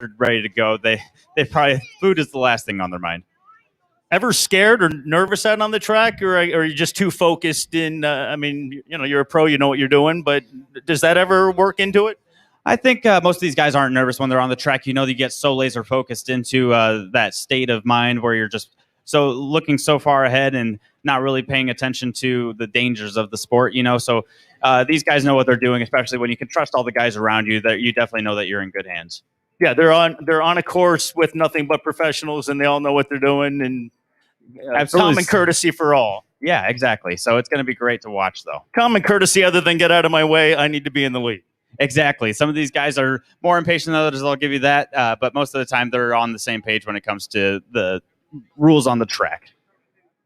after ready to go, they probably food is the last thing on their mind. Ever scared or nervous out on the track, or are you just too focused in? I mean, you're a pro, you know what you're doing, but does that ever work into it? I think most of these guys aren't nervous when they're on the track. You get so laser focused into that state of mind where you're just so looking so far ahead and not really paying attention to the dangers of the sport. So these guys know what they're doing, especially when you can trust all the guys around you. That you definitely know that you're in good hands. Yeah, they're on a course with nothing but professionals, and they all know what they're doing, and common courtesy for all. Yeah, exactly. So it's going to be great to watch, though. Common courtesy, other than get out of my way, I need to be in the lead. Exactly. Some of these guys are more impatient than others. I'll give you that. But most of the time, they're on the same page when it comes to the rules on the track.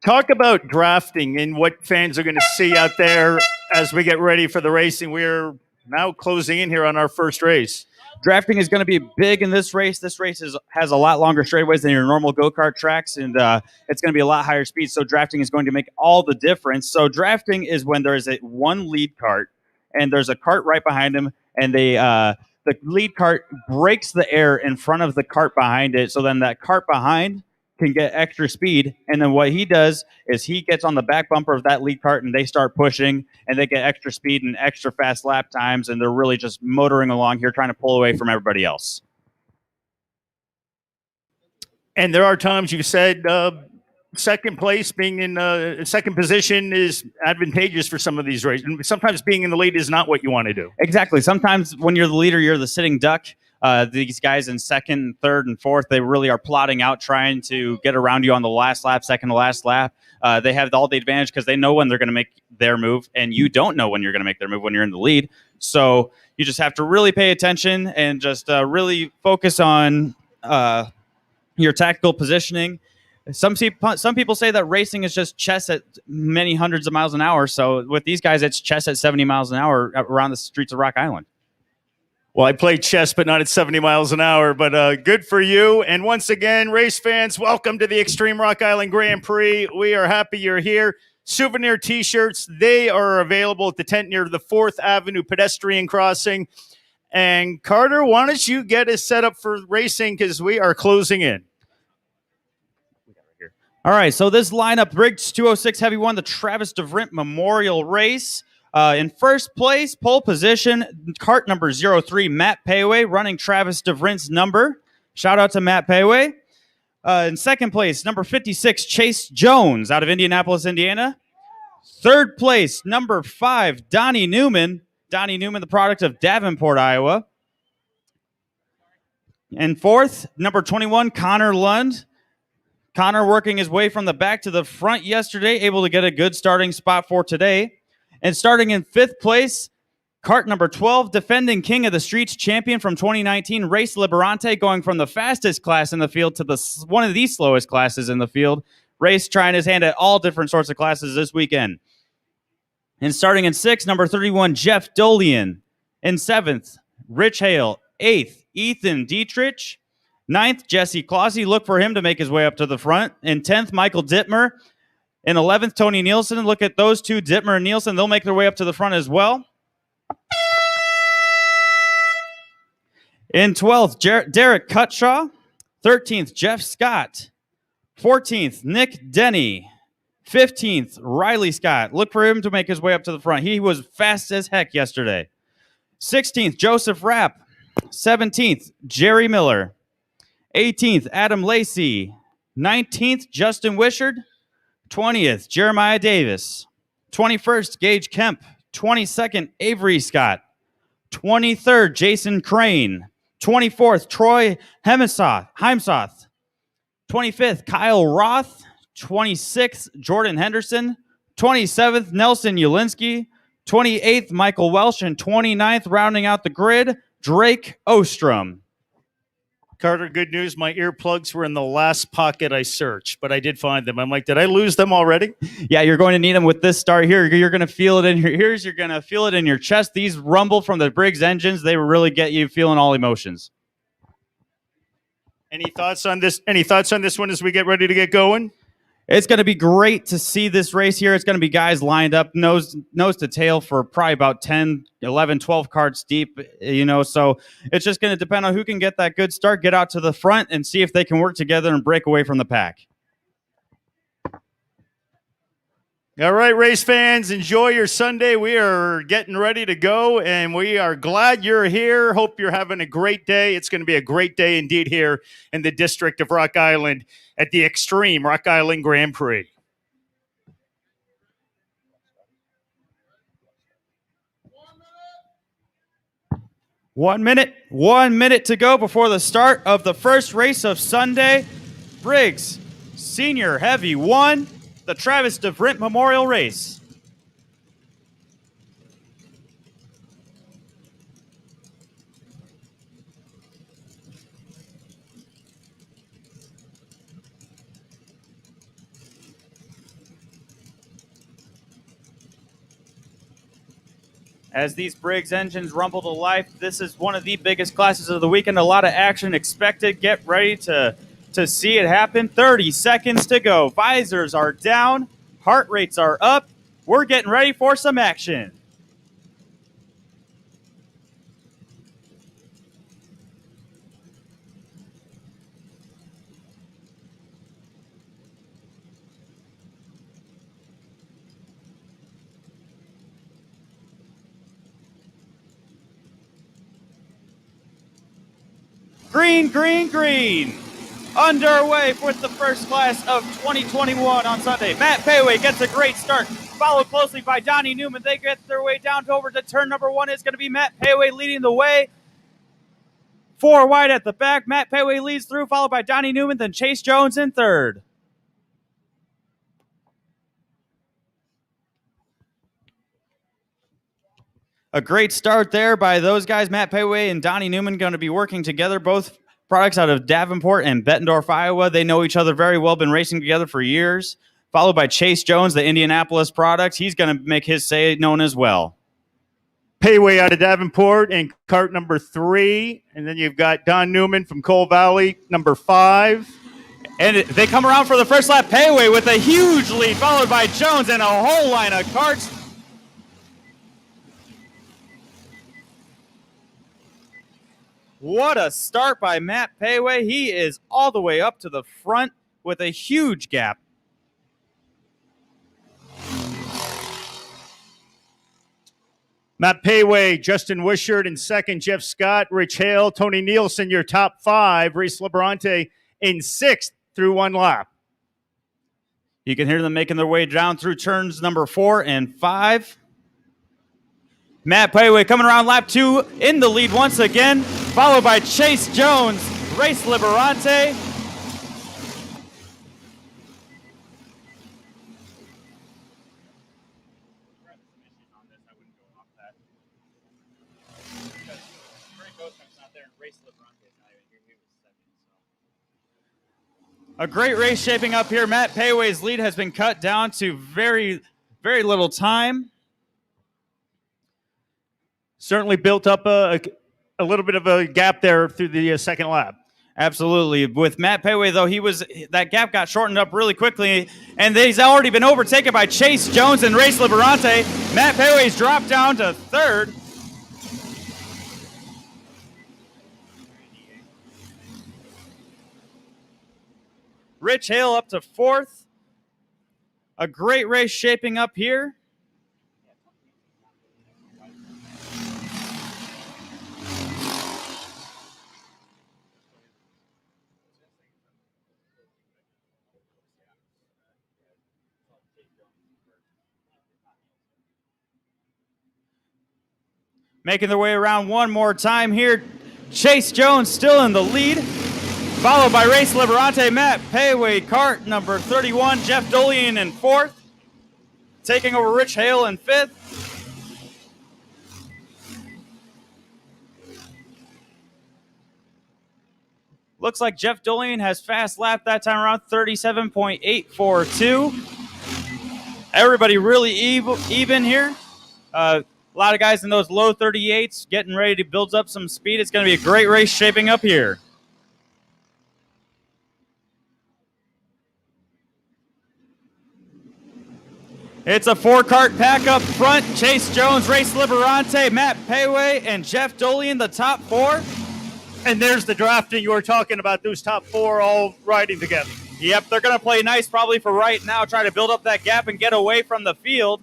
Talk about drafting and what fans are going to see out there as we get ready for the racing. We're now closing in here on our first race. Drafting is going to be big in this race. This race has a lot longer straightaways than your normal go-kart tracks, and it's going to be a lot higher speed. So drafting is going to make all the difference. So drafting is when there is one lead cart, and there's a cart right behind him, and the lead cart breaks the air in front of the cart behind it. So then that cart behind can get extra speed, and then what he does is he gets on the back bumper of that lead cart, and they start pushing, and they get extra speed and extra fast lap times, and they're really just motoring along here trying to pull away from everybody else. And there are times you said second place, being in second position is advantageous for some of these races. And sometimes being in the lead is not what you want to do. Exactly. Sometimes when you're the leader, you're the sitting duck. These guys in second, third, and fourth, they really are plotting out, trying to get around you on the last lap, second to last lap. They have all the advantage because they know when they're going to make their move, and you don't know when you're going to make their move when you're in the lead. So you just have to really pay attention and just really focus on your tactical positioning. Some people say that racing is just chess at many hundreds of miles an hour. So with these guys, it's chess at 70 miles an hour around the streets of Rock Island. Well, I played chess, but not at 70 miles an hour, but good for you. And once again, race fans, welcome to the Extreme Rock Island Grand Prix. We are happy you're here. Souvenir T-shirts, they are available at the tent near the 4th Avenue pedestrian crossing. And Carter, why don't you get us set up for racing because we are closing in. All right, so this lineup, Briggs 206 Heavy won the Travis DeVrint Memorial Race. In first place, pole position, cart number 03, Matt Payway, running Travis DeVrint's number. Shout out to Matt Payway. In second place, number 56, Chase Jones out of Indianapolis, Indiana. Third place, number 5, Donnie Newman. Donnie Newman, the product of Davenport, Iowa. And fourth, number 21, Connor Lund. Connor working his way from the back to the front yesterday, able to get a good starting spot for today. And starting in fifth place, cart number 12, defending King of the Streets champion from 2019, Race Liberante, going from the fastest class in the field to one of the slowest classes in the field. Race trying his hand at all different sorts of classes this weekend. And starting in sixth, number 31, Jeff Dolian. In seventh, Rich Hale. Eighth, Ethan Dietrich. Ninth, Jesse Clausey. Look for him to make his way up to the front. In 10th, Michael Dittmer. In 11th, Tony Nielsen. Look at those two, Dittmer and Nielsen. They'll make their way up to the front as well. In 12th, Derek Cutshaw. 13th, Jeff Scott. 14th, Nick Denny. 15th, Riley Scott. Look for him to make his way up to the front. He was fast as heck yesterday. 16th, Joseph Rapp. 17th, Jerry Miller. 18th, Adam Lacey. 19th, Justin Wishard. 20th, Jeremiah Davis. 21st, Gage Kemp. 22nd, Avery Scott. 23rd, Jason Crane. 24th, Troy Heimsoth. 25th, Kyle Roth. 26th, Jordan Henderson. 27th, Nelson Ulinski. 28th, Michael Welsh. And 29th, rounding out the grid, Drake Ostrom. Carter, good news. My earplugs were in the last pocket I searched, but I did find them. I'm like, did I lose them already? Yeah, you're going to need them with this start here. You're going to feel it in your ears. You're going to feel it in your chest. These rumble from the Briggs engines. They really get you feeling all emotions. Any thoughts on this? Any thoughts on this one as we get ready to get going? It's going to be great to see this race here. It's going to be guys lined up nose to tail for probably about 10, 11, 12 carts deep, so it's just going to depend on who can get that good start, get out to the front, and see if they can work together and break away from the pack. All right, race fans, enjoy your Sunday. We are getting ready to go, and we are glad you're here. Hope you're having a great day. It's going to be a great day indeed here in the district of Rock Island at the Extreme Rock Island Grand Prix. One minute to go before the start of the first race of Sunday. Briggs Senior Heavy 1, the Travis DeVrint Memorial Race. As these Briggs engines rumble to life, this is one of the biggest classes of the weekend. A lot of action expected. Get ready to see it happen. 30 seconds to go. Visors are down. Heart rates are up. We're getting ready for some action. Green, green, green. Underway with the first class of 2021 on Sunday. Matt Payway gets a great start, followed closely by Donnie Newman. They get their way down over to turn number 1. It's going to be Matt Payway leading the way. 4 wide at the back. Matt Payway leads through, followed by Donnie Newman, then Chase Jones in third. A great start there by those guys. Matt Payway and Donnie Newman going to be working together, both products out of Davenport and Bettendorf, Iowa. They know each other very well, been racing together for years. Followed by Chase Jones, the Indianapolis product. He's going to make his say known as well. Payway out of Davenport in cart number 3. And then you've got Don Newman from Coal Valley, number 5. And they come around for the first lap. Payway with a huge lead, followed by Jones and a whole line of carts. What a start by Matt Payway. He is all the way up to the front with a huge gap. Matt Payway, Justin Wishart in second, Jeff Scott, Rich Hale, Tony Nielsen, your top 5. Reese Liberante in 6th through 1 lap. You can hear them making their way down through turns number 4 and 5. Matt Payway coming around lap 2 in the lead once again, followed by Chase Jones, Race Liberante. A great race shaping up here. Matt Payway's lead has been cut down to very, very little time. Certainly built up a little bit of a gap there through the second lap. Absolutely. With Matt Payway, though, that gap got shortened up really quickly, and he's already been overtaken by Chase Jones and Race Liberante. Matt Payway's dropped down to 3rd. Rich Hale up to 4th. A great race shaping up here. Making their way around one more time here. Chase Jones still in the lead, followed by Race Liberante. Matt Payway, cart number 31. Jeff Dolian in 4th, taking over Rich Hale in 5th. Looks like Jeff Dolian has fast lap that time around, 37.842. Everybody really even here. A lot of guys in those low 38s getting ready to build up some speed. It's going to be a great race shaping up here. It's a 4-cart pack up front. Chase Jones, Race Liberante, Matt Payway, and Jeff Dolian, the top 4. And there's the drafting you were talking about, those top 4 all riding together. Yep, they're going to play nice probably for right now, try to build up that gap and get away from the field.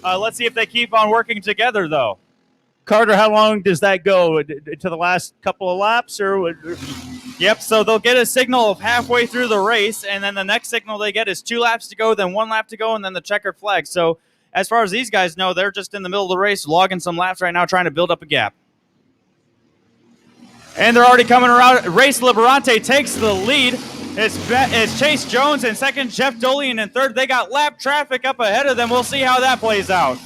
Let's see if they keep on working together, though. Carter, how long does that go? To the last couple of laps? Yep, so they'll get a signal of halfway through the race, and then the next signal they get is 2 laps to go, then 1 lap to go, and then the checkered flag. So as far as these guys know, they're just in the middle of the race, logging some laps right now, trying to build up a gap. And they're already coming around. Race Liberante takes the lead. It's Chase Jones in second, Jeff Dolian in third. They got lap traffic up ahead of them. We'll see how that plays out.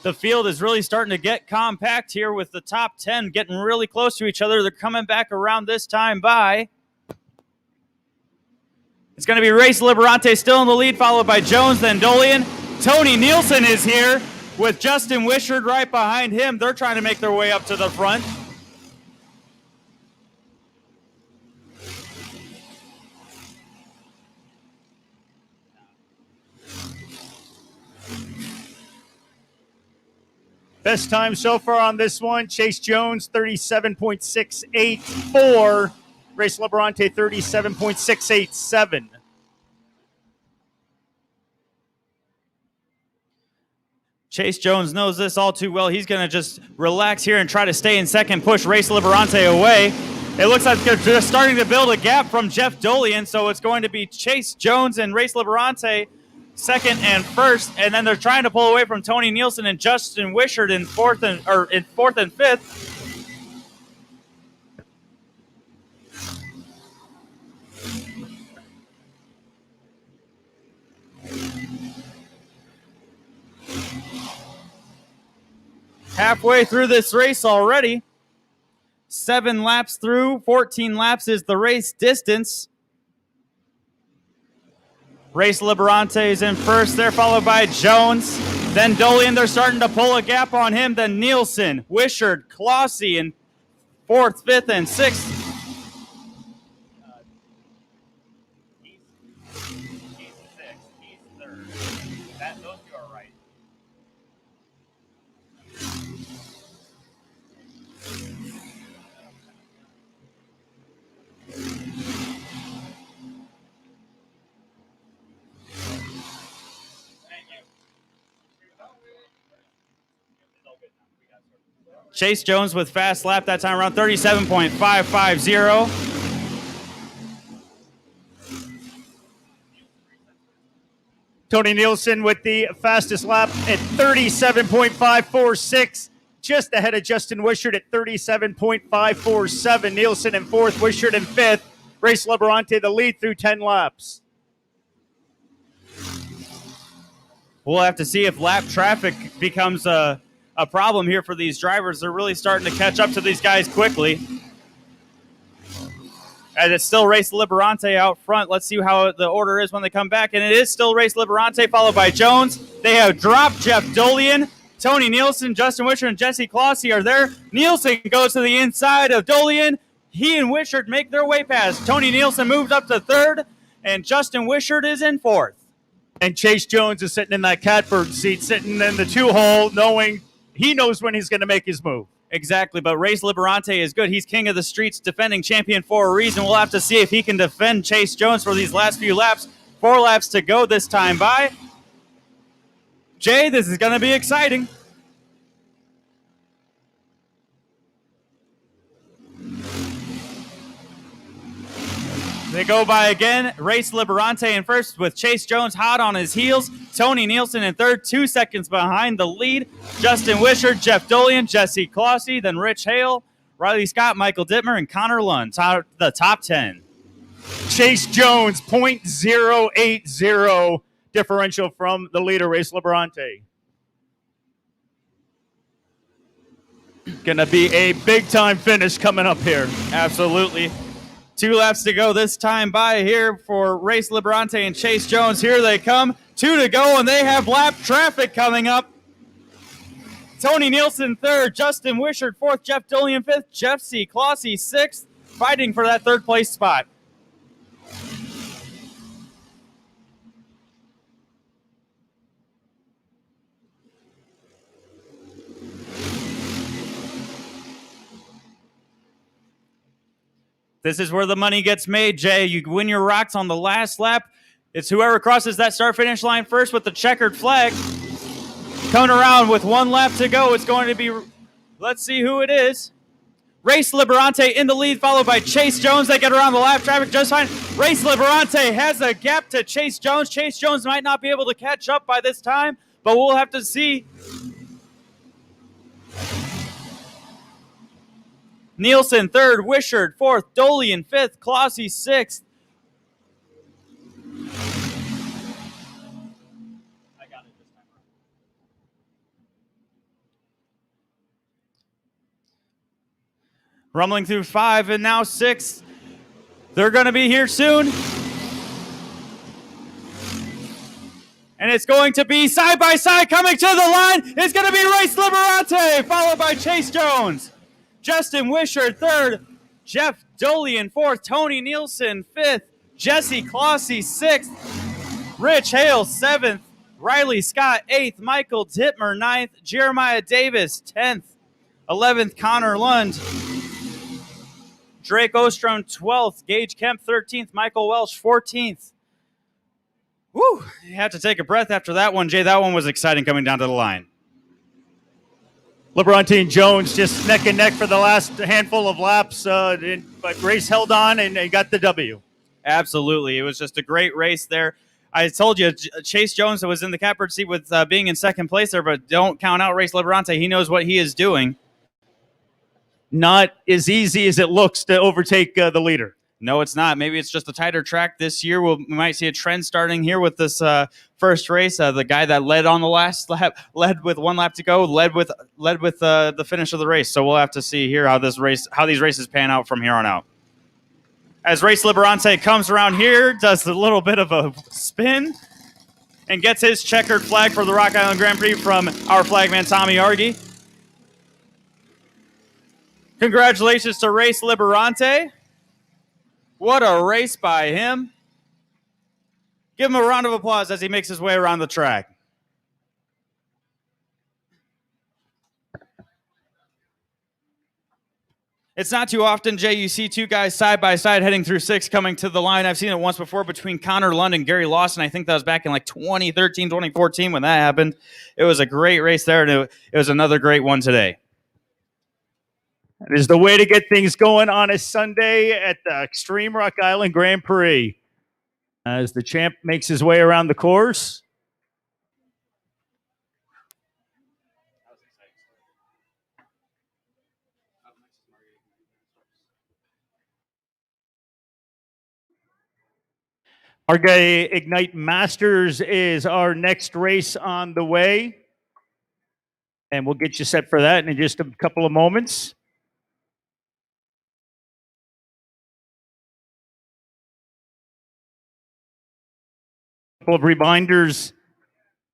The field is really starting to get compact here with the top 10 getting really close to each other. They're coming back around this time by. It's going to be Race Liberante still in the lead, followed by Jones, then Dolian. Tony Nielsen is here with Justin Wishart right behind him. They're trying to make their way up to the front. Best time so far on this one, Chase Jones, 37.684. Race Liberante, 37.687. Chase Jones knows this all too well. He's going to just relax here and try to stay in second, push Race Liberante away. It looks like they're just starting to build a gap from Jeff Dolian, so it's going to be Chase Jones and Race Liberante second and first, and then they're trying to pull away from Tony Nielsen and Justin Wishart in fourth and fifth. Halfway through this race already. 7 laps through, 14 laps is the race distance. Race Liberante is in first there, followed by Jones. Then Dolian, they're starting to pull a gap on him. Then Nielsen, Wishart, Clossy in fourth, fifth, and sixth. He's sixth. He's third. Those two are right. Chase Jones with fast lap that time around 37.550. Tony Nielsen with the fastest lap at 37.546, just ahead of Justin Wishart at 37.547. Nielsen in fourth, Wishart in fifth. Race Liberante the lead through 10 laps. We'll have to see if lap traffic becomes a problem here for these drivers. They're really starting to catch up to these guys quickly. And it's still Race Liberante out front. Let's see how the order is when they come back. And it is still Race Liberante followed by Jones. They have dropped Jeff Dolian. Tony Nielsen, Justin Wishart, and Jesse Clossy are there. Nielsen goes to the inside of Dolian. He and Wishart make their way past. Tony Nielsen moves up to third, and Justin Wishart is in fourth. And Chase Jones is sitting in that catbird seat, sitting in the 2-hole, knowing he knows when he's going to make his move. Exactly, but Race Liberante is good. He's king of the streets, defending champion for a reason. We'll have to see if he can defend Chase Jones for these last few laps. 4 laps to go this time by. Jay, this is going to be exciting. They go by again. Race Liberante in first with Chase Jones hot on his heels. Tony Nielsen in third, 2 seconds behind the lead. Justin Wishart, Jeff Dolian, Jesse Clossy, then Rich Hale, Riley Scott, Michael Dittmer, and Connor Lund, the top 10. Chase Jones, 0.080 differential from the leader, Race Liberante. Going to be a big-time finish coming up here. Absolutely. 2 laps to go this time by here for Race Liberante and Chase Jones. Here they come. 2 to go, and they have lap traffic coming up. Tony Nielsen third, Justin Wishart fourth, Jeff Dolian fifth, Jeff C. Clossy sixth, fighting for that third place spot. This is where the money gets made, Jay. You win your rocks on the last lap. It's whoever crosses that start-finish line first with the checkered flag. Coming around with 1 lap to go. It's going to be, let's see who it is. Race Liberante in the lead, followed by Chase Jones. They get around the lap traffic just fine. Race Liberante has a gap to Chase Jones. Chase Jones might not be able to catch up by this time, but we'll have to see. Nielsen third, Wishart fourth, Dolian fifth, Clossy sixth. Rumbling through 5 and now 6. They're going to be here soon. And it's going to be side by side coming to the line. It's going to be Race Liberante, followed by Chase Jones. Justin Wishart third, Jeff Dolian fourth, Tony Nielsen fifth, Jesse Clossy sixth, Rich Hale seventh, Riley Scott eighth, Michael Dittmer ninth, Jeremiah Davis 10th, 11th Connor Lund, Drake Ostrom 12th, Gage Kemp 13th, Michael Welsh 14th. Woo! You have to take a breath after that one, Jay. That one was exciting coming down to the line. Liberante and Jones just neck and neck for the last handful of laps, but race held on and they got the W. Absolutely. It was just a great race there. I told you, Chase Jones was in the catbird seat with being in second place there, but don't count out Race Liberante. He knows what he is doing. Not as easy as it looks to overtake the leader. No, it's not. Maybe it's just a tighter track this year. We might see a trend starting here with this first race. The guy that led on the last lap, led with 1 lap to go, led with the finish of the race. So we'll have to see here how these races pan out from here on out. As Race Liberante comes around here, does a little bit of a spin, and gets his checkered flag for the Rock Island Grand Prix from our flagman Tommy Argy. Congratulations to Race Liberante. What a race by him. Give him a round of applause as he makes his way around the track. It's not too often, Jay, you see 2 guys side by side heading through 6 coming to the line. I've seen it once before between Connor Lund and Gary Lawson. I think that was back in like 2013, 2014 when that happened. It was a great race there, and it was another great one today. It is the way to get things going on a Sunday at the Extreme Rock Island Grand Prix. As the champ makes his way around the course. Margay Ignite Masters is our next race on the way. And we'll get you set for that in just a couple of moments. Couple of reminders.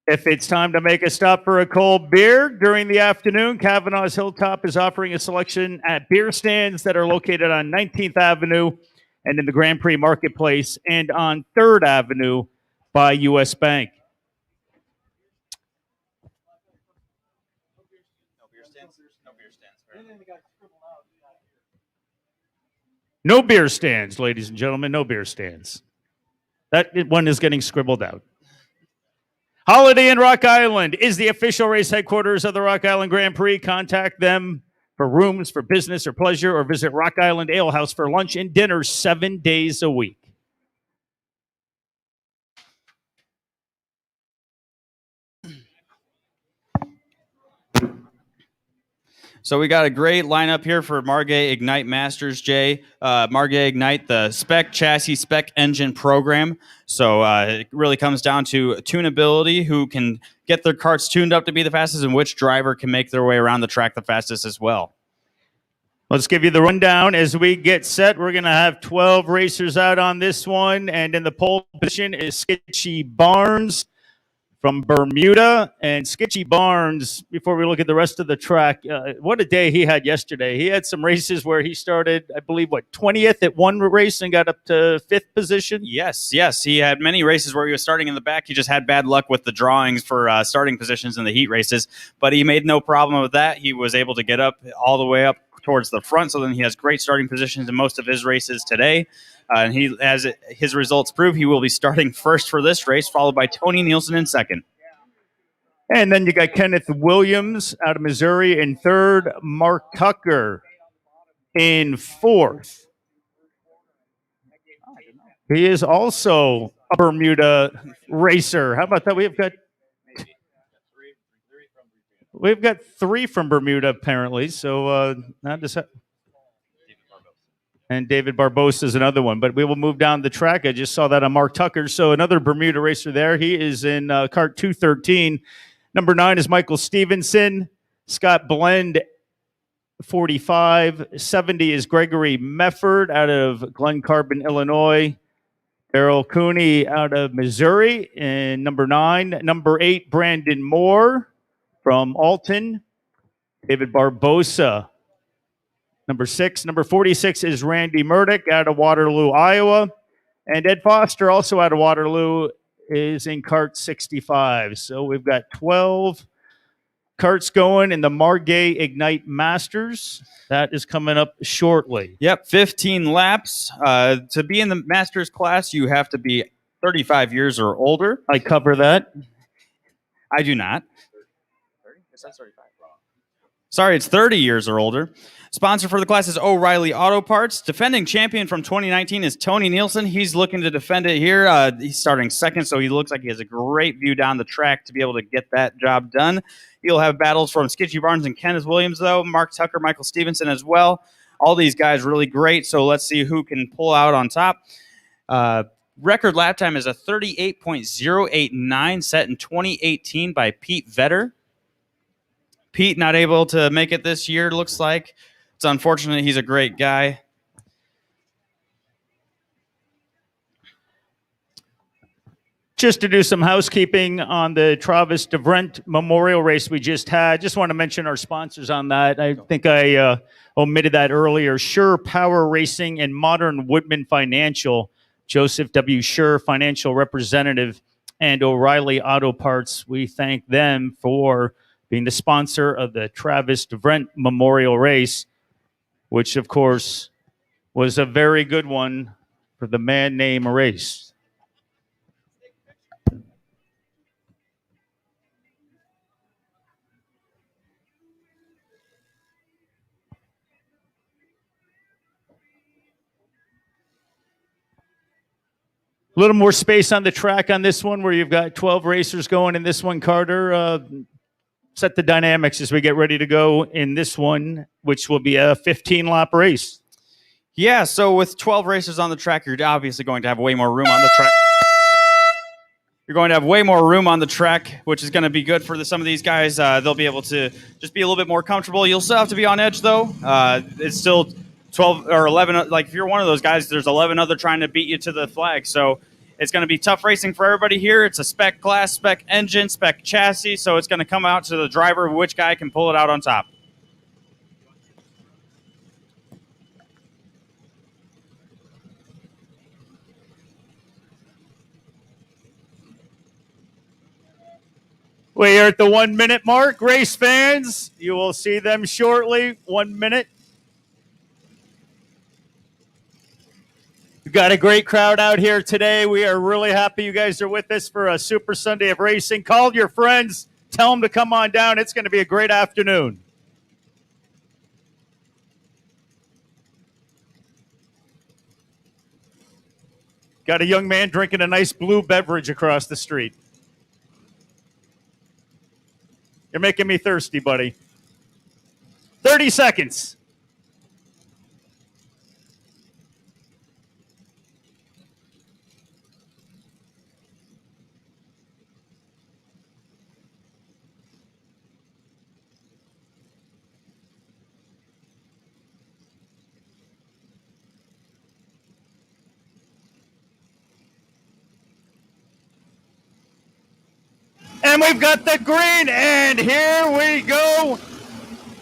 If it's time to make a stop for a cold beer during the afternoon, Kavanaugh's Hilltop is offering a selection at beer stands that are located on 19th Avenue and in the Grand Prix Marketplace and on 3rd Avenue by U.S. Bank. No beer stands, ladies and gentlemen, no beer stands. That one is getting scribbled out. Holiday Inn Rock Island is the official race headquarters of the Rock Island Grand Prix. Contact them for rooms, for business or pleasure, or visit Rock Island Ale House for lunch and dinner 7 days a week. So we got a great lineup here for Margay Ignite Masters, Jay. Margay Ignite, the spec chassis, spec engine program. So it really comes down to tunability, who can get their karts tuned up to be the fastest, and which driver can make their way around the track the fastest as well. Let's give you the rundown as we get set. We're going to have 12 racers out on this one. And in the pole position is Sketchy Barnes from Bermuda. And Sketchy Barnes, before we look at the rest of the track, what a day he had yesterday. He had some races where he started, I believe, 20th at one race and got up to 5th position? Yes. He had many races where he was starting in the back. He just had bad luck with the drawings for starting positions in the heat races, but he made no problem with that. He was able to get up all the way up towards the front, so then he has great starting positions in most of his races today. And he, as his results prove, he will be starting first for this race, followed by Tony Nielsen in second. And then you got Kenneth Williams out of Missouri in third, Mark Tucker in fourth. He is also a Bermuda racer. How about that? We've got three from Bermuda apparently. So not just. And David Barbosa is another one, but we will move down the track. I just saw that on Mark Tucker. So another Bermuda racer there. He is in cart 213. Number 9 is Michael Stevenson. Scott Blend, 45. 70 is Gregory Mefford out of Glen Carbon, Illinois. Errol Cooney out of Missouri in number 9. Number 8, Brandon Moore from Alton. David Barbosa, number 6. Number 46 is Randy Murdoch out of Waterloo, Iowa. And Ed Foster, also out of Waterloo, is in cart 65. So we've got 12 carts going in the Margay Ignite Masters. That is coming up shortly. Yep, 15 laps. To be in the Masters class, you have to be 35 years or older. I cover that. I do not. 30? It says 35. Sorry, it's 30 years or older. Sponsor for the class is O'Reilly Auto Parts. Defending champion from 2019 is Tony Nielsen. He's looking to defend it here. He's starting second, so he looks like he has a great view down the track to be able to get that job done. He'll have battles from Sketchy Barnes and Kenneth Williams, though. Mark Tucker, Michael Stevenson as well. All these guys really great, so let's see who can pull out on top. Record lap time is a 38.089 set in 2018 by Pete Vetter. Pete not able to make it this year, looks like. It's unfortunate. He's a great guy. Just to do some housekeeping on the Travis DeVrent Memorial Race we just had. Just want to mention our sponsors on that. I think I omitted that earlier. Sure Power Racing and Modern Woodman Financial. Joseph W. Sure, financial representative, and O'Reilly Auto Parts. We thank them for being the sponsor of the Travis DeVrent Memorial Race, which, of course, was a very good one for the man named Race. A little more space on the track on this one where you've got 12 racers going in this one, Carter. Set the dynamics as we get ready to go in this one, which will be a 15-lap race. Yeah, so with 12 racers on the track, you're obviously going to have way more room on the track. You're going to have way more room on the track, which is going to be good for some of these guys. They'll be able to just be a little bit more comfortable. You'll still have to be on edge, though. It's still 12 or 11. Like, if you're one of those guys, there's 11 other trying to beat you to the flag. So it's going to be tough racing for everybody here. It's a spec class, spec engine, spec chassis. So it's going to come out to the driver, which guy can pull it out on top. We are at the 1 minute mark. Race fans, you will see them shortly. 1 minute. We've got a great crowd out here today. We are really happy you guys are with us for a Super Sunday of Racing. Call your friends. Tell them to come on down. It's going to be a great afternoon. Got a young man drinking a nice blue beverage across the street. You're making me thirsty, buddy. 30 seconds. And we've got the green, and here we go.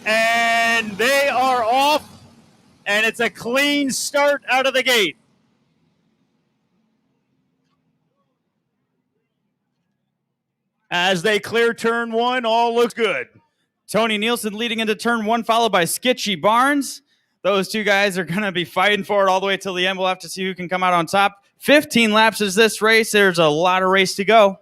And they are off, and it's a clean start out of the gate. As they clear turn one, all looks good. Tony Nielsen leading into turn one, followed by Skitchy Barnes. Those two guys are going to be fighting for it all the way till the end. We'll have to see who can come out on top. 15 laps is this race. There's a lot of race to go.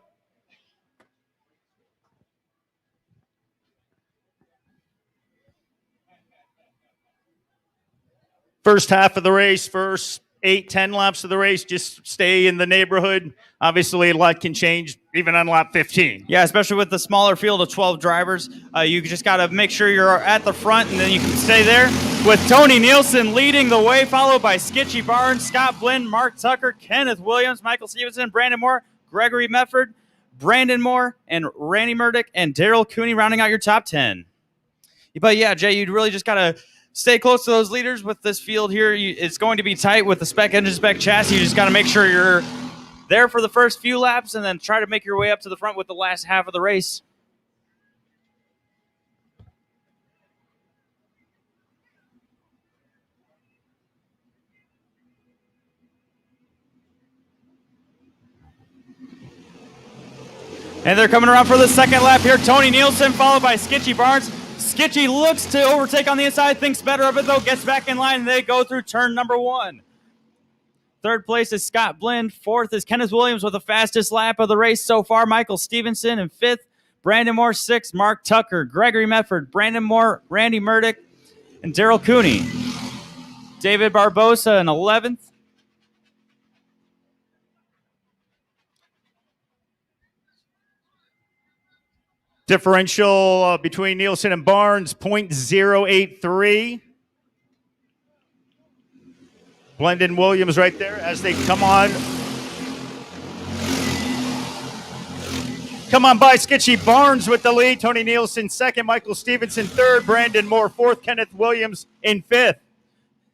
First half of the race, first 8-10 laps of the race, just stay in the neighborhood. Obviously, a lot can change even on lap 15. Yeah, especially with the smaller field of 12 drivers. You just got to make sure you're at the front, and then you can stay there. With Tony Nielsen leading the way, followed by Skitchy Barnes, Scott Blinn, Mark Tucker, Kenneth Williams, Michael Stevenson, Brandon Moore, Gregory Mefford, Brandon Moore, and Randy Murdoch, and Daryl Cooney rounding out your top 10. But yeah, Jay, you'd really just got to stay close to those leaders with this field here. It's going to be tight with the spec engine, spec chassis. You just got to make sure you're there for the first few laps and then try to make your way up to the front with the last half of the race. And they're coming around for the second lap here. Tony Nielsen followed by Skitchy Barnes. Skitchy looks to overtake on the inside, thinks better of it though, gets back in line, and they go through turn number one. Third place is Scott Blinn. Fourth is Kenneth Williams with the fastest lap of the race so far. Michael Stevenson in fifth. Brandon Moore sixth. Mark Tucker, Gregory Mefford, Brandon Moore, Randy Murdoch, and Daryl Cooney. David Barbosa in 11th. Differential between Nielsen and Barnes, 0.083. Blendon Williams right there as they come on. Come on by Skitchy Barnes with the lead. Tony Nielsen second, Michael Stevenson third, Brandon Moore fourth, Kenneth Williams in fifth.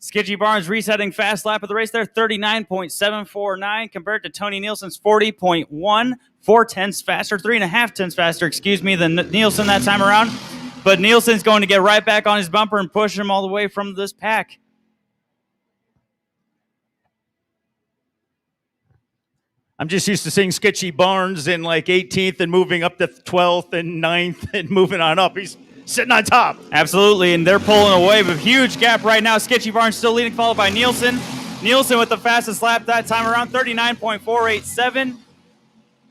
Skitchy Barnes resetting fast lap of the race there, 39.749 compared to Tony Nielsen's 40.1, 4 tenths faster, 3.5 tenths faster, than Nielsen that time around. But Nielsen's going to get right back on his bumper and push him all the way from this pack. I'm just used to seeing Skitchy Barnes in like 18th and moving up to 12th and 9th and moving on up. He's sitting on top. Absolutely, and they're pulling away, but huge gap right now. Skitchy Barnes still leading, followed by Nielsen. Nielsen with the fastest lap that time around, 39.487.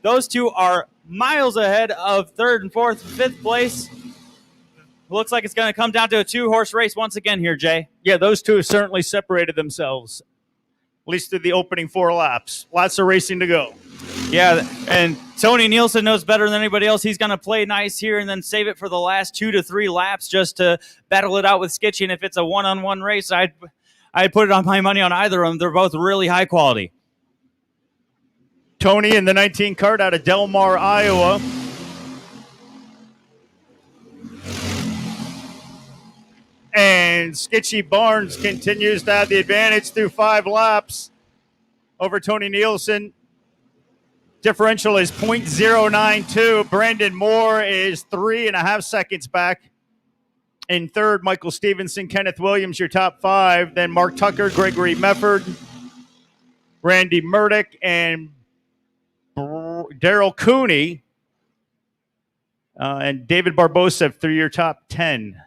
Those two are miles ahead of third and fourth, fifth place. Looks like it's going to come down to a two-horse race once again here, Jay. Yeah, those two have certainly separated themselves, at least through the opening 4 laps. Lots of racing to go. Yeah, and Tony Nielsen knows better than anybody else. He's going to play nice here and then save it for the last 2 to 3 laps just to battle it out with Skitchy. And if it's a one-on-one race, I'd put it on my money on either of them. They're both really high quality. Tony in the 19 cart out of Delmar, Iowa. And Skitchy Barnes continues to have the advantage through 5 laps over Tony Nielsen. Differential is 0.092. Brandon Moore is 3.5 seconds back. In third, Michael Stevenson, Kenneth Williams, your top 5. Then Mark Tucker, Gregory Mefford, Randy Murdoch, and Daryl Cooney, and David Barbosa through your top 10.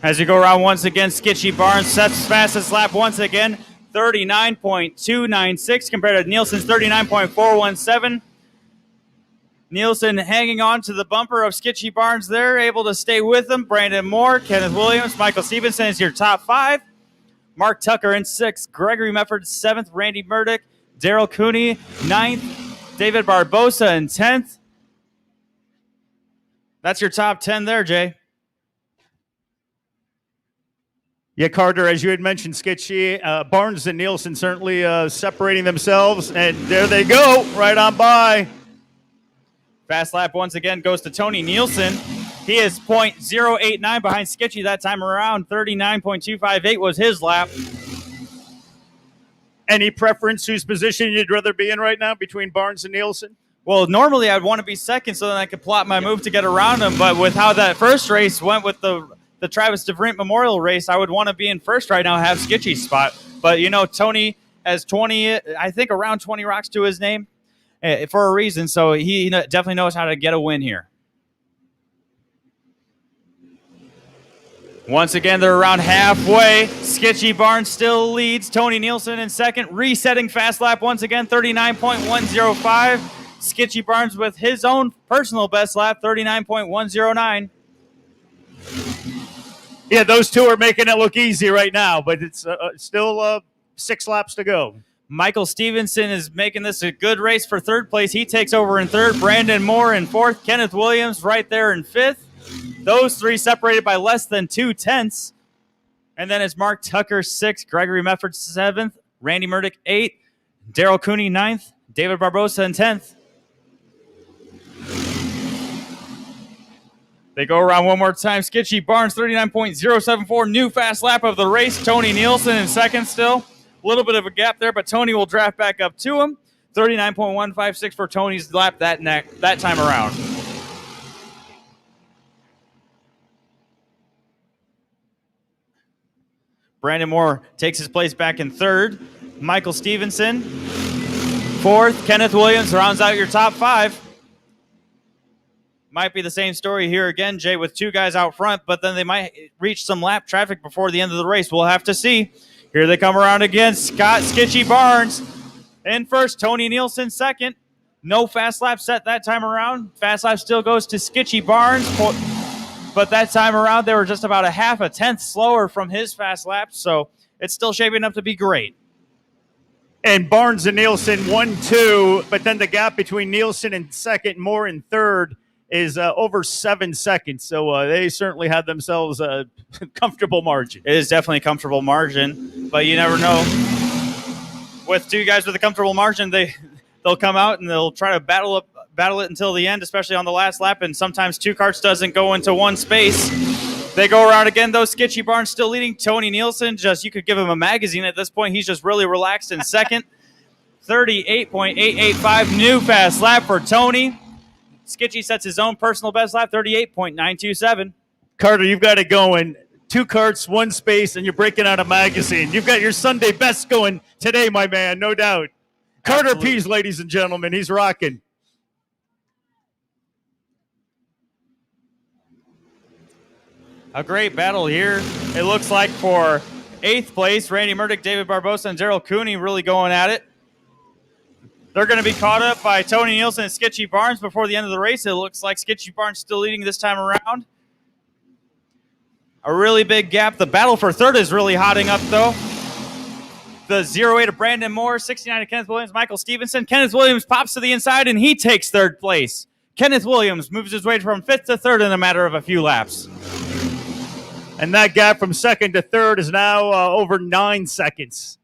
As you go around once again, Skitchy Barnes sets fastest lap once again, 39.296 compared to Nielsen's 39.417. Nielsen hanging on to the bumper of Skitchy Barnes there, able to stay with him. Brandon Moore, Kenneth Williams, Michael Stevenson is your top 5. Mark Tucker in 6th, Gregory Mefford 7th, Randy Murdoch, Daryl Cooney 9th, David Barbosa in 10th. That's your top 10 there, Jay. Yeah, Carter, as you had mentioned, Skitchy, Barnes and Nielsen certainly separating themselves, and there they go, right on by. Fast lap once again goes to Tony Nielsen. He is 0.089 behind Skitchy that time around. 39.258 was his lap. Any preference whose position you'd rather be in right now between Barnes and Nielsen? Well, normally I'd want to be second so then I could plot my move to get around him. But with how that first race went with the Travis DeVrient Memorial race, I would want to be in first right now, have Skitchy's spot. But, Tony has 20, I think around 20 rocks to his name for a reason. So he definitely knows how to get a win here. Once again, they're around halfway. Skitchy Barnes still leads. Tony Nielsen in second. Resetting fast lap once again, 39.105. Skitchy Barnes with his own personal best lap, 39.109. Yeah, those two are making it look easy right now, but it's still 6 laps to go. Michael Stevenson is making this a good race for third place. He takes over in third. Brandon Moore in fourth. Kenneth Williams right there in fifth. Those three separated by less than 2/10. And then it's Mark Tucker 6th, Gregory Mefford 7th, Randy Murdoch 8th, Daryl Cooney 9th, David Barbosa in 10th. They go around one more time. Skitchy Barnes 39.074, new fast lap of the race. Tony Nielsen in second still. A little bit of a gap there, but Tony will draft back up to him. 39.156 for Tony's lap that time around. Brandon Moore takes his place back in third. Michael Stevenson, fourth. Kenneth Williams rounds out your top 5. Might be the same story here again, Jay, with 2 guys out front, but then they might reach some lap traffic before the end of the race. We'll have to see. Here they come around again. Scott Skitchy Barnes in first. Tony Nielsen second. No fast lap set that time around. Fast lap still goes to Skitchy Barnes. But that time around, they were just about a half a tenth slower from his fast lap, so it's still shaping up to be great. And Barnes and Nielsen 1-2, but then the gap between Nielsen in second, Moore in third, is over 7 seconds. So they certainly had themselves a comfortable margin. It is definitely a comfortable margin, but you never know. With 2 guys with a comfortable margin, they'll come out and they'll try to battle it until the end, especially on the last lap, and sometimes 2 carts doesn't go into one space. They go around again, though. Skitchy Barnes still leading. Tony Nielsen, you could give him a magazine at this point. He's just really relaxed in second. 38.885, new fast lap for Tony. Skitchy sets his own personal best lap, 38.927. Carter, you've got it going. 2 carts, 1 space, and you're breaking out a magazine. You've got your Sunday best going today, my man, no doubt. Carter Pease, ladies and gentlemen, he's rocking. A great battle here. It looks like for 8th place, Randy Murdoch, David Barbosa, and Daryl Cooney really going at it. They're going to be caught up by Tony Nielsen and Skitchy Barnes before the end of the race. It looks like Skitchy Barnes still leading this time around. A really big gap. The battle for third is really hotting up, though. The 0-8 of Brandon Moore, 69 of Kenneth Williams, Michael Stevenson. Kenneth Williams pops to the inside, and he takes third place. Kenneth Williams moves his way from 5th to 3rd in a matter of a few laps. And that gap from second to third is now over 9 seconds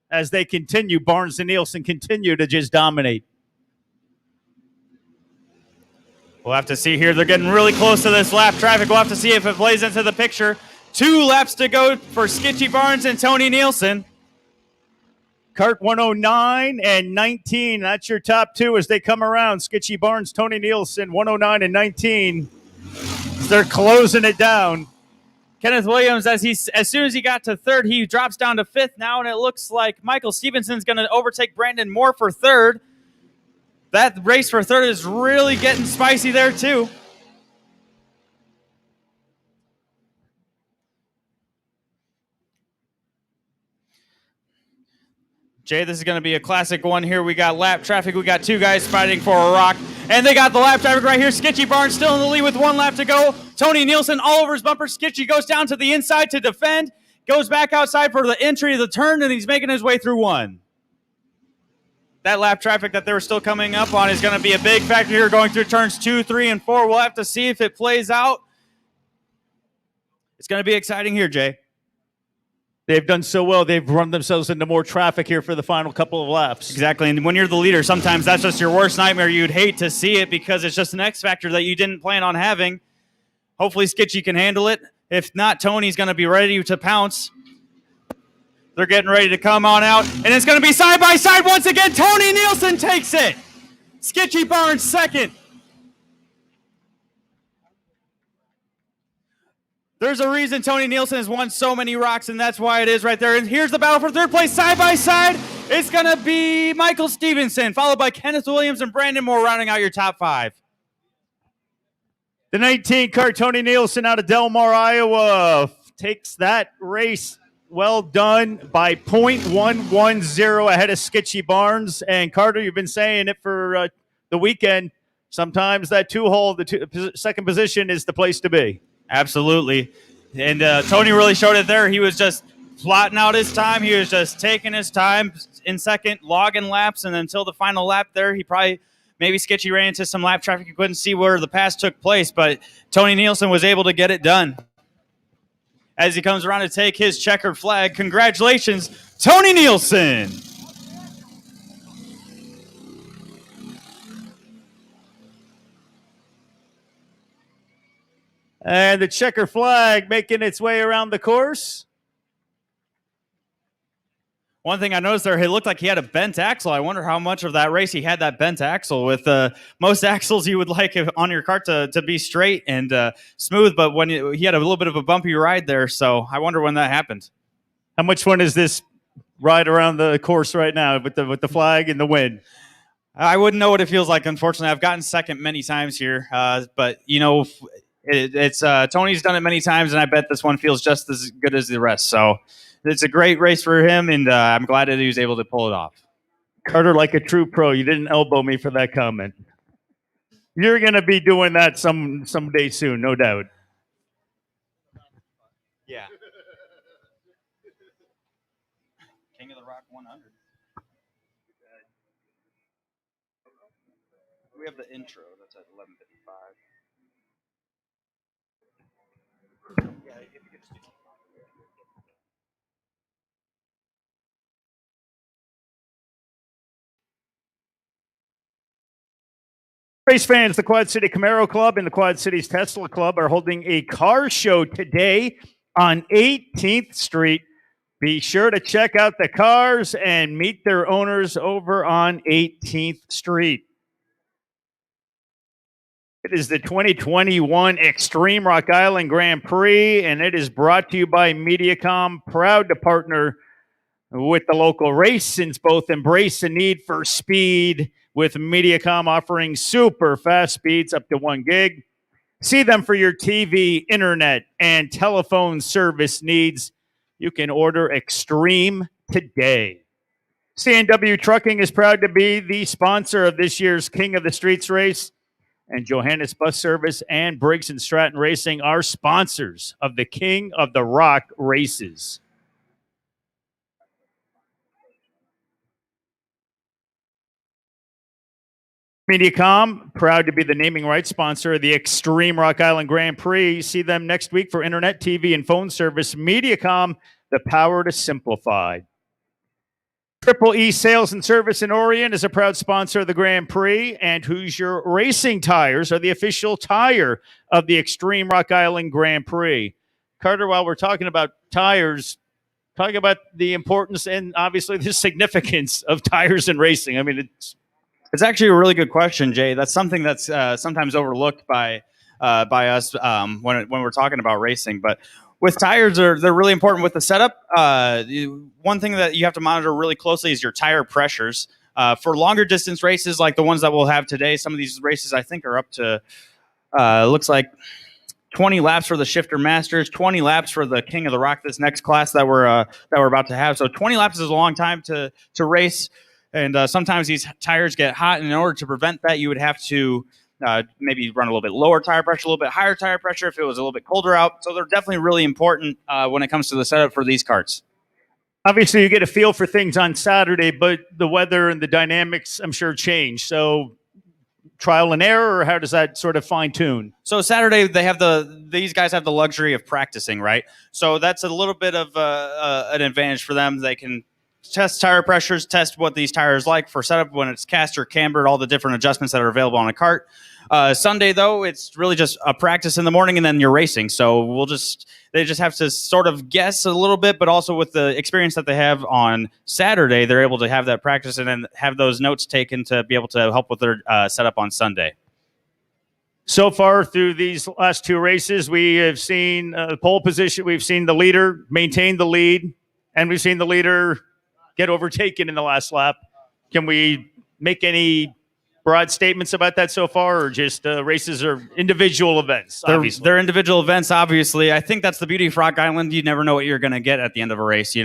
as they continue. Barnes and Nielsen continue to just dominate. We'll have to see here. They're getting really close to this lap traffic. We'll have to see if it plays into the picture. 2 laps to go for Skitchy Barnes and Tony Nielsen. Kart 109 and 19. That's your top 2 as they come around. Skitchy Barnes, Tony Nielsen, 109 and 19. They're closing it down. Kenneth Williams, as soon as he got to 3rd, he drops down to 5th now, and it looks like Michael Stevenson's going to overtake Brandon Moore for 3rd. That race for 3rd is really getting spicy there, too. Jay, this is going to be a classic one here. We got lap traffic. We got 2 guys fighting for a rock. And they got the lap traffic right here. Skitchy Barnes still in the lead with 1 lap to go. Tony Nielsen all over his bumper. Skitchy goes down to the inside to defend. Goes back outside for the entry of the turn, and he's making his way through 1. That lap traffic that they were still coming up on is going to be a big factor here going through turns 2, 3, and 4. We'll have to see if it plays out. It's going to be exciting here, Jay. They've done so well. They've run themselves into more traffic here for the final couple of laps. Exactly. And when you're the leader, sometimes that's just your worst nightmare. You'd hate to see it because it's just an X factor that you didn't plan on having. Hopefully Skitchy can handle it. If not, Tony's going to be ready to pounce. They're getting ready to come on out, and it's going to be side by side once again. Tony Nielsen takes it. Sketchy Barnes second. There's a reason Tony Nielsen has won so many rocks, and that's why it is right there. And here's the battle for third place side by side. It's going to be Michael Stevenson, followed by Kenneth Williams and Brandon Moore rounding out your top 5. The 19 car, Tony Nielsen out of Del Mar, Iowa, takes that race. Well done by .110 ahead of Sketchy Barnes. And Carter, you've been saying it for the weekend. Sometimes that two-hole, second position is the place to be. Absolutely. And Tony really showed it there. He was just plotting out his time. He was just taking his time in second, logging laps, and until the final lap there, maybe Sketchy ran into some lap traffic. You couldn't see where the pass took place, but Tony Nielsen was able to get it done. As he comes around to take his checkered flag, congratulations, Tony Nielsen. And the checker flag making its way around the course. One thing I noticed there, it looked like he had a bent axle. I wonder how much of that race he had that bent axle. With most axles, you would like on your kart to be straight and smooth, but when he had a little bit of a bumpy ride there, so I wonder when that happened. How much fun is this ride around the course right now with the flag and the wind? I wouldn't know what it feels like, unfortunately. I've gotten second many times here, but it's Tony's done it many times, and I bet this one feels just as good as the rest. So it's a great race for him, and I'm glad that he was able to pull it off. Carter, like a true pro, you didn't elbow me for that comment. You're going to be doing that someday soon, no doubt. Yeah. King of the Rock 100. We have the intro. That's at 11:55. Yeah, if you could just do Race fans, the Quad City Camaro Club and the Quad Cities Tesla Club are holding a car show today on 18th Street. Be sure to check out the cars and meet their owners over on 18th Street. It is the 2021 Extreme Rock Island Grand Prix, and it is brought to you by Mediacom, proud to partner with the local race since both embrace the need for speed, with Mediacom offering super fast speeds up to 1 gig. See them for your TV, internet, and telephone service needs. You can order Extreme today. C&W Trucking is proud to be the sponsor of this year's King of the Streets race. And Johannes Bus Service and Briggs & Stratton Racing are sponsors of the King of the Rock races. Mediacom, proud to be the naming rights sponsor of the Extreme Rock Island Grand Prix. See them next week for internet, TV, and phone service. Mediacom, the power to simplify. Triple E Sales and Service in Orion is a proud sponsor of the Grand Prix, and Hoosier Racing Tires are the official tire of the Extreme Rock Island Grand Prix. Carter, while we're talking about tires, talking about the importance and obviously the significance of tires in racing. I mean, It's actually a really good question, Jay. That's something that's sometimes overlooked by us when we're talking about racing. But with tires, they're really important with the setup. One thing that you have to monitor really closely is your tire pressures. For longer distance races like the ones that we'll have today, some of these races I think are up to looks like 20 laps for the Shifter Masters, 20 laps for the King of the Rock, this next class that we're about to have. So 20 laps is a long time to race. And sometimes these tires get hot, and in order to prevent that, you would have to maybe run a little bit lower tire pressure, a little bit higher tire pressure if it was a little bit colder out. So they're definitely really important when it comes to the setup for these karts. Obviously, you get a feel for things on Saturday, but the weather and the dynamics, I'm sure, change. So trial and error, or how does that sort of fine tune? So Saturday, these guys have the luxury of practicing, right? So that's a little bit of an advantage for them. They can test tire pressures, test what these tires like for setup when it's cast or cambered, all the different adjustments that are available on a kart. Sunday, though, it's really just a practice in the morning and then you're racing. So they just have to sort of guess a little bit, but also with the experience that they have on Saturday, they're able to have that practice and then have those notes taken to be able to help with their setup on Sunday. So far through these last two races, we have seen pole position. We've seen the leader maintain the lead, and we've seen the leader get overtaken in the last lap. Can we make any broad statements about that so far, or just races are individual events? They're individual events, obviously. I think that's the beauty of Rock Island. You never know what you're going to get at the end of a race.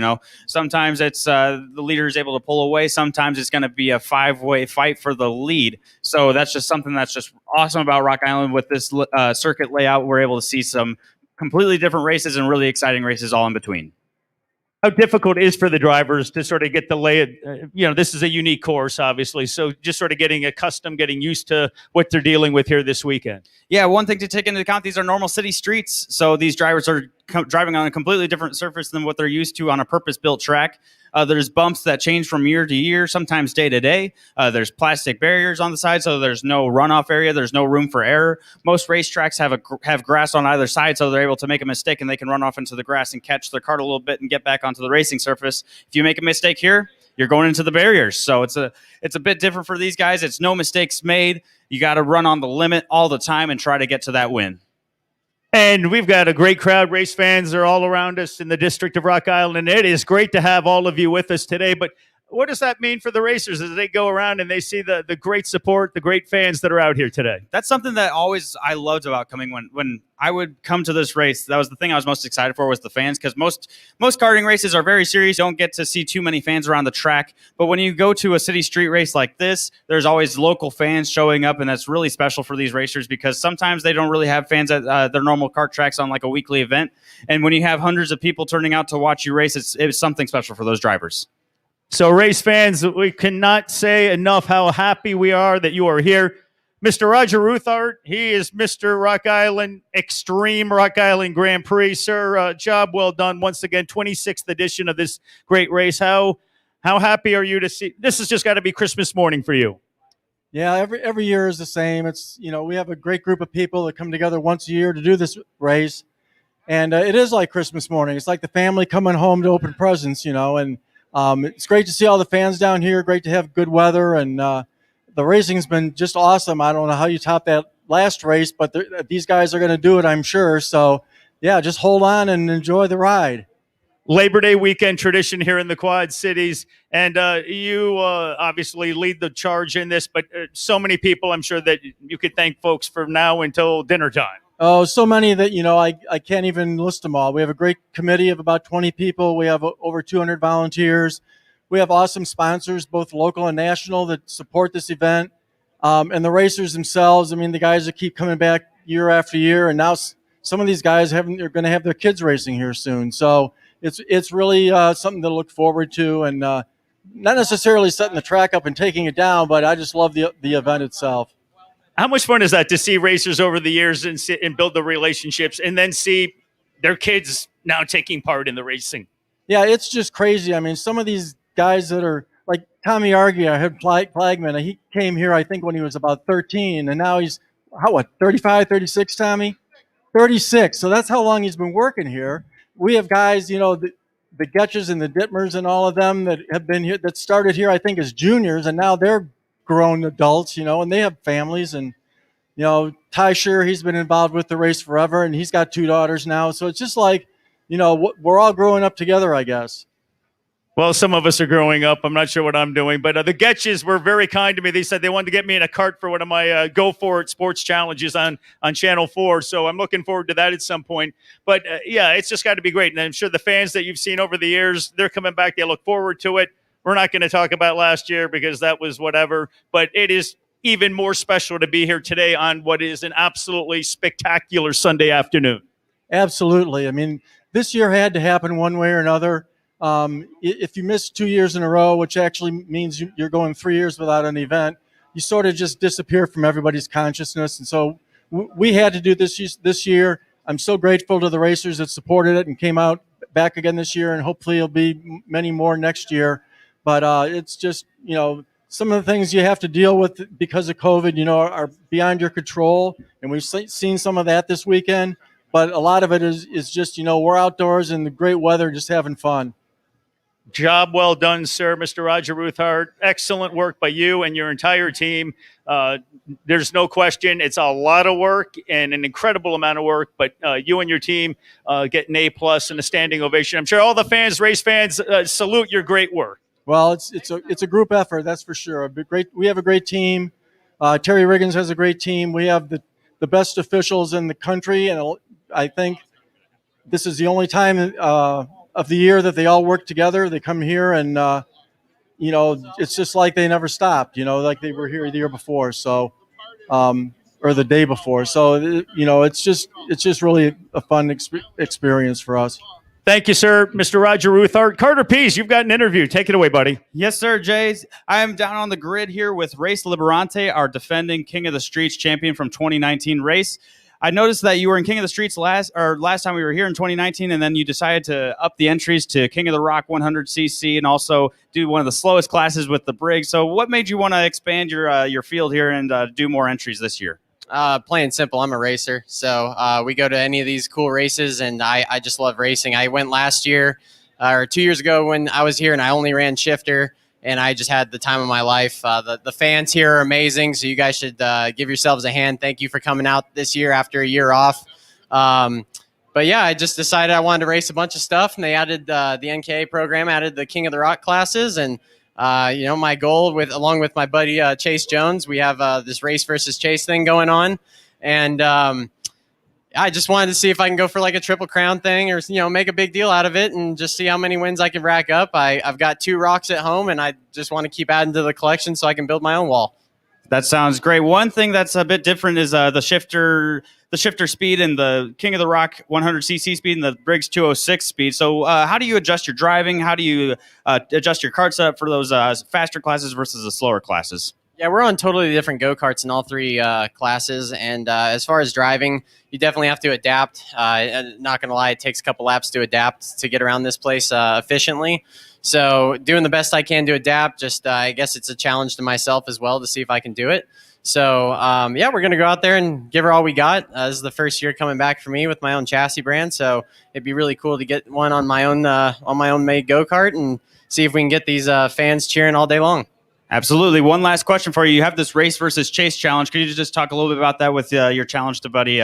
Sometimes it's the leader is able to pull away. Sometimes it's going to be a 5-way fight for the lead. So that's just something that's just awesome about Rock Island with this circuit layout. We're able to see some completely different races and really exciting races all in between. How difficult it is for the drivers to sort of get the lay. This is a unique course, obviously. So just sort of getting accustomed, getting used to what they're dealing with here this weekend. Yeah, one thing to take into account, these are normal city streets. So these drivers are driving on a completely different surface than what they're used to on a purpose-built track. There's bumps that change from year to year, sometimes day to day. There's plastic barriers on the side, so there's no runoff area. There's no room for error. Most racetracks have grass on either side, so they're able to make a mistake and they can run off into the grass and catch their cart a little bit and get back onto the racing surface. If you make a mistake here, you're going into the barriers. So it's a bit different for these guys. It's no mistakes made. You got to run on the limit all the time and try to get to that win. And we've got a great crowd. Race fans are all around us in the district of Rock Island, and it is great to have all of you with us today. But what does that mean for the racers as they go around and they see the great support, the great fans that are out here today? That's something that I loved about coming when I would come to this race. That was the thing I was most excited for, was the fans, because most karting races are very serious. You don't get to see too many fans around the track. But when you go to a city street race like this, there's always local fans showing up, and that's really special for these racers because sometimes they don't really have fans at their normal kart tracks on like a weekly event. And when you have hundreds of people turning out to watch you race, it's something special for those drivers. So, race fans, we cannot say enough how happy we are that you are here. Mr. Roger Ruthart, he is Mr. Rock Island, Extreme Rock Island Grand Prix. Sir, job well done. Once again, 26th edition of this great race. How happy are you to see? This has just got to be Christmas morning for you. Yeah, every year is the same. It's, we have a great group of people that come together once a year to do this race. And it is like Christmas morning. It's like the family coming home to open presents, and it's great to see all the fans down here. Great to have good weather, and the racing's been just awesome. I don't know how you top that last race, but these guys are going to do it, I'm sure. So, yeah, just hold on and enjoy the ride. Labor Day weekend tradition here in the Quad Cities, and you obviously lead the charge in this, but so many people, I'm sure that you could thank folks from now until dinner time. Oh, so many that, I can't even list them all. We have a great committee of about 20 people. We have over 200 volunteers. We have awesome sponsors, both local and national, that support this event. And the racers themselves, the guys that keep coming back year after year. And now some of these guys are going to have their kids racing here soon. So it's really something to look forward to. And not necessarily setting the track up and taking it down, but I just love the event itself. How much fun is that to see racers over the years and build the relationships and then see their kids now taking part in the racing? Yeah, it's just crazy. Some of these guys that are like Tommy Argy, our head flagman, he came here, I think, when he was about 13, and now he's, 35, 36, Tommy? 36. So that's how long he's been working here. We have guys, the Getches and the Dittmers and all of them that have been here, that started here, I think, as juniors, and now they're grown adults, and they have families. And Ty Shear, he's been involved with the race forever, and he's got 2 daughters now. So it's just like, we're all growing up together, I guess. Well, some of us are growing up. I'm not sure what I'm doing, but the Getches were very kind to me. They said they wanted to get me in a cart for one of my Go For It sports challenges on Channel 4. So I'm looking forward to that at some point. But yeah, it's just got to be great. And I'm sure the fans that you've seen over the years, they're coming back. They look forward to it. We're not going to talk about last year because that was whatever, but it is even more special to be here today on what is an absolutely spectacular Sunday afternoon. Absolutely. This year had to happen one way or another. If you miss 2 years in a row, which actually means you're going 3 years without an event, you sort of just disappear from everybody's consciousness. And so we had to do this year. I'm so grateful to the racers that supported it and came out back again this year, and hopefully it'll be many more next year. But it's just, some of the things you have to deal with because of COVID, are beyond your control. And we've seen some of that this weekend. But a lot of it is just, we're outdoors in the great weather, just having fun. Job well done, sir, Mr. Roger Ruthart. Excellent work by you and your entire team. There's no question. It's a lot of work and an incredible amount of work, but you and your team get an A+ and a standing ovation. I'm sure all the fans, race fans, salute your great work. Well, it's a group effort, that's for sure. We have a great team. Terry Riggins has a great team. We have the best officials in the country, and I think this is the only time of the year that they all work together. They come here and it's just like they never stopped, like they were here the year before, so or the day before. So it's just really a fun experience for us. Thank you, sir, Mr. Roger Ruthart. Carter Pease, you've got an interview. Take it away, buddy. Yes, sir, Jay. I am down on the grid here with Race Liberante, our defending King of the Streets champion from 2019 race. I noticed that you were in King of the Streets last time we were here in 2019, and then you decided to up the entries to King of the Rock 100cc and also do one of the slowest classes with the Briggs. So what made you want to expand your field here and do more entries this year? Plain simple, I'm a racer. So we go to any of these cool races, and I just love racing. I went last year or 2 years ago when I was here, and I only ran shifter, and I just had the time of my life. The fans here are amazing, so you guys should give yourselves a hand. Thank you for coming out this year after a year off. But yeah, I just decided I wanted to race a bunch of stuff, and they added the NKA program, added the King of the Rock classes, and my goal along with my buddy Chase Jones, we have this race versus chase thing going on, and I just wanted to see if I can go for like a Triple Crown thing or make a big deal out of it and just see how many wins I can rack up. I've got 2 rocks at home, and I just want to keep adding to the collection so I can build my own wall. That sounds great. One thing that's a bit different is the shifter speed and the King of the Rock 100cc speed and the Briggs 206 speed. So how do you adjust your driving? How do you adjust your kart setup for those faster classes versus the slower classes? Yeah, we're on totally different go-karts in all 3 classes. And as far as driving, you definitely have to adapt. Not going to lie, it takes a couple laps to adapt to get around this place efficiently. So doing the best I can to adapt, I guess it's a challenge to myself as well to see if I can do it. So, we're going to go out there and give her all we got. This is the first year coming back for me with my own chassis brand. So it'd be really cool to get one on my own made go-kart and see if we can get these fans cheering all day long. Absolutely. One last question for you. You have this race versus chase challenge. Could you just talk a little bit about that with your challenge to buddy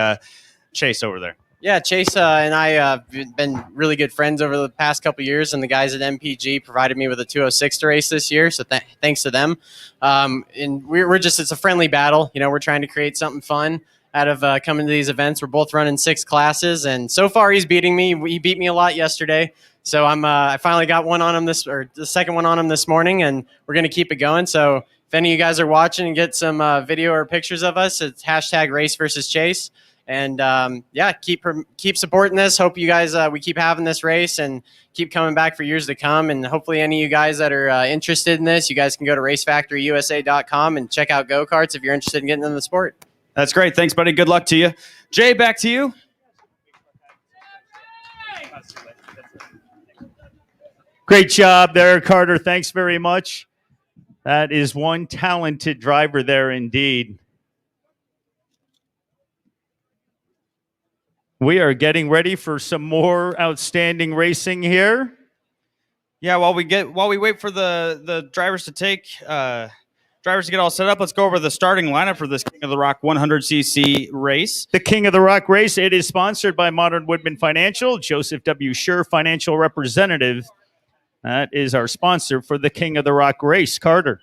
Chase over there? Yeah, Chase and I have been really good friends over the past couple of years, and the guys at MPG provided me with a 206 to race this year, so thanks to them. And it's a friendly battle. We're trying to create something fun out of coming to these events. We're both running 6 classes, and so far he's beating me. He beat me a lot yesterday, so I finally got one on him the second one on him this morning, and we're going to keep it going. So if any of you guys are watching and get some video or pictures of us, it's #RaceVersusChase. And keep supporting this. Hope you guys we keep having this race and keep coming back for years to come. And hopefully any of you guys that are interested in this, you guys can go to racefactoryusa.com and check out go-karts if you're interested in getting into the sport. That's great. Thanks, buddy. Good luck to you. Jay, back to you. Great job there, Carter. Thanks very much. That is one talented driver there indeed. We are getting ready for some more outstanding racing here. Yeah, while we wait for the drivers to get all set up, let's go over the starting lineup for this King of the Rock 100cc race. The King of the Rock race, it is sponsored by Modern Woodman Financial, Joseph W. Scher, financial representative. That is our sponsor for the King of the Rock race, Carter.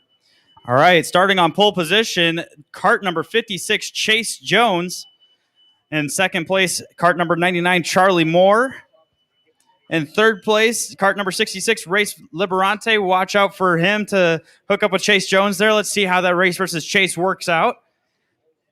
All right, starting on pole position, kart number 56, Chase Jones. In second place, kart number 99, Charlie Moore. In third place, kart number 66, Race Liberante. Watch out for him to hook up with Chase Jones there. Let's see how that race versus Chase works out.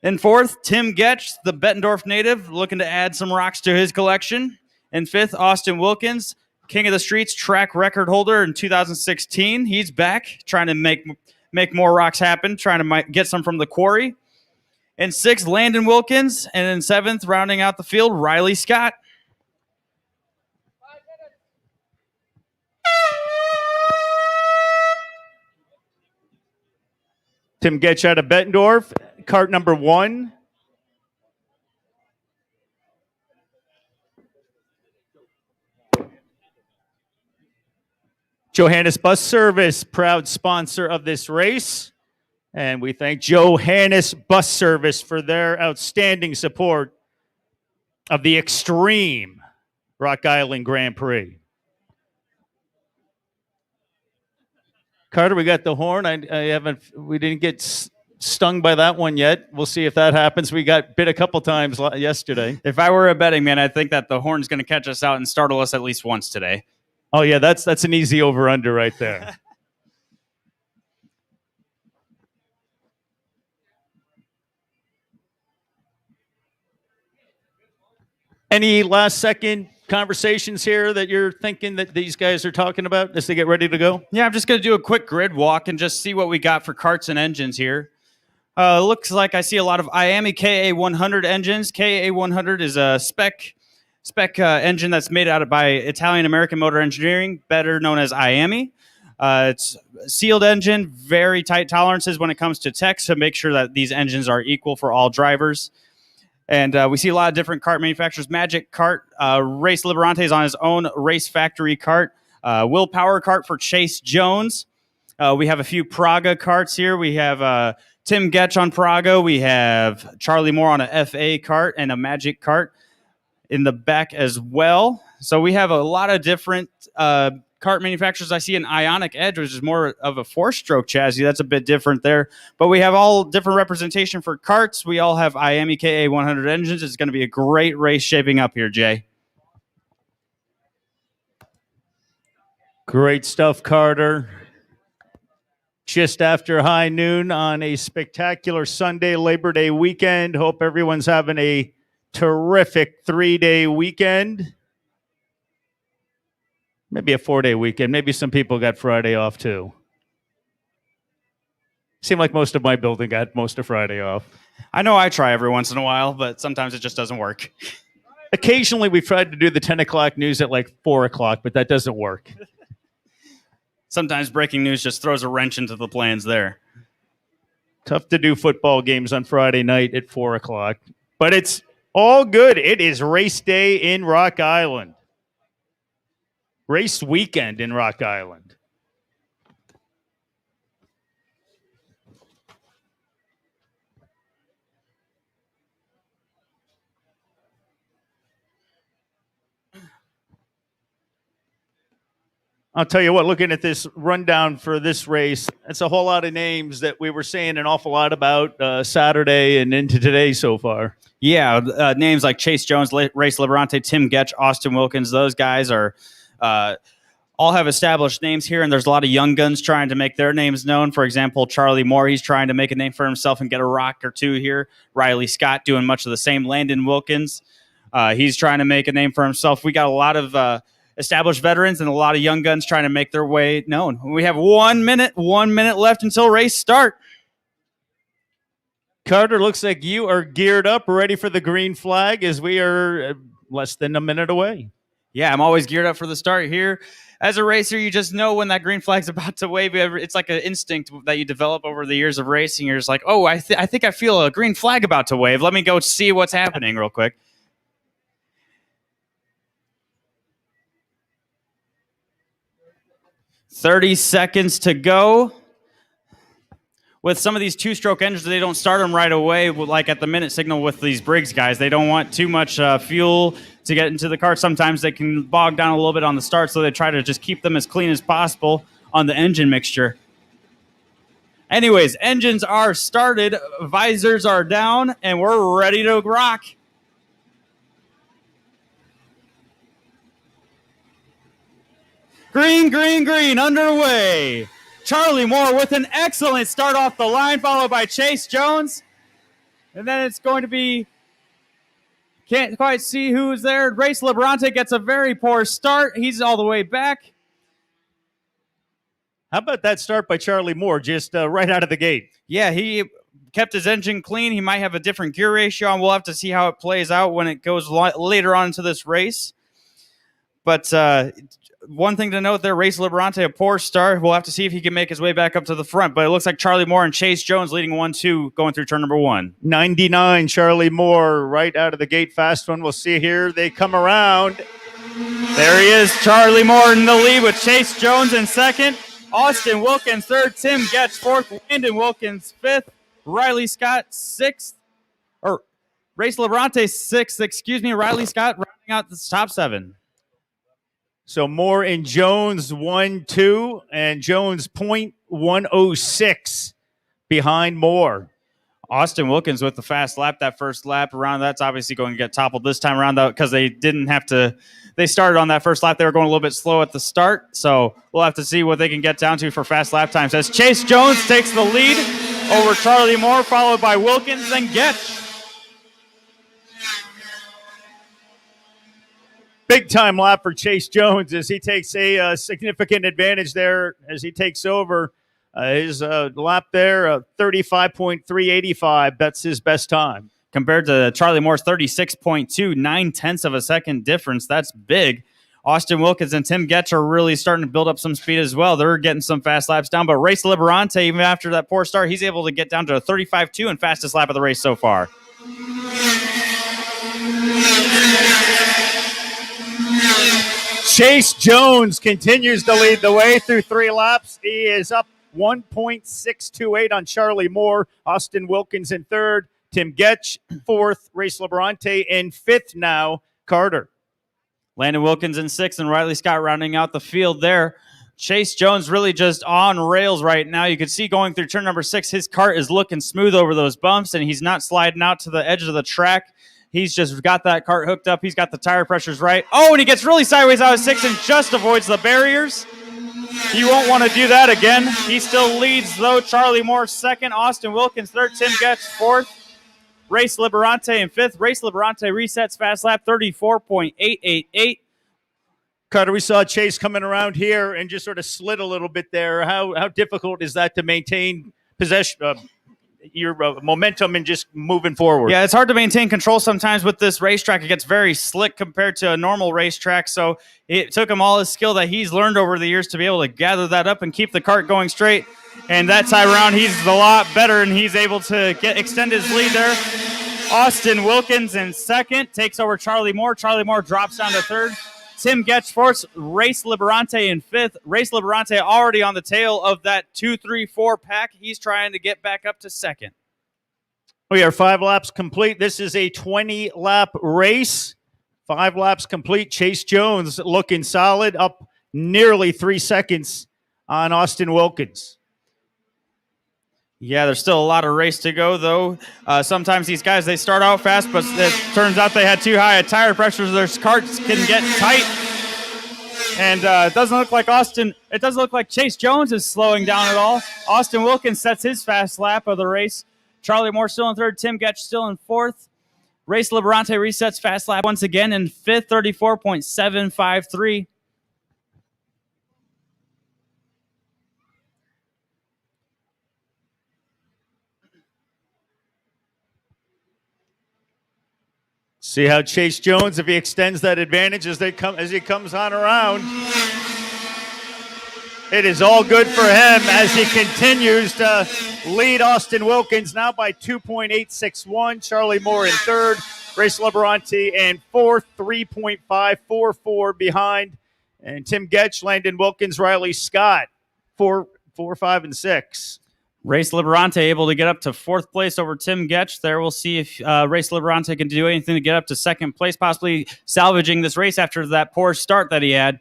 In fourth, Tim Getch, the Bettendorf native, looking to add some rocks to his collection. In fifth, Austin Wilkins, King of the Streets track record holder in 2016. He's back, trying to make more rocks happen, trying to get some from the quarry. In sixth, Landon Wilkins. And in seventh, rounding out the field, Riley Scott. Tim Getch out of Bettendorf, cart number 1. Johannes Bus Service, proud sponsor of this race. And we thank Johannes Bus Service for their outstanding support of the Extreme Rock Island Grand Prix. Carter, we got the horn. We didn't get stung by that one yet. We'll see if that happens. We got bit a couple times yesterday. If I were a betting man, I think that the horn's going to catch us out and startle us at least once today. Oh, yeah, that's an easy over-under right there. Any last-second conversations here that you're thinking that these guys are talking about as they get ready to go? Yeah, I'm just going to do a quick grid walk and just see what we got for carts and engines here. Looks like I see a lot of IAMI KA100 engines. KA100 is a spec engine that's made by Italian American Motor Engineering, better known as IAMI. It's a sealed engine, very tight tolerances when it comes to tech to make sure that these engines are equal for all drivers. And we see a lot of different kart manufacturers. Magic Kart, Race Liberante is on his own race factory kart. Will Power Kart for Chase Jones. We have a few Praga karts here. We have Tim Getch on Praga. We have Charlie Moore on a FA kart and a Magic Kart in the back as well. So we have a lot of different kart manufacturers. I see an Ionic Edge, which is more of a 4-stroke chassis. That's a bit different there. But we have all different representation for karts. We all have IAMI KA100 engines. It's going to be a great race shaping up here, Jay. Great stuff, Carter. Just after high noon on a spectacular Sunday Labor Day weekend. Hope everyone's having a terrific 3-day weekend. Maybe a 4-day weekend. Maybe some people got Friday off too. Seemed like most of my building got most of Friday off. I know I try every once in a while, but sometimes it just doesn't work. Occasionally we've tried to do the 10 o'clock news at like 4 o'clock, but that doesn't work. Sometimes breaking news just throws a wrench into the plans there. Tough to do football games on Friday night at 4 o'clock, but it's all good. It is race day in Rock Island. Race weekend in Rock Island. I'll tell you what, looking at this rundown for this race, it's a whole lot of names that we were saying an awful lot about Saturday and into today so far. Yeah, names like Chase Jones, Race Liberante, Tim Getch, Austin Wilkins, those guys are all have established names here, and there's a lot of young guns trying to make their names known. For example, Charlie Moore, he's trying to make a name for himself and get a rock or two here. Riley Scott doing much of the same. Landon Wilkins, he's trying to make a name for himself. We got a lot of established veterans and a lot of young guns trying to make their way known. We have 1 minute left until race start. Carter, looks like you are geared up, ready for the green flag as we are less than a minute away. Yeah, I'm always geared up for the start here. As a racer, you just know when that green flag's about to wave. It's like an instinct that you develop over the years of racing. You're just like, oh, I think I feel a green flag about to wave. Let me go see what's happening real quick. "30 seconds to go. With some of these 2-stroke engines, they don't start them right away, like at the minute signal with these Briggs guys. They don't want too much fuel to get into the car. Sometimes they can bog down a little bit on the start, so they try to just keep them as clean as possible on the engine mixture. Anyways, engines are started, visors are down, and we're ready to rock. Green, green, green, underway. Charlie Moore with an excellent start off the line, followed by Chase Jones. And then it's going to be, can't quite see who's there. Race Liberante gets a very poor start. He's all the way back. How about that start by Charlie Moore, just right out of the gate? Yeah, he kept his engine clean. He might have a different gear ratio, and we'll have to see how it plays out when it goes later on into this race. But one thing to note there, Race Liberante, a poor start. We'll have to see if he can make his way back up to the front, but it looks like Charlie Moore and Chase Jones leading 1-2 going through turn number 1. 99, Charlie Moore, right out of the gate. Fast one. We'll see here. They come around. There he is, Charlie Moore in the lead with Chase Jones in second. Austin Wilkins third, Tim Getch fourth, Landon Wilkins fifth, Riley Scott sixth, or Race Liberante sixth, Riley Scott rounding out the top 7. So Moore and Jones 1-2, and Jones 0.106 behind Moore. Austin Wilkins with the fast lap, that first lap around. That's obviously going to get toppled this time around because they didn't have to. They started on that first lap. They were going a little bit slow at the start, so we'll have to see what they can get down to for fast lap times. As Chase Jones takes the lead over Charlie Moore, followed by Wilkins, then Getch. Big time lap for Chase Jones as he takes a significant advantage there as he takes over. His lap there, 35.385. That's his best time. Compared to Charlie Moore's 36.2, 0.9 of a second difference. That's big. Austin Wilkins and Tim Getch are really starting to build up some speed as well. They're getting some fast laps down. But Race Liberante, even after that poor start, he's able to get down to a 35.2 and fastest lap of the race so far. Chase Jones continues to lead the way through 3 laps. He is up 1.628 on Charlie Moore. Austin Wilkins in third. Tim Getch fourth. Race Liberante in fifth now. Carter. Landon Wilkins in sixth and Riley Scott rounding out the field there. Chase Jones really just on rails right now. You can see going through turn number 6, his cart is looking smooth over those bumps, and he's not sliding out to the edge of the track. He's just got that cart hooked up. He's got the tire pressures right. Oh, and he gets really sideways out of 6 and just avoids the barriers. He won't want to do that again. He still leads, though. Charlie Moore second, Austin Wilkins third, Tim Getch fourth, Race Liberante in fifth. Race Liberante resets fast lap 34.888. Carter, we saw Chase coming around here and just sort of slid a little bit there. How difficult is that to maintain possession, your momentum and just moving forward? Yeah, it's hard to maintain control sometimes with this racetrack. It gets very slick compared to a normal racetrack, so it took him all his skill that he's learned over the years to be able to gather that up and keep the cart going straight. And that time around, he's a lot better, and he's able to extend his lead there. Austin Wilkins in second, takes over Charlie Moore. Charlie Moore drops down to third. Tim Getch fourth, Race Liberante in fifth. Race Liberante already on the tail of that 2-3-4 pack. He's trying to get back up to second. We are 5 laps complete. This is a 20-lap race. 5 laps complete. Chase Jones looking solid, up nearly 3 seconds on Austin Wilkins. Yeah, there's still a lot of race to go, though. Sometimes these guys, they start out fast, but it turns out they had too high a tire pressure, so their carts can get tight. And it doesn't look like Chase Jones is slowing down at all. Austin Wilkins sets his fast lap of the race. Charlie Moore still in third. Tim Getch still in fourth. Race Liberante resets fast lap once again in fifth, 34.753. See how Chase Jones, if he extends that advantage as he comes on around. It is all good for him as he continues to lead Austin Wilkins now by 2.861. Charlie Moore in third. Race Liberante in fourth, 3.544 behind. And Tim Getch, Landon Wilkins, Riley Scott, 4, 5, and 6. Race Liberante able to get up to fourth place over Tim Getch there. We'll see if Race Liberante can do anything to get up to second place, possibly salvaging this race after that poor start that he had.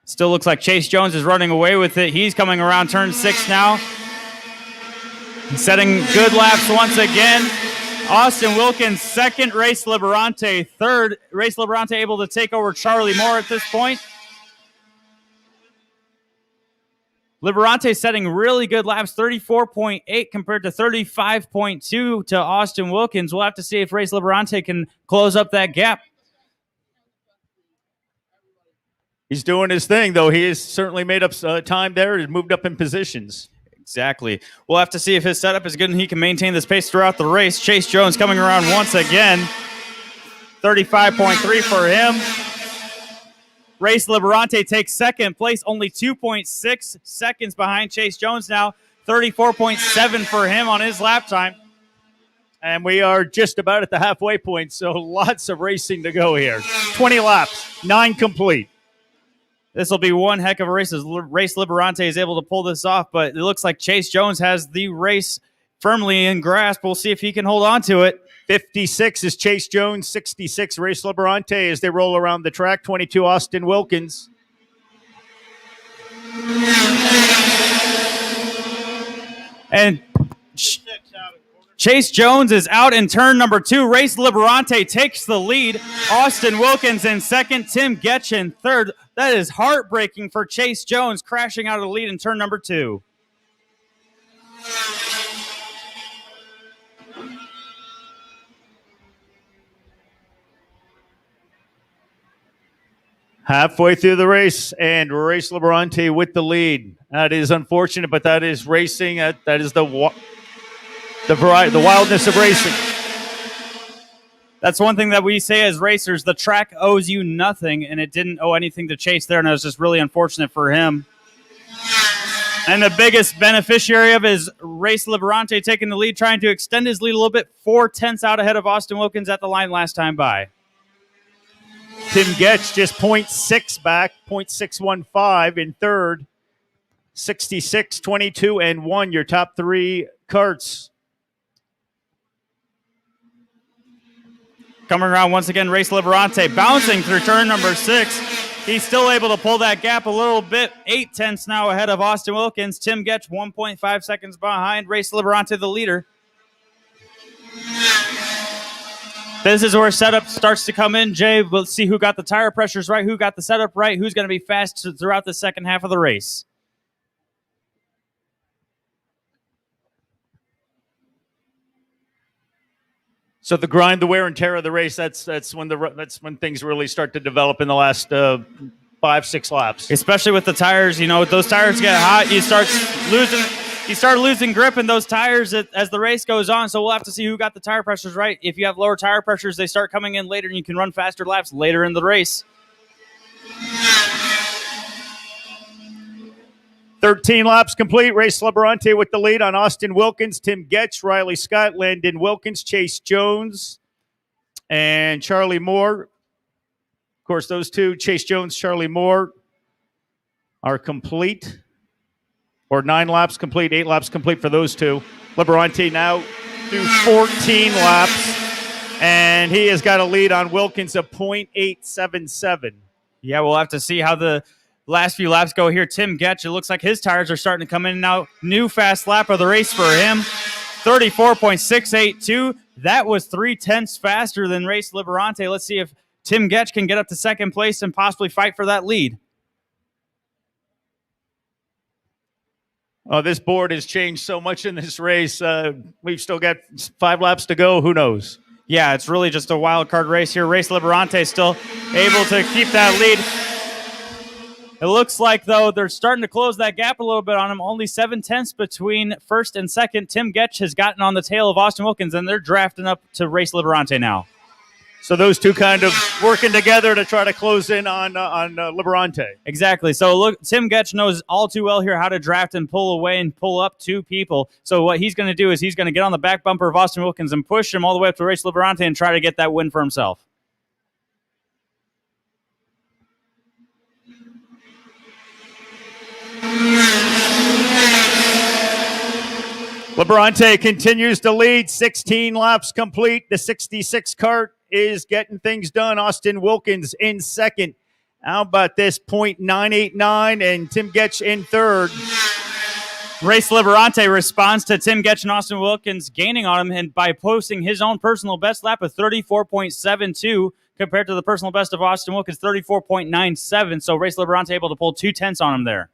Still looks like Chase Jones is running away with it. He's coming around turn 6 now. Setting good laps once again. Austin Wilkins second, Race Liberante third. Race Liberante able to take over Charlie Moore at this point. Liberante setting really good laps, 34.8 compared to 35.2 to Austin Wilkins. We'll have to see if Race Liberante can close up that gap. He's doing his thing, though. He has certainly made up time there and moved up in positions. Exactly. We'll have to see if his setup is good and he can maintain this pace throughout the race. Chase Jones coming around once again. 35.3 for him. Race Liberante takes second place, only 2.6 seconds behind Chase Jones now. 34.7 for him on his lap time. And we are just about at the halfway point, so lots of racing to go here. 20 laps, 9 complete. This will be one heck of a race as Race Liberante is able to pull this off, but it looks like Chase Jones has the race firmly in grasp. We'll see if he can hold on to it. 56 is Chase Jones, 66 Race Liberante as they roll around the track, 22 Austin Wilkins. And Chase Jones is out in turn number 2. Race Liberante takes the lead. Austin Wilkins in second. Tim Getch in third. That is heartbreaking for Chase Jones, crashing out of the lead in turn number 2. Halfway through the race, and Race Liberante with the lead. That is unfortunate, but that is racing. That is the wildness of racing. That's one thing that we say as racers. The track owes you nothing, and it didn't owe anything to Chase there, and it was just really unfortunate for him. And the biggest beneficiary of is Race Liberante taking the lead, trying to extend his lead a little bit, 4/10 out ahead of Austin Wilkins at the line last time by. Tim Getch just 0.6 back, 0.615 in third. 66, 22, and 1, your top 3 carts. Coming around once again, Race Liberante bouncing through turn number 6. He's still able to pull that gap a little bit. 8/10 now ahead of Austin Wilkins. Tim Getch 1.5 seconds behind. Race Liberante the leader. This is where setup starts to come in, Jay. We'll see who got the tire pressures right, who got the setup right, who's going to be fast throughout the second half of the race. So the grind, the wear and tear of the race, that's when things really start to develop in the last 5-6 laps. Especially with the tires, those tires get hot, you start losing grip in those tires as the race goes on. So we'll have to see who got the tire pressures right. If you have lower tire pressures, they start coming in later and you can run faster laps later in the race. 13 laps complete. Race Liberante with the lead on Austin Wilkins, Tim Getch, Riley Scott, Landon Wilkins, Chase Jones, and Charlie Moore. Of course, those two, Chase Jones, Charlie Moore, are complete. Or 9 laps complete, 8 laps complete for those two. Liberante now through 14 laps, and he has got a lead on Wilkins of 0.877. Yeah, we'll have to see how the last few laps go here. Tim Getch, it looks like his tires are starting to come in now. New fast lap of the race for him, 34.682. That was 0.3 faster than Race Liberante. Let's see if Tim Getch can get up to second place and possibly fight for that lead. Oh, this board has changed so much in this race. We've still got 5 laps to go. Who knows? Yeah, it's really just a wild card race here. Race Liberante still able to keep that lead. It looks like, though, they're starting to close that gap a little bit on him. Only 0.7 between first and second. Tim Getch has gotten on the tail of Austin Wilkins, and they're drafting up to Race Liberante now. So those two kind of working together to try to close in on Liberante. Exactly. So look, Tim Getch knows all too well here how to draft and pull away and pull up 2 people. So what he's going to do is he's going to get on the back bumper of Austin Wilkins and push him all the way up to Race Liberante and try to get that win for himself. Liberante continues to lead, 16 laps complete. The 66 cart is getting things done. Austin Wilkins in second. How about this? 0.989 and Tim Getch in third. Race Liberante responds to Tim Getch and Austin Wilkins gaining on him and by posting his own personal best lap of 34.72 compared to the personal best of Austin Wilkins, 34.97. So Race Liberante able to pull 0.2 on him there.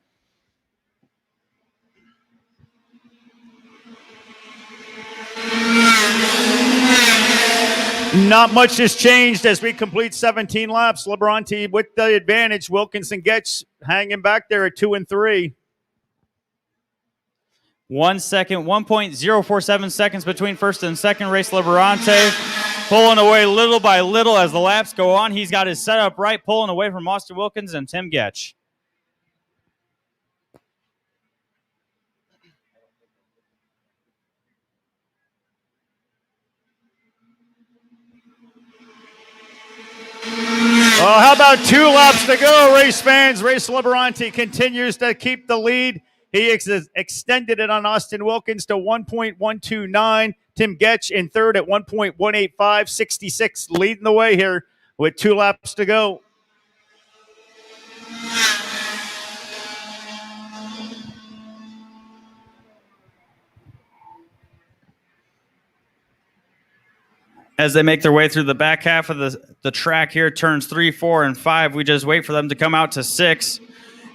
Not much has changed as we complete 17 laps. Liberante with the advantage. Wilkinson Getch hanging back there at 2 and 3. 1 second, 1.047 seconds between first and second. Race Liberante pulling away little by little as the laps go on. He's got his setup right, pulling away from Austin Wilkins and Tim Getch. Well, how about 2 laps to go, race fans? Race Liberante continues to keep the lead. He extended it on Austin Wilkins to 1.129. Tim Getch in third at 1.185. 66 leading the way here with 2 laps to go. As they make their way through the back half of the track here, turns 3, 4, and 5, we just wait for them to come out to 6.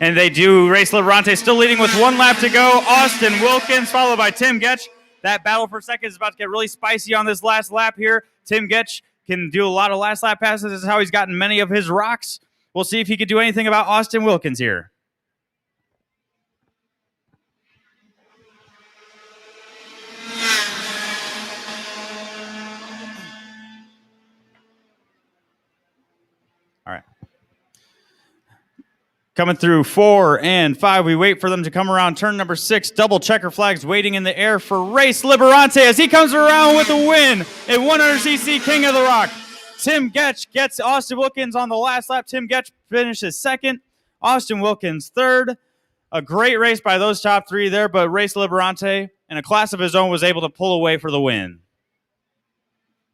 And they do. Race Liberante still leading with 1 lap to go. Austin Wilkins followed by Tim Getch. That battle for second is about to get really spicy on this last lap here. Tim Getch can do a lot of last lap passes. This is how he's gotten many of his rocks. We'll see if he could do anything about Austin Wilkins here. All right. Coming through 4 and 5. We wait for them to come around turn number 6. Double checker flags waiting in the air for Race Liberante as he comes around with a win in 100cc King of the Rock. Tim Getch gets Austin Wilkins on the last lap. Tim Getch finishes second. Austin Wilkins third. A great race by those top 3 there, but Race Liberante, in a class of his own, was able to pull away for the win.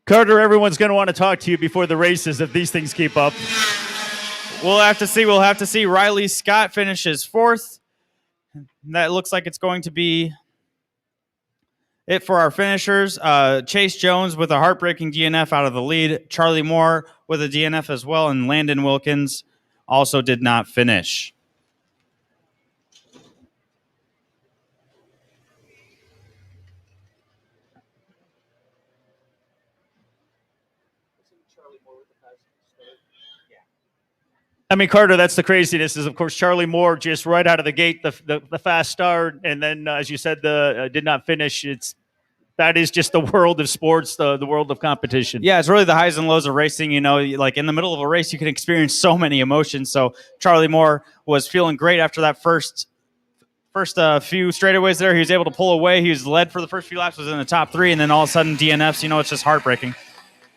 Carter, everyone's going to want to talk to you before the races if these things keep up. We'll have to see. We'll have to see. Riley Scott finishes 4th. That looks like it's going to be it for our finishers. Chase Jones with a heartbreaking DNF out of the lead. Charlie Moore with a DNF as well. And Landon Wilkins also did not finish. I mean, Carter, that's the craziness is, of course, Charlie Moore just right out of the gate, the fast start, and then, as you said, did not finish. That is just the world of sports, the world of competition. Yeah, it's really the highs and lows of racing. You know, like in the middle of a race, you can experience so many emotions. So Charlie Moore was feeling great after that first few straightaways there. He was able to pull away. He was led for the first few laps, was in the top 3, and then all of a sudden DNFs. You know, it's just heartbreaking.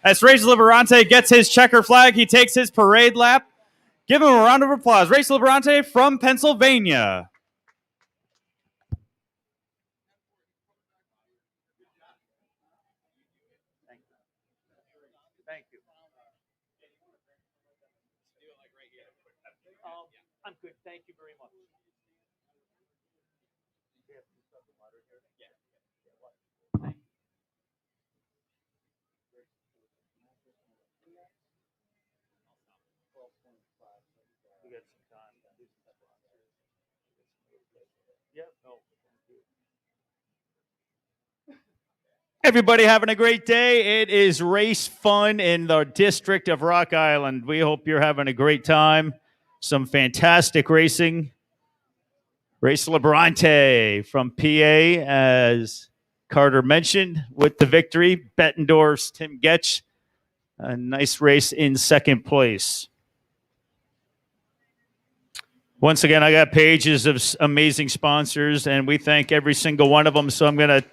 As Race Liberante gets his checker flag, he takes his parade lap. Give him a round of applause. Race Liberante from Pennsylvania. Thank you. I'm good. Thank you very much. Everybody having a great day. It is race fun in the district of Rock Island. We hope you're having a great time. Some fantastic racing. Race Liberante from PA, as Carter mentioned, with the victory. Bettendorf's Tim Getch. A nice race in second place. Once again, I got pages of amazing sponsors, and we thank every single one of them. So I'm going to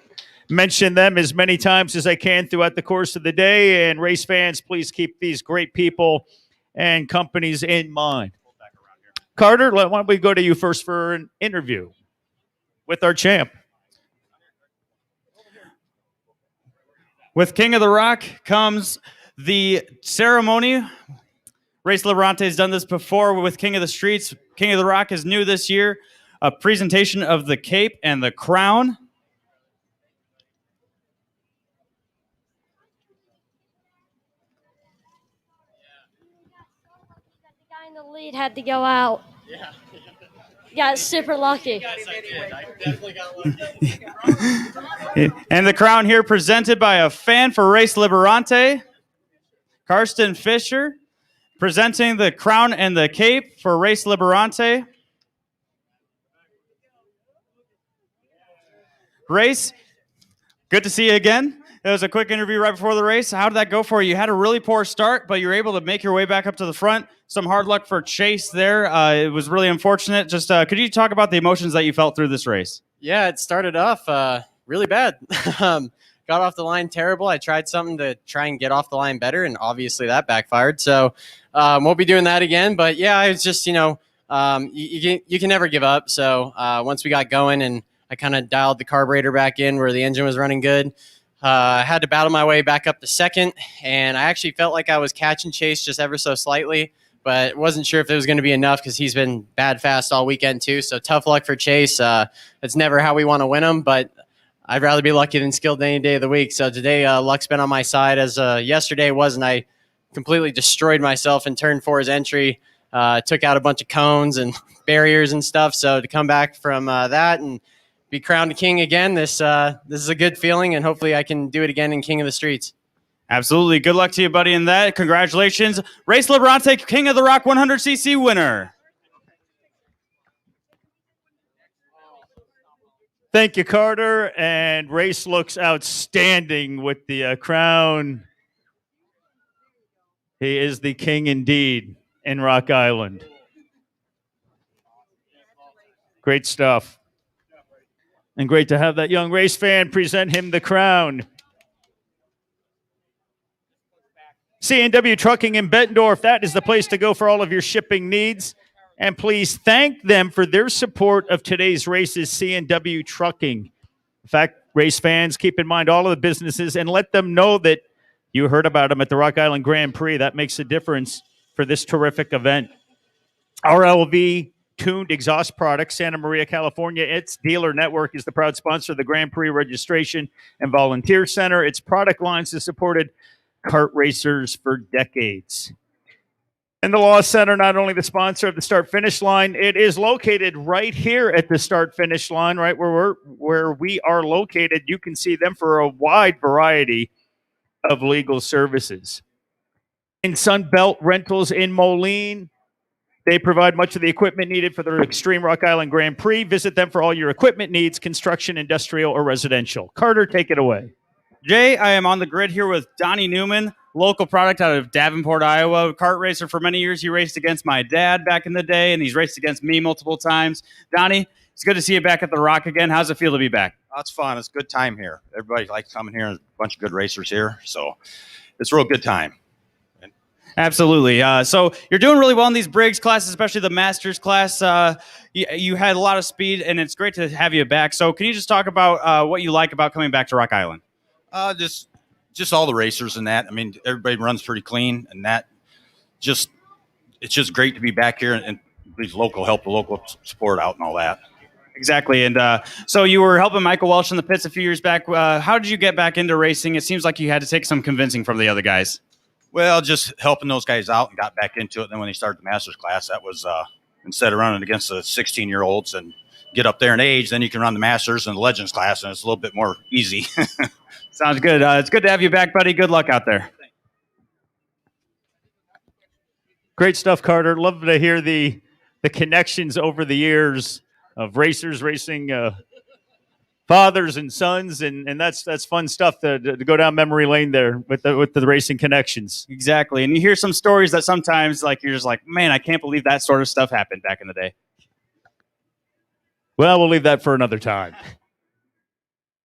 mention them as many times as I can throughout the course of the day. And race fans, please keep these great people and companies in mind. Carter, why don't we go to you first for an interview with our champ. With King of the Rock comes the ceremony. Race Liberante has done this before with King of the Streets. King of the Rock is new this year. A presentation of the cape and the crown. The guy in the lead had to go out. Yeah. Got super lucky. I definitely got lucky. And the crown here presented by a fan for Race Liberante, Karsten Fisher, presenting the crown and the cape for Race Liberante. Race, good to see you again. It was a quick interview right before the race. How did that go for you? You had a really poor start, but you were able to make your way back up to the front. Some hard luck for Chase there. It was really unfortunate. Just could you talk about the emotions that you felt through this race? Yeah, it started off really bad. Got off the line terrible. I tried something to try and get off the line better, and obviously that backfired. So won't be doing that again. But yeah, I was just, you can never give up. So once we got going and I kind of dialed the carburetor back in where the engine was running good, I had to battle my way back up to second, and I actually felt like I was catching Chase just ever so slightly, but wasn't sure if it was going to be enough because he's been bad fast all weekend too. So tough luck for Chase. It's never how we want to win them, but I'd rather be lucky than skilled any day of the week. So today, luck's been on my side, as yesterday was, and I completely destroyed myself in turn 4's entry. Took out a bunch of cones and barriers and stuff. So to come back from that and be crowned king again, this is a good feeling, and hopefully I can do it again in King of the Streets. Absolutely. Good luck to you, buddy, in that. Congratulations. Race Liberante, King of the Rock 100cc winner. Thank you, Carter. And Race looks outstanding with the crown. He is the king indeed in Rock Island. Great stuff. And great to have that young race fan present him the crown. C&W Trucking in Bettendorf, that is the place to go for all of your shipping needs. And please thank them for their support of today's races, C&W Trucking. In fact, race fans, keep in mind all of the businesses and let them know that you heard about them at the Rock Island Grand Prix. That makes a difference for this terrific event. RLV Tuned Exhaust Products, Santa Maria, California. Its dealer network is the proud sponsor of the Grand Prix Registration and Volunteer Center. Its product lines have supported kart racers for decades. And the Law Center, not only the sponsor of the start-finish line, it is located right here at the start-finish line, right where we are located. You can see them for a wide variety of legal services. In Sunbelt Rentals in Moline, they provide much of the equipment needed for the Extreme Rock Island Grand Prix. Visit them for all your equipment needs, construction, industrial, or residential. Carter, take it away. Jay, I am on the grid here with Donnie Newman, local product out of Davenport, Iowa. Kart racer for many years. He raced against my dad back in the day, and he's raced against me multiple times. Donnie, it's good to see you back at the Rock again. How's it feel to be back? Oh, it's fun. It's a good time here. Everybody likes coming here. There's a bunch of good racers here, so it's a real good time. Absolutely. So you're doing really well in these Briggs classes, especially the Masters class. You had a lot of speed, and it's great to have you back. So can you just talk about what you like about coming back to Rock Island? Just all the racers and that. I mean, everybody runs pretty clean, and that it's just great to be back here and please help the local sport out and all that. Exactly. And so you were helping Michael Welch in the pits a few years back. How did you get back into racing? It seems like you had to take some convincing from the other guys. Well, just helping those guys out and got back into it. And then when they started the Masters class, that was instead of running against the 16-year-olds and get up there in age, then you can run the Masters and the Legends class, and it's a little bit more easy. Sounds good. It's good to have you back, buddy. Good luck out there. Great stuff, Carter. Love to hear the connections over the years of racers racing fathers and sons, and that's fun stuff to go down memory lane there with the racing connections. Exactly. And you hear some stories that sometimes like you're just like, man, I can't believe that sort of stuff happened back in the day. Well, we'll leave that for another time.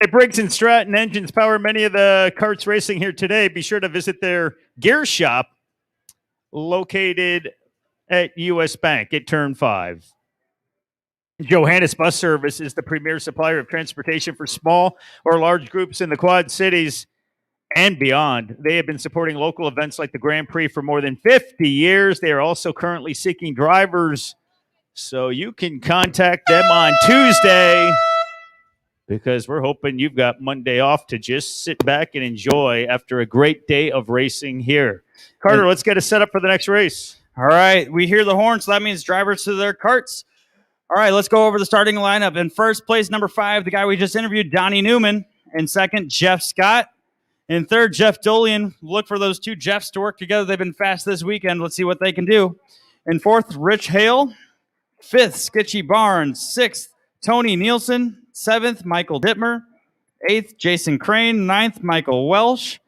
Hey, Briggs and Stratton engines power many of the karts racing here today. Be sure to visit their gear shop located at US Bank at Turn 5. Johannes Bus Service is the premier supplier of transportation for small or large groups in the Quad Cities and beyond. They have been supporting local events like the Grand Prix for more than 50 years. They are also currently seeking drivers, so you can contact them on Tuesday because we're hoping you've got Monday off to just sit back and enjoy after a great day of racing here. Carter, let's get us set up for the next race. All right, we hear the horn, so that means drivers to their karts. All right, let's go over the starting lineup. In first place, number 5, the guy we just interviewed, Donnie Newman. In second, Jeff Scott. In third, Jeff Dolian. Look for those two Jeffs to work together. They've been fast this weekend. Let's see what they can do. In fourth, Rich Hale. Fifth, Skitchy Barnes. Sixth, Tony Nielsen. Seventh, Michael Dittmer. 8th, Jason Crane. 9th, Michael Welsh.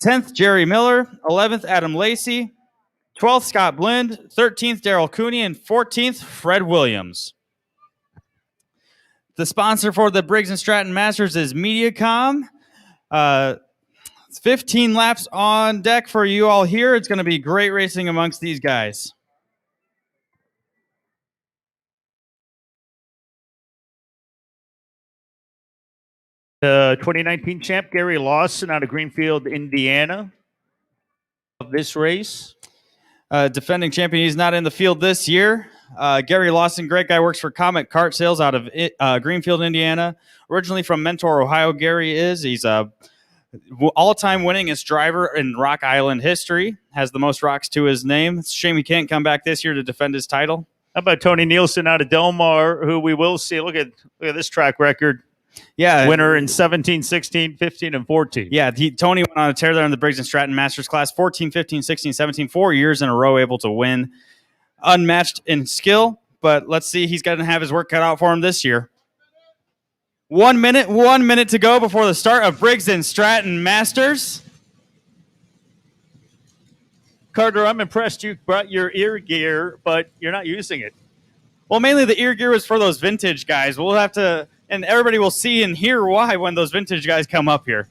10th, Jerry Miller. 11th, Adam Lacey. 12th, Scott Blind. 13th, Daryl Cooney. And 14th, Fred Williams. The sponsor for the Briggs & Stratton Masters is Mediacom. 15 laps on deck for you all here. It's going to be great racing amongst these guys. The 2019 champ, Gary Lawson, out of Greenfield, Indiana, of this race. Defending champion, he's not in the field this year. Gary Lawson, great guy, works for Comet Kart Sales out of Greenfield, Indiana. Originally from Mentor, Ohio, Gary is. He's a all-time winningest driver in Rock Island history. Has the most rocks to his name. It's a shame he can't come back this year to defend his title. How about Tony Nielsen out of Delmar, who we will see? Look at this track record. Yeah. Winner in 17, 16, 15, and 14. Yeah, Tony went on a tear there in the Briggs & Stratton Masters class. 14, 15, 16, 17, 4 years in a row able to win. Unmatched in skill, but let's see. He's going to have his work cut out for him this year. 1 minute to go before the start of Briggs & Stratton Masters. Carter, I'm impressed you brought your ear gear, but you're not using it. Well, mainly the ear gear was for those vintage guys. We'll have to, and everybody will see and hear why when those vintage guys come up here.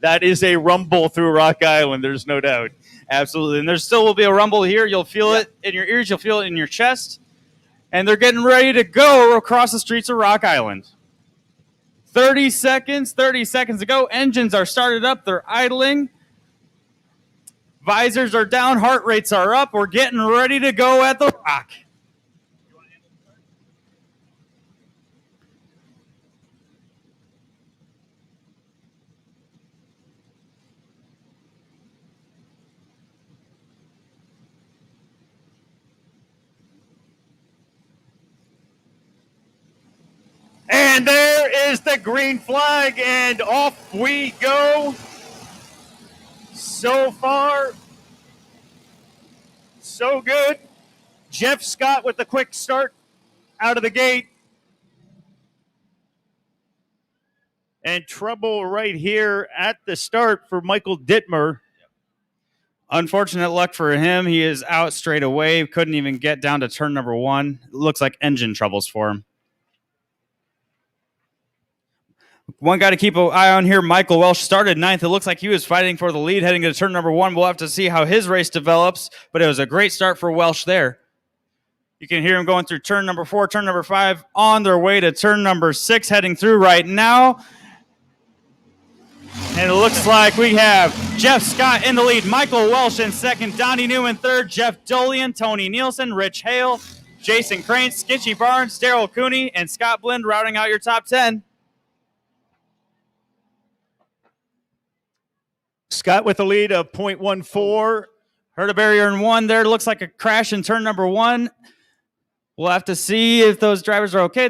That is a rumble through Rock Island, there's no doubt. Absolutely, and there still will be a rumble here. You'll feel it in your ears, you'll feel it in your chest. And they're getting ready to go across the streets of Rock Island. 30 seconds to go. Engines are started up. They're idling. Visors are down. Heart rates are up. We're getting ready to go at the Rock. And there is the green flag, and off we go. So far, so good. Jeff Scott with the quick start out of the gate. And trouble right here at the start for Michael Dittmer. Unfortunate luck for him. He is out straight away. Couldn't even get down to turn number 1. Looks like engine troubles for him. One guy to keep an eye on here, Michael Welsh, started 9th. It looks like he was fighting for the lead heading into turn number 1. We'll have to see how his race develops, but it was a great start for Welsh there. You can hear him going through turn number 4, turn number 5, on their way to turn number 6, heading through right now. And it looks like we have Jeff Scott in the lead, Michael Welsh in second, Donnie Newman third, Jeff Dolian, Tony Nielsen, Rich Hale, Jason Crane, Skitchy Barnes, Daryl Cooney, and Scott Blind routing out your top 10. Scott with a lead of 0.14. Heard a barrier in 1 there. Looks like a crash in turn number 1. We'll have to see if those drivers are okay.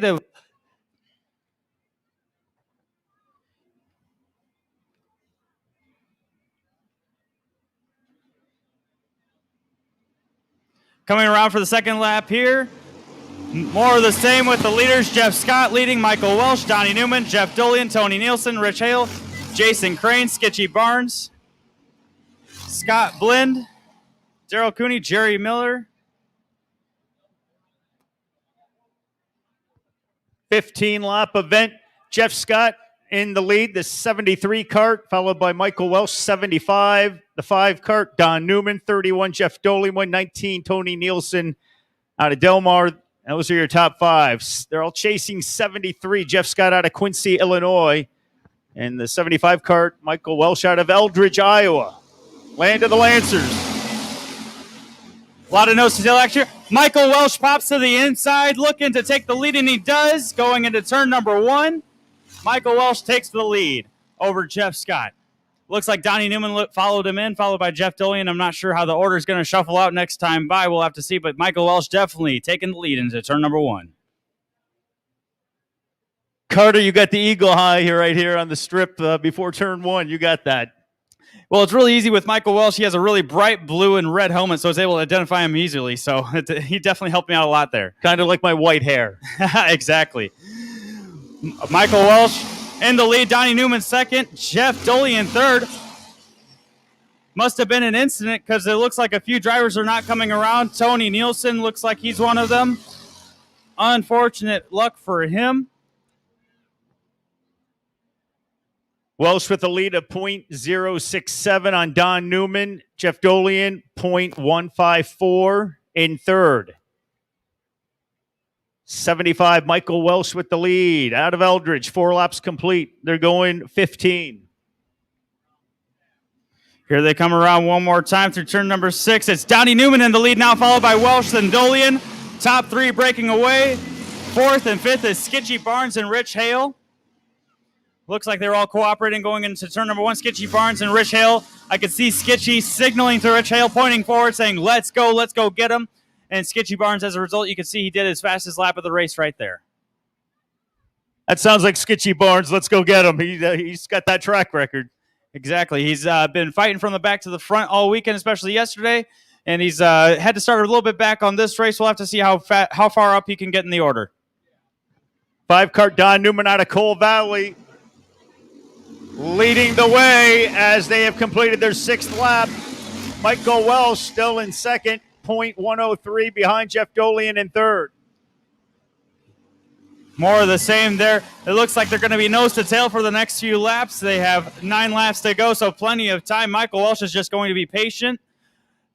Coming around for the second lap here. More of the same with the leaders. Jeff Scott leading, Michael Welsh, Donnie Newman, Jeff Dolian, Tony Nielsen, Rich Hale, Jason Crane, Skitchy Barnes, Scott Blind, Daryl Cooney, Jerry Miller. 15-lap event. Jeff Scott in the lead, the 73 cart, followed by Michael Welsh, 75. The 5 cart, Don Newman, 31. Jeff Dolian, 19. Tony Nielsen out of Delmar. Those are your top 5s. They're all chasing 73. Jeff Scott out of Quincy, Illinois. And the 75 cart, Michael Welsh out of Eldridge, Iowa. Land of the Lancers. A lot of nose to tail action. Michael Welsh pops to the inside, looking to take the lead, and he does. Going into turn number 1, Michael Welsh takes the lead over Jeff Scott. Looks like Donnie Newman followed him in, followed by Jeff Dolian. I'm not sure how the order is going to shuffle out next time by. We'll have to see, but Michael Welsh definitely taking the lead into turn number 1. Carter, you got the eagle eye here, right here on the strip before turn 1. You got that. Well, it's really easy with Michael Welsh. He has a really bright blue and red helmet, so I was able to identify him easily. So he definitely helped me out a lot there. Kind of like my white hair. Exactly. Michael Welsh in the lead. Donnie Newman second. Jeff Dolian third. Must have been an incident because it looks like a few drivers are not coming around. Tony Nielsen looks like he's one of them. Unfortunate luck for him. Welsh with a lead of .067 on Don Newman. Jeff Dolian, .154 in third. 75, Michael Welsh with the lead. Out of Eldridge, 4 laps complete. They're going 15. Here they come around one more time through turn number 6. It's Donnie Newman in the lead now, followed by Welsh, then Dolian. Top 3 breaking away. 4th and 5th is Skitchy Barnes and Rich Hale. Looks like they're all cooperating going into turn number 1. Skitchy Barnes and Rich Hale. I could see Skitchy signaling to Rich Hale, pointing forward, saying, let's go get him. And Skitchy Barnes, as a result, you can see he did his fastest lap of the race right there. That sounds like Skitchy Barnes. Let's go get him. He's got that track record. Exactly. He's been fighting from the back to the front all weekend, especially yesterday. And he's had to start a little bit back on this race. We'll have to see how far up he can get in the order. 5-cart Don Newman out of Coal Valley, leading the way as they have completed their 6th lap. Michael Welsh still in second, .103 behind Jeff Dolian in third. More of the same there. It looks like they're going to be nose to tail for the next few laps. They have 9 laps to go, so plenty of time. Michael Welsh is just going to be patient.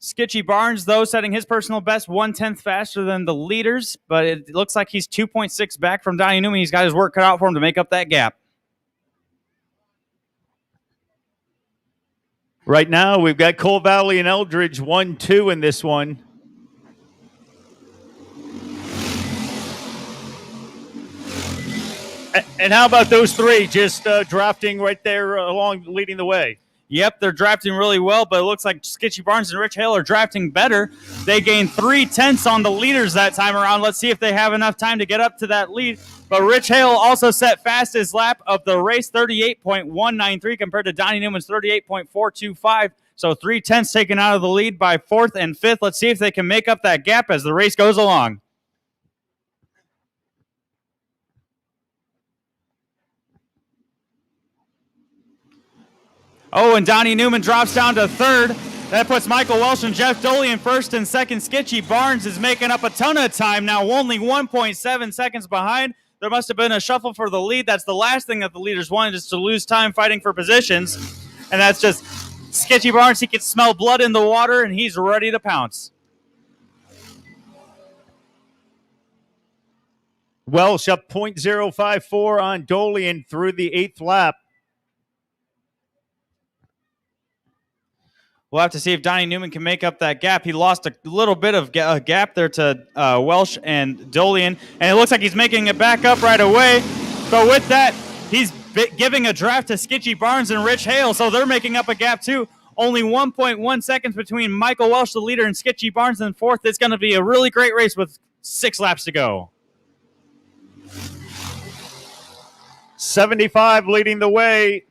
Skitchy Barnes, though, setting his personal best 1/10 faster than the leaders, but it looks like he's 2.6 back from Donnie Newman. He's got his work cut out for him to make up that gap. Right now, we've got Coal Valley and Eldridge 1-2 in this one. And how about those 3 just drafting right there along, leading the way? Yep, they're drafting really well, but it looks like Skitchy Barnes and Rich Hale are drafting better. They gained 3/10 on the leaders that time around. Let's see if they have enough time to get up to that lead. But Rich Hale also set fastest lap of the race, 38.193 compared to Donnie Newman's 38.425. So 3/10 taken out of the lead by 4th and 5th. Let's see if they can make up that gap as the race goes along. Oh, and Donnie Newman drops down to 3rd. That puts Michael Welsh and Jeff Dolian 1st and 2nd. Skitchy Barnes is making up a ton of time now, only 1.7 seconds behind. There must have been a shuffle for the lead. That's the last thing that the leaders wanted, is to lose time fighting for positions. And that's just Skitchy Barnes. He can smell blood in the water, and he's ready to pounce. Welsh up .054 on Dolian through the 8th lap. We'll have to see if Donnie Newman can make up that gap. He lost a little bit of a gap there to Welsh and Dolian, and it looks like he's making it back up right away. But with that, he's giving a draft to Skitchy Barnes and Rich Hale, so they're making up a gap too. Only 1.1 seconds between Michael Welsh, the leader, and Skitchy Barnes in 4th. It's going to be a really great race with 6 laps to go. 75 leading the way.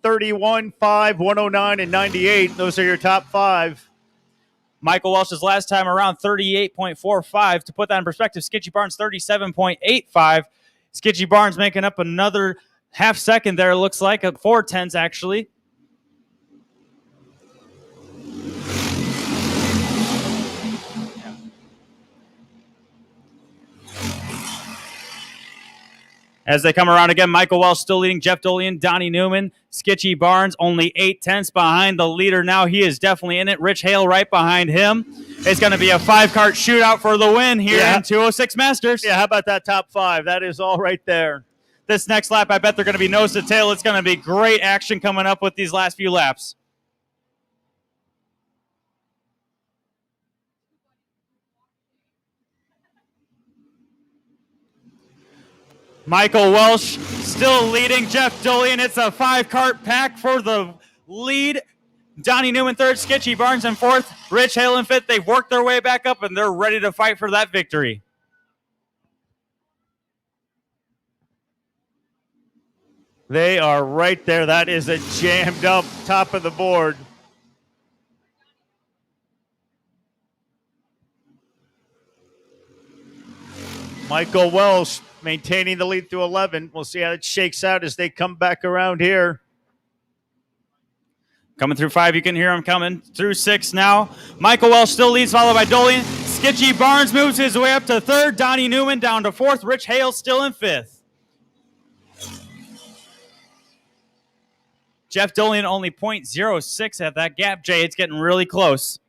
31, 5, 109, and 98. Those are your top 5. Michael Welsh's last time around, 38.45. To put that in perspective, Skitchy Barnes, 37.85. Skitchy Barnes making up another half second there, it looks like, at 4/10 actually. As they come around again, Michael Welsh still leading, Jeff Dolian, Donnie Newman, Skitchy Barnes only 8/10 behind the leader now. He is definitely in it. Rich Hale right behind him. It's going to be a 5-cart shootout for the win here in 206 Masters. Yeah, how about that top 5? That is all right there. This next lap, I bet they're going to be nose to tail. It's going to be great action coming up with these last few laps. Michael Welsh still leading Jeff Dolian. It's a 5-cart pack for the lead. Donnie Newman 3rd, Skitchy Barnes in 4th, Rich Hale in 5th. They've worked their way back up, and they're ready to fight for that victory. They are right there. That is a jammed up top of the board. Michael Welsh maintaining the lead through 11. We'll see how it shakes out as they come back around here. Coming through 5, you can hear him coming through 6 now. Michael Welsh still leads, followed by Dolian. Skitchy Barnes moves his way up to 3rd. Donnie Newman down to 4th. Rich Hale still in 5th. Jeff Dolian only .06 at that gap, Jay. It's getting really close.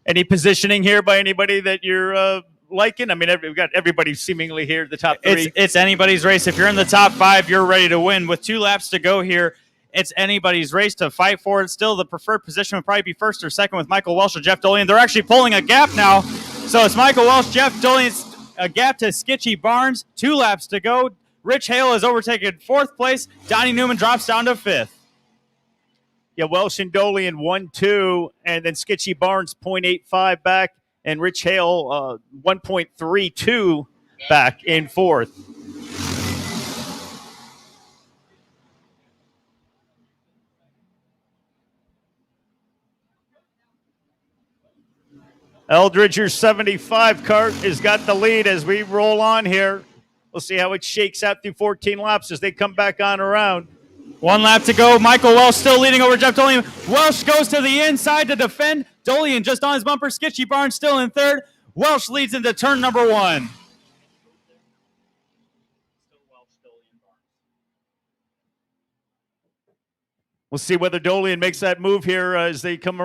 Any positioning here by anybody that you're liking? I mean, we've got everybody seemingly here, the top 3. It's anybody's race. If you're in the top 5, you're ready to win. With 2 laps to go here, it's anybody's race to fight for it. Still, the preferred position would probably be 1st or 2nd with Michael Welsh or Jeff Dolian. They're actually pulling a gap now. So it's Michael Welsh, Jeff Dolian, a gap to Skitchy Barnes. 2 laps to go. Rich Hale has overtaken 4th place. Donnie Newman drops down to 5th. Yeah, Welsh and Dolian 1-2, and then Skitchy Barnes 0.85 back, and Rich Hale 1.32 back in 4th. Eldridger's 75 cart has got the lead as we roll on here. We'll see how it shakes out through 14 laps as they come back on around. 1 lap to go. Michael Welsh still leading over Jeff Dolian. Welsh goes to the inside to defend. Dolian just on his bumper. Skitchy Barnes still in 3rd. Welsh leads into turn number 1. We'll see whether Dolian makes that move here as they come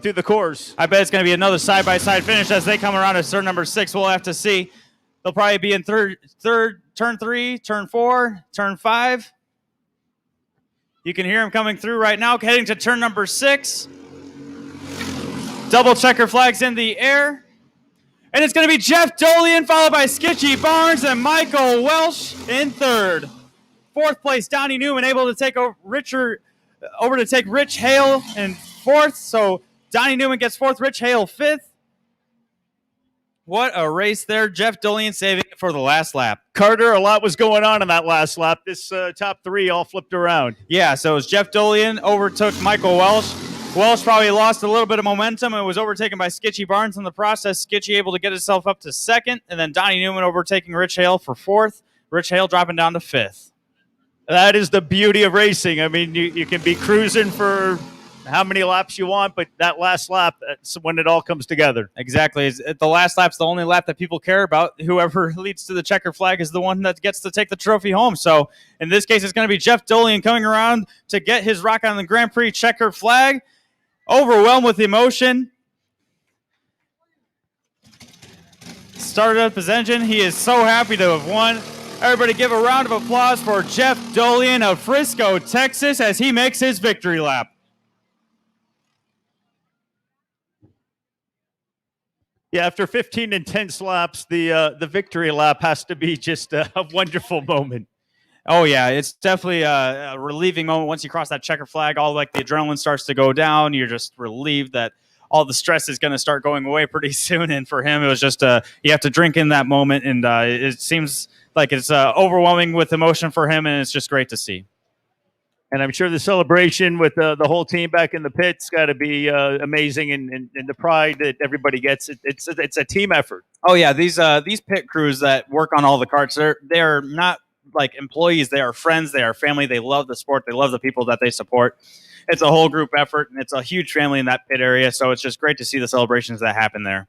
through the course. I bet it's going to be another side-by-side finish as they come around to turn number 6. We'll have to see. They'll probably be in third, turn 3, turn 4, turn 5. You can hear him coming through right now, heading to turn number 6. Double checker flags in the air. And it's going to be Jeff Dolian, followed by Skitchy Barnes and Michael Welsh in 3rd. 4th place, Donnie Newman able to take over to take Rich Hale in 4th. So Donnie Newman gets 4th, Rich Hale 5th. What a race there. Jeff Dolian saving it for the last lap. Carter, a lot was going on in that last lap. This top 3 all flipped around. Yeah, so as Jeff Dolian overtook Michael Welsh. Welsh probably lost a little bit of momentum and was overtaken by Skitchy Barnes in the process. Skitchy able to get himself up to 2nd, and then Donnie Newman overtaking Rich Hale for 4th. Rich Hale dropping down to 5th. That is the beauty of racing. I mean, you can be cruising for how many laps you want, but that last lap, that's when it all comes together. Exactly. The last lap's the only lap that people care about. Whoever leads to the checker flag is the one that gets to take the trophy home. So in this case, it's going to be Jeff Dolian coming around to get his Rock Island Grand Prix checker flag. Overwhelmed with emotion. Started up his engine. He is so happy to have won. Everybody give a round of applause for Jeff Dolian of Frisco, Texas, as he makes his victory lap. Yeah, after 15 intense laps, the victory lap has to be just a wonderful moment. Oh, yeah, it's definitely a relieving moment once you cross that checker flag. All like the adrenaline starts to go down. You're just relieved that all the stress is going to start going away pretty soon. And for him, it was just you have to drink in that moment. And it seems like it's overwhelming with emotion for him, and it's just great to see. And I'm sure the celebration with the whole team back in the pits got to be amazing, and the pride that everybody gets. It's a team effort. Oh yeah, these pit crews that work on all the carts, they're not like employees. They are friends. They are family. They love the sport. They love the people that they support. It's a whole group effort, and it's a huge family in that pit area. So it's just great to see the celebrations that happen there.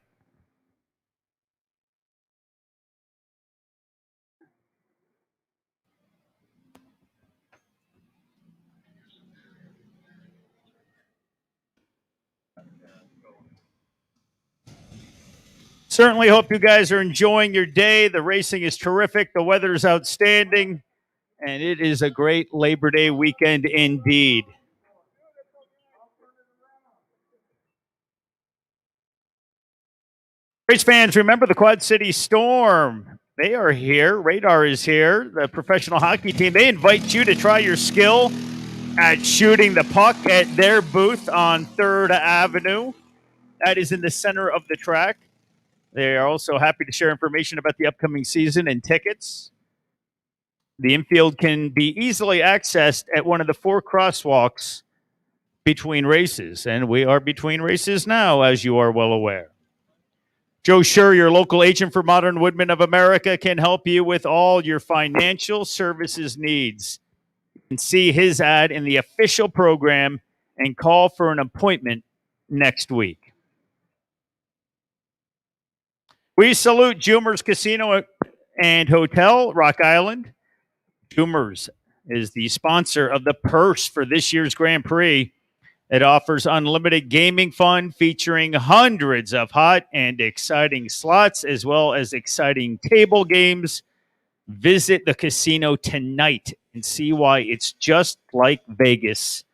Certainly hope you guys are enjoying your day. The racing is terrific. The weather is outstanding. And it is a great Labor Day weekend indeed. Race fans, remember the Quad City Storm. They are here. Radar is here. The professional hockey team. They invite you to try your skill at shooting the puck at their booth on 3rd Avenue. That is in the center of the track. They are also happy to share information about the upcoming season and tickets. The infield can be easily accessed at one of the 4 crosswalks between races, and we are between races now, as you are well aware. Joe Schur, your local agent for Modern Woodmen of America, can help you with all your financial services needs. You can see his ad in the official program and call for an appointment next week. We salute Jumer's Casino and Hotel, Rock Island. Jumer's is the sponsor of the purse for this year's Grand Prix. It offers unlimited gaming fun featuring hundreds of hot and exciting slots as well as exciting table games. Visit the casino tonight and see why it's just like Vegas,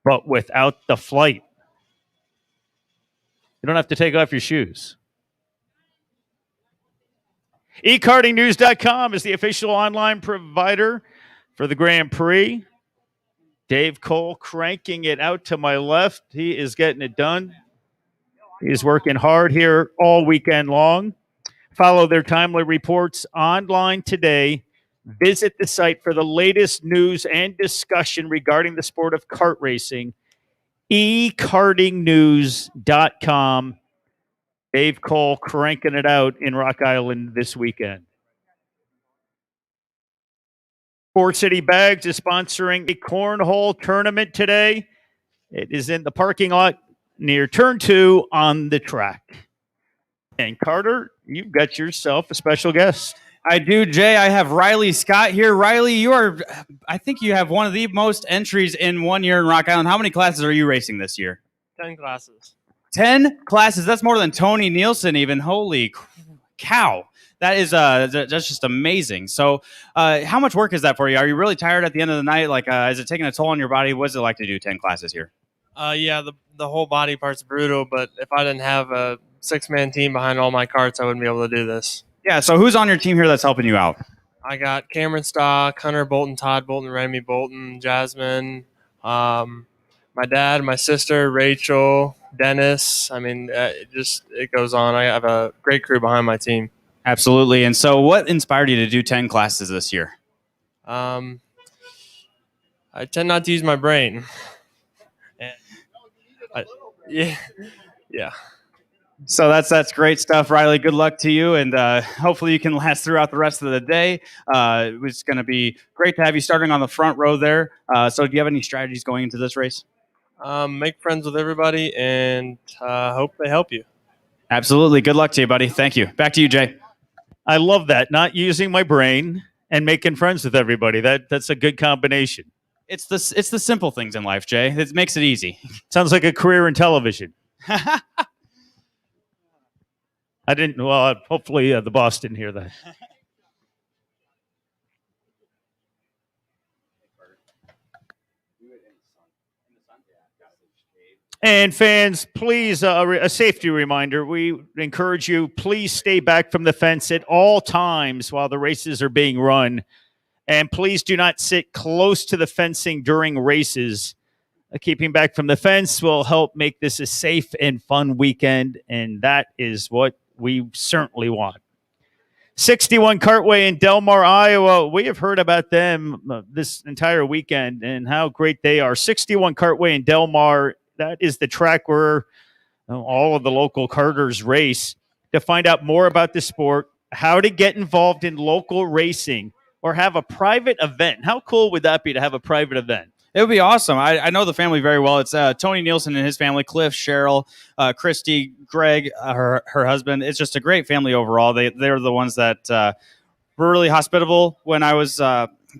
but without the flight. You don't have to take off your shoes. eKartingNews.com is the official online provider for the Grand Prix. Dave Cole cranking it out to my left. He is getting it done. He is working hard here all weekend long. Follow their timely reports online today. Visit the site for the latest news and discussion regarding the sport of kart racing. eKartingNews.com. Dave Cole cranking it out in Rock Island this weekend. Ford City Bags is sponsoring a cornhole tournament today. It is in the parking lot near Turn 2 on the track. And Carter, you've got yourself a special guest. I do, Jay. I have Riley Scott here. Riley, I think you have one of the most entries in 1 year in Rock Island. How many classes are you racing this year? 10 classes. 10 classes. That's more than Tony Nielsen even. Holy cow. That's just amazing. So how much work is that for you? Are you really tired at the end of the night? Like, is it taking a toll on your body? What is it like to do 10 classes here? Yeah, the whole body part's brutal, but if I didn't have a 6-man team behind all my carts, I wouldn't be able to do this. Yeah, so who's on your team here that's helping you out? I got Cameron Stock, Hunter Bolton, Todd Bolton, Remy Bolton, Jasmine, my dad, my sister, Rachel, Dennis. I mean, it goes on. I have a great crew behind my team. Absolutely. And so what inspired you to do 10 classes this year? I tend not to use my brain. Yeah. So that's great stuff, Riley. Good luck to you, and hopefully you can last throughout the rest of the day. It's going to be great to have you starting on the front row there. So do you have any strategies going into this race? Make friends with everybody, and hope they help you. Absolutely. Good luck to you, buddy. Thank you. Back to you, Jay. I love that. Not using my brain and making friends with everybody. That's a good combination. It's the simple things in life, Jay. It makes it easy. Sounds like a career in television. I didn't. Well, hopefully the boss didn't hear that. And fans, please, a safety reminder. We encourage you, please stay back from the fence at all times while the races are being run. And please do not sit close to the fencing during races. Keeping back from the fence will help make this a safe and fun weekend, and that is what we certainly want. 61 Cartway in Delmar, Iowa. We have heard about them this entire weekend and how great they are. 61 Cartway in Delmar, that is the track where all of the local karters race. To find out more about the sport, how to get involved in local racing, or have a private event. How cool would that be to have a private event? It would be awesome. I know the family very well. It's Tony Nielsen and his family, Cliff, Cheryl, Christy, Greg, her husband. It's just a great family overall. They're the ones that were really hospitable when I was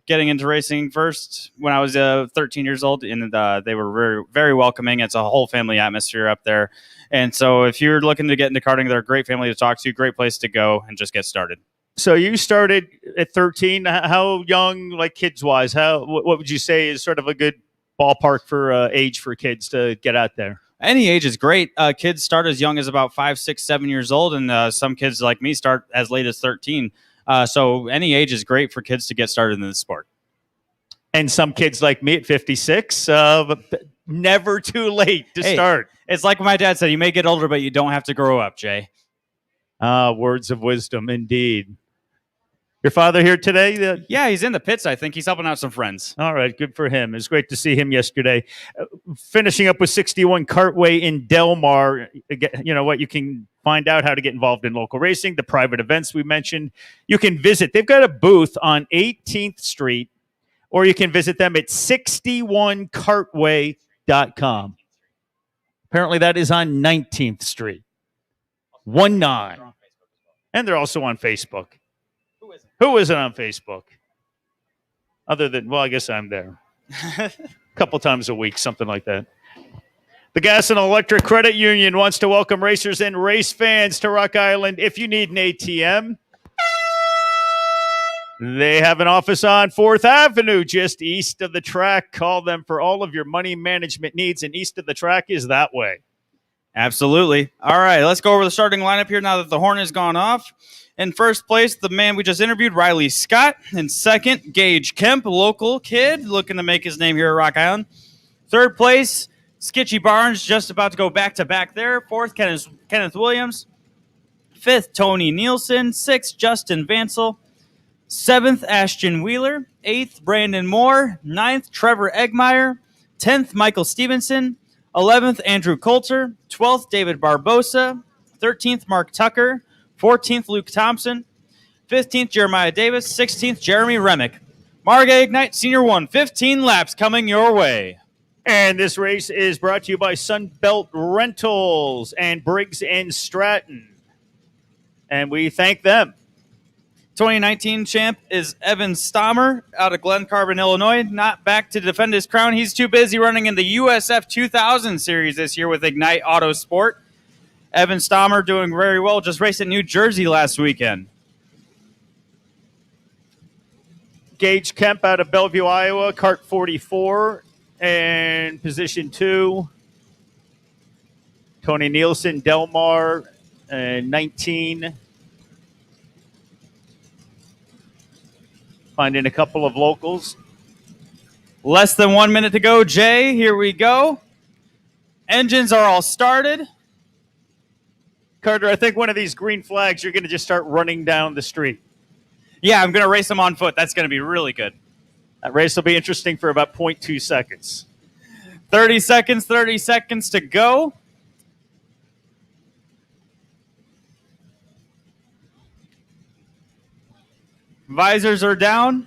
getting into racing first, when I was 13 years old, and they were very, very welcoming. It's a whole family atmosphere up there. And so if you're looking to get into karting, they're a great family to talk to, great place to go and just get started. So you started at 13. How young, like kids-wise? What would you say is sort of a good ballpark for age for kids to get out there? Any age is great. Kids start as young as about 5, 6, 7 years old, and some kids like me start as late as 13. So any age is great for kids to get started in this sport. And some kids like me at 56, never too late to start. It's like my dad said, you may get older, but you don't have to grow up, Jay. Words of wisdom, indeed. Your father here today? Yeah, he's in the pits. I think he's helping out some friends. All right, good for him. It's great to see him yesterday. Finishing up with 61 Cartway in Del Mar. You know what? You can find out how to get involved in local racing, the private events we mentioned. You can visit. They've got a booth on 18th Street, or you can visit them at 61cartway.com. Apparently, that is on 19th Street. 19. And they're also on Facebook. Who isn't on Facebook? Other than, well, I guess I'm there. A couple times a week, something like that. The Gas and Electric Credit Union wants to welcome racers and race fans to Rock Island. If you need an ATM, they have an office on 4th Avenue, just east of the track. Call them for all of your money management needs, and east of the track is that way. Absolutely. All right, let's go over the starting lineup here now that the horn has gone off. In first place, the man we just interviewed, Riley Scott. In second, Gage Kemp, local kid, looking to make his name here at Rock Island. Third place, Skitchy Barnes, just about to go back-to-back there. Fourth, Kenneth Williams. Fifth, Tony Nielsen. Sixth, Justin Vansel. Seventh, Ashton Wheeler. Eighth, Brandon Moore. Ninth, Trevor Eggmeyer. 10th, Michael Stevenson. 11th, Andrew Coulter. 12th, David Barbosa. 13th, Mark Tucker. 14th, Luke Thompson. 15th, Jeremiah Davis. 16th, Jeremy Remick. Margay Ignite Senior 1, 15 laps coming your way. And this race is brought to you by Sunbelt Rentals and Briggs & Stratton. And we thank them. 2019 champ is Evan Stommer out of Glen Carbon, Illinois. Not back to defend his crown. He's too busy running in the USF 2000 series this year with Ignite Autosport. Evan Stommer doing very well. Just raced in New Jersey last weekend. Gage Kemp out of Bellevue, Iowa, kart 44. And position 2, Tony Nielsen, Del Mar, 19. Finding a couple of locals. Less than 1 minute to go, Jay. Here we go. Engines are all started. Carter, I think one of these green flags, you're going to just start running down the street. Yeah, I'm going to race them on foot. That's going to be really good. That race will be interesting for about 0.2 seconds. 30 seconds to go. Visors are down.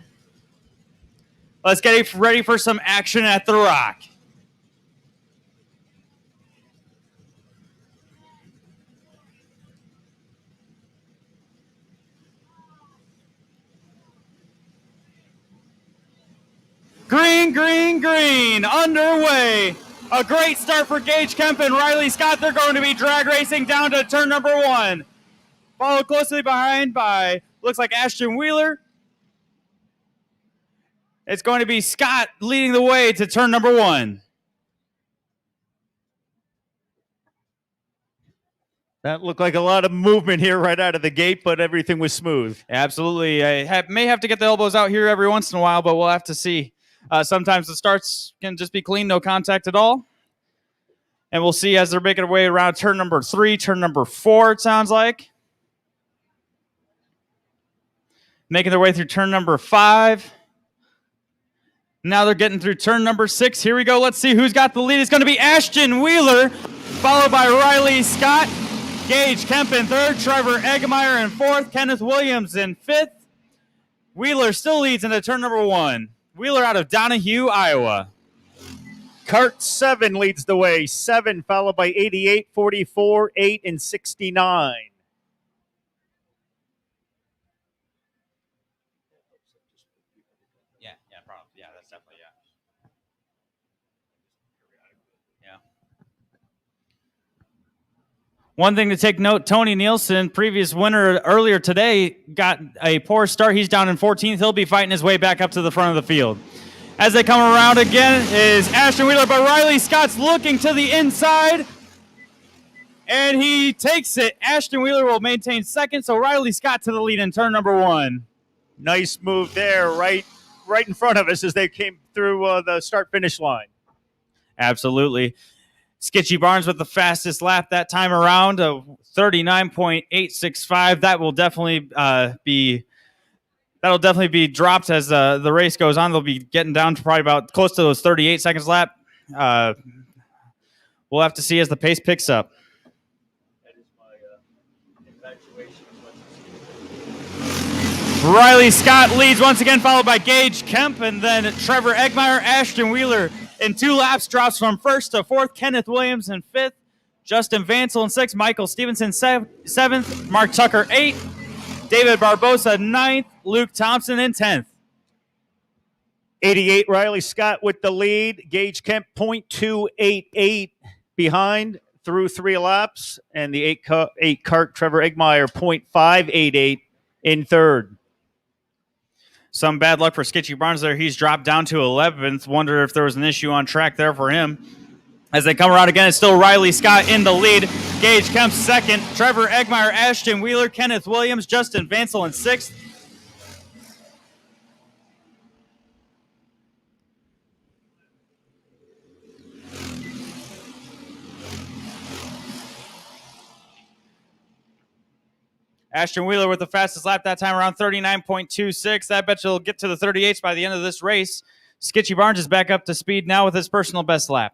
Let's get ready for some action at the Rock. Green, green, green, underway. A great start for Gage Kemp and Riley Scott. They're going to be drag racing down to turn number 1. Followed closely behind by, looks like Ashton Wheeler. It's going to be Scott leading the way to turn number 1. That looked like a lot of movement here right out of the gate, but everything was smooth. Absolutely. I may have to get the elbows out here every once in a while, but we'll have to see. Sometimes the starts can just be clean, no contact at all. And we'll see as they're making their way around turn number 3, turn number 4, it sounds like. Making their way through turn number 5. Now they're getting through turn number 6. Here we go. Let's see who's got the lead. It's going to be Ashton Wheeler, followed by Riley Scott. Gage Kemp in 3rd. Trevor Eggmeyer in 4th. Kenneth Williams in 5th. Wheeler still leads into turn number 1. Wheeler out of Donahue, Iowa. Kart 7 leads the way. 7 followed by 88, 44, 8, and 69. Yeah, probably. Yeah, that's definitely, yeah. One thing to take note, Tony Nielsen, previous winner earlier today, got a poor start. He's down in 14th. He'll be fighting his way back up to the front of the field. As they come around again is Ashton Wheeler, but Riley Scott's looking to the inside, and he takes it. Ashton Wheeler will maintain 2nd, so Riley Scott to the lead in turn number 1. Nice move there, right in front of us as they came through the start-finish line. Absolutely. Skitchy Barnes with the fastest lap that time around, of 39.865. That will definitely be That'll definitely be dropped as the race goes on. They'll be getting down to probably about close to those 38 seconds lap. We'll have to see as the pace picks up. Riley Scott leads once again, followed by Gage Kemp, and then Trevor Eggmeyer, Ashton Wheeler in 2 laps drops from first to fourth. Kenneth Williams in fifth, Justin Vansel in sixth, Michael Stevenson seventh, Mark Tucker 8th, David Barbosa 9th, Luke Thompson in 10th. 88 Riley Scott with the lead. Gage Kemp 0.288 behind through 3 laps, and the 8 cart Trevor Eggmeyer 0.588 in third. Some bad luck for Skitchy Barnes there. He's dropped down to 11th. Wonder if there was an issue on track there for him. As they come around again, it's still Riley Scott in the lead. Gage Kemp second. Trevor Eggmeyer, Ashton Wheeler, Kenneth Williams, Justin Vansel in sixth. Ashton Wheeler with the fastest lap that time, around 39.26. I bet you'll get to the 38s by the end of this race. Skitchy Barnes is back up to speed now with his personal best lap.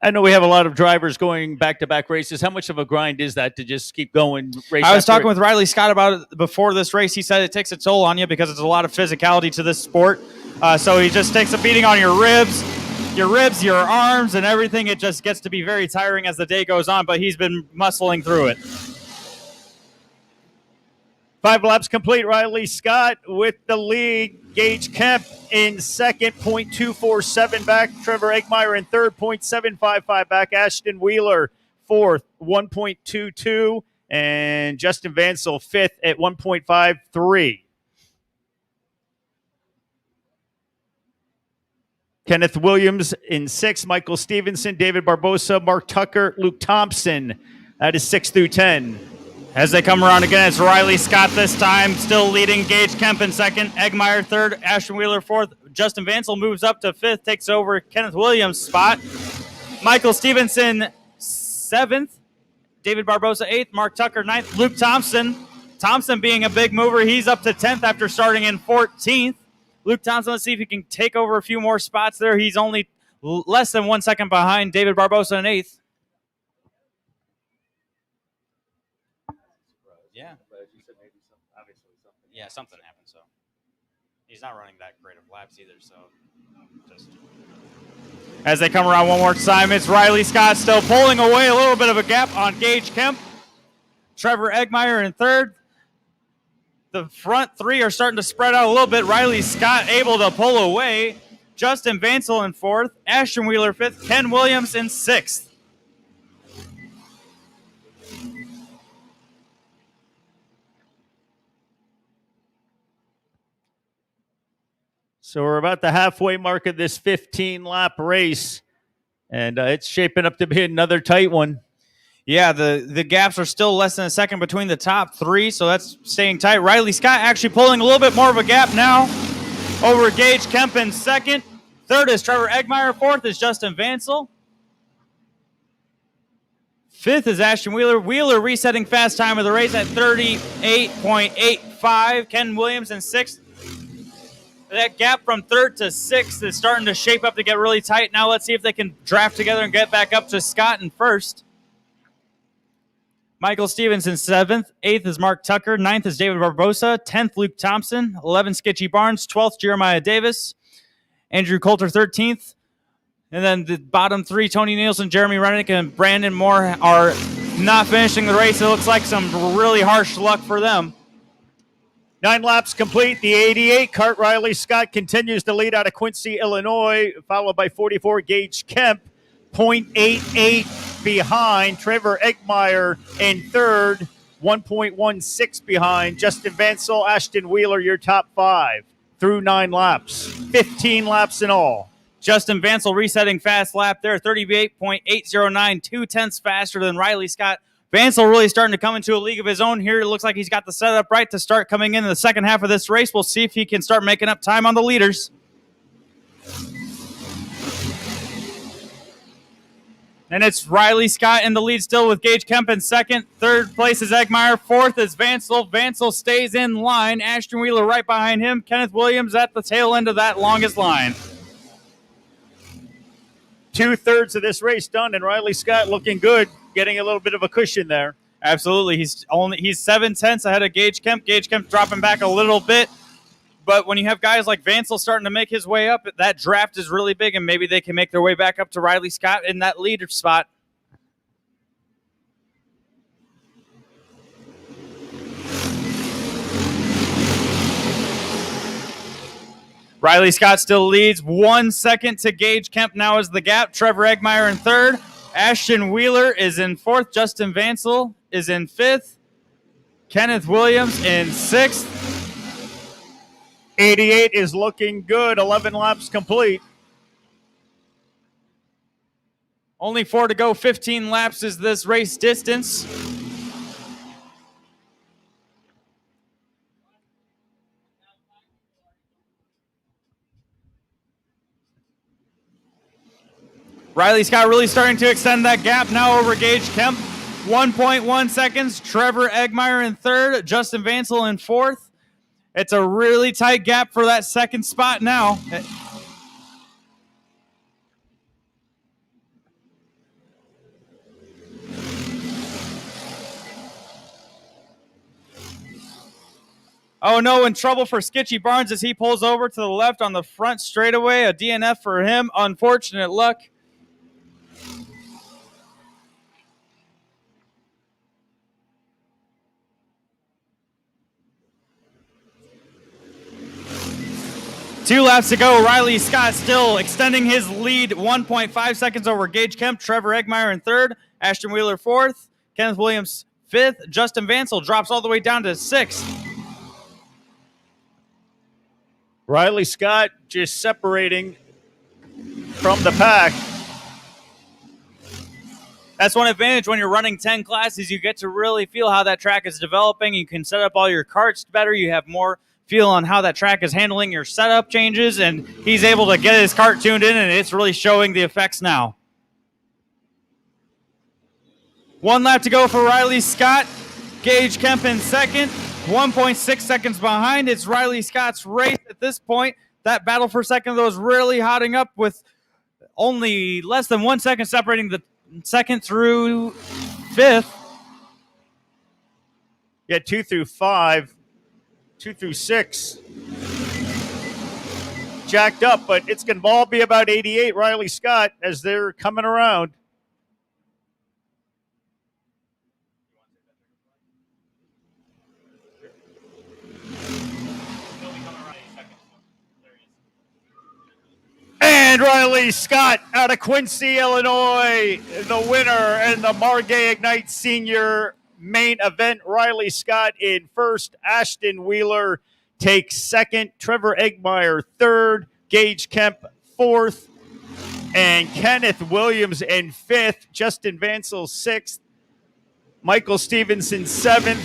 I know we have a lot of drivers going back-to-back races. How much of a grind is that to just keep going? I was talking with Riley Scott about it before this race. He said it takes a toll on you because it's a lot of physicality to this sport. So he just takes a beating on your ribs, your arms, and everything. It just gets to be very tiring as the day goes on, but he's been muscling through it. 5 laps complete. Riley Scott with the lead. Gage Kemp in second, 0.247 back. Trevor Eggmeyer in third, 0.755 back. Ashton Wheeler fourth, 1.22. And Justin Vansel fifth at 1.53. Kenneth Williams in sixth. Michael Stevenson, David Barbosa, Mark Tucker, Luke Thompson. That is 6 through 10. As they come around again, it's Riley Scott this time, still leading. Gage Kemp in second, Eggmeyer third, Ashton Wheeler fourth. Justin Vansel moves up to fifth, takes over Kenneth Williams' spot. Michael Stevenson seventh, David Barbosa eighth, Mark Tucker ninth, Luke Thompson. Thompson being a big mover, he's up to 10th after starting in 14th. Luke Thompson, let's see if he can take over a few more spots there. He's only less than 1 second behind David Barbosa in eighth. Yeah. Yeah, something happened. So he's not running that great of laps either. So just as they come around one more time, it's Riley Scott still pulling away a little bit of a gap on Gage Kemp. Trevor Eggmeyer in third. The front 3 are starting to spread out a little bit. Riley Scott able to pull away. Justin Vansel in fourth. Ashton Wheeler fifth. Ken Williams in sixth. So we're about the halfway mark of this 15-lap race, and it's shaping up to be another tight one. Yeah, the gaps are still less than a second between the top 3, so that's staying tight. Riley Scott actually pulling a little bit more of a gap now over Gage Kemp in second. Third is Trevor Eggmeyer. Fourth is Justin Vansel. Fifth is Ashton Wheeler. Wheeler resetting fast time of the race at 38.85. Ken Williams in sixth. That gap from third to sixth is starting to shape up to get really tight. Now let's see if they can draft together and get back up to Scott in first. Michael Stevenson seventh. Eighth is Mark Tucker. Ninth is David Barbosa. 10th, Luke Thompson. 11th, Skitchy Barnes. 12th, Jeremiah Davis. Andrew Coulter 13th. And then the bottom 3, Tony Nielsen, Jeremy Rennick, and Brandon Moore are not finishing the race. It looks like some really harsh luck for them. 9 laps complete. The 88 cart Riley Scott continues to lead out of Quincy, Illinois, followed by 44 Gage Kemp, 0.88 behind. Trevor Eggmeyer in third, 1.16 behind. Justin Vansel, Ashton Wheeler, your top 5 through 9 laps. 15 laps in all. Justin Vansel resetting fast lap there, 38.809, 0.2 faster than Riley Scott. Vansel really starting to come into a league of his own here. It looks like he's got the setup right to start coming in the second half of this race. We'll see if he can start making up time on the leaders. And it's Riley Scott in the lead still with Gage Kemp in second. Third place is Eggmeyer. Fourth is Vansel. Vansel stays in line. Ashton Wheeler right behind him. Kenneth Williams at the tail end of that longest line. 2/3 of this race done, and Riley Scott looking good, getting a little bit of a cushion there. Absolutely. He's 7/10 ahead of Gage Kemp. Gage Kemp dropping back a little bit. But when you have guys like Vansel starting to make his way up, that draft is really big, and maybe they can make their way back up to Riley Scott in that leader spot. Riley Scott still leads 1 second to Gage Kemp now is the gap. Trevor Eggmeyer in third. Ashton Wheeler is in fourth. Justin Vansel is in fifth. Kenneth Williams in sixth. 88 is looking good. 11 laps complete. Only 4 to go. 15 laps is this race distance. Riley Scott really starting to extend that gap now over Gage Kemp. 1.1 seconds. Trevor Eggmeyer in third. Justin Vansel in fourth. It's a really tight gap for that second spot now. Oh no, in trouble for Skitchy Barnes as he pulls over to the left on the front straightaway. A DNF for him. Unfortunate luck. Two laps to go. Riley Scott still extending his lead 1.5 seconds over Gage Kemp. Trevor Eggmeyer in third. Ashton Wheeler fourth. Kenneth Williams fifth. Justin Vansel drops all the way down to sixth. Riley Scott just separating from the pack. That's one advantage when you're running 10 classes. You get to really feel how that track is developing. You can set up all your carts better. You have more feel on how that track is handling your setup changes, and he's able to get his cart tuned in, and it's really showing the effects now. 1 lap to go for Riley Scott. Gage Kemp in second. 1.6 seconds behind. It's Riley Scott's race at this point. That battle for second, though, is really hotting up with only less than 1 second separating the second through fifth. Yeah, 2 through 5. 2 through 6. Jacked up, but it's going to all be about 88 Riley Scott as they're coming around. And Riley Scott out of Quincy, Illinois, the winner and the Margay Ignite Senior main event. Riley Scott in first. Ashton Wheeler takes second. Trevor Eggmeyer third. Gage Kemp fourth. And Kenneth Williams in fifth. Justin Vansel sixth. Michael Stevenson seventh.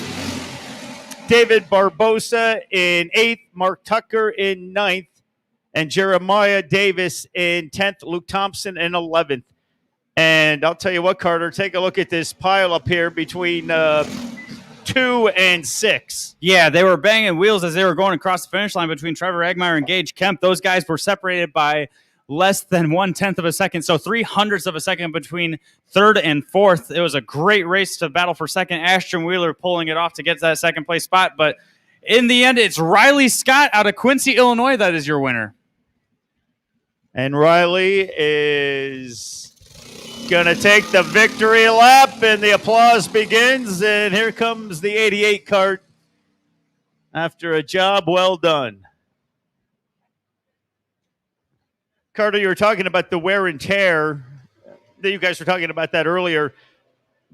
David Barbosa in eighth. Mark Tucker in ninth. And Jeremiah Davis in 10th. Luke Thompson in 11th. And I'll tell you what, Carter, take a look at this pile up here between 2 and 6. Yeah, they were banging wheels as they were going across the finish line between Trevor Eggmeyer and Gage Kemp. Those guys were separated by less than 1/10 of a second, so 0.03 of a second between third and fourth. It was a great race to battle for second. Ashton Wheeler pulling it off to get to that second place spot. But in the end, it's Riley Scott out of Quincy, Illinois that is your winner. And Riley is going to take the victory lap, and the applause begins. And here comes the 88 cart after a job well done. Carter, you were talking about the wear and tear. You guys were talking about that earlier.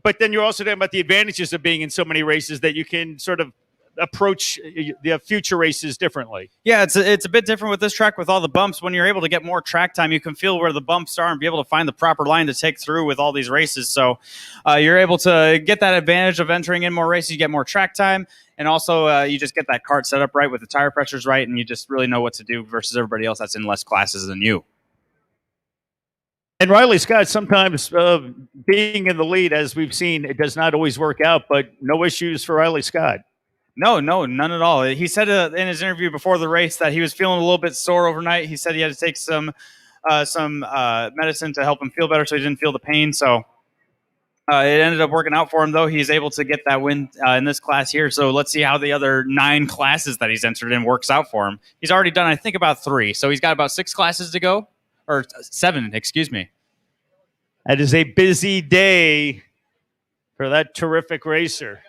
But then you're also talking about the advantages of being in so many races that you can sort of approach the future races differently. Yeah, it's a bit different with this track with all the bumps. When you're able to get more track time, you can feel where the bumps are and be able to find the proper line to take through with all these races. So you're able to get that advantage of entering in more races. You get more track time, and also you just get that cart set up right with the tire pressures right, and you just really know what to do versus everybody else that's in less classes than you. And Riley Scott, sometimes being in the lead, as we've seen, it does not always work out, but no issues for Riley Scott. No, none at all. He said in his interview before the race that he was feeling a little bit sore overnight. He said he had to take some medicine to help him feel better so he didn't feel the pain. So it ended up working out for him, though. He's able to get that win in this class here. So let's see how the other 9 classes that he's entered in works out for him. He's already done, I think, about 3. So he's got about 6 classes to go. Or 7, excuse me. That is a busy day for that terrific racer.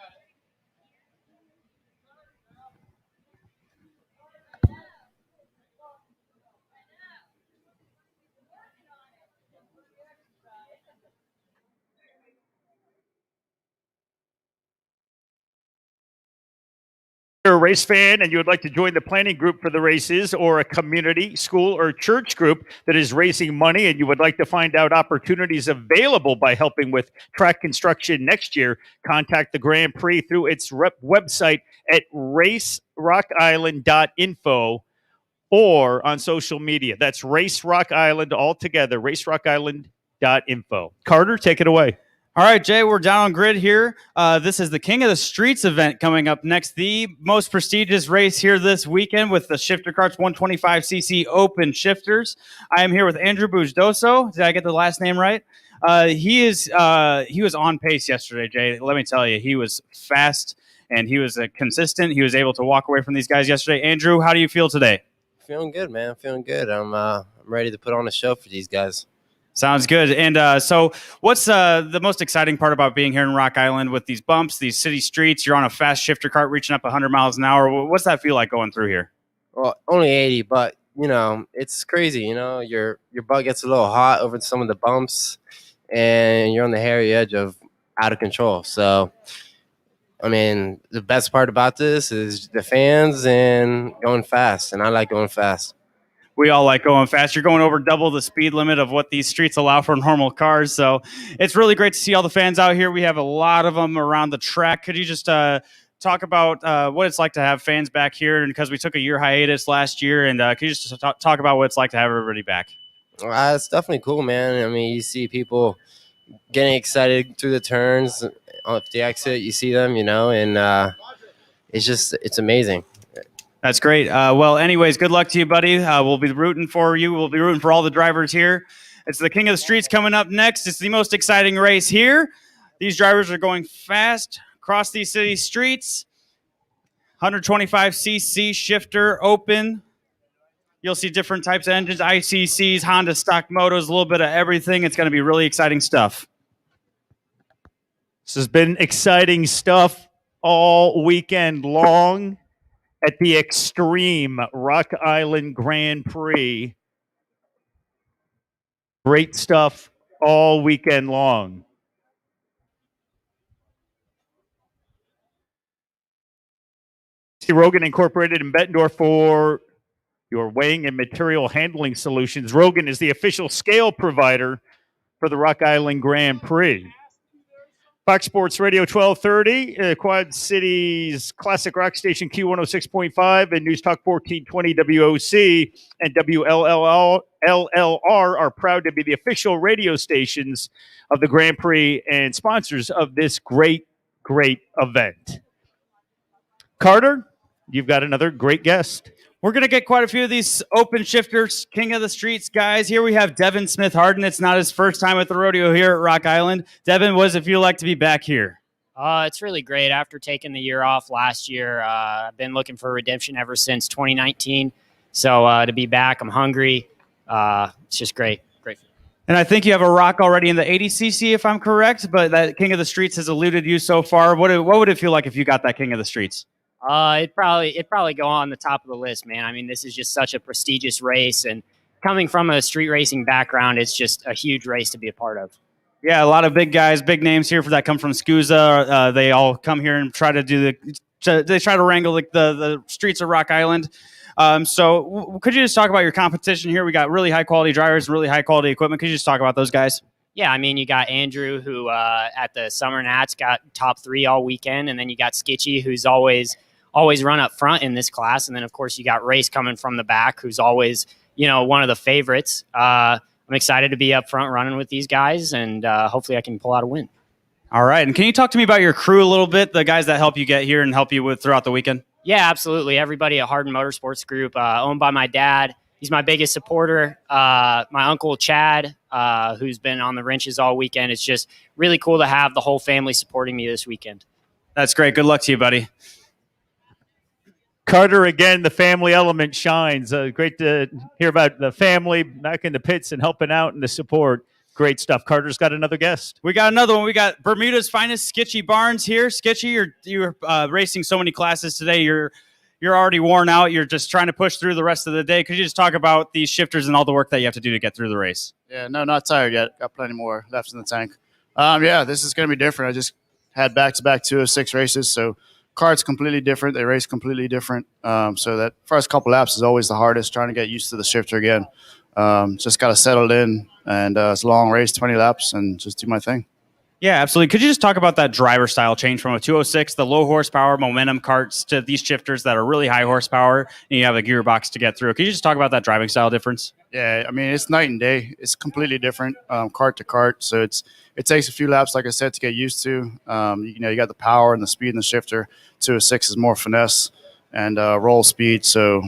You're a race fan and you would like to join the planning group for the races, or a community, school, or church group that is raising money, and you would like to find out opportunities available by helping with track construction next year, contact the Grand Prix through its website at racerockisland.info or on social media. That's Race Rock Island all together, racerockisland.info. Carter, take it away. All right, Jay, we're down on grid here. This is the King of the Streets event coming up next, the most prestigious race here this weekend with the Shifter Carts 125cc Open Shifters. I am here with Andrew Bujdoso. Did I get the last name right? He was on pace yesterday, Jay. Let me tell you, he was fast and he was consistent. He was able to walk away from these guys yesterday. Andrew, how do you feel today? Feeling good, man. Feeling good. I'm ready to put on a show for these guys. Sounds good. And so what's the most exciting part about being here in Rock Island with these bumps, these city streets? You're on a fast shifter cart reaching up 100 miles an hour. What's that feel like going through here? Well, only 80, but, it's crazy. Your butt gets a little hot over some of the bumps, and you're on the hairy edge of out of control. So, the best part about this is the fans and going fast, and I like going fast. We all like going fast. You're going over double the speed limit of what these streets allow for normal cars. So it's really great to see all the fans out here. We have a lot of them around the track. Could you just talk about what it's like to have fans back here? And because we took a year hiatus last year, and could you just talk about what it's like to have everybody back? It's definitely cool, man. You see people getting excited through the turns. If the exit, you see them, and it's amazing. That's great. Well, anyways, good luck to you, buddy. We'll be rooting for you. We'll be rooting for all the drivers here. It's the King of the Streets coming up next. It's the most exciting race here. These drivers are going fast across these city streets. 125cc shifter open. You'll see different types of engines, ICCs, Honda stock motos, a little bit of everything. It's going to be really exciting stuff. This has been exciting stuff all weekend long at the Extreme Rock Island Grand Prix. Great stuff all weekend long. Rogan Incorporated in Bettendorf for your weighing and material handling solutions. Rogan is the official scale provider for the Rock Island Grand Prix. Fox Sports Radio 1230, Quad Cities Classic Rock Station Q106.5 and News Talk 1420 WOC and WLLR are proud to be the official radio stations of the Grand Prix and sponsors of this great, great event. Carter, you've got another great guest. We're going to get quite a few of these open shifters, King of the Streets guys. Here we have Devin Smith-Harden. It's not his first time at the rodeo here at Rock Island. Devin, what does it feel like to be back here? It's really great. After taking the year off last year, I've been looking for redemption ever since 2019. So to be back, I'm hungry. It's just great. Great. And I think you have a rock already in the 80cc, if I'm correct, but that King of the Streets has eluded you so far. What would it feel like if you got that King of the Streets? It'd probably go on the top of the list, man. This is just such a prestigious race, and coming from a street racing background, it's just a huge race to be a part of. Yeah, a lot of big guys, big names here for that come from SCUSA. They all come here and try to they try to wrangle the streets of Rock Island. So could you just talk about your competition here? We got really high quality drivers, really high quality equipment. Could you just talk about those guys? Yeah, you got Andrew, who at the Summer Nats got top 3 all weekend, and then you got Skitchy, who's always run up front in this class. And then, of course, you got Race coming from the back, who's always, one of the favorites. I'm excited to be up front running with these guys, and hopefully I can pull out a win. All right. And can you talk to me about your crew a little bit, the guys that help you get here and help you with throughout the weekend? Yeah, absolutely. Everybody at Hardin Motorsports Group, owned by my dad. He's my biggest supporter. My uncle Chad, who's been on the wrenches all weekend. It's just really cool to have the whole family supporting me this weekend. That's great. Good luck to you, buddy. Carter, again, the family element shines. Great to hear about the family back in the pits and helping out and the support. Great stuff. Carter's got another guest. We got another one. We got Bermuda's finest, Skitchy Barnes here. Skitchy, you're racing so many classes today. You're already worn out. You're just trying to push through the rest of the day. Could you just talk about these shifters and all the work that you have to do to get through the race? Yeah, no, not tired yet. Got plenty more left in the tank. Yeah, this is going to be different. I just had back-to-back 206 races, so kart's completely different. They race completely different. So that first couple laps is always the hardest, trying to get used to the shifter again. Just got to settle in, and it's a long race, 20 laps, and just do my thing. Yeah, absolutely. Could you just talk about that driver style change from a 206, the low horsepower momentum karts, to these shifters that are really high horsepower, and you have a gearbox to get through? Could you just talk about that driving style difference? Yeah, I mean, it's night and day. It's completely different, kart to kart. So it takes a few laps, like I said, to get used to. You got the power and the speed in the shifter. 206 is more finesse and roll speed. So,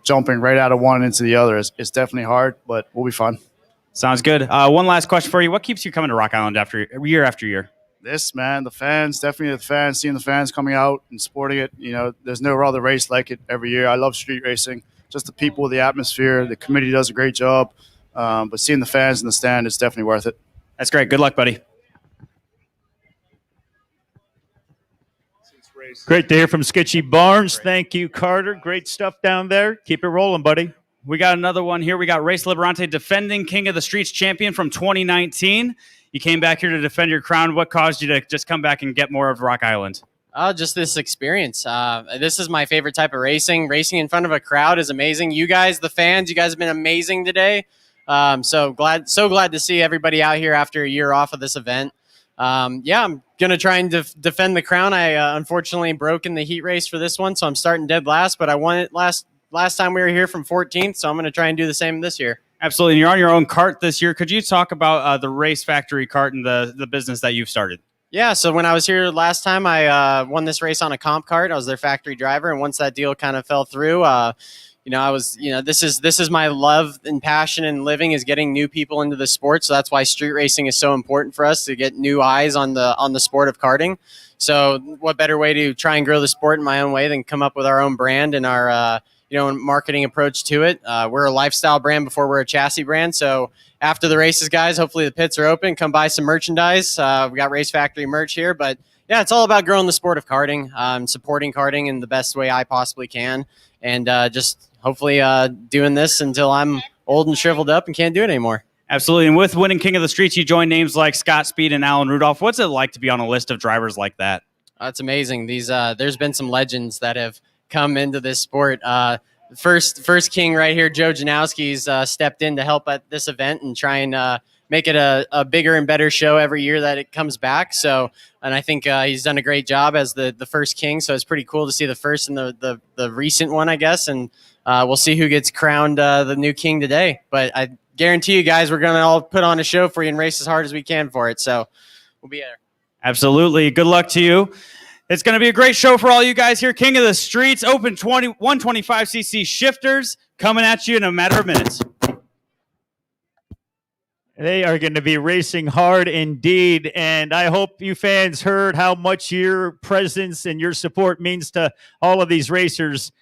jumping right out of one into the other is definitely hard, but we'll be fine. Sounds good. One last question for you. What keeps you coming to Rock Island year after year? This, man, the fans, definitely the fans, seeing the fans coming out and supporting it. There's no other race like it every year. I love street racing. Just the people, the atmosphere, the committee does a great job. But seeing the fans in the stand, it's definitely worth it. That's great. Good luck, buddy. Great to hear from Skitchy Barnes. Thank you, Carter. Great stuff down there. Keep it rolling, buddy. We got another one here. We got Race Liberante, defending King of the Streets champion from 2019. You came back here to defend your crown. What caused you to just come back and get more of Rock Island? Just this experience. This is my favorite type of racing. Racing in front of a crowd is amazing. You guys, the fans, you guys have been amazing today. So glad to see everybody out here after a year off of this event. I'm gonna try and defend the crown. I unfortunately broke in the heat race for this one, so I'm starting dead last. But I won it last time we were here from 14th, so I'm gonna try and do the same this year. Absolutely. And you're on your own kart this year. Could you talk about the Race Factory kart and the business that you've started? Yeah, so when I was here last time, I won this race on a comp kart. I was their factory driver, and once that deal kind of fell through, this is my love and passion and living is getting new people into the sport. So that's why street racing is so important for us, to get new eyes on the sport of karting. So what better way to try and grow the sport in my own way than come up with our own brand and our marketing approach to it. We're a lifestyle brand before we're a chassis brand. So after the races, guys, hopefully the pits are open. Come buy some merchandise. We got Race Factory merch here, but yeah, it's all about growing the sport of karting, supporting karting in the best way I possibly can, and just hopefully doing this until I'm old and shriveled up and can't do it anymore. Absolutely. And with winning King of the Streets, you join names like Scott Speed and Alan Rudolph. What's it like to be on a list of drivers like that? It's amazing. There's been some legends that have come into this sport. First king right here, Joe Janowski's stepped in to help at this event and try and make it a bigger and better show every year that it comes back. So, and I think he's done a great job as the first king. So it's pretty cool to see the first and the recent one, I guess. And we'll see who gets crowned the new king today. But I guarantee you guys, we're going to all put on a show for you and race as hard as we can for it. So we'll be there. Absolutely. Good luck to you. It's going to be a great show for all you guys here. King of the Streets, Open 125cc shifters coming at you in a matter of minutes. They are going to be racing hard indeed, and I hope you fans heard how much your presence and your support means to all of these racers.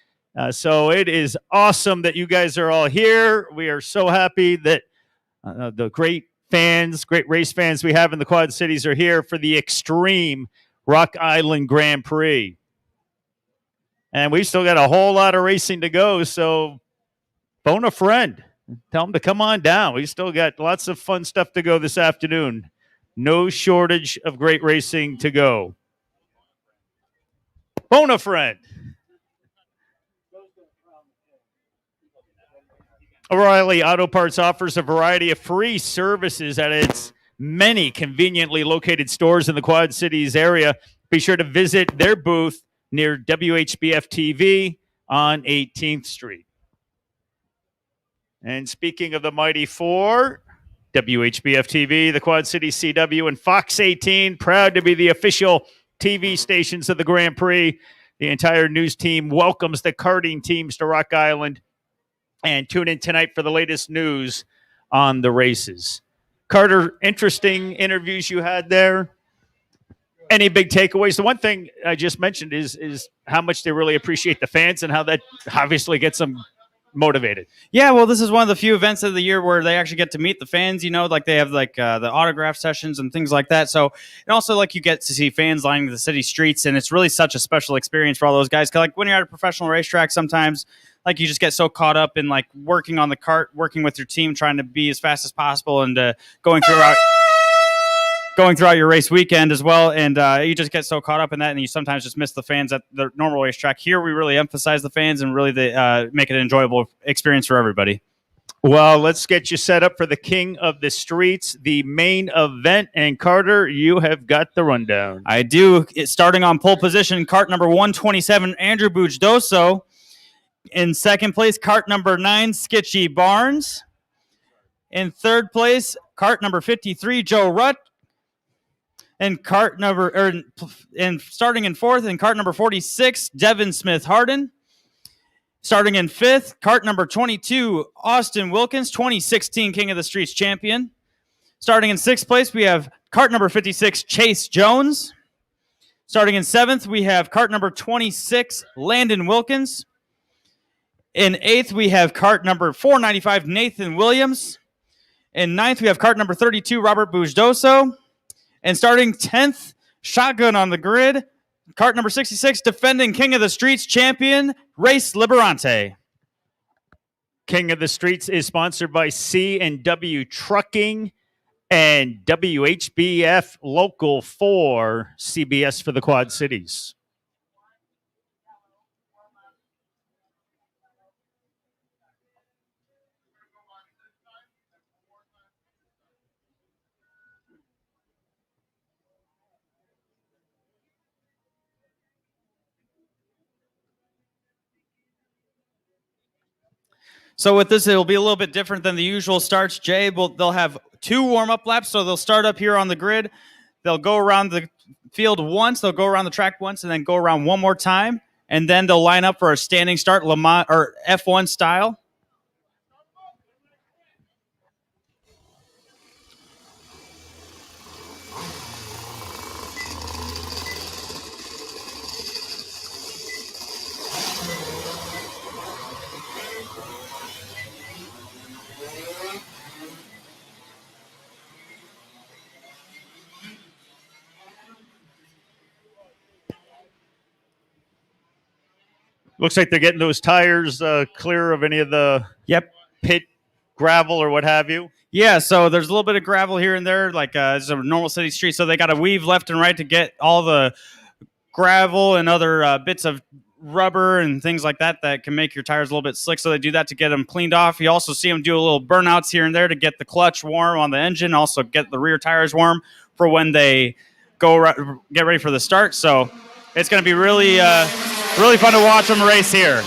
So it is awesome that you guys are all here. We are so happy that the great race fans we have in the Quad Cities are here for the Extreme Rock Island Grand Prix. And we've still got a whole lot of racing to go, so phone a friend. Tell them to come on down. We still got lots of fun stuff to go this afternoon. No shortage of great racing to go. Phone a friend. O'Reilly Auto Parts offers a variety of free services at its many conveniently located stores in the Quad Cities area. Be sure to visit their booth near WHBF TV on 18th Street. And speaking of the Mighty Four, WHBF TV, the Quad City CW, and Fox 18, proud to be the official TV stations of the Grand Prix. The entire news team welcomes the karting teams to Rock Island. And tune in tonight for the latest news on the races. Carter, interesting interviews you had there. Any big takeaways? The one thing I just mentioned is how much they really appreciate the fans and how that obviously gets them motivated. Yeah, well, this is one of the few events of the year where they actually get to meet the fans. Like they have like the autograph sessions and things like that. So, and also like you get to see fans lining the city streets, and it's really such a special experience for all those guys. 'Cause like when you're at a professional racetrack, sometimes like you just get so caught up in like working on the cart, working with your team, trying to be as fast as possible, and going throughout your race weekend as well, and you just get so caught up in that, and you sometimes just miss the fans at the normal racetrack. Here, we really emphasize the fans and really make it an enjoyable experience for everybody. Well, let's get you set up for the King of the Streets, the main event. And Carter, you have got the rundown. I do. It's starting on pole position, cart number 127, Andrew Bujdoso. In second place, cart number 9, Skitchy Barnes. In third place, cart number 53, Joe Rutt. And starting in fourth, in cart number 46, Devin Smith Harden. Starting in fifth, cart number 22, Austin Wilkins, 2016 King of the Streets champion. Starting in sixth place, we have cart number 56, Chase Jones. Starting in seventh, we have cart number 26, Landon Wilkins. In eighth, we have cart number 495, Nathan Williams. In ninth, we have cart number 32, Robert Bujdoso. And starting 10th, shotgun on the grid, cart number 66, defending King of the Streets champion, Race Liberante. King of the Streets is sponsored by C&W Trucking and WHBF Local 4, CBS for the Quad Cities. So with this, it'll be a little bit different than the usual starts, Jay. They'll have 2 warm-up laps, so they'll start up here on the grid. They'll go around the field once, they'll go around the track once, and then go around one more time, and then they'll line up for a standing start, Le Mans or F1 style. Looks like they're getting those tires clear of any of the pit gravel or what have you. Yeah, so there's a little bit of gravel here and there, like it's a normal city street, so they got to weave left and right to get all the gravel and other bits of rubber and things like that that can make your tires a little bit slick, so they do that to get them cleaned off. You also see them do a little burnouts here and there to get the clutch warm on the engine, also get the rear tires warm for when they get ready for the start. So it's going to be really fun to watch them race here.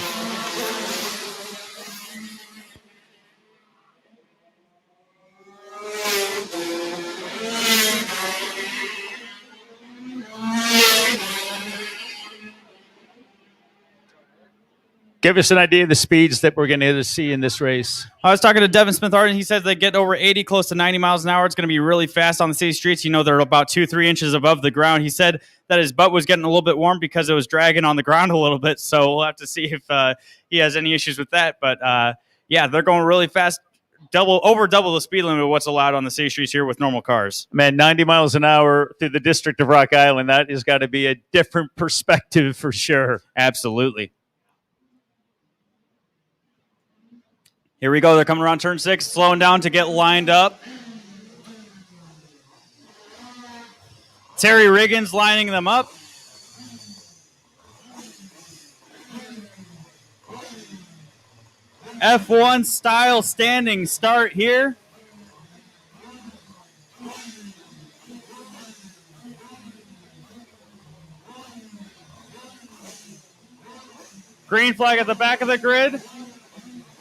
Give us an idea of the speeds that we're going to see in this race. I was talking to Devin Smith Harden. He said they get over 80, close to 90 miles an hour. It's going to be really fast on the city streets. They're about 2-3 inches above the ground. He said that his butt was getting a little bit warm because it was dragging on the ground a little bit. So we'll have to see if he has any issues with that. But yeah, they're going really fast. Over double the speed limit of what's allowed on the city streets here with normal cars. Man, 90 miles an hour through the district of Rock Island, that has got to be a different perspective for sure. Absolutely. Here we go. They're coming around turn 6, slowing down to get lined up. Terry Riggins lining them up. F1 style standing start here. Green flag at the back of the grid.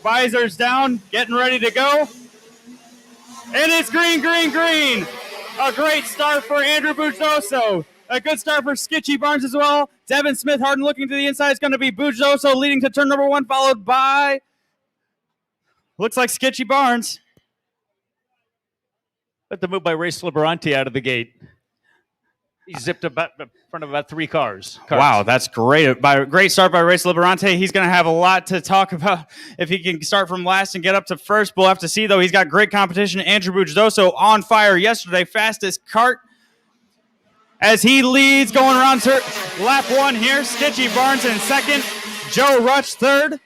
Visors down, getting ready to go. And it's green, green, green. A great start for Andrew Bujoso. A good start for Skitchy Barnes as well. Devin Smith Harden looking to the inside. It's going to be Bujoso leading to turn number 1, followed by, looks like Skitchy Barnes. But the move by Race Liberante out of the gate. He zipped about in front of about 3 cars. Wow, that's great. Great start by Race Liberante. He's going to have a lot to talk about if he can start from last and get up to first. We'll have to see, though. He's got great competition. Andrew Bujoso on fire yesterday. Fastest kart as he leads going around to lap 1 here. Skitchy Barnes in second. Joe Rutch third.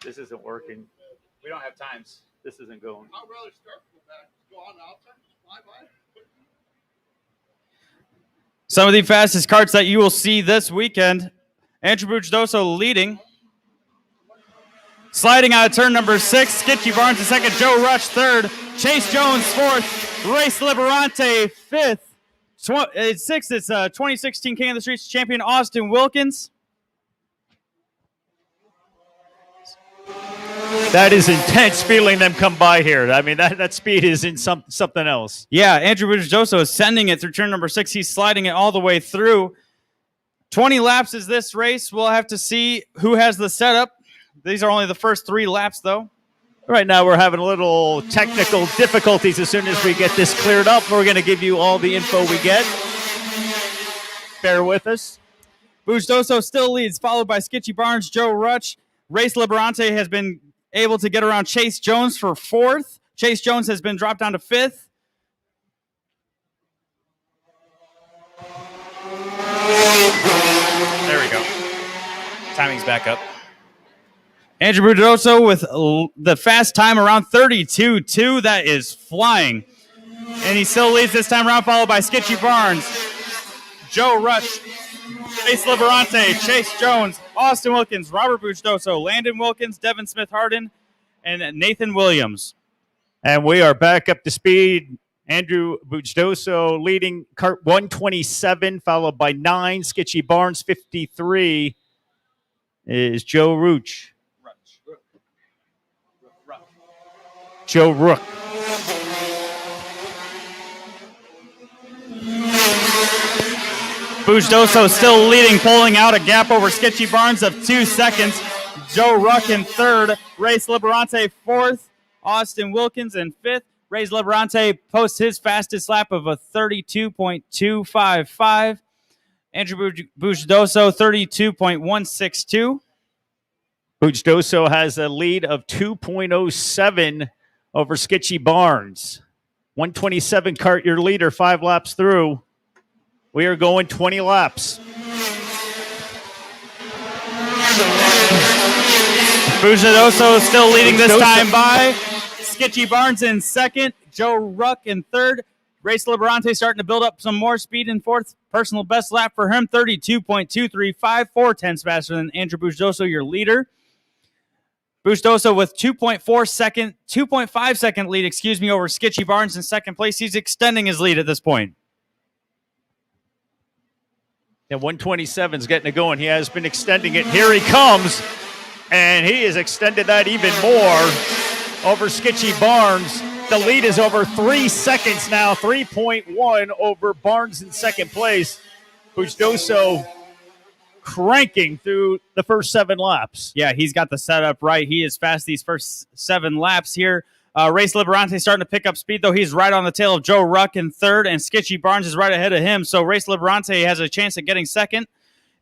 This isn't working. We don't have times. This isn't going. I'd rather start from the back. Go on the outside, fly by. Some of the fastest karts that you will see this weekend. Andrew Bujoso leading. Sliding out of turn number 6. Skitchy Barnes in second. Joe Rush third. Chase Jones fourth. Race Liberante fifth. Sixth is 2016 King of the Streets champion Austin Wilkins. That is intense feeling them come by here. I mean, that speed is in something else. Yeah, Andrew Bujoso is sending it through turn number 6. He's sliding it all the way through. 20 laps is this race. We'll have to see who has the setup. These are only the first 3 laps, though. Right now, we're having a little technical difficulties. As soon as we get this cleared up, we're going to give you all the info we get. Bear with us. Bujoso still leads, followed by Skitchy Barnes, Joe Rutch. Race Liberante has been able to get around Chase Jones for 4th. Chase Jones has been dropped down to 5th. There we go. Timing's back up. Andrew Bujoso with the fast time around 32.2. That is flying. And he still leads this time around, followed by Skitchy Barnes, Joe Rush, Race Liberante, Chase Jones, Austin Wilkins, Robert Bujoso, Landon Wilkins, Devin Smith Harden, and Nathan Williams. And we are back up to speed. Andrew Bujoso leading kart 127, followed by 9. Skitchy Barnes 53 is Joe Rooch. Joe Rook. Bujoso still leading, pulling out a gap over Skitchy Barnes of 2 seconds. Joe Ruck in 3rd. Race Liberante 4th. Austin Wilkins in 5th. Race Liberante posts his fastest lap of a 32.255. Andrew Bujoso 32.162. Bujoso has a lead of 2.07 over Skitchy Barnes. 127 kart, your leader, 5 laps through. We are going 20 laps. Bujoso still leading this time by Skitchy Barnes in 2nd. Joe Ruck in 3rd. Race Liberante starting to build up some more speed in 4th. Personal best lap for him, 32.235, 4/10 faster than Andrew Bujoso, your leader. Bujoso with 2.5 second lead, over Skitchy Barnes in 2nd place. He's extending his lead at this point. And 127 is getting it going. He has been extending it. Here he comes. And he has extended that even more over Skitchy Barnes. The lead is over 3 seconds now, 3.1 over Barnes in 2nd place. Bujoso cranking through the first 7 laps. Yeah, he's got the setup right. He is fast these first 7 laps here. Race Liberante starting to pick up speed, though. He's right on the tail of Joe Ruck in 3rd, and Skitchy Barnes is right ahead of him. So Race Liberante has a chance at getting 2nd.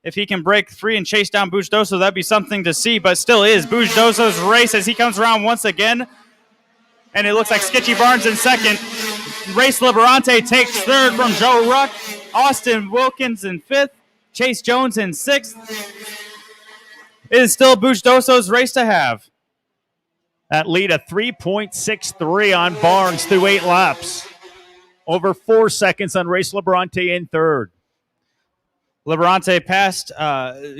If he can break free and chase down Bujoso, that'd be something to see, but still is Bujoso's race as he comes around once again. And it looks like Skitchy Barnes in 2nd. Race Liberante takes 3rd from Joe Ruck. Austin Wilkins in 5th. Chase Jones in 6th. It is still Bujoso's race to have. That lead of 3.63 on Barnes through 8 laps. Over 4 seconds on Race Liberante in 3rd. Liberante passed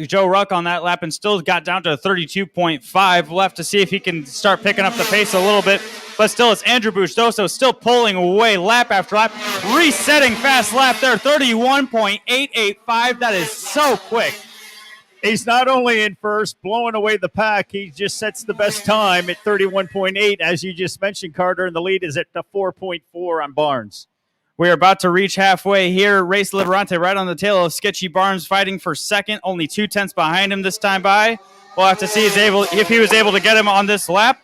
Joe Ruck on that lap and still got down to 32.5. We'll have to see if he can start picking up the pace a little bit. but still it's Andrew Bushdoso still pulling away lap after lap, resetting fast lap there, 31.885. That is so quick. He's not only in first, blowing away the pack, he just sets the best time at 31.8, as you just mentioned, Carter, and the lead is at the 4.4 on Barnes. We are about to reach halfway here. Race Liberante right on the tail of Sketchy Barnes, fighting for second, only 2/10 behind him this time by. We'll have to see if he was able to get him on this lap.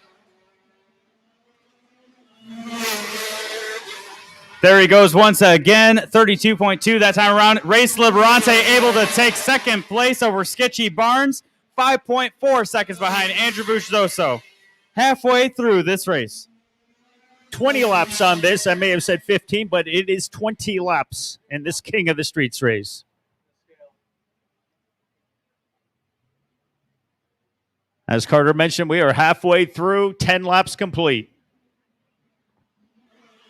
There he goes once again, 32.2 that time around. Race Liberante able to take second place over Sketchy Barnes, 5.4 seconds behind Andrew Bushdoso. Halfway through this race. 20 laps on this. I may have said 15, but it is 20 laps in this King of the Streets race. As Carter mentioned, we are halfway through, 10 laps complete.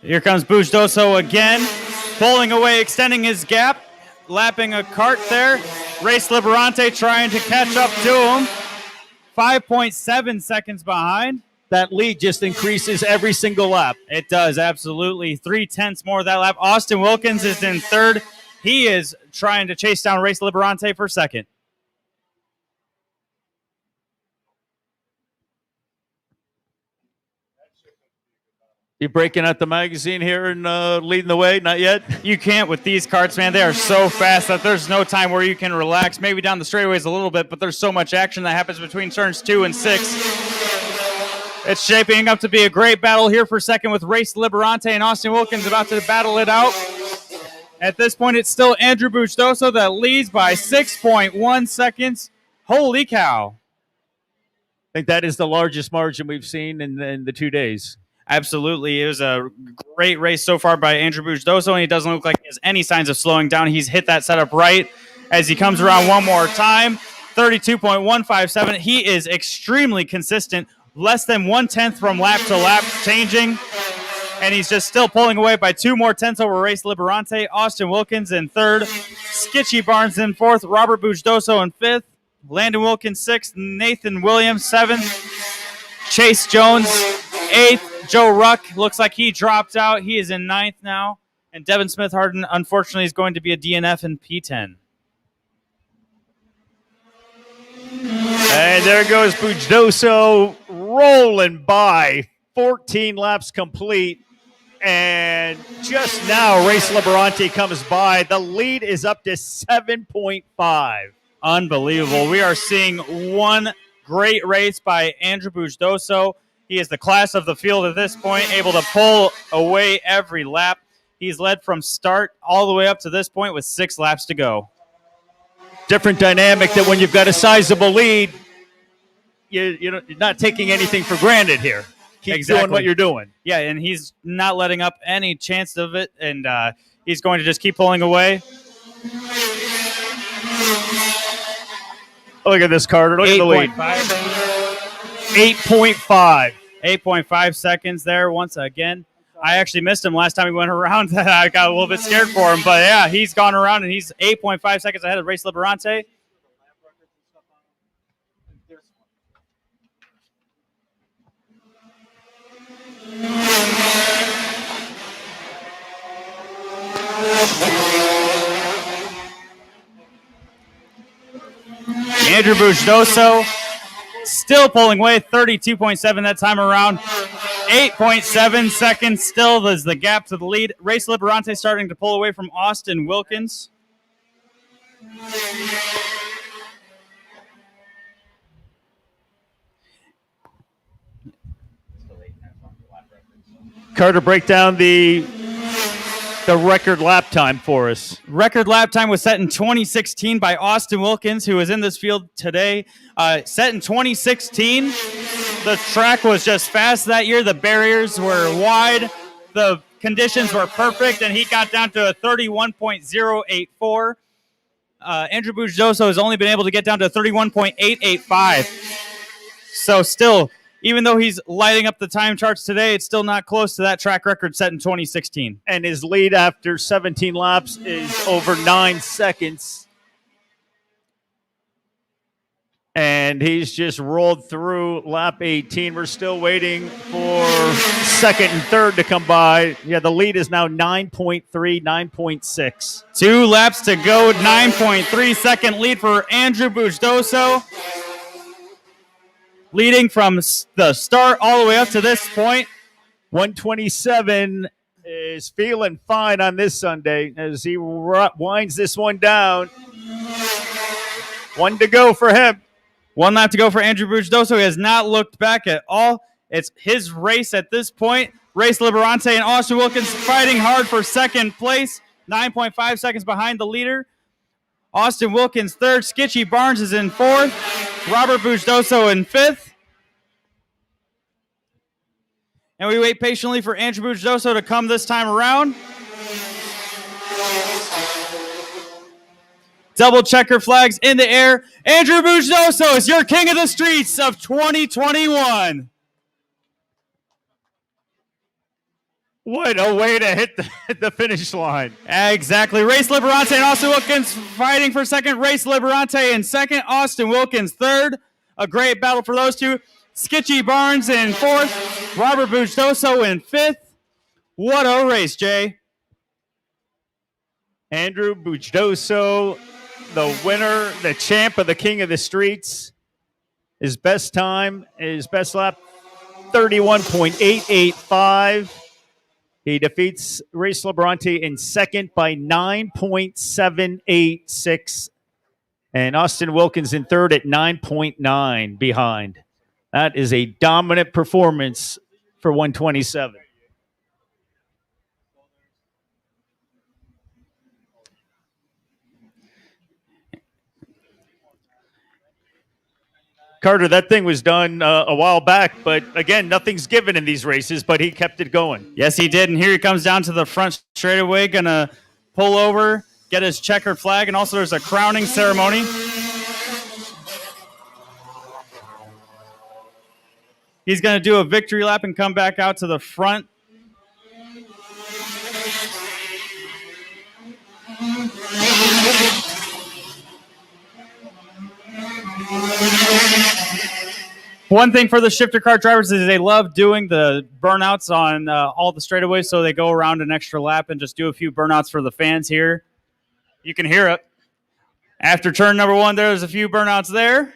Here comes Bushdoso again, pulling away, extending his gap, lapping a cart there. Race Liberante trying to catch up to him, 5.7 seconds behind. That lead just increases every single lap. It does, absolutely. 3/10 more that lap. Austin Wilkins is in third. He is trying to chase down Race Liberante for second. You breaking out the magazine here and leading the way? Not yet? You can't with these carts, man. They are so fast that there's no time where you can relax. Maybe down the straightaways a little bit, but there's so much action that happens between turns 2 and 6. It's shaping up to be a great battle here for second with Race Liberante and Austin Wilkins about to battle it out. At this point, it's still Andrew Bushdoso that leads by 6.1 seconds. Holy cow. I think that is the largest margin we've seen in the 2 days. Absolutely. It was a great race so far by Andrew Bushdoso, and he doesn't look like he has any signs of slowing down. He's hit that setup right as he comes around one more time. 32.157. He is extremely consistent, less than 1/10 from lap to lap changing, and he's just still pulling away by 2 more tenths over Race Liberante. Austin Wilkins in third, Sketchy Barnes in fourth, Robert Bushdoso in fifth, Landon Wilkins sixth, Nathan Williams seventh, Chase Jones eighth. Joe Ruck looks like he dropped out. He is in ninth now. And Devin Smith Harden, unfortunately, is going to be a DNF in P10. And there goes Bushdoso rolling by. 14 laps complete. And just now, Race Liberante comes by. The lead is up to 7.5. Unbelievable. We are seeing one great race by Andrew Bushdoso. He is the class of the field at this point, able to pull away every lap. He's led from start all the way up to this point with 6 laps to go. Different dynamic that when you've got a sizable lead, you're not taking anything for granted here. Keep doing what you're doing. Yeah, and he's not letting up any chance of it, and he's going to just keep pulling away. Look at this, Carter. Look at the lead. 8.5. 8.5 seconds there once again. I actually missed him last time he went around. I got a little bit scared for him. But, yeah, he's gone around, and he's 8.5 seconds ahead of Race Liberante. Andrew Bushdoso still pulling away, 32.7 that time around. 8.7 seconds still is the gap to the lead. Race Liberante starting to pull away from Austin Wilkins. Carter, break down the record lap time for us. Record lap time was set in 2016 by Austin Wilkins, who was in this field today. Set in 2016. The track was just fast that year. The barriers were wide. The conditions were perfect, and he got down to a 31.084. Andrew Bushdoso has only been able to get down to 31.885. So still, even though he's lighting up the time charts today, it's still not close to that track record set in 2016. And his lead after 17 laps is over 9 seconds. And he's just rolled through lap 18. We're still waiting for second and third to come by. Yeah, the lead is now 9.3, 9.6. 2 laps to go. 9.3 second lead for Andrew Bujdoso. Leading from the start all the way up to this point. 127 is feeling fine on this Sunday as he winds this one down. 1 to go for him. 1 lap to go for Andrew Bujdoso. He has not looked back at all. It's his race at this point. Race Liberante and Austin Wilkins fighting hard for second place. 9.5 seconds behind the leader. Austin Wilkins third. Skitchy Barnes is in fourth. Robert Bujdoso in fifth. And we wait patiently for Andrew Bujdoso to come this time around. Double checker flags in the air. Andrew Bujdoso is your king of the streets of 2021. What a way to hit the finish line. Exactly. Race Liberante and Austin Wilkins fighting for second. Race Liberante in second. Austin Wilkins third. A great battle for those two. Skitchy Barnes in fourth. Robert Bujdoso in fifth. What a race, Jay. Andrew Bujdoso, the winner, the champ of the King of the Streets. His best time, his best lap, 31.885. He defeats Race Liberante in second by 9.786. And Austin Wilkins in third at 9.9 behind. That is a dominant performance for 127. Carter, that thing was done a while back, but again, nothing's given in these races, but he kept it going. Yes, he did. And here he comes down to the front straightaway, going to pull over, get his checkered flag, and also there's a crowning ceremony. He's going to do a victory lap and come back out to the front. One thing for the shifter cart drivers is they love doing the burnouts on all the straightaways, so they go around an extra lap and just do a few burnouts for the fans here. You can hear it. After turn number 1, there's a few burnouts there.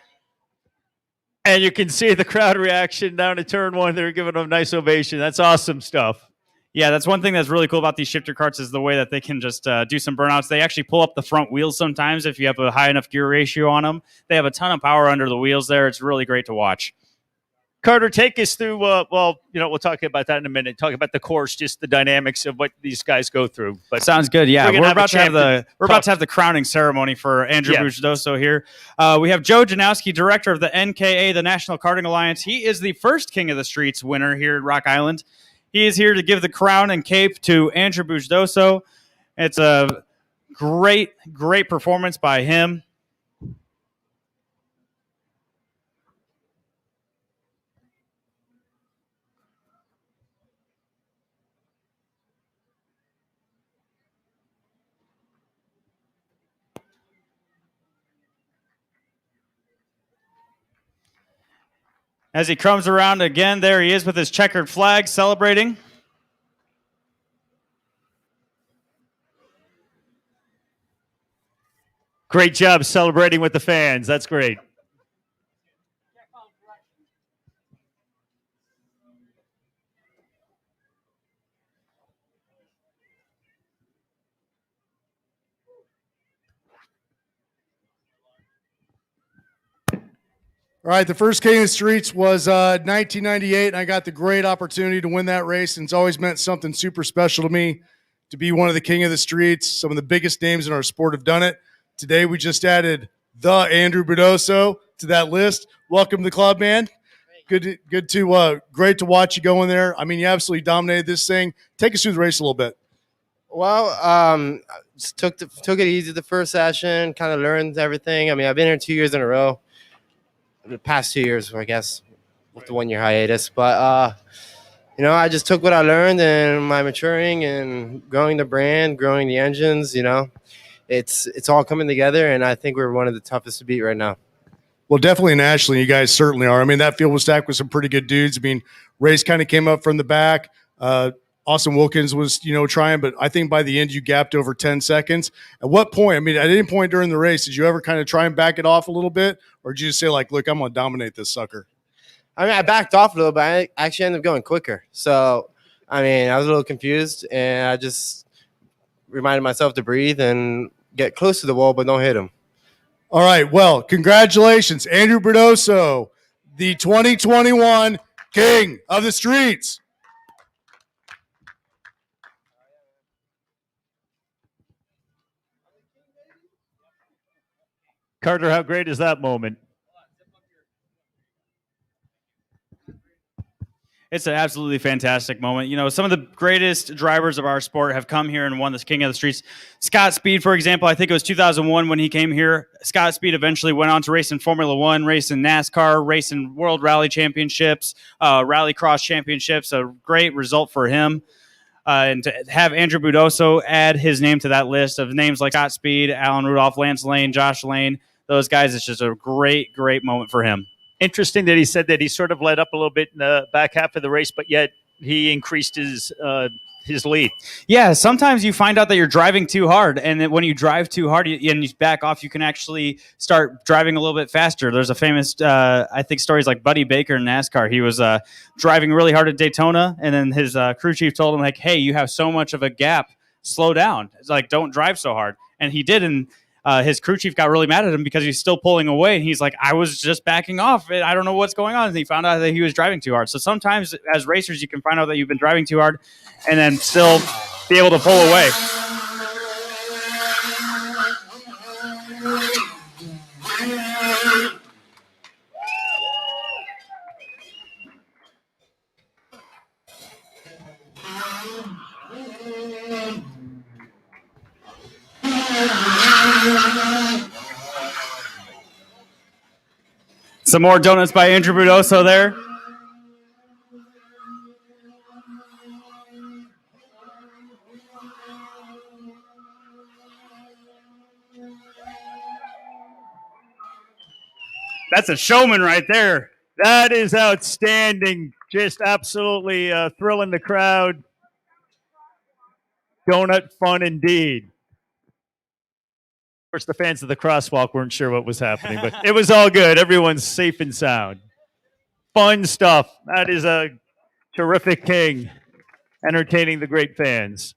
And you can see the crowd reaction down to turn 1. They're giving them a nice ovation. That's awesome stuff. Yeah, that's one thing that's really cool about these shifter carts is the way that they can just do some burnouts. They actually pull up the front wheels sometimes if you have a high enough gear ratio on them. They have a ton of power under the wheels there. It's really great to watch. Carter, take us through, we'll talk about that in a minute. Talk about the course, just the dynamics of what these guys go through. But sounds good, yeah. We're about to have the crowning ceremony for Andrew Bujdoso here. We have Joe Janowski, director of the NKA, the National Karting Alliance. He is the first King of the Streets winner here at Rock Island. He is here to give the crown and cape to Andrew Bujdoso. It's a great performance by him. As he comes around again, there he is with his checkered flag celebrating. Great job celebrating with the fans. That's great. All right, the first King of the Streets was 1998, and I got the great opportunity to win that race, and it's always meant something super special to me to be one of the King of the Streets. Some of the biggest names in our sport have done it. Today, we just added the Andrew Bujdoso to that list. Welcome to the club, man. Great to watch you go in there. I mean, you absolutely dominated this thing. Take us through the race a little bit. Well, just took it easy the first session, kind of learned everything. I mean, I've been here 2 years in a row. The past 2 years, I guess, with the 1 year hiatus. But, I just took what I learned and my maturing and growing the brand, growing the engines, it's all coming together. And I think we're one of the toughest to beat right now. Well, definitely nationally, you guys certainly are. I mean, that field was stacked with some pretty good dudes. I mean, Race kind of came up from the back. Austin Wilkins was, trying, but I think by the end you gapped over 10 seconds. At what point, I mean, at any point during the race, did you ever kind of try and back it off a little bit? Or did you just say, like, look, I'm going to dominate this sucker? I mean, I backed off a little bit. I actually ended up going quicker. So, I mean, I was a little confused, and I just reminded myself to breathe and get close to the wall, but don't hit him. All right. Well, congratulations, Andrew Berdoso, the 2021 King of the Streets. Carter, how great is that moment? It's an absolutely fantastic moment. Some of the greatest drivers of our sport have come here and won this King of the Streets. Scott Speed, for example, I think it was 2001 when he came here. Scott Speed eventually went on to race in Formula One, race in NASCAR, race in World Rally Championships, Rally Cross Championships. A great result for him. And to have Andrew Budoso add his name to that list of names like Scott Speed, Alan Rudolph, Lance Lane, Josh Lane, those guys, it's just a great, great moment for him. Interesting that he said that he sort of let up a little bit in the back half of the race, but yet he increased his lead. Yeah, sometimes you find out that you're driving too hard, and that when you drive too hard and you back off, you can actually start driving a little bit faster. There's a famous, I think, stories like Buddy Baker in NASCAR. He was driving really hard at Daytona, and then his crew chief told him, like, hey, you have so much of a gap, slow down. It's like, don't drive so hard. And he did, and his crew chief got really mad at him because he's still pulling away. And he's like, I was just backing off. I don't know what's going on. And he found out that he was driving too hard. So sometimes as racers, you can find out that you've been driving too hard and then still be able to pull away. Some more donuts by Andrew Budoso there. That's a showman right there. That is outstanding. Just absolutely thrilling the crowd. Donut fun indeed. Of course, the fans of the crosswalk weren't sure what was happening, but it was all good. Everyone's safe and sound. Fun stuff. That is a terrific king, entertaining the great fans.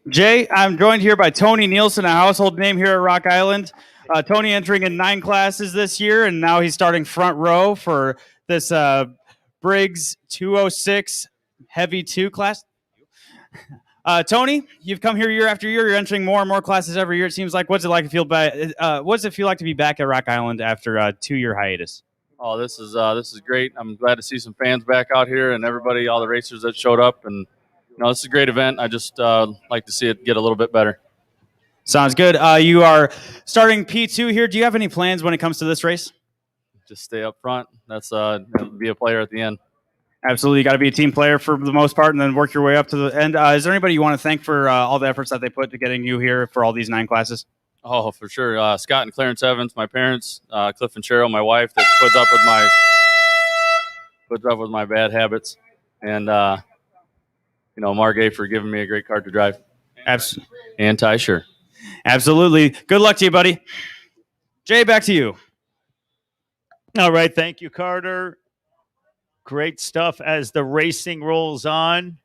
Jay, I'm joined here by Tony Nielsen, a household name here at Rock Island. Tony entering in 9 classes this year, and now he's starting front row for this Briggs 206 Heavy 2 class. Tony, you've come here year after year. You're entering more and more classes every year. It seems like. What's it like to feel back? What does it feel like to be back at Rock Island after a 2-year hiatus? Oh, this is great. I'm glad to see some fans back out here and everybody, all the racers that showed up, and this is a great event. I just like to see it get a little bit better. Sounds good. You are starting P2 here. Do you have any plans when it comes to this race? Just stay up front. That's be a player at the end. Absolutely. You got to be a team player for the most part and then work your way up to the end. Is there anybody you want to thank for all the efforts that they put to getting you here for all these 9 classes? Oh, for sure. Scott and Clarence Evans, my parents, Cliff and Cheryl, my wife, that puts up with my bad habits, and Mark A for giving me a great car to drive. Absolutely. And Ty, sure. Absolutely. Good luck to you, buddy. Jay, back to you. All right. Thank you, Carter. Great stuff as the racing rolls on.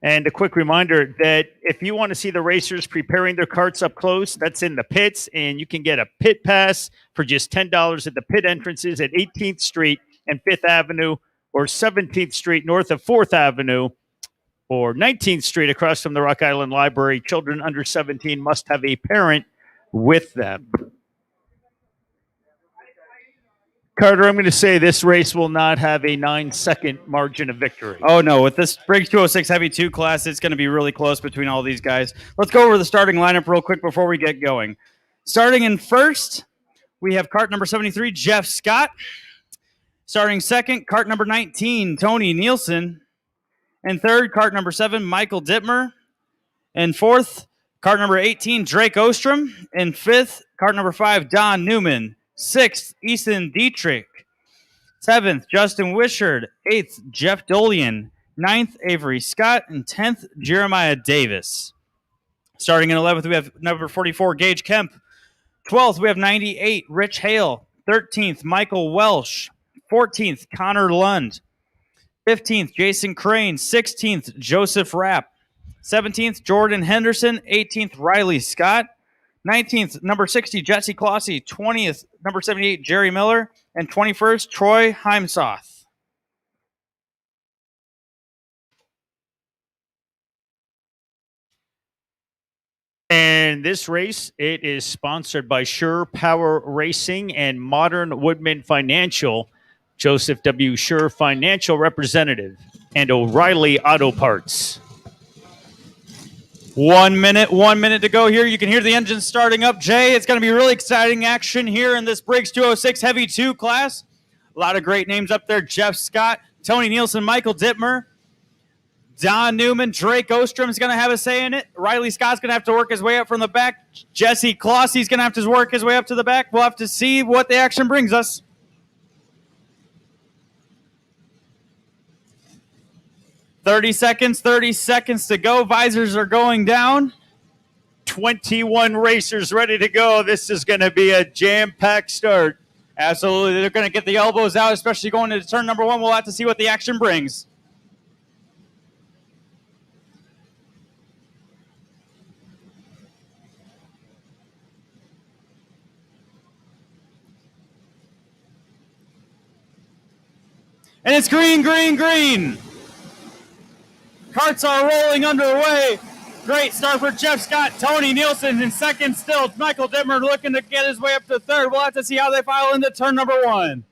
And a quick reminder that if you want to see the racers preparing their karts up close, that's in the pits, and you can get a pit pass for just $10 at the pit entrances at 18th Street and 5th Avenue, or 17th Street north of 4th Avenue, or 19th Street across from the Rock Island Library. Children under 17 must have a parent with them. Carter, I'm going to say this race will not have a 9-second margin of victory. Oh, no. With this Briggs 206 Heavy 2 class, it's going to be really close between all these guys. Let's go over the starting lineup real quick before we get going. Starting in first, we have cart number 73, Jeff Scott. Starting second, cart number 19, Tony Nielsen. And third, cart number 7, Michael Dittmer. And fourth, cart number 18, Drake Ostrom. And fifth, cart number 5, Don Newman. Sixth, Ethan Dietrich. Seventh, Justin Wishard. Eighth, Jeff Dolian. Ninth, Avery Scott. And 10th, Jeremiah Davis. Starting in 11th, we have number 44, Gage Kemp. 12th, we have 98, Rich Hale. 13th, Michael Welsh. 14th, Connor Lund. 15th, Jason Crane. 16th, Joseph Rapp. 17th, Jordan Henderson. 18th, Riley Scott. 19th, number 60, Jesse Clossy. 20th, number 78, Jerry Miller. And 21st, Troy Heimsoth. And this race, it is sponsored by Sure Power Racing and Modern Woodman Financial, Joseph W. Sure Financial Representative, and O'Reilly Auto Parts. 1 minute to go here. You can hear the engine starting up. Jay, it's going to be really exciting action here in this Briggs 206 Heavy 2 class. A lot of great names up there. Jeff Scott, Tony Nielsen, Michael Dittmer, Don Newman, Drake Ostrom is going to have a say in it. Riley Scott's going to have to work his way up from the back. Jesse Clossy's going to have to work his way up to the back. We'll have to see what the action brings us. 30 seconds to go. Visors are going down. 21 racers ready to go. This is going to be a jam-packed start. Absolutely. They're going to get the elbows out, especially going into turn number 1. We'll have to see what the action brings. And it's green, green, green. Carts are rolling underway. Great start for Jeff Scott. Tony Nielsen in second still. Michael Dittmer looking to get his way up to third. We'll have to see how they file into turn number 1.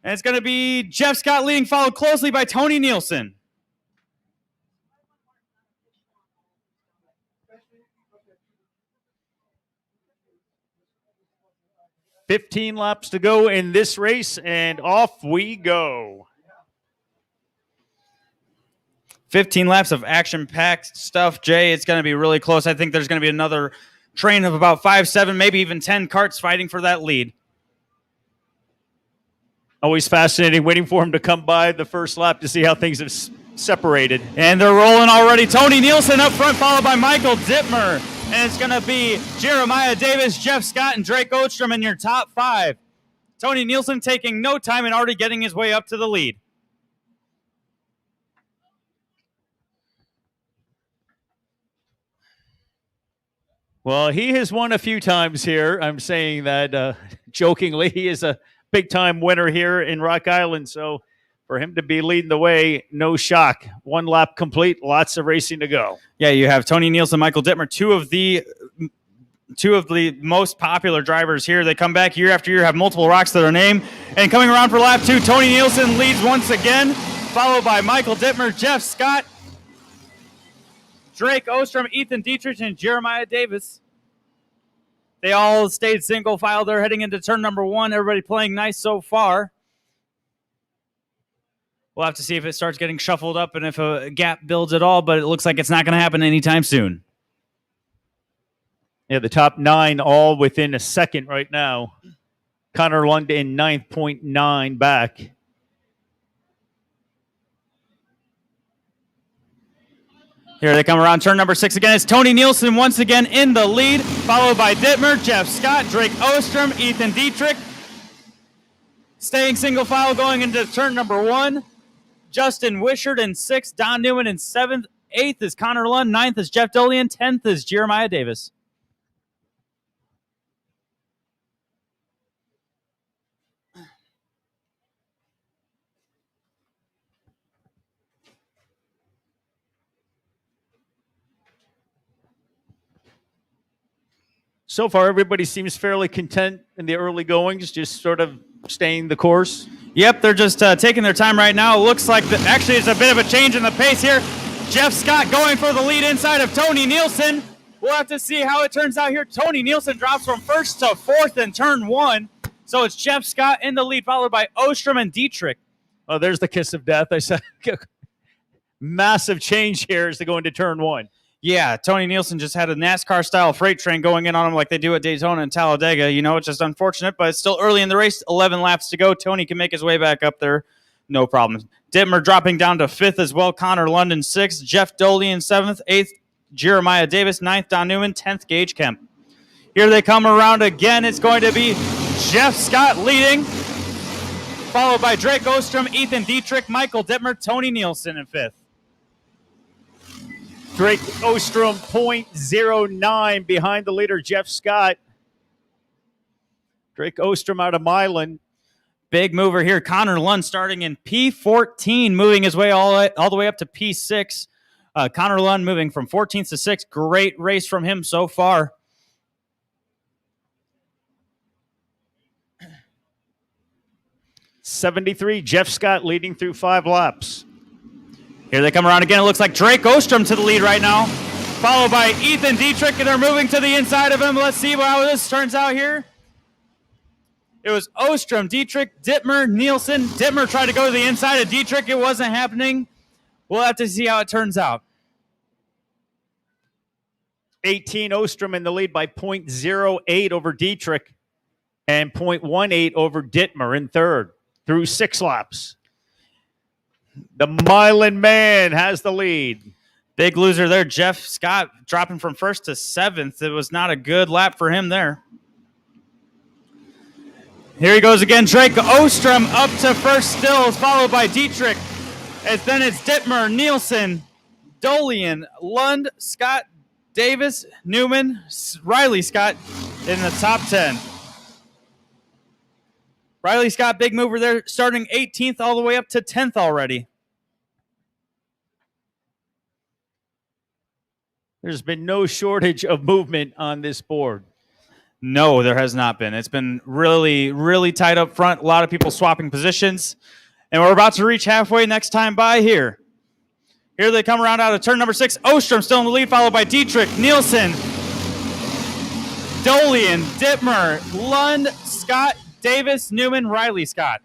And it's going to be Jeff Scott leading, followed closely by Tony Nielsen. $15 laps to go in this race, and off we go. 15 laps of action-packed stuff, Jay. It's going to be really close. I think there's going to be another train of about 5, 7, maybe even 10 carts fighting for that lead. Always fascinating waiting for him to come by the first lap to see how things have separated. And they're rolling already. Tony Nielsen up front, followed by Michael Dittmer. And it's going to be Jeremiah Davis, Jeff Scott, and Drake Ostrom in your top 5. Tony Nielsen taking no time and already getting his way up to the lead. Well, he has won a few times here. I'm saying that jokingly. He is a big-time winner here in Rock Island, so for him to be leading the way, no shock. 1 lap complete, lots of racing to go. Yeah, you have Tony Nielsen, Michael Dittmer, two of the most popular drivers here. They come back year after year, have multiple rocks to their name. And coming around for lap 2, Tony Nielsen leads once again, followed by Michael Dittmer, Jeff Scott, Drake Ostrom, Ethan Dietrich, and Jeremiah Davis. They all stayed single file. They're heading into turn number 1. Everybody playing nice so far. We'll have to see if it starts getting shuffled up and if a gap builds at all, but it looks like it's not going to happen anytime soon. Yeah, the top 9 all within a second right now. Connor Lund in 9.9 back. Here they come around turn number 6 again. It's Tony Nielsen once again in the lead, followed by Dittmer, Jeff Scott, Drake Ostrom, Ethan Dietrich. Staying single file going into turn number 1. Justin Wishard in 6th, Don Newman in 7th. 8th is Connor Lund, 9th is Jeff Dolian, 10th is Jeremiah Davis. So far, everybody seems fairly content in the early goings, just sort of staying the course. Yep, they're just taking their time right now. It looks like actually it's a bit of a change in the pace here. Jeff Scott going for the lead inside of Tony Nielsen. We'll have to see how it turns out here. Tony Nielsen drops from first to fourth in turn one. So it's Jeff Scott in the lead, followed by Ostrom and Dietrich. Oh, there's the kiss of death. I said massive change here as they go into turn one. Yeah, Tony Nielsen just had a NASCAR-style freight train going in on him like they do at Daytona and Talladega. You know, it's just unfortunate, but it's still early in the race. 11 laps to go. Tony can make his way back up there. No problem. Dittmer dropping down to fifth as well. Connor London sixth. Jeff Doley in seventh. Eighth, Jeremiah Davis. Ninth, Don Newman. 10th, Gage Kemp. Here they come around again. It's going to be Jeff Scott leading, followed by Drake Ostrom, Ethan Dietrich, Michael Dittmer, Tony Nielsen in fifth. Drake Ostrom, 0.09 behind the leader, Jeff Scott. Drake Ostrom out of Milan. Big mover here. Connor Lund starting in P14, moving his way all the way up to P6. Connor Lund moving from 14th to 6th. Great race from him so far. '73, Jeff Scott leading through 5 laps. Here they come around again. It looks like Drake Ostrom to the lead right now, followed by Ethan Dietrich, and they're moving to the inside of him. Let's see how this turns out here. It was Ostrom, Dietrich, Dittmer, Nielsen. Dittmer tried to go to the inside of Dietrich. It wasn't happening. We'll have to see how it turns out. 18, Ostrom in the lead by 0.08 over Dietrich and 0.18 over Dittmer in third through 6 laps. The Milan man has the lead. Big loser there. Jeff Scott dropping from first to 7th. It was not a good lap for him there. Here he goes again. Drake Ostrom up to first still, followed by Dietrich. And then it's Dittmer, Nielsen, Dolian, Lund, Scott, Davis, Newman, Riley Scott in the top 10. Riley Scott, big mover there, starting 18th all the way up to 10th already. There's been no shortage of movement on this board. No, there has not been. It's been really, really tight up front. A lot of people swapping positions. And we're about to reach halfway next time by here. Here they come around out of turn number 6. Ostrom still in the lead, followed by Dietrich, Nielsen, Dolian, Dittmer, Lund, Scott, Davis, Newman, Riley Scott.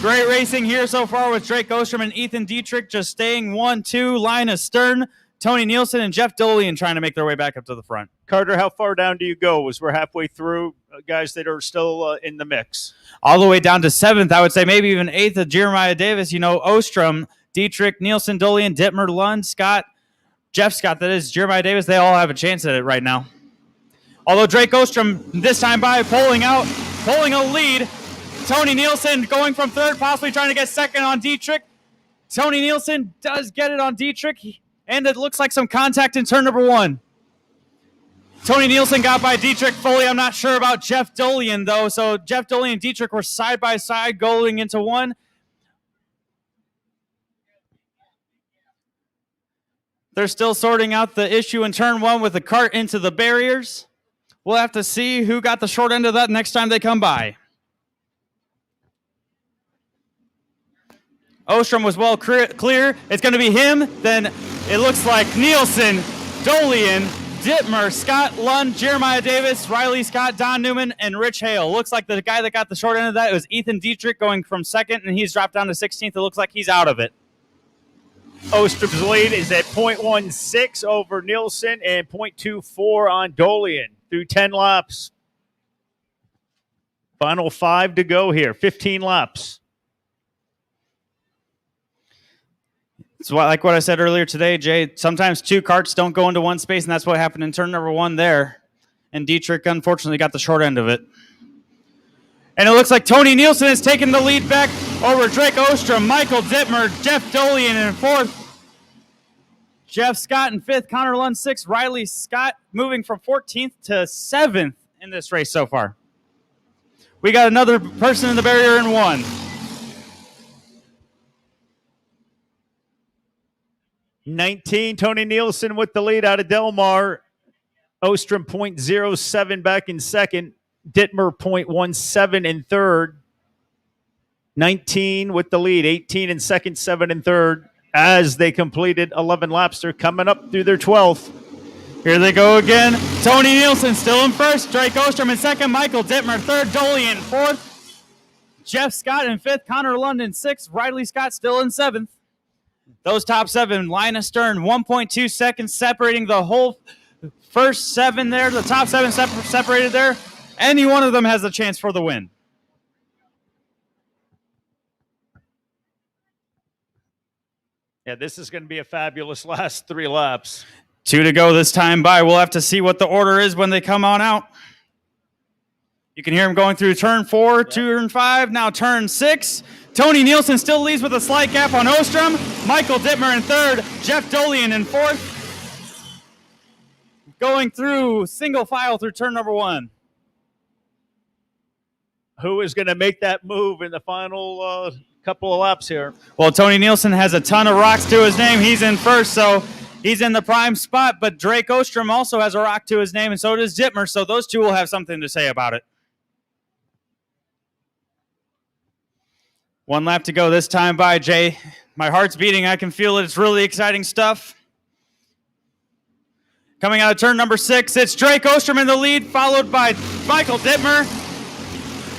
Great racing here so far with Drake Ostrom and Ethan Dietrich just staying 1-2, line astern. Tony Nielsen and Jeff Dolian trying to make their way back up to the front. Carter, how far down do you go as we're halfway through, guys that are still in the mix? All the way down to 7th, I would say maybe even 8th of Jeremiah Davis. You know, Ostrom, Dietrich, Nielsen, Dolian, Dittmer, Lund, Scott, Jeff Scott, that is Jeremiah Davis. They all have a chance at it right now. Although Drake Ostrom this time by pulling a lead. Tony Nielsen going from third, possibly trying to get second on Dietrich. Tony Nielsen does get it on Dietrich, and it looks like some contact in turn number 1. Tony Nielsen got by Dietrich fully. I'm not sure about Jeff Dolian, though. So Jeff Dolian and Dietrich were side by side going into one. They're still sorting out the issue in turn 1 with the cart into the barriers. We'll have to see who got the short end of that next time they come by. Ostrom was well clear. It's going to be him. Then it looks like Nielsen, Dolian, Dittmer, Scott Lund, Jeremiah Davis, Riley Scott, Don Newman, and Rich Hale. Looks like the guy that got the short end of that was Ethan Dietrich going from second, and he's dropped down to 16th. It looks like he's out of it. Ostrom's lead is at 0.16 over Nielsen and 0.24 on Dolian through 10 laps. Final 5 to go here, 15 laps. It's like what I said earlier today, Jay. Sometimes 2 carts don't go into one space, and that's what happened in turn number 1 there. And Dietrich, unfortunately, got the short end of it. And it looks like Tony Nielsen has taken the lead back over Drake Ostrom, Michael Dittmer, Jeff Dolian in 4th. Jeff Scott in 5th, Connor Lund 6th, Riley Scott moving from 14th to 7th in this race so far. We got another person in the barrier in 1. 19, Tony Nielsen with the lead out of Del Mar. Ostrom 0.07 back in second. Dittmer 0.17 in third. 19 with the lead, 18 in second, 7 in third. As they completed 11 laps, they're coming up through their 12th. Here they go again. Tony Nielsen still in first. Drake Ostrom in second. Michael Dittmer third. Dolly in fourth. Jeff Scott in fifth. Connor Lund in sixth. Riley Scott still in seventh. Those top seven, line astern, 1.2 seconds separating the whole first seven there. The top seven separated there. Any one of them has a chance for the win. Yeah, this is going to be a fabulous last 3 laps. 2 to go this time by. We'll have to see what the order is when they come on out. You can hear him going through turn 4, turn 5, now turn 6. Tony Nielsen still leads with a slight gap on Ostrom. Michael Dittmer in third. Jeff Dolian in fourth. Going through single file through turn number 1. Who is going to make that move in the final couple of laps here? Well, Tony Nielsen has a ton of rocks to his name. He's in first, so he's in the prime spot. But Drake Ostrom also has a rock to his name, and so does Dittmer. So those two will have something to say about it. 1 lap to go this time by, Jay. My heart's beating. I can feel it. It's really exciting stuff. Coming out of turn number 6, it's Drake Ostrom in the lead, followed by Michael Dittmer.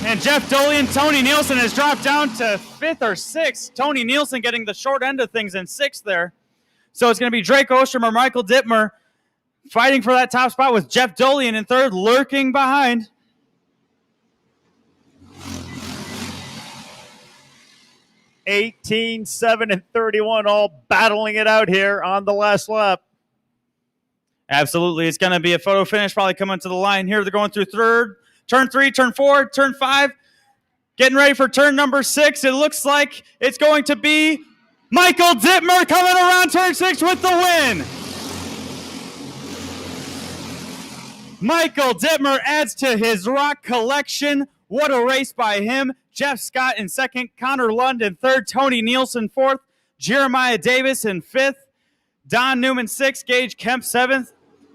And Jeff Dolian. Tony Nielsen has dropped down to 5th or 6th. Tony Nielsen getting the short end of things in 6th there. So it's going to be Drake Ostrom or Michael Dittmer fighting for that top spot with Jeff Dolian in 3rd, lurking behind. $18, 7, and 31 all battling it out here on the last lap. Absolutely. It's going to be a photo finish, probably coming to the line here. They're going through 3rd, turn 3, turn 4, turn 5. Getting ready for turn number 6. It looks like it's going to be Michael Dittmer coming around turn 6 with the win. Michael Dittmer adds to his rock collection. What a race by him. Jeff Scott in 2nd, Connor Lund in 3rd, Tony Nielsen 4th, Jeremiah Davis in 5th, Don Newman 6th, Gage Kemp 7th,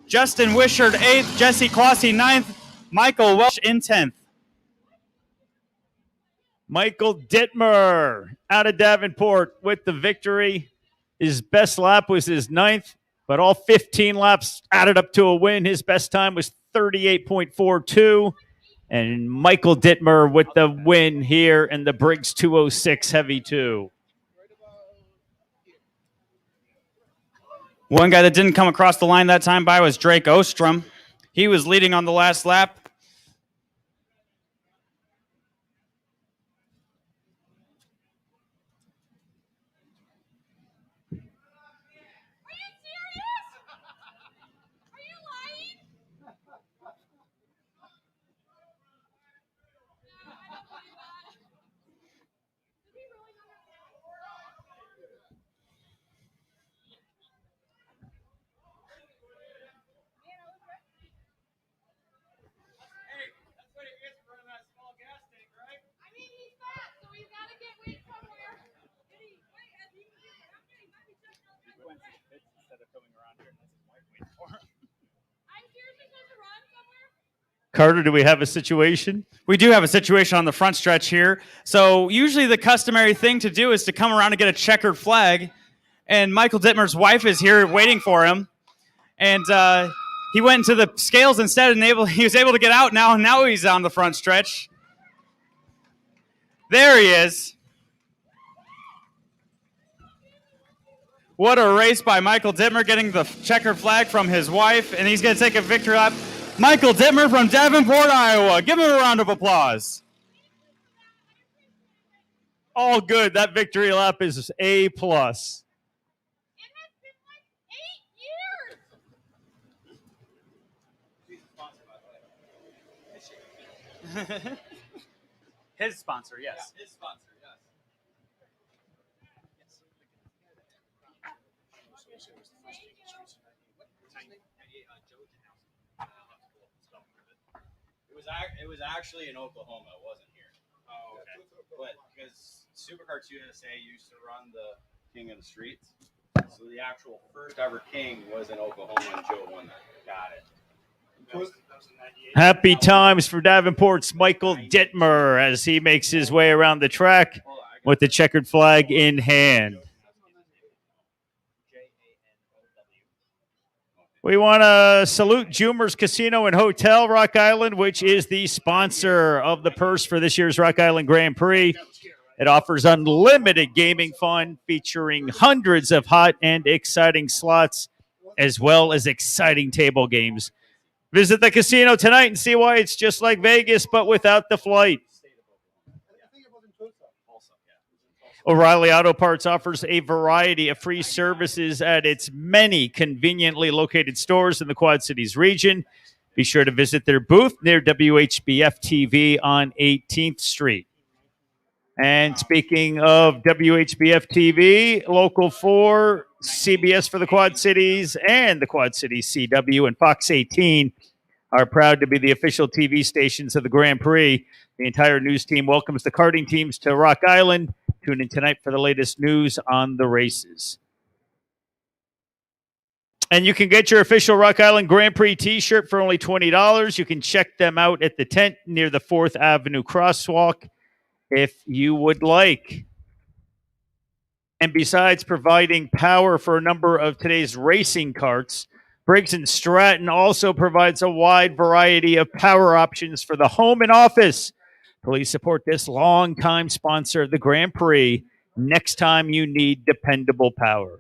Justin Wishart 8th, Jesse Clossy 9th, Michael Welch in 10th. Michael Dittmer out of Davenport with the victory. His best lap was his 9th, but all 15 laps added up to a win. His best time was 38.42. And Michael Dittmer with the win here in the Briggs 206 Heavy 2. One guy that didn't come across the line that time by was Drake Ostrom. He was leading on the last lap. Carter, do we have a situation? We do have a situation on the front stretch here. So usually the customary thing to do is to come around and get a checkered flag. And Michael Dittmer's wife is here waiting for him. And he went into the scales instead, and he was able to get out now. And now he's on the front stretch. There he is. What a race by Michael Dittmer, getting the checkered flag from his wife. And he's going to take a victory lap. Michael Dittmer from Davenport, Iowa. Give him a round of applause. All good. That victory lap is A+. It has been like 8 years. His sponsor, yes. Yeah, his sponsor, yes. It was actually in Oklahoma. It wasn't here. Oh, okay. But because Supercarts USA used to run the King of the Streets, So the actual first ever king was in Oklahoma, and Joe won that. Got it. That was in 98. Happy times for Davenport's Michael Dittmer as he makes his way around the track with the checkered flag in hand. We want to salute Jumer's Casino and Hotel Rock Island, which is the sponsor of the purse for this year's Rock Island Grand Prix. It offers unlimited gaming fun featuring hundreds of hot and exciting slots, as well as exciting table games. Visit the casino tonight and see why it's just like Vegas, but without the flight. O'Reilly Auto Parts offers a variety of free services at its many conveniently located stores in the Quad Cities region. Be sure to visit their booth near WHBF TV on 18th Street. And speaking of WHBF TV, Local 4, CBS for the Quad Cities, and the Quad Cities CW and Fox 18 are proud to be the official TV stations of the Grand Prix. The entire news team welcomes the karting teams to Rock Island. Tune in tonight for the latest news on the races. And you can get your official Rock Island Grand Prix t-shirt for only $20. You can check them out at the tent near the 4th Avenue crosswalk if you would like. And besides providing power for a number of today's racing karts, Briggs & Stratton also provides a wide variety of power options for the home and office. Please support this longtime sponsor of the Grand Prix next time you need dependable power.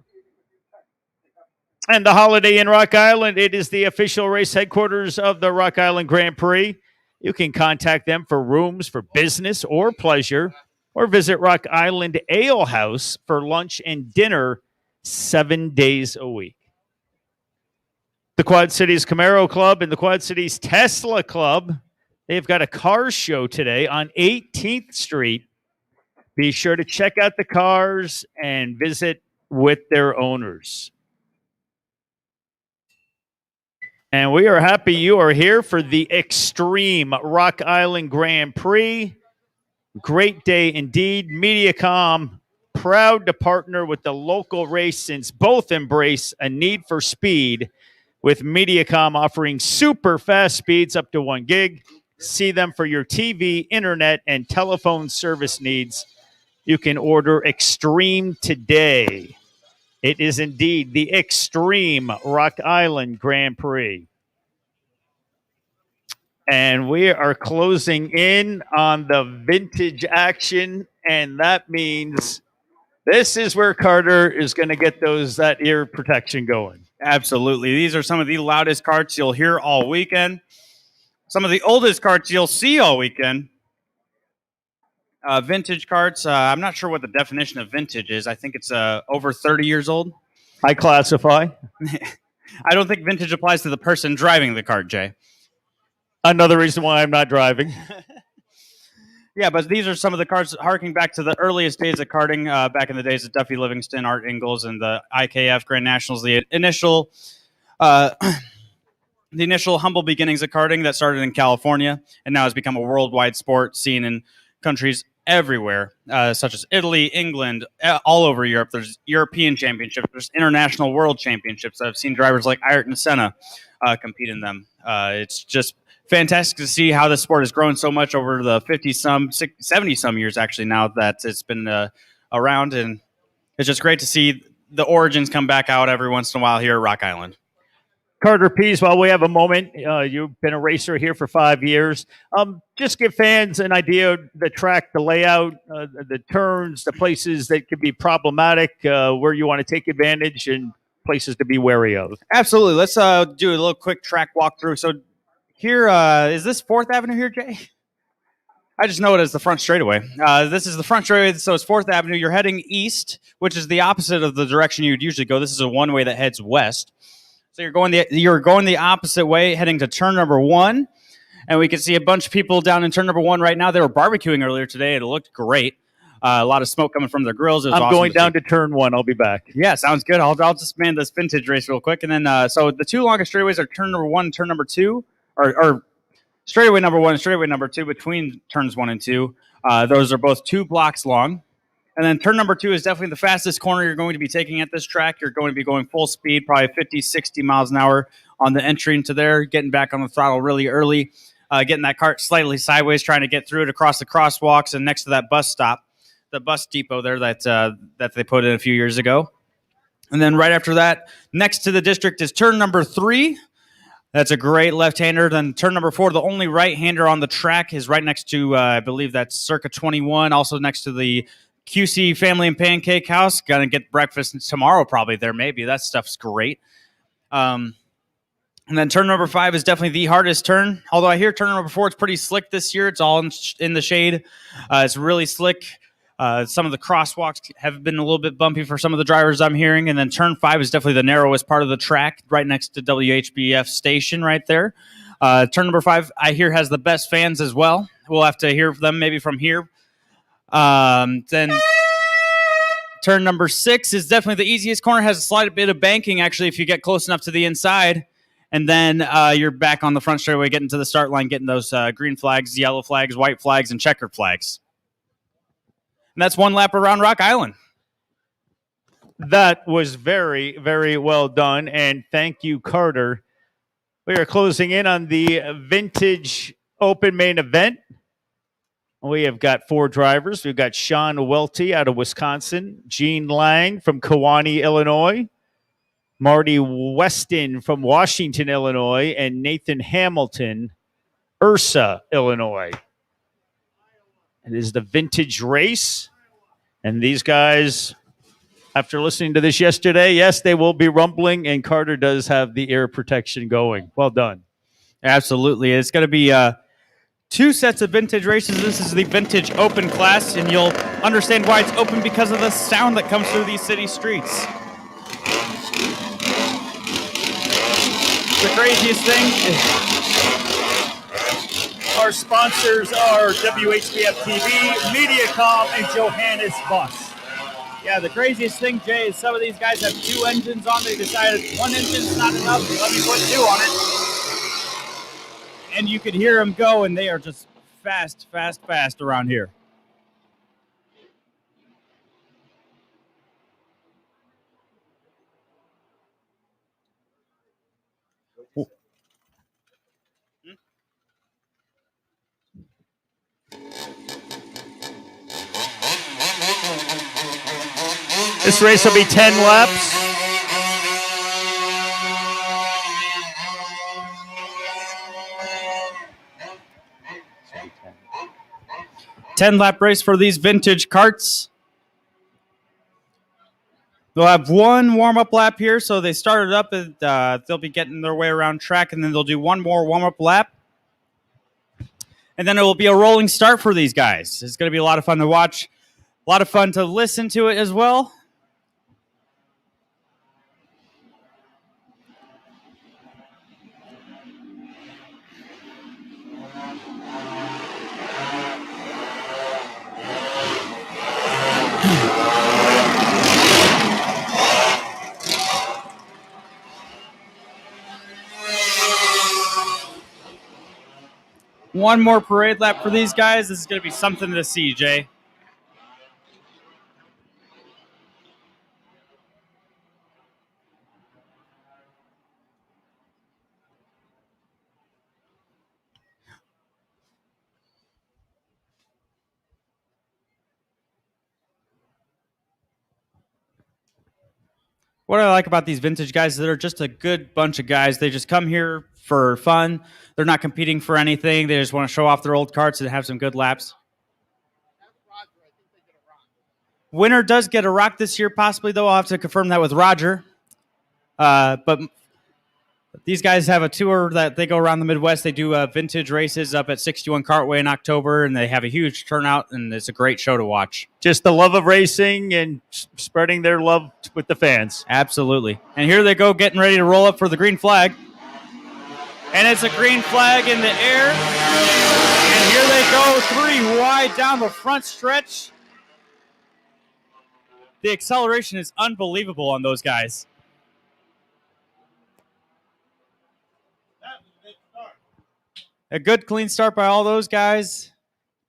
And the Holiday Inn Rock Island, it is the official race headquarters of the Rock Island Grand Prix. You can contact them for rooms for business or pleasure, or visit Rock Island Ale House for lunch and dinner 7 days a week. The Quad Cities Camaro Club and the Quad Cities Tesla Club, they've got a car show today on 18th Street. Be sure to check out the cars and visit with their owners. And we are happy you are here for the Extreme Rock Island Grand Prix. Great day indeed. Mediacom, proud to partner with the local race since both embrace a need for speed, with Mediacom offering super fast speeds up to 1 gig. See them for your TV, internet, and telephone service needs. You can order Extreme today. It is indeed the Extreme Rock Island Grand Prix. And we are closing in on the vintage action, and that means this is where Carter is going to get that ear protection going. Absolutely. These are some of the loudest karts you'll hear all weekend. Some of the oldest karts you'll see all weekend. Vintage karts, I'm not sure what the definition of vintage is. I think it's over 30 years old. I classify. I don't think vintage applies to the person driving the kart, Jay. Another reason why I'm not driving. Yeah, but these are some of the karts harking back to the earliest days of karting, back in the days of Duffy Livingston, Art Ingalls, and the IKF Grand Nationals. The initial humble beginnings of karting that started in California and now has become a worldwide sport seen in countries everywhere, such as Italy, England, all over Europe. There's European championships. There's international world championships. I've seen drivers like Ayrton Senna compete in them. It's just fantastic to see how the sport has grown so much over the 70-some years, actually, now that it's been around. And it's just great to see the origins come back out every once in a while here at Rock Island. Carter Pease, while we have a moment, you've been a racer here for 5 years. Just give fans an idea of the track, the layout, the turns, the places that could be problematic, where you want to take advantage, and places to be wary of. Absolutely. Let's do a little quick track walkthrough. So here, is this 4th Avenue here, Jay? I just know it as the front straightaway. This is the front straightaway, so it's 4th Avenue. You're heading east, which is the opposite of the direction you'd usually go. This is a one-way that heads west. So you're going the opposite way, heading to turn number 1. And we can see a bunch of people down in turn number 1 right now. They were barbecuing earlier today. It looked great. A lot of smoke coming from their grills. I'm awesome going down to turn 1. I'll be back. Yeah, sounds good. I'll just man this vintage race real quick. And then, so the two longest straightaways are turn number 1 and turn number 2, or straightaway number 1 and straightaway number 2 between turns 1 and 2. Those are both 2 blocks long. And then turn number 2 is definitely the fastest corner you're going to be taking at this track. You're going to be going full speed, probably 50, 60 miles an hour on the entry into there, getting back on the throttle really early, getting that cart slightly sideways, trying to get through it across the crosswalks and next to that bus stop, the bus depot there that they put in a few years ago. And then right after that, next to the district is turn number 3. That's a great left-hander. Then turn number 4, the only right-hander on the track, is right next to, I believe that's Circa 21, also next to the QC Family and Pancake House. Gonna get breakfast tomorrow probably there, maybe. That stuff's great. And then turn number 5 is definitely the hardest turn. Although I hear turn number 4 is pretty slick this year. It's all in the shade. It's really slick. Some of the crosswalks have been a little bit bumpy for some of the drivers I'm hearing. And then turn 5 is definitely the narrowest part of the track, right next to WHBF station right there. Turn number 5, I hear, has the best fans as well. We'll have to hear them maybe from here. Then turn number 6 is definitely the easiest corner. Has a slight bit of banking, actually, if you get close enough to the inside. And then you're back on the front straightaway, getting to the start line, getting those green flags, yellow flags, white flags, and checkered flags. And that's one lap around Rock Island. That was very, very well done. And thank you, Carter. We are closing in on the Vintage Open main event. We have got 4 drivers. We've got Sean Welty out of Wisconsin, Gene Lang from Kewanee, Illinois, Marty Weston from Washington, Illinois, and Nathan Hamilton, Ursa, Illinois. It is the vintage race. And these guys, after listening to this yesterday, yes, they will be rumbling, and Carter does have the ear protection going. Well done. Absolutely. It's going to be 2 sets of vintage races. This is the Vintage Open class, and you'll understand why it's open because of the sound that comes through these city streets. The craziest thing is our sponsors are WHBF TV, Mediacom, and Johannes Bucks. Yeah, the craziest thing, Jay, is some of these guys have 2 engines on. They decided 1 engine's not enough. Let me put 2 on it. And you could hear them go, and they are just fast, fast, fast around here. This race will be 10 laps. Ten-lap race for these vintage carts. They'll have 1 warm-up lap here, so they started up, and they'll be getting their way around track, and then they'll do 1 more warm-up lap. And then it will be a rolling start for these guys. It's going to be a lot of fun to watch, a lot of fun to listen to it as well. One more parade lap for these guys. This is going to be something to see, Jay. What I like about these vintage guys is they're just a good bunch of guys. They just come here for fun. They're not competing for anything. They just want to show off their old carts and have some good laps. Winner does get a rock this year, possibly, though. I'll have to confirm that with Roger. But these guys have a tour that they go around the Midwest. They do vintage races up at 61 Cartway in October, and they have a huge turnout, and it's a great show to watch. Just the love of racing and spreading their love with the fans. Absolutely. And here they go, getting ready to roll up for the green flag. And it's a green flag in the air. And here they go, 3 wide down the front stretch. The acceleration is unbelievable on those guys. A good clean start by all those guys.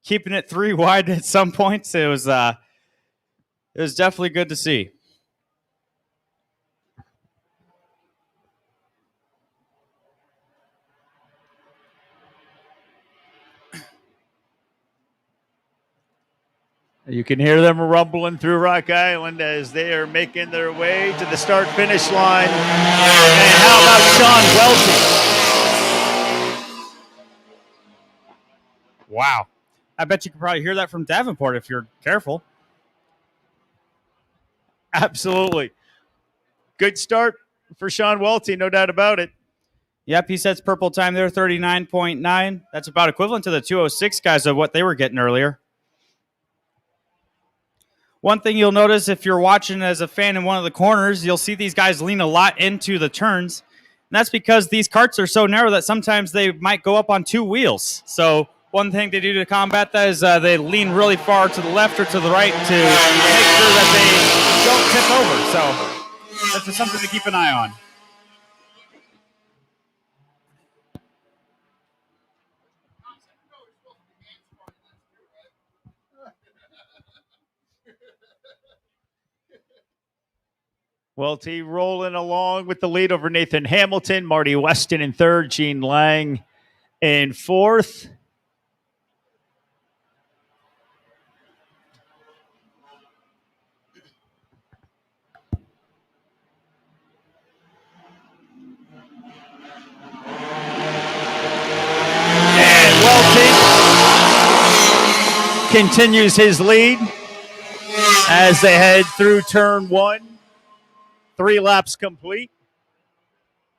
Keeping it 3 wide at some points. It was It was definitely good to see. You can hear them rumbling through Rock Island as they are making their way to the start-finish line. And how about Sean Welty? Wow. I bet you could probably hear that from Davenport if you're careful. Absolutely. Good start for Sean Welty, no doubt about it. Yep, he sets purple time there, 39.9. That's about equivalent to the 206 guys of what they were getting earlier. One thing you'll notice if you're watching as a fan in one of the corners, you'll see these guys lean a lot into the turns. And that's because these carts are so narrow that sometimes they might go up on two wheels. So one thing they do to combat that is they lean really far to the left or to the right to make sure that they don't tip over. So that's just something to keep an eye on. Welty rolling along with the lead over Nathan Hamilton, Marty Weston in third, Gene Lang in fourth. And Welty continues his lead as they head through turn one. 3 laps complete.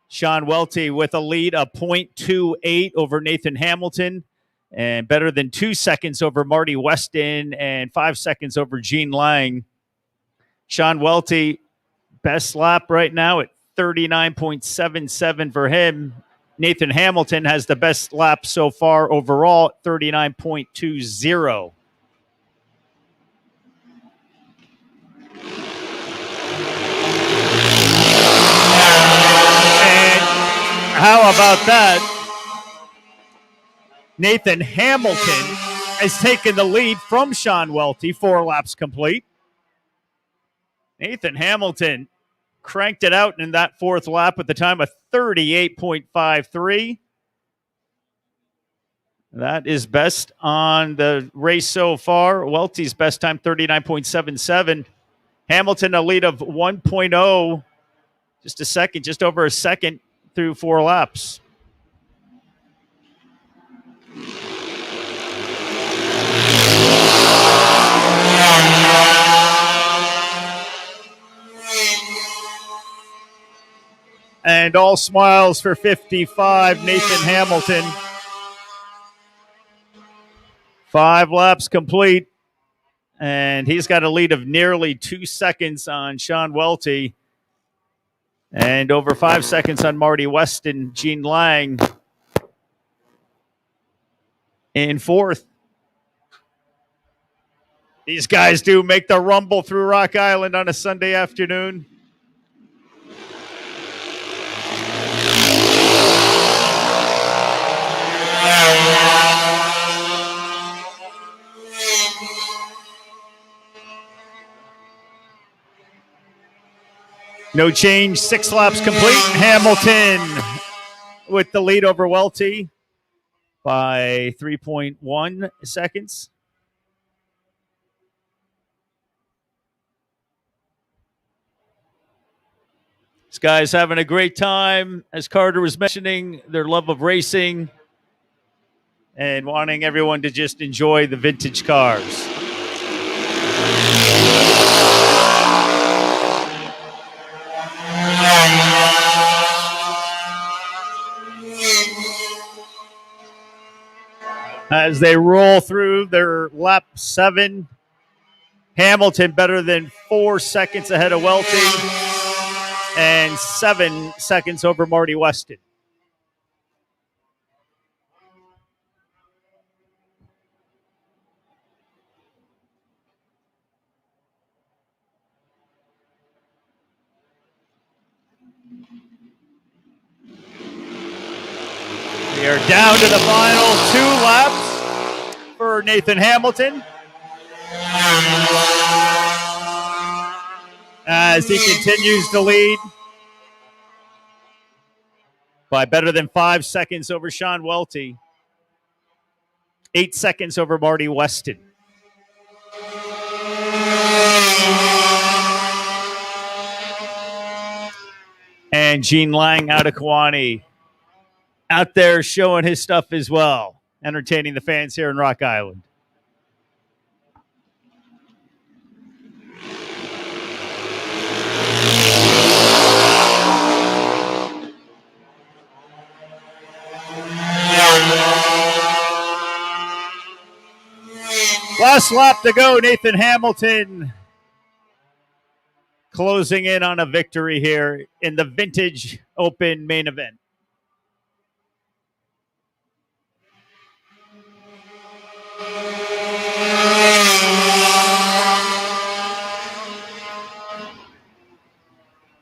Sean Welty with a lead of 0.28 over Nathan Hamilton and better than 2 seconds over Marty Weston and 5 seconds over Gene Lang. Sean Welty, best lap right now at 39.77 for him. Nathan Hamilton has the best lap so far overall at 39.20. How about that? Nathan Hamilton has taken the lead from Sean Welty, 4 laps complete. Nathan Hamilton cranked it out in that 4th lap with the time of 38.53. That is best on the race so far. Welty's best time, 39.77. Hamilton a lead of 1.0, just over a second through 4 laps. And all smiles for 55, Nathan Hamilton. 5 laps complete, and he's got a lead of nearly 2 seconds on Sean Welty. And over 5 seconds on Marty Weston, Gene Lang in 4th. These guys do make the rumble through Rock Island on a Sunday afternoon. No change, 6 laps complete. Hamilton with the lead over Welty by 3.1 seconds. This guy's having a great time. As Carter was mentioning, their love of racing and wanting everyone to just enjoy the vintage cars. As they roll through their lap 7, Hamilton better than 4 seconds ahead of Welty and 7 seconds over Marty Weston. We are down to the final 2 laps for Nathan Hamilton. as he continues to lead by better than 5 seconds over Sean Welty. 8 seconds over Marty Weston. And Gene Lang out of Kewanee out there showing his stuff as well, entertaining the fans here in Rock Island. Last lap to go, Nathan Hamilton closing in on a victory here in the Vintage Open main event.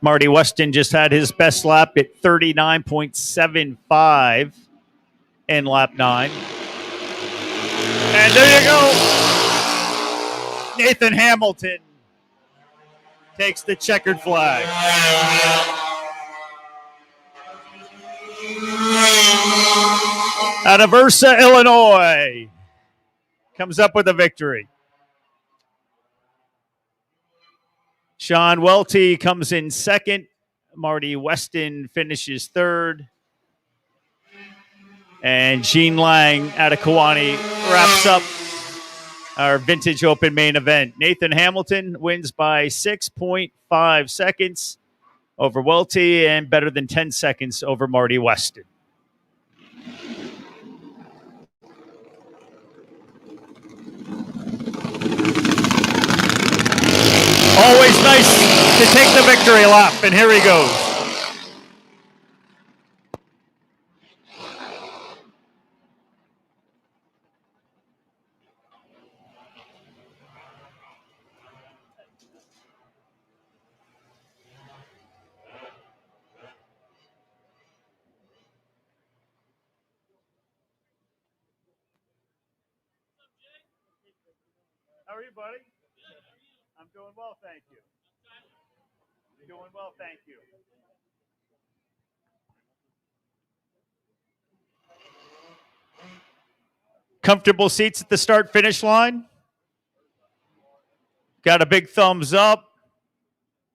Marty Weston just had his best lap at 39.75 in lap 9. And there you go. Nathan Hamilton takes the checkered flag. Out of Ursa, Illinois, comes up with a victory. Sean Welty comes in second. Marty Weston finishes third. And Gene Lang out of Kewanee wraps up our Vintage Open main event. Nathan Hamilton wins by 6.5 seconds over Welty and better than 10 seconds over Marty Weston. Always nice to take the victory lap, and here he goes. How are you, buddy? I'm doing well, thank you. Doing well, thank you. Comfortable seats at the start-finish line. Got a big thumbs up.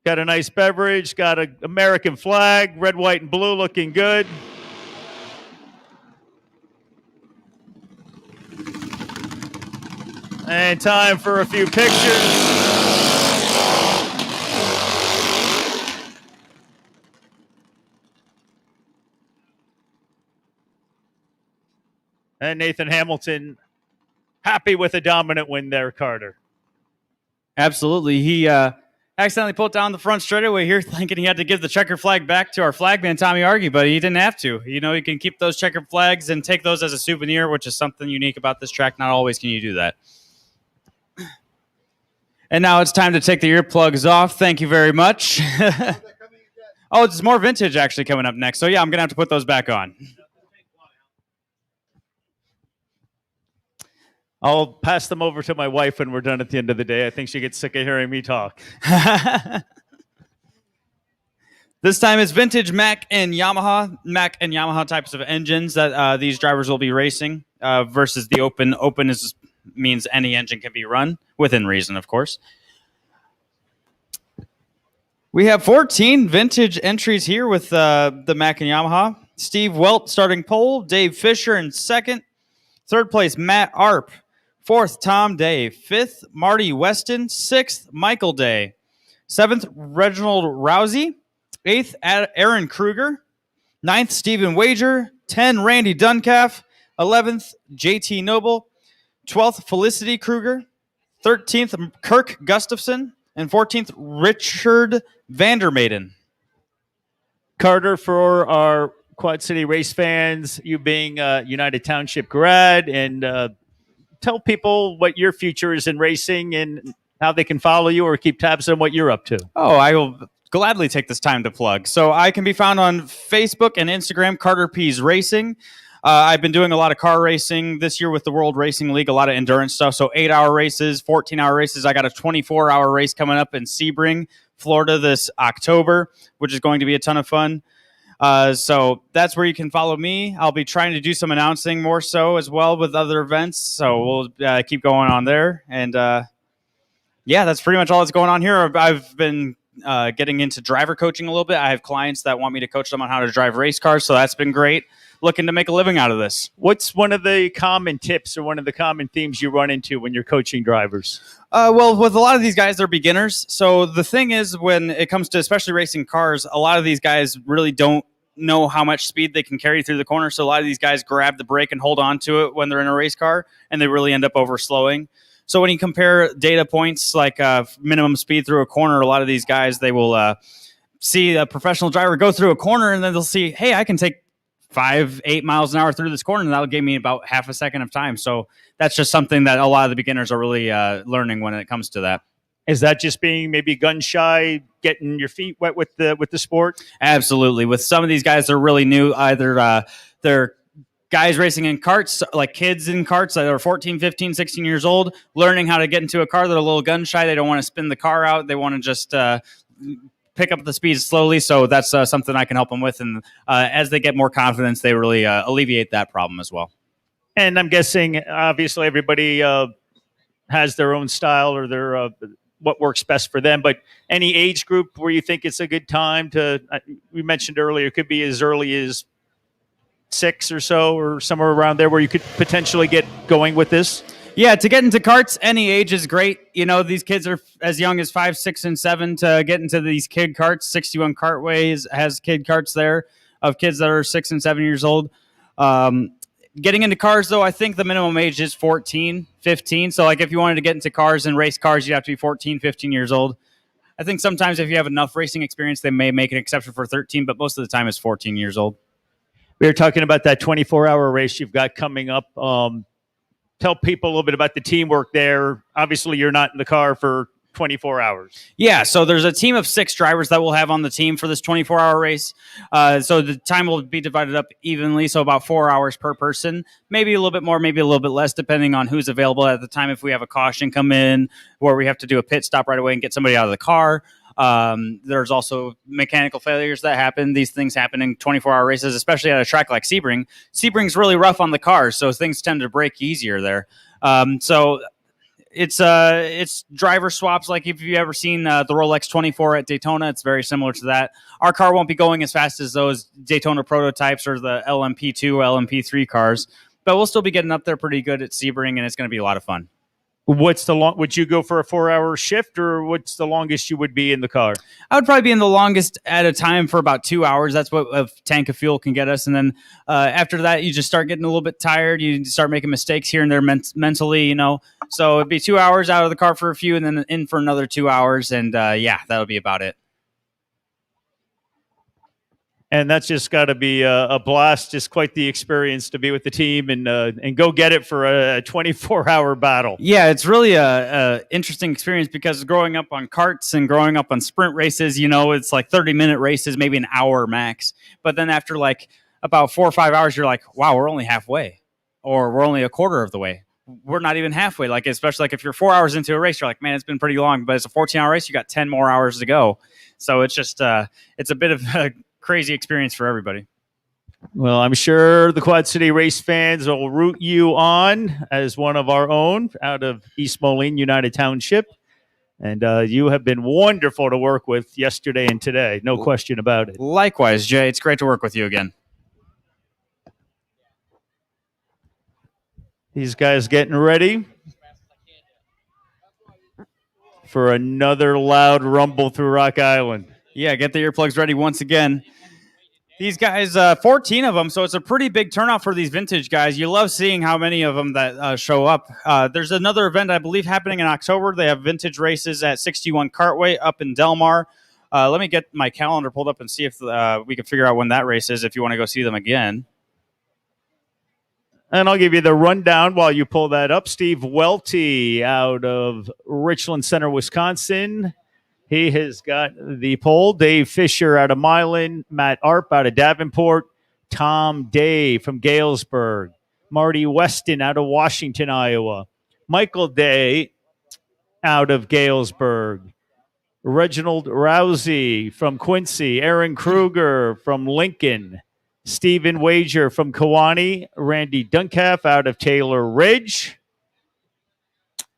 Got a nice beverage. Got an American flag, red, white, and blue, looking good. And time for a few pictures. And Nathan Hamilton happy with a dominant win there, Carter. Absolutely. He accidentally pulled down the front straightaway here, thinking he had to give the checker flag back to our flagman, Tommy Argy, but he didn't have to. You know, you can keep those checkered flags and take those as a souvenir, which is something unique about this track. Not always can you do that. And now it's time to take the earplugs off. Thank you very much. Oh, it's more vintage actually coming up next. So, yeah, I'm going to have to put those back on. I'll pass them over to my wife when we're done at the end of the day. I think she gets sick of hearing me talk. This time it's vintage Mack and Yamaha types of engines that these drivers will be racing versus the open. Open means any engine can be run, within reason, of course. We have 14 vintage entries here with the Mack and Yamaha. Steve Welt starting pole, Dave Fisher in second. Third place, Matt Arp. Fourth, Tom Day. Fifth, Marty Weston. Sixth, Michael Day. Seventh, Reginald Rousey. Eighth, Aaron Kruger. Ninth, Stephen Wager. 10, Randy Duncalf. 11th, JT Noble. 12th, Felicity Kruger. 13th, Kirk Gustafson. And 14th, Richard Vandermaiden. Carter, for our Quad City race fans, you being a United Township grad, and tell people what your future is in racing and how they can follow you or keep tabs on what you're up to. Oh, I will gladly take this time to plug. So I can be found on Facebook and Instagram, Carter Pease Racing. I've been doing a lot of car racing this year with the World Racing League, a lot of endurance stuff. So 8-hour races, 14-hour races. I got a 24-hour race coming up in Sebring Florida this October, which is going to be a ton of fun. So that's where you can follow me. I'll be trying to do some announcing more so as well with other events. So we'll keep going on there. And yeah, that's pretty much all that's going on here. I've been getting into driver coaching a little bit. I have clients that want me to coach them on how to drive race cars. So that's been great. Looking to make a living out of this. What's one of the common tips or one of the common themes you run into when you're coaching drivers? Well, with a lot of these guys, they're beginners. So the thing is, when it comes to especially racing cars, a lot of these guys really don't know how much speed they can carry through the corner. So a lot of these guys grab the brake and hold on to it when they're in a race car, and they really end up overslowing. So when you compare data points like minimum speed through a corner, a lot of these guys, they will see a professional driver go through a corner, and then they'll see, hey, I can take 5-8 miles an hour through this corner, and that'll give me about half a second of time. So that's just something that a lot of the beginners are really learning when it comes to that. Is that just being maybe gun shy, getting your feet wet with the sport? Absolutely. With some of these guys, they're really new. Either they're guys racing in carts, like kids in carts that are 14, 15, 16 years old, learning how to get into a car. They're a little gun shy. They don't want to spin the car out. They want to just pick up the speed slowly. So that's something I can help them with. And as they get more confidence, they really alleviate that problem as well. And I'm guessing, obviously, everybody has their own style or their what works best for them. But any age group where you think it's a good time to, we mentioned earlier, it could be as early as 6 or so, or somewhere around there where you could potentially get going with this? Yeah, to get into carts, any age is great. You know, these kids are as young as 5, 6, and 7 to get into these kid carts. 61 Cartways has kid carts there of kids that are 6 and 7 years old. Getting into cars, though, I think the minimum age is 14, 15. So, like, if you wanted to get into cars and race cars, you'd have to be 14, 15 years old. I think sometimes if you have enough racing experience, they may make an exception for 13, but most of the time it's 14 years old. We were talking about that 24-hour race you've got coming up. Tell people a little bit about the teamwork there. Obviously, you're not in the car for 24 hours. Yeah, so there's a team of 6 drivers that we'll have on the team for this 24-hour race. So the time will be divided up evenly, so about 4 hours per person. Maybe a little bit more, maybe a little bit less, depending on who's available at the time. If we have a caution come in where we have to do a pit stop right away and get somebody out of the car. There's also mechanical failures that happen. These things happen in 24-hour races, especially at a track like Sebring. Sebring's really rough on the cars, so things tend to break easier there. So it's driver swaps. Like if you've ever seen the Rolex 24 at Daytona, it's very similar to that. Our car won't be going as fast as those Daytona prototypes or the LMP2, LMP3 cars, but we'll still be getting up there pretty good at Sebring, and it's going to be a lot of fun. What's the would you go for a 4-hour shift, or what's the longest you would be in the car? I would probably be in the longest at a time for about 2 hours. That's what a tank of fuel can get us. And then after that, you just start getting a little bit tired. You start making mistakes here and there mentally, you know. So it'd be 2 hours out of the car for a few and then in for another 2 hours. And yeah, that'll be about it. And that's just got to be a blast, just quite the experience to be with the team and go get it for a 24-hour battle. Yeah, it's really a interesting experience because growing up on karts and growing up on sprint races, you know, it's like 30-minute races, maybe an hour max. But then after like about 4 or 5 hours, you're like, wow, we're only halfway, or we're only a quarter of the way. We're not even halfway. Like, especially like if you're 4 hours into a race, you're like, man, it's been pretty long, but it's a 14-hour race. You got 10 more hours to go. So it's just, it's a bit of a crazy experience for everybody. Well, I'm sure the Quad City race fans will root you on as one of our own out of East Moline United Township. And you have been wonderful to work with yesterday and today. No question about it. Likewise, Jay. It's great to work with you again. These guys getting ready for another loud rumble through Rock Island. Yeah, get the earplugs ready once again. These guys, 14 of them, so it's a pretty big turnout for these vintage guys. You love seeing how many of them that show up. There's another event, I believe, happening in October. They have vintage races at 61 Cartway up in Delmar. Let me get my calendar pulled up and see if we can figure out when that race is if you want to go see them again. And I'll give you the rundown while you pull that up. Steve Welty out of Richland Center, Wisconsin. He has got the pole. Dave Fisher out of Milan. Matt Arp out of Davenport. Tom Day from Galesburg. Marty Weston out of Washington, Iowa. Michael Day out of Galesburg. Reginald Rousey from Quincy, Aaron Kruger from Lincoln, Stephen Wager from Kewanee, Randy Duncalf out of Taylor Ridge,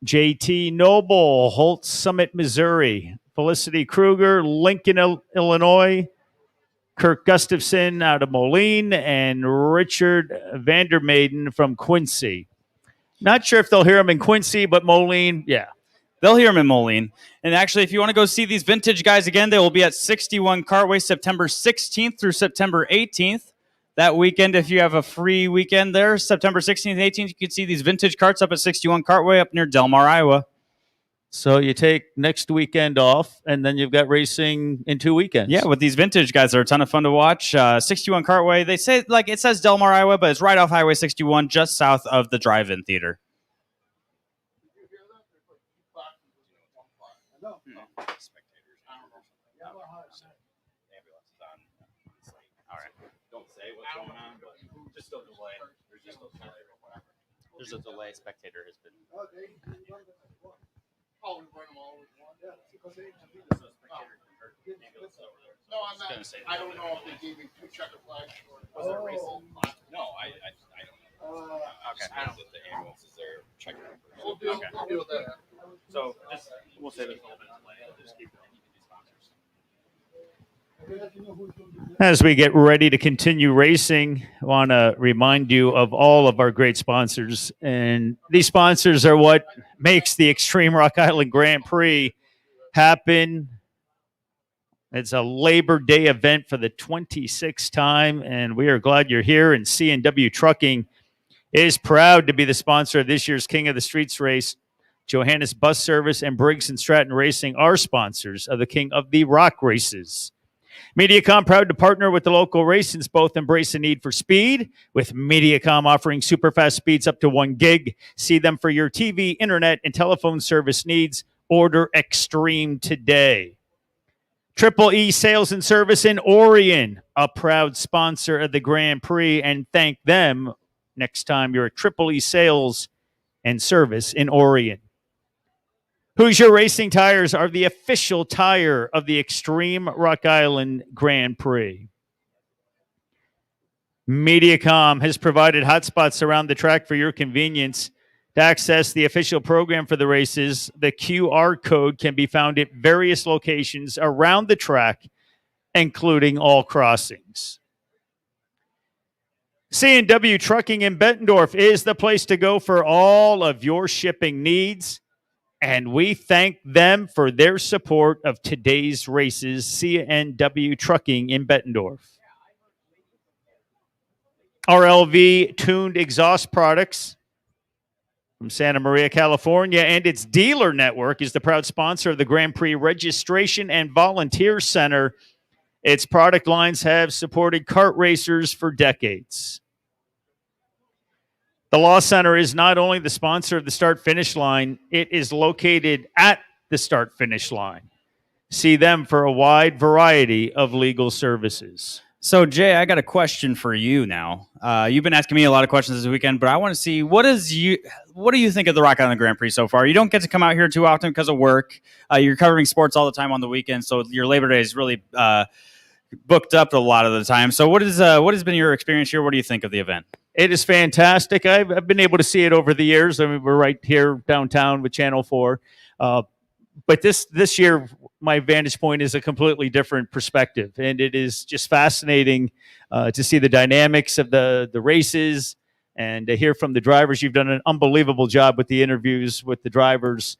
JT Noble, Holt Summit, Missouri, Felicity Kruger, Lincoln, Illinois, Kirk Gustafson out of Moline, and Richard Vandermaiden from Quincy. Not sure if they'll hear him in Quincy, but Moline, yeah. They'll hear him in Moline. And actually, if you want to go see these vintage guys again, they will be at 61 Cartway September 16th through September 18th. That weekend, if you have a free weekend there, September 16th and 18th, you can see these vintage carts up at 61 Cartway up near Delmar, Iowa. So you take next weekend off, and then you've got racing in 2 weekends. Yeah, with these vintage guys, they're a ton of fun to watch. 61 Cartway, they say, like, it says Delmar, Iowa, but it's right off Highway 61, just south of the drive-in theater. There's a delay. Spectator has been. No, I'm not. I don't know if they gave me 2 checker flags. Was there a race? No, I don't know. Okay. I don't know if the ambulance is there. Check it out. We'll deal with that. So we'll save it a little bit of delay. I'll just keep going. As we get ready to continue racing, I want to remind you of all of our great sponsors. And these sponsors are what makes the Extreme Rock Island Grand Prix happen. It's a Labor Day event for the 26th time, and we are glad you're here. And C&W Trucking is proud to be the sponsor of this year's King of the Streets race. Johannes Bus Service and Briggs & Stratton Racing are sponsors of the King of the Rock races. Mediacom proud to partner with the local races. Both embrace a need for speed, with Mediacom offering super fast speeds up to 1 gig. See them for your TV, internet, and telephone service needs. Order Extreme today. Triple E Sales and Service in Orion, a proud sponsor of the Grand Prix, and thank them next time you're at Triple E Sales and Service in Orion. Hoosier Racing Tires are the official tire of the Extreme Rock Island Grand Prix. Mediacom has provided hotspots around the track for your convenience. To access the official program for the races, the QR code can be found at various locations around the track, including all crossings. C&W Trucking in Bettendorf is the place to go for all of your shipping needs. And we thank them for their support of today's races. C&W Trucking in Bettendorf. RLV Tuned Exhaust Products from Santa Maria, California, and its dealer network is the proud sponsor of the Grand Prix Registration and Volunteer Center. Its product lines have supported kart racers for decades. The Law Center is not only the sponsor of the start-finish line, it is located at the start-finish line. See them for a wide variety of legal services. So, Jay, I got a question for you now. You've been asking me a lot of questions this weekend, but I want to see, what do you think of the Rock Island Grand Prix so far? You don't get to come out here too often because of work. You're covering sports all the time on the weekend, so your Labor Day is really booked up a lot of the time. So what has been your experience here? What do you think of the event? It is fantastic. I've been able to see it over the years. I mean, we're right here downtown with Channel 4. But this year, my vantage point is a completely different perspective. And it is just fascinating to see the dynamics of the races and to hear from the drivers. You've done an unbelievable job with the interviews with the drivers.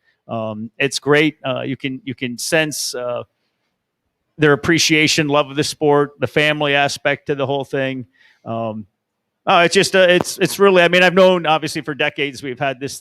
It's great. You can sense their appreciation, love of the sport, the family aspect to the whole thing. It's just it's really, I mean, I've known obviously for decades we've had this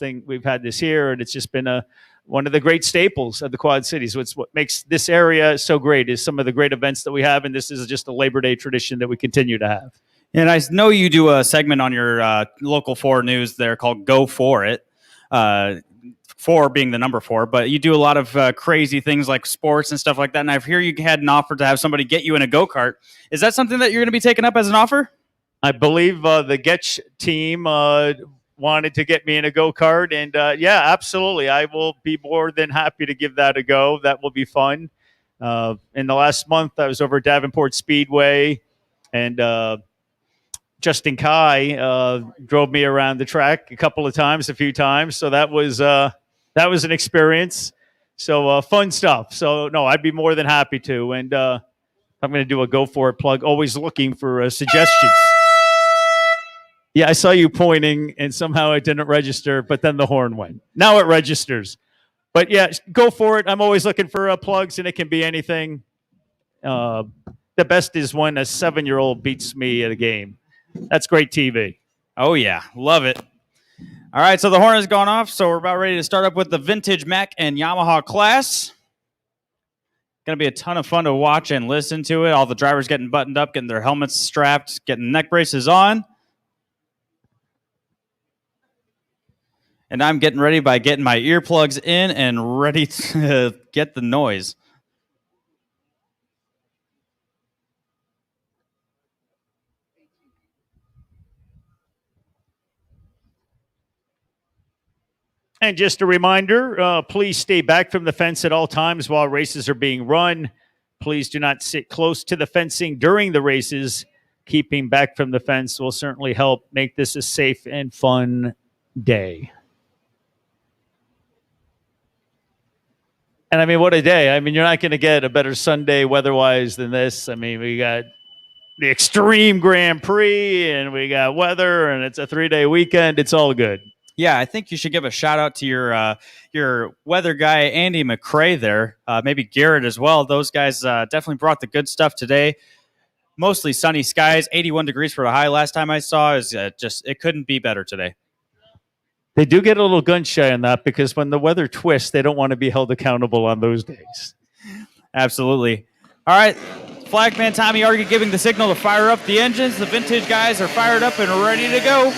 here, and it's just been one of the great staples of the Quad Cities. What makes this area so great is some of the great events that we have, and this is just a Labor Day tradition that we continue to have. And I know you do a segment on your local 4 news there called Go For It. 4 being the number 4, but you do a lot of crazy things like sports and stuff like that. And I hear you had an offer to have somebody get you in a go-kart. Is that something that you're going to be taking up as an offer? I believe the Getch team wanted to get me in a go-kart. And yeah, absolutely. I will be more than happy to give that a go. That will be fun. In the last month, I was over at Davenport Speedway, and Justin Kai drove me around the track a few times. So that was an experience. So fun stuff. So no, I'd be more than happy to. And I'm going to do a go for it plug. Always looking for suggestions. Yeah, I saw you pointing, and somehow it didn't register, but then the horn went. Now it registers. But yeah, go for it. I'm always looking for plugs, and it can be anything. The best is when a 7-year-old beats me at a game. That's great TV. Oh, yeah. Love it. All right, so the horn has gone off, so we're about ready to start up with the Vintage Mac and Yamaha class. Going to be a ton of fun to watch and listen to it. All the drivers getting buttoned up, getting their helmets strapped, getting neck braces on. And I'm getting ready by getting my earplugs in and ready to get the noise. And just a reminder, please stay back from the fence at all times while races are being run. Please do not sit close to the fencing during the races. Keeping back from the fence will certainly help make this a safe and fun day. And I mean, what a day. I mean, you're not going to get a better Sunday weather-wise than this. I mean, we got the Extreme Grand Prix, and we got weather, and it's a 3-day weekend. It's all good. Yeah, I think you should give a shout out to your weather guy, Andy McCrae there. Maybe Garrett as well. Those guys definitely brought the good stuff today. Mostly sunny skies, 81 degrees for a high last time I saw. It couldn't be better today. They do get a little gun shy on that because when the weather twists, they don't want to be held accountable on those days. Absolutely. All right, Flagman Tommy Argy giving the signal to fire up the engines. The Vintage guys are fired up and ready to go.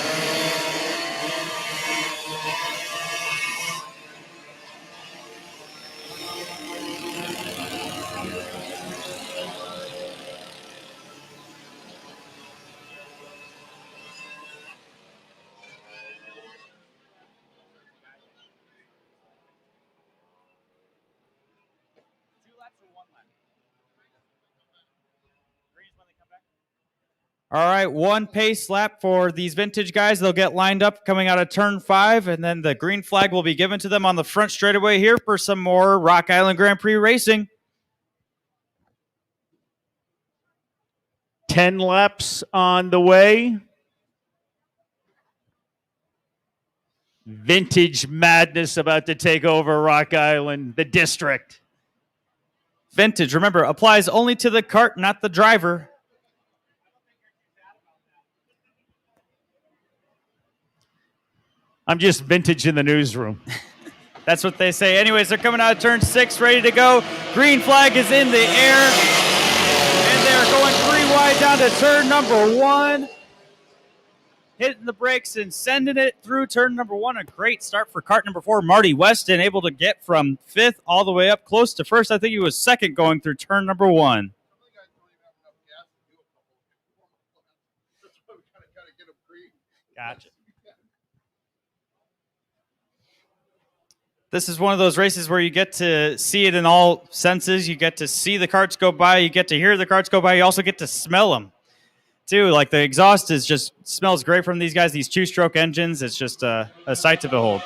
All right, one pace lap for these Vintage guys. They'll get lined up coming out of turn 5, and then the green flag will be given to them on the front straightaway here for some more Rock Island Grand Prix racing. 10 laps on the way. Vintage madness about to take over Rock Island, the district. Vintage, remember, applies only to the cart, not the driver. I'm just vintage in the newsroom. That's what they say. Anyways, they're coming out of turn 6, ready to go. Green flag is in the air. And they're going 3 wide down to turn number 1. Hitting the brakes and sending it through turn number 1. A great start for cart number 4, Marty Weston, able to get from 5th all the way up close to 1st. I think he was 2nd going through turn number 1. Gotcha. This is one of those races where you get to see it in all senses. You get to see the carts go by. You get to hear the carts go by. You also get to smell them, too. Like, the exhaust smells great from these guys, these 2-stroke engines. It's just a sight to behold.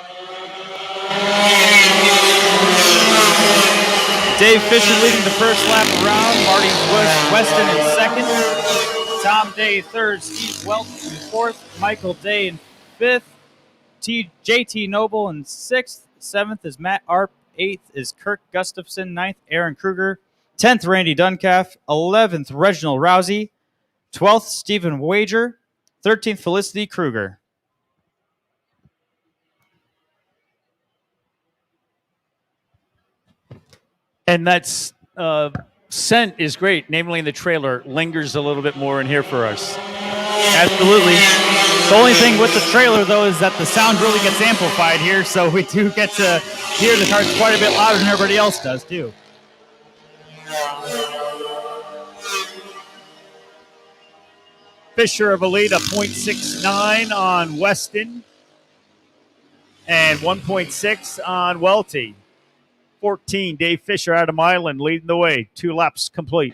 Dave Fisher leading the first lap around. Marty Weston in 2nd. Tom Day 3rd. Steve Welton in 4th. Michael Day in 5th. JT Noble in 6th. 7th is Matt Arp. 8th is Kirk Gustafson. 9th, Aaron Kruger. 10th, Randy Duncalf. 11th, Reginald Rousey. 12th, Stephen Wager. 13th, Felicity Kruger. And that's scent is great. Namely, the trailer lingers a little bit more in here for us. Absolutely. The only thing with the trailer, though, is that the sound really gets amplified here, so we do get to hear the cars quite a bit louder than everybody else does, too. Fisher of a lead of 0.69 on Weston. and 1.6 on Welty. 14, Dave Fisher, Adam Island leading the way. 2 laps complete.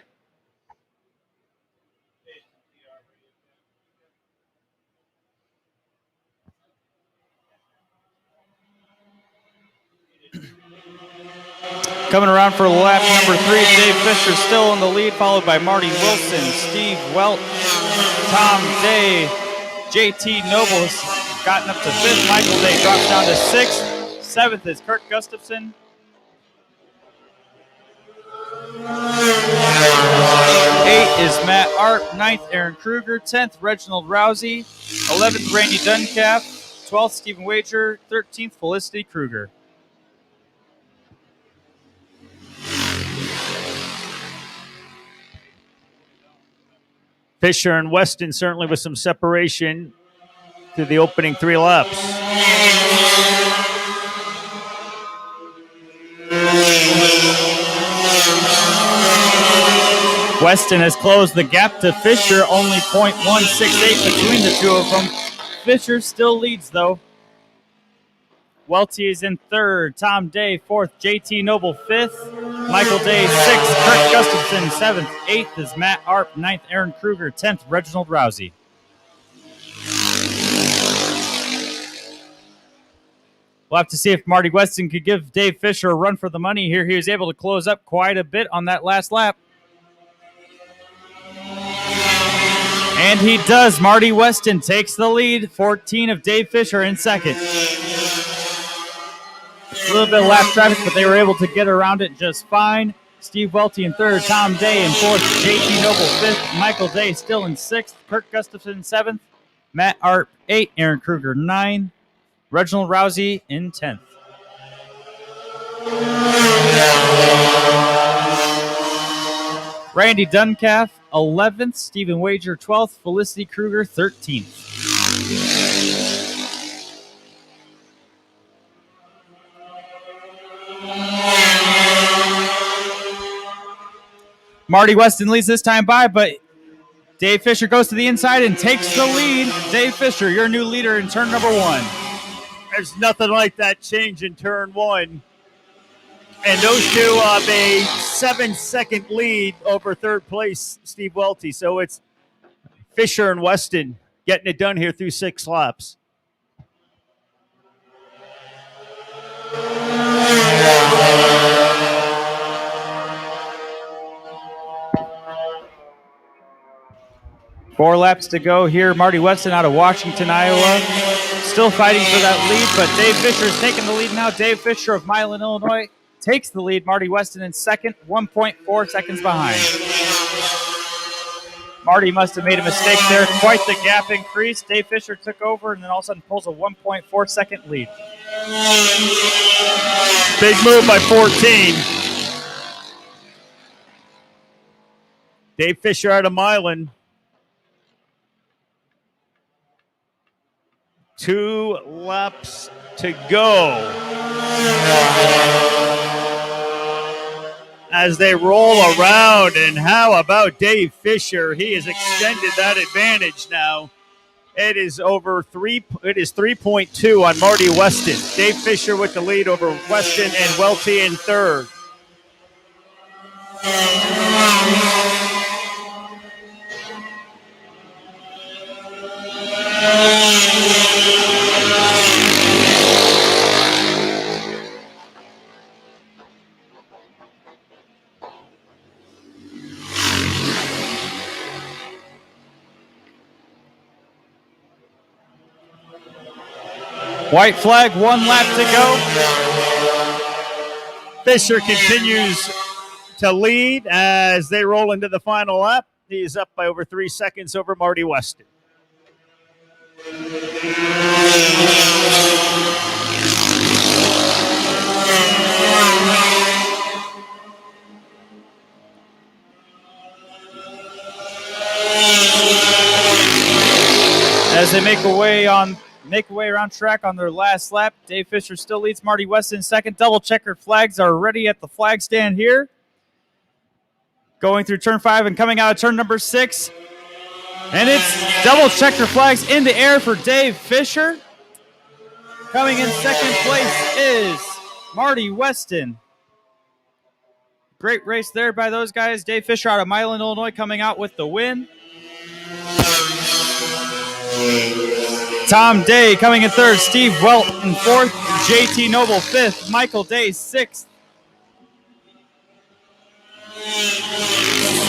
Coming around for lap number 3, Dave Fisher still in the lead, followed by Marty Wilson, Steve Welt, Tom Day, JT Noble has gotten up to 5th. Michael Day drops down to 6th. 7th is Kurt Gustafson. 8th is Matt Art. 9th, Aaron Kruger. 10th, Reginald Rousey. 11th, Randy Duncalf. 12th, Stephen Wager. 13th, Felicity Kruger. Fisher and Weston certainly with some separation through the opening 3 laps. Weston has closed the gap to Fisher, only .168 between the two of them. Fisher still leads, though. Welty is in 3rd, Tom Day 4th, JT Noble 5th, Michael Day 6th, Kurt Gustafson 7th, 8th is Matt Arp, 9th Aaron Kruger, 10th Reginald Rousey. We'll have to see if Marty Weston could give Dave Fisher a run for the money here. He was able to close up quite a bit on that last lap. And he does. Marty Weston takes the lead. 14 of Dave Fisher in 2nd. A little bit of lap traffic, but they were able to get around it just fine. Steve Welty in 3rd, Tom Day in 4th, JT Noble 5th, Michael Day still in 6th, Kurt Gustafson 7th, Matt Art 8, Aaron Kruger 9, Reginald Rousey in 10th. Randy Duncalf 11th, Stephen Wager 12th, Felicity Kruger 13th. Marty Weston leads this time by, but Dave Fisher goes to the inside and takes the lead. Dave Fisher, your new leader in turn number 1. There's nothing like that change in turn 1. And those two have a 7-second lead over 3rd place, Steve Welty. So it's Fisher and Weston getting it done here through 6 laps. Four laps to go here. Marty Weston out of Washington, Iowa. Still fighting for that lead, but Dave Fisher is taking the lead now. Dave Fisher of Milan, Illinois takes the lead. Marty Weston in 2nd, 1.4 seconds behind. Marty must have made a mistake there. Quite the gap increase. Dave Fisher took over and then all of a sudden pulls a 1.4 second lead. Big move by 14. Dave Fisher out of Milan. 2 laps to go. As they roll around, and how about Dave Fisher? He has extended that advantage now. It is over 3. It is 3.2 on Marty Weston. Dave Fisher with the lead over Weston and Welty in 3rd. White flag, 1 lap to go. Fisher continues to lead as they roll into the final lap. He is up by over 3 seconds over Marty Weston. As they make a way around track on their last lap, Dave Fisher still leads. Marty Weston in 2nd. Double checker flags are ready at the flag stand here. Going through turn 5 and coming out of turn number 6. And it's double checker flags in the air for Dave Fisher. Coming in second place is Marty Weston. Great race there by those guys. Dave Fisher out of Milan, Illinois, coming out with the win. Tom Day coming in third. Steve Welt in fourth. JT Noble fifth. Michael Day sixth.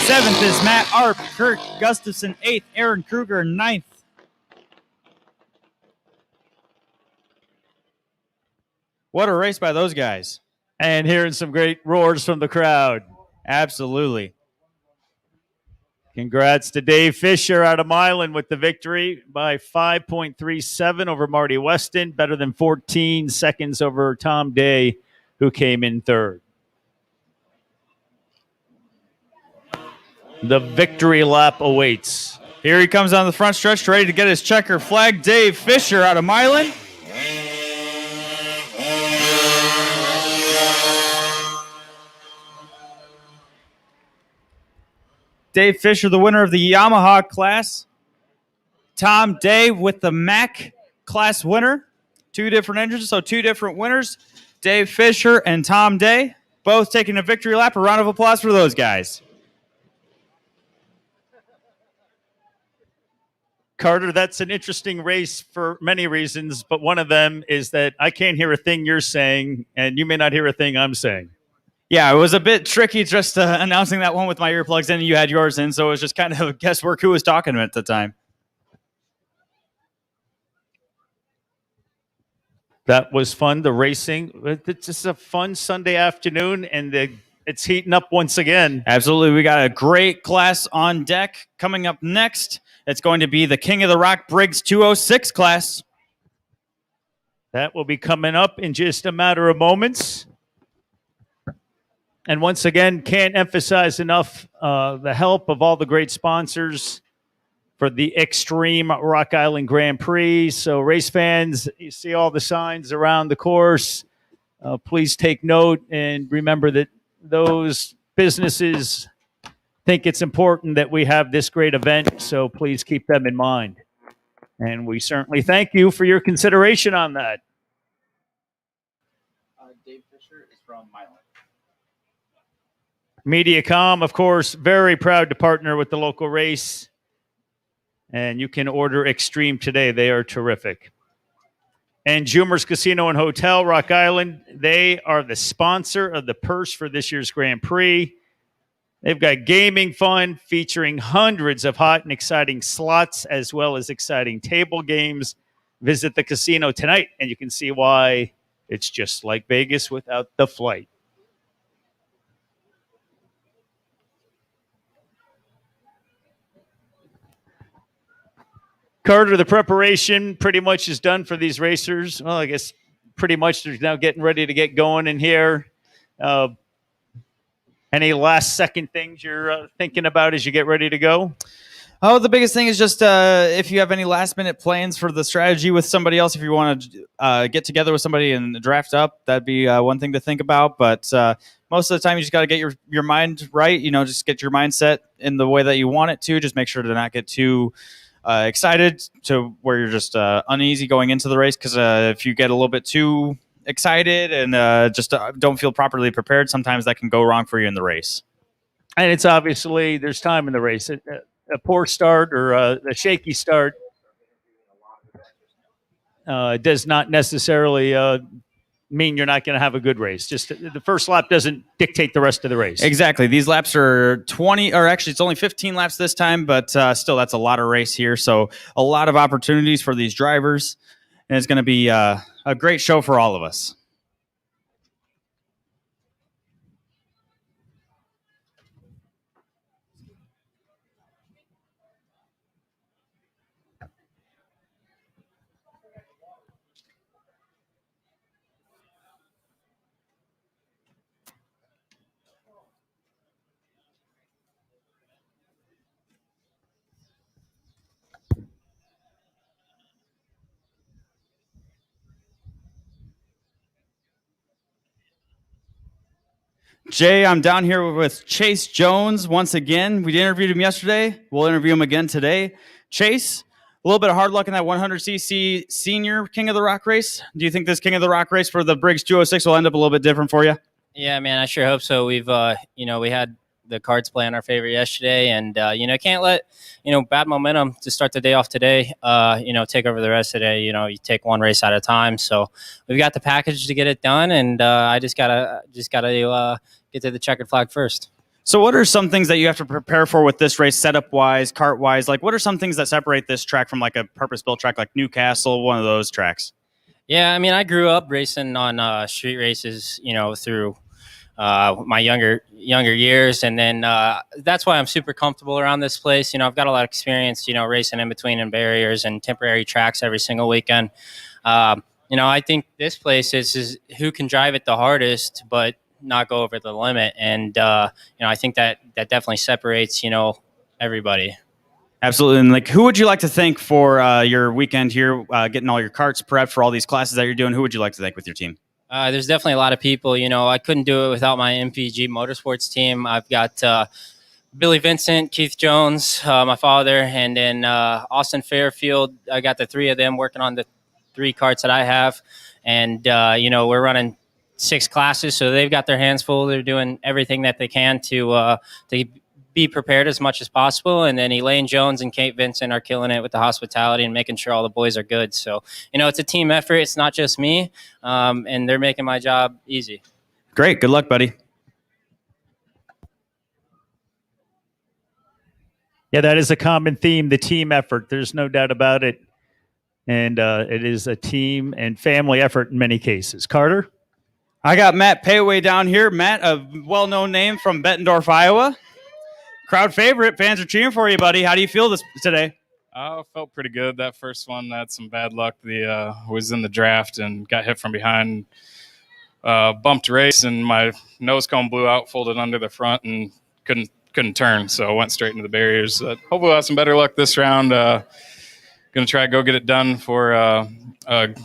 Seventh is Matt Arp. Kurt Gustafson eighth. Aaron Kruger ninth. What a race by those guys. And hearing some great roars from the crowd. Absolutely. Congrats to Dave Fisher out of Milan with the victory by 5.37 over Marty Weston, better than 14 seconds over Tom Day, who came in third. The victory lap awaits. Here he comes on the front stretch, ready to get his checker flag. Dave Fisher out of Milan. Dave Fisher, the winner of the Yamaha class. Tom Day with the Mac class winner. Two different engines, so two different winners. Dave Fisher and Tom Day, both taking a victory lap. A round of applause for those guys. Carter, that's an interesting race for many reasons, but one of them is that I can't hear a thing you're saying, and you may not hear a thing I'm saying. Yeah, it was a bit tricky just announcing that one with my earplugs in and you had yours in, so it was just kind of guesswork who was talking at the time. That was fun, the racing. It's just a fun Sunday afternoon, and it's heating up once again. Absolutely. We got a great class on deck. Coming up next, it's going to be the King of the Rock Briggs 206 class. That will be coming up in just a matter of moments. And once again, can't emphasize enough the help of all the great sponsors for the Extreme Rock Island Grand Prix. So race fans, you see all the signs around the course. Please take note and remember that those businesses think it's important that we have this great event. So please keep them in mind. And we certainly thank you for your consideration on that. Dave Fisher is from Milan. Mediacom, of course, very proud to partner with the local race. And you can order Extreme today. They are terrific. And Jumer's Casino and Hotel, Rock Island, they are the sponsor of the purse for this year's Grand Prix. They've got gaming fun featuring hundreds of hot and exciting slots as well as exciting table games. Visit the casino tonight and you can see why it's just like Vegas without the flight. Carter, the preparation pretty much is done for these racers. Well, I guess pretty much they're now getting ready to get going in here. Any last second things you're thinking about as you get ready to go? Oh, the biggest thing is just if you have any last minute plans for the strategy with somebody else, if you want to get together with somebody and draft up, that'd be one thing to think about. But most of the time you just got to get your mind right. You know, just get your mindset in the way that you want it to. Just make sure to not get too excited to where you're just uneasy going into the race, because if you get a little bit too excited and just don't feel properly prepared, sometimes that can go wrong for you in the race. And it's obviously there's time in the race. A poor start or a shaky start does not necessarily mean you're not going to have a good race. Just the first lap doesn't dictate the rest of the race. Exactly. These laps are 20, or actually it's only 15 laps this time, but still that's a lot of race here. So a lot of opportunities for these drivers, and it's going to be a great show for all of us. Jay, I'm down here with Chase Jones once again. We interviewed him yesterday. We'll interview him again today. Chase, A little bit of hard luck in that 100cc senior King of the Rock race. Do you think this King of the Rock race for the Briggs 206 will end up a little bit different for you? Yeah, man, I sure hope so. We've, we had the cards play in our favor yesterday, and can't let bad momentum to start the day off today take over the rest of the day. You take one race at a time. So we've got the package to get it done, and I just gotta get to the checkered flag first. So what are some things that you have to prepare for with this race, setup wise, kart wise? Like, what are some things that separate this track from like a purpose built track like Newcastle, one of those tracks? Yeah, I mean, I grew up racing on street races, through my younger years, and then that's why I'm super comfortable around this place. I've got a lot of experience, racing in between and barriers and temporary tracks every single weekend. I think this place is who can drive it the hardest, but not go over the limit, and I think that definitely separates everybody. Absolutely. And like, who would you like to thank for your weekend here, getting all your carts prepped for all these classes that you're doing? Who would you like to thank with your team? There's definitely a lot of people. I couldn't do it without my MPG Motorsports team. I've got Billy Vincent, Keith Jones, my father, and then Austin Fairfield. I got the three of them working on the 3 carts that I have, and we're running 6 classes, so they've got their hands full. They're doing everything that they can to be prepared as much as possible. And then Elaine Jones and Kate Vincent are killing it with the hospitality and making sure all the boys are good. So, it's a team effort. It's not just me, and they're making my job easy. Great. Good luck, buddy. Yeah, that is a common theme, the team effort. There's no doubt about it. And it is a team and family effort in many cases. Carter? I got Matt Payway down here. Matt, a well-known name from Bettendorf, Iowa. Crowd favorite. Fans are cheering for you, buddy. How do you feel this today? I felt pretty good. That first one had some bad luck. Was in the draft and got hit from behind. Bumped race, and my nose cone blew out, folded under the front, and couldn't turn. So I went straight into the barriers. Hopefully we'll have some better luck this round. Going to try to go get it done for a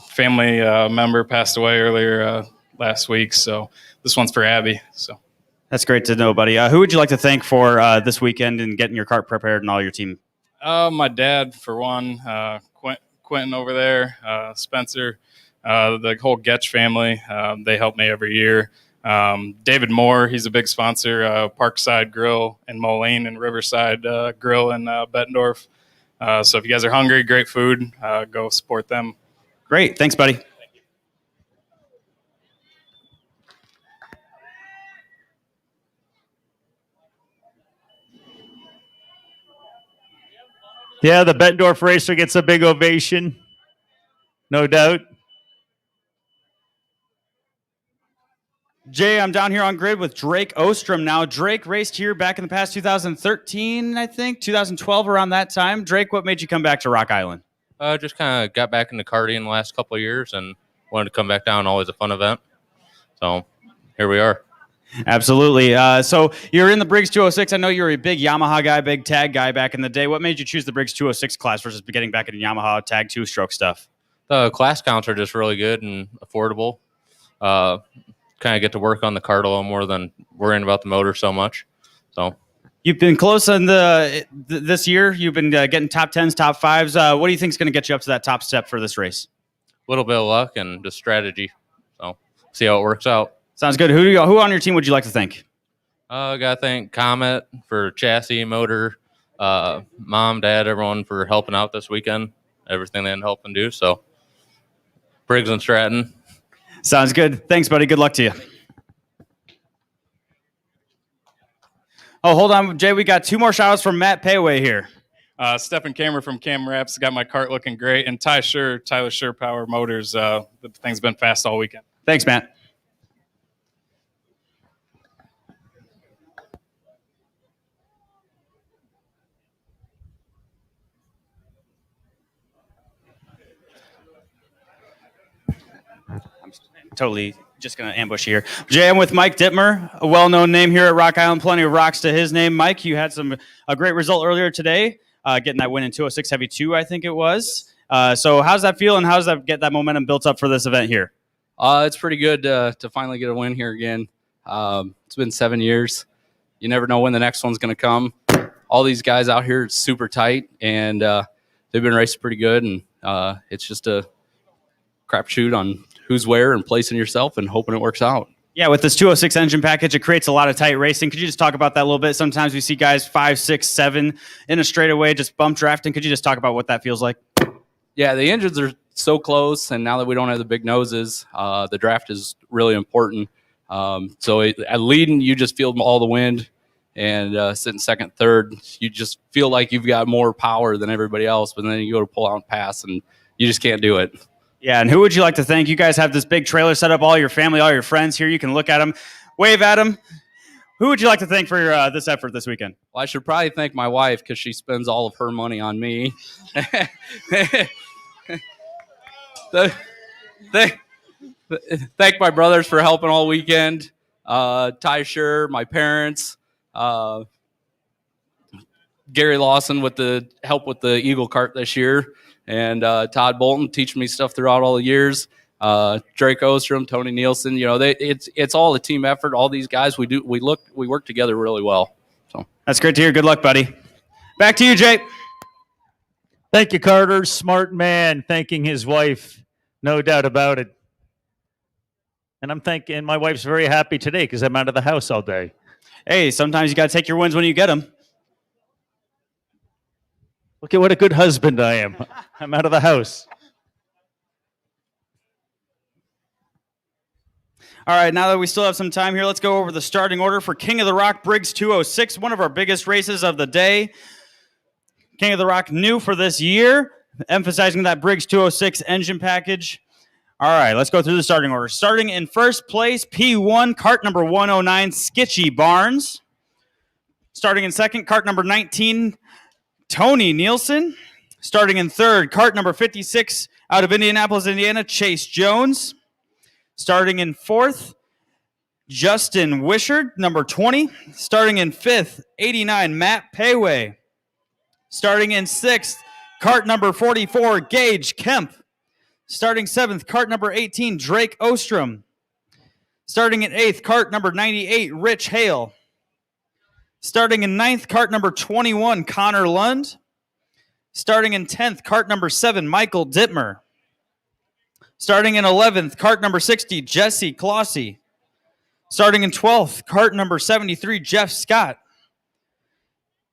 family member passed away earlier last week. So this one's for Abby. So that's great to know, buddy. Who would you like to thank for this weekend and getting your cart prepared and all your team? My dad, for one, Quentin over there, Spencer, the whole Getch family. They help me every year. David Moore, he's a big sponsor, Parkside Grill in Moline and Riverside Grill in Bettendorf. So if you guys are hungry, great food, go support them. Great. Thanks, buddy. Yeah, the Bettendorf racer gets a big ovation. No doubt. Jay, I'm down here on grid with Drake Ostrom now. Drake raced here back in the past 2013, I think, 2012, around that time. Drake, what made you come back to Rock Island? Just kind of got back into karting the last couple of years and wanted to come back down. Always a fun event. So here we are. Absolutely. So you're in the Briggs 206. I know you were a big Yamaha guy, big tag guy back in the day. What made you choose the Briggs 206 class versus getting back into Yamaha tag 2-stroke stuff? The class counts are just really good and affordable. Kind of get to work on the kart a little more than worrying about the motor so much. So you've been close in this year. You've been getting top 10s, top 5s. What do you think is going to get you up to that top step for this race? A little bit of luck and just strategy. So see how it works out. Sounds good. Who on your team would you like to thank? I got to thank Comet for chassis, motor, mom, dad, everyone for helping out this weekend, everything they can help and do. So Briggs and Stratton. Sounds good. Thanks, buddy. Good luck to you. Oh, hold on, Jay. We got 2 more shout-outs from Matt Payway here. Stephen Cameron from Cam Raps got my cart looking great. And Tyler Sure Power Motors. The thing's been fast all weekend. Thanks, Matt. Totally just going to ambush here. Jay, I'm with Mike Dittmer, a well-known name here at Rock Island. Plenty of rocks to his name. Mike, you had a great result earlier today, getting that win in 206 Heavy 2, I think it was. So how's that feel, and how does that get that momentum built up for this event here? It's pretty good to finally get a win here again. It's been 7 years. You never know when the next one's going to come. All these guys out here are super tight, and they've been racing pretty good, and it's just a crapshoot on who's where and placing yourself and hoping it works out. Yeah, with this 206 engine package, it creates a lot of tight racing. Could you just talk about that a little bit? Sometimes we see guys 5, 6, 7 in a straightaway just bump drafting. Could you just talk about what that feels like? Yeah, the engines are so close, and now that we don't have the big noses, the draft is really important. So at leading, you just feel all the wind, and sitting second, third, you just feel like you've got more power than everybody else, but then you go to pull out and pass, and you just can't do it. Yeah, and who would you like to thank? You guys have this big trailer set up, all your family, all your friends here. You can look at them, wave at them. Who would you like to thank for this effort this weekend? Well, I should probably thank my wife because she spends all of her money on me. Thank my brothers for helping all weekend. Ty Scher, my parents, Gary Lawson with the help with the Eagle Cart this year, and Todd Bolton teaching me stuff throughout all the years. Drake Ostrom, Tony Nielsen, it's all a team effort. All these guys, we work together really well. So that's great to hear. Good luck, buddy. Back to you, Jay. Thank you, Carter. Smart man, thanking his wife, no doubt about it. And I'm thinking my wife's very happy today because I'm out of the house all day. Hey, sometimes you got to take your wins when you get them. Look at what a good husband I am. I'm out of the house. All right, now that we still have some time here, let's go over the starting order for King of the Rock Briggs 206, one of our biggest races of the day. King of the Rock new for this year, emphasizing that Briggs 206 engine package. All right, let's go through the starting order. Starting in first place, P1, cart number 109, Skitchy Barnes. Starting in second, cart number 19, Tony Nielsen. Starting in third, cart number 56, out of Indianapolis, Indiana, Chase Jones. Starting in fourth, Justin Wishard, number 20. Starting in fifth, 89, Matt Payway. Starting in sixth, cart number 44, Gage Kemp. Starting seventh, cart number 18, Drake Ostrom. Starting in eighth, cart number 98, Rich Hale. Starting in ninth, cart number 21, Connor Lund. Starting in 10th, cart number 7, Michael Dittmer. Starting in 11th, cart number 60, Jesse Clossy. Starting in 12th, cart number 73, Jeff Scott.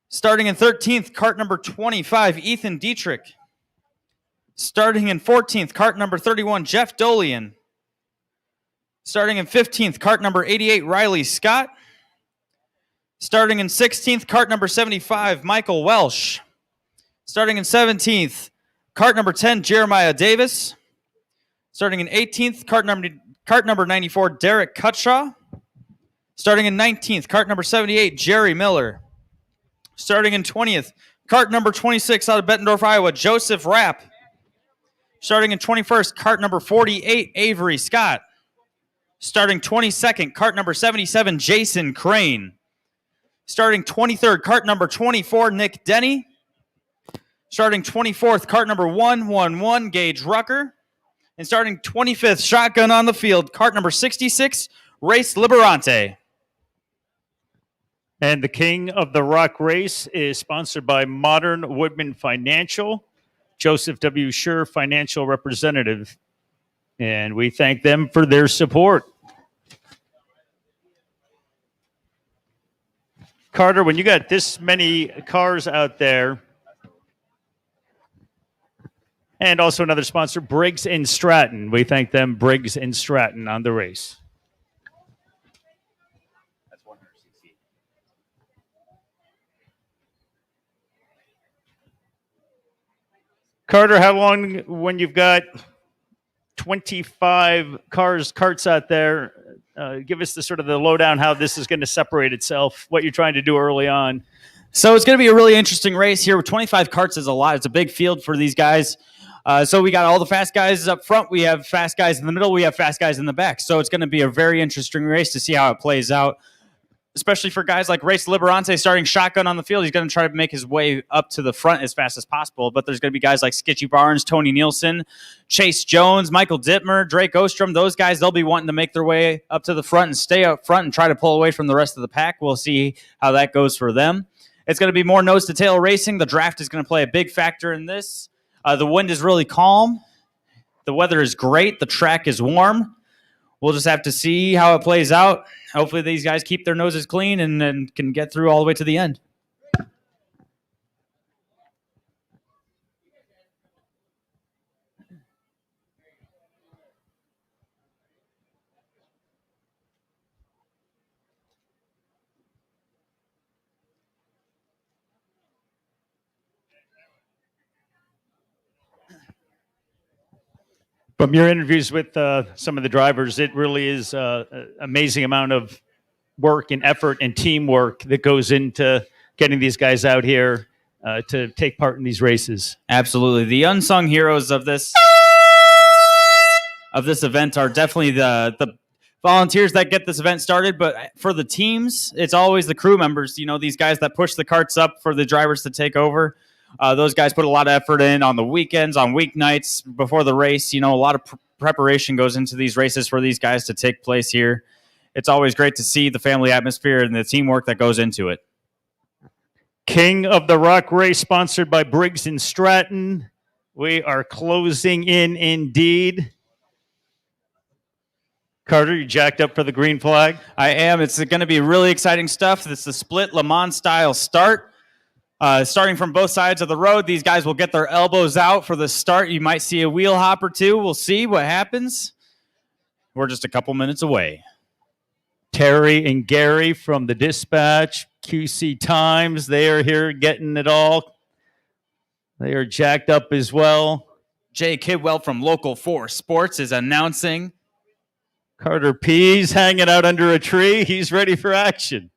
Starting in 13th, cart number 25, Ethan Dietrich. Starting in 14th, cart number 31, Jeff Dolian. Starting in 15th, cart number 88, Riley Scott. Starting in 16th, cart number 75, Michael Welsh. Starting in 17th, cart number 10, Jeremiah Davis. Starting in 18th, cart number 94, Derek Cutshaw. Starting in 19th, cart number 78, Jerry Miller. Starting in 20th, cart number 26 out of Bettendorf, Iowa, Joseph Rapp. Starting in 21st, cart number 48, Avery Scott. Starting 22nd, cart number 77, Jason Crane. Starting 23rd, cart number 24, Nick Denny. Starting 24th, cart number 111, Gage Rucker. And starting 25th, shotgun on the field, cart number 66, Race Liberante. And the King of the Rock race is sponsored by Modern Woodman Financial, Joseph W. Scher, financial representative. And we thank them for their support. Carter, when you got this many cars out there, and also another sponsor, Briggs & Stratton. We thank them, Briggs & Stratton, on the race. That's 160. Carter, how long, when you've got 25 carts out there, give us the sort of the lowdown how this is going to separate itself, what you're trying to do early on. So it's going to be a really interesting race here. 25 carts is a lot. It's a big field for these guys. So we got all the fast guys up front. We have fast guys in the middle. We have fast guys in the back. So it's going to be a very interesting race to see how it plays out, especially for guys like Race Liberante starting shotgun on the field. He's going to try to make his way up to the front as fast as possible. But there's going to be guys like Skitchy Barnes, Tony Nielsen, Chase Jones, Michael Dittmer, Drake Ostrom. Those guys, they'll be wanting to make their way up to the front and stay up front and try to pull away from the rest of the pack. We'll see how that goes for them. It's going to be more nose-to-tail racing. The draft is going to play a big factor in this. The wind is really calm. The weather is great. The track is warm. We'll just have to see how it plays out. Hopefully these guys keep their noses clean and can get through all the way to the end. From your interviews with some of the drivers, it really is an amazing amount of work and effort and teamwork that goes into getting these guys out here to take part in these races. Absolutely. The unsung heroes of this event are definitely the volunteers that get this event started, but for the teams, it's always the crew members, these guys that push the carts up for the drivers to take over. Those guys put a lot of effort in on the weekends, on weeknights, before the race. A lot of preparation goes into these races for these guys to take place here. It's always great to see the family atmosphere and the teamwork that goes into it. King of the Rock race, sponsored by Briggs & Stratton. We are closing in indeed. Carter, you jacked up for the green flag? I am. It's going to be really exciting stuff. It's the split Le Mans style start. Starting from both sides of the road, these guys will get their elbows out for the start. You might see a wheel hop or two. We'll see what happens. We're just a couple minutes away. Terry and Gary from the Dispatch, QC Times, they are here getting it all. They are jacked up as well. Jay Kidwell from Local 4 Sports is announcing. Carter Pease hanging out under a tree. He's ready for action.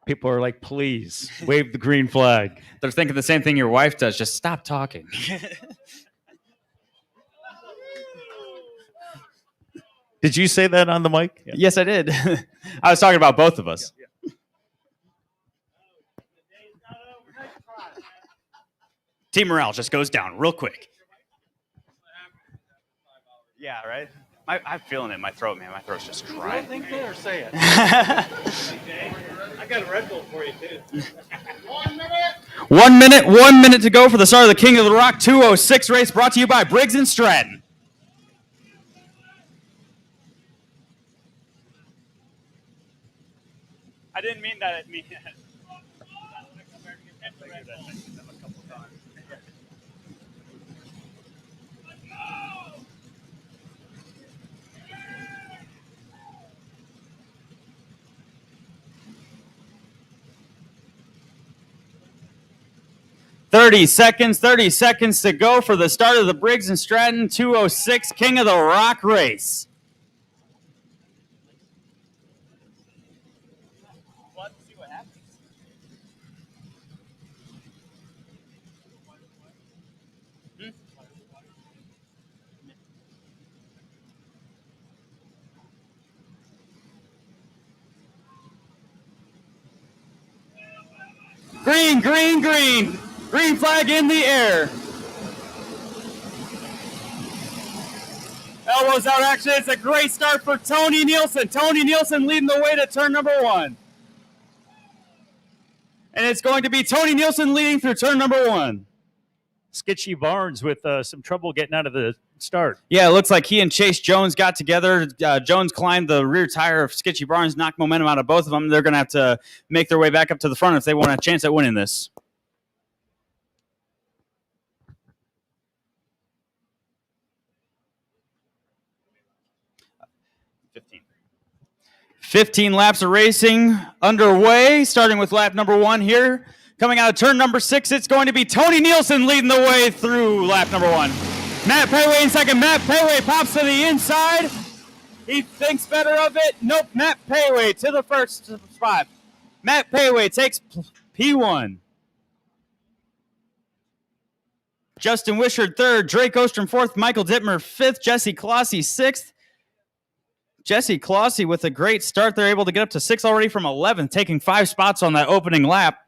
People are like, please, wave the green flag. They're thinking the same thing your wife does. Just stop talking. Did you say that on the mic? Yeah. Yes, I did. I was talking about both of us. Yeah. Team morale just goes down real quick. Yeah, right? I'm feeling it in my throat, man. My throat's just crying. Don't think that or say it. I got a Red Bull for you, too. 1 minute. 1 minute to go for the start of the King of the Rock 206 race, brought to you by Briggs & Stratton. I didn't mean that at me. 30 seconds to go for the start of the Briggs & Stratton 206 King of the Rock race. Green, green, green. Green flag in the air. Elbows out action. It's a great start for Tony Nielsen. Tony Nielsen leading the way to turn number 1. And it's going to be Tony Nielsen leading through turn number 1. Sketchy Barnes with some trouble getting out of the start. Yeah, it looks like he and Chase Jones got together. Jones climbed the rear tire of Sketchy Barnes, knocked momentum out of both of them. They're going to have to make their way back up to the front if they want a chance at winning this. 15 laps of racing underway, starting with lap number 1 here. Coming out of turn number 6, it's going to be Tony Nielsen leading the way through lap number 1. Matt Payway in second. Matt Payway pops to the inside. He thinks better of it. Nope, Matt Payway to the first spot. Matt Payway takes P1. Justin Wishart third. Drake Ostrom fourth. Michael Dittmer fifth. Jesse Clossy sixth. Jesse Clossy with a great start. They're able to get up to 6 already from 11th, taking 5 spots on that opening lap.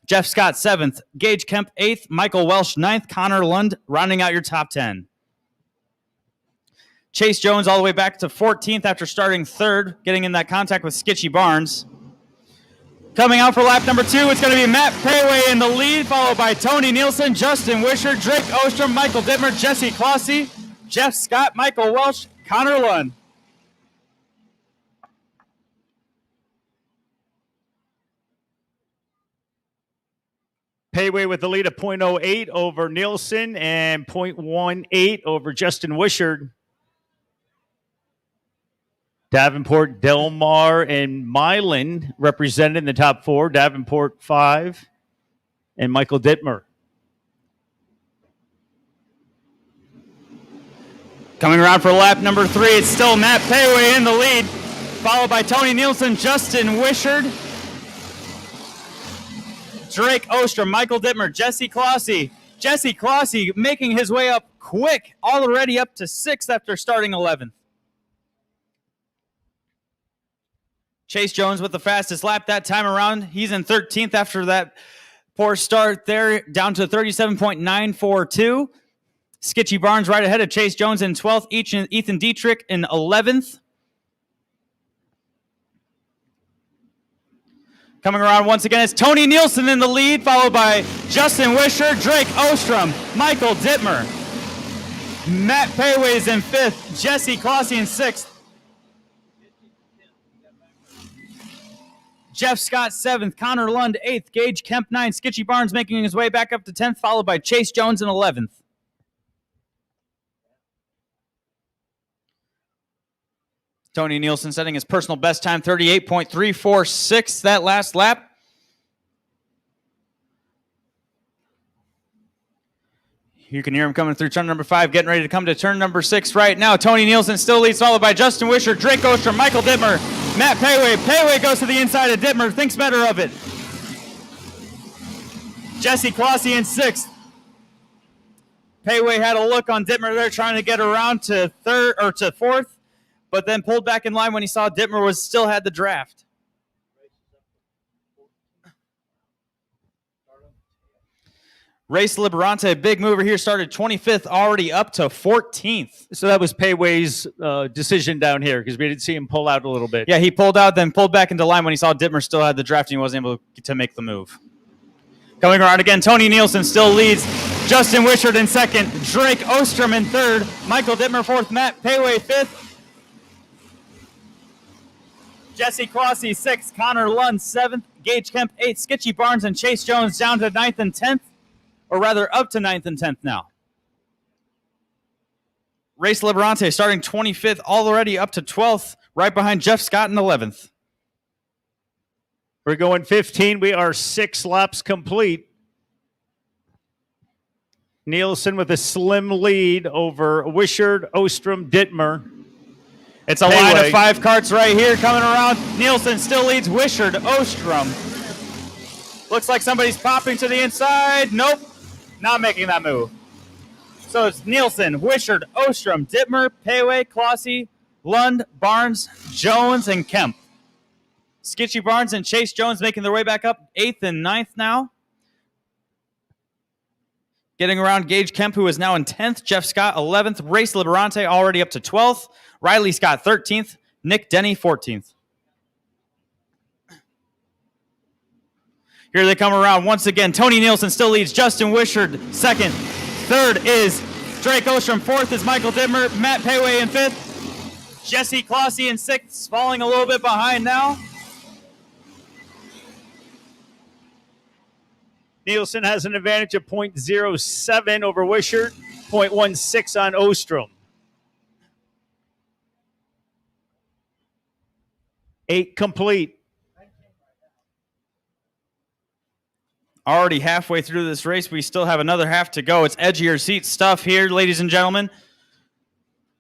Jeff Scott 7th. Gage Kemp 8th. Michael Welsh 9th. Connor Lund rounding out your top 10. Chase Jones all the way back to 14th after starting 3rd, getting in that contact with Sketchy Barnes. Coming out for lap number 2, it's going to be Matt Payway in the lead, followed by Tony Nielsen, Justin Wisher, Drake Ostrom, Michael Dittmer, Jesse Clossy, Jeff Scott, Michael Welsh, Connor Lund. Payway with the lead of 0.08 over Nielsen and 0.18 over Justin Wishard. Davenport, Delmar, and Milan represented in the top 4. Davenport 5, and Michael Dittmer. Coming around for lap number 3, it's still Matt Payway in the lead, followed by Tony Nielsen, Justin Wishard, Drake Ostrom, Michael Dittmer, Jesse Clossy. Jesse Clossy making his way up quick, already up to 6th after starting 11th. Chase Jones with the fastest lap that time around. He's in 13th after that poor start there, down to 37.942. Skitchy Barnes right ahead of Chase Jones in 12th, Ethan Dietrich in 11th. Coming around once again, it's Tony Nielsen in the lead, followed by Justin Wisher, Drake Ostrom, Michael Dittmer. Matt Payway is in 5th, Jesse Clossy in 6th. Jeff Scott 7th, Connor Lund 8th, Gage Kemp 9th, Skitchy Barnes making his way back up to 10th, followed by Chase Jones in 11th. Tony Nielsen setting his personal best time, 38.346 that last lap. You can hear him coming through turn number 5, getting ready to come to turn number 6 right now. Tony Nielsen still leads, followed by Justin Wisher, Drake Ostrom, Michael Dittmer, Matt Payway. Payway goes to the inside of Dittmer, thinks better of it. Jesse Clossy in 6th. Payway had a look on Dittmer there, trying to get around to 4th, but then pulled back in line when he saw Dittmer still had the draft. Race Liberante, big mover here, started 25th, already up to 14th. So that was Payway's decision down here because we didn't see him pull out a little bit. Yeah, he pulled out, then pulled back into line when he saw Dittmer still had the draft and he wasn't able to make the move. Coming around again, Tony Nielsen still leads. Justin Wishard in 2nd, Drake Ostrom in 3rd, Michael Dittmer 4th, Matt Payway 5th, Jesse Clossy 6th, Connor Lund 7th, Gage Kemp 8th, Skitchy Barnes and Chase Jones down to 9th and 10th. Or rather, up to 9th and 10th now. Race Liberante starting 25th, already up to 12th, right behind Jeff Scott in 11th. We're going 15. We are 6 laps complete. Nielsen with a slim lead over Wishard, Ostrom, Dittmer. It's a line of 5 carts right here coming around. Nielsen still leads Wishard, Ostrom. Looks like somebody's popping to the inside. Nope. Not making that move. So it's Nielsen, Wishard, Ostrom, Dittmer, Payway, Clossy, Lund, Barnes, Jones, and Kemp. Skitchy Barnes and Chase Jones making their way back up 8th and 9th now. Getting around Gage Kemp, who is now in 10th. Jeff Scott 11th. Race Liberante already up to 12th. Riley Scott 13th. Nick Denny 14th. Here they come around once again. Tony Nielsen still leads. Justin Wishard 2nd. 3rd is Drake Ostrom. 4th is Michael Dittmer. Matt Payway in 5th. Jesse Clossy in 6th. Falling a little bit behind now. Nielsen has an advantage of 0.07 over Wishard, 0.16 on Ostrom. 8 complete. Already halfway through this race. We still have another half to go. It's edge of your seat stuff here, ladies and gentlemen.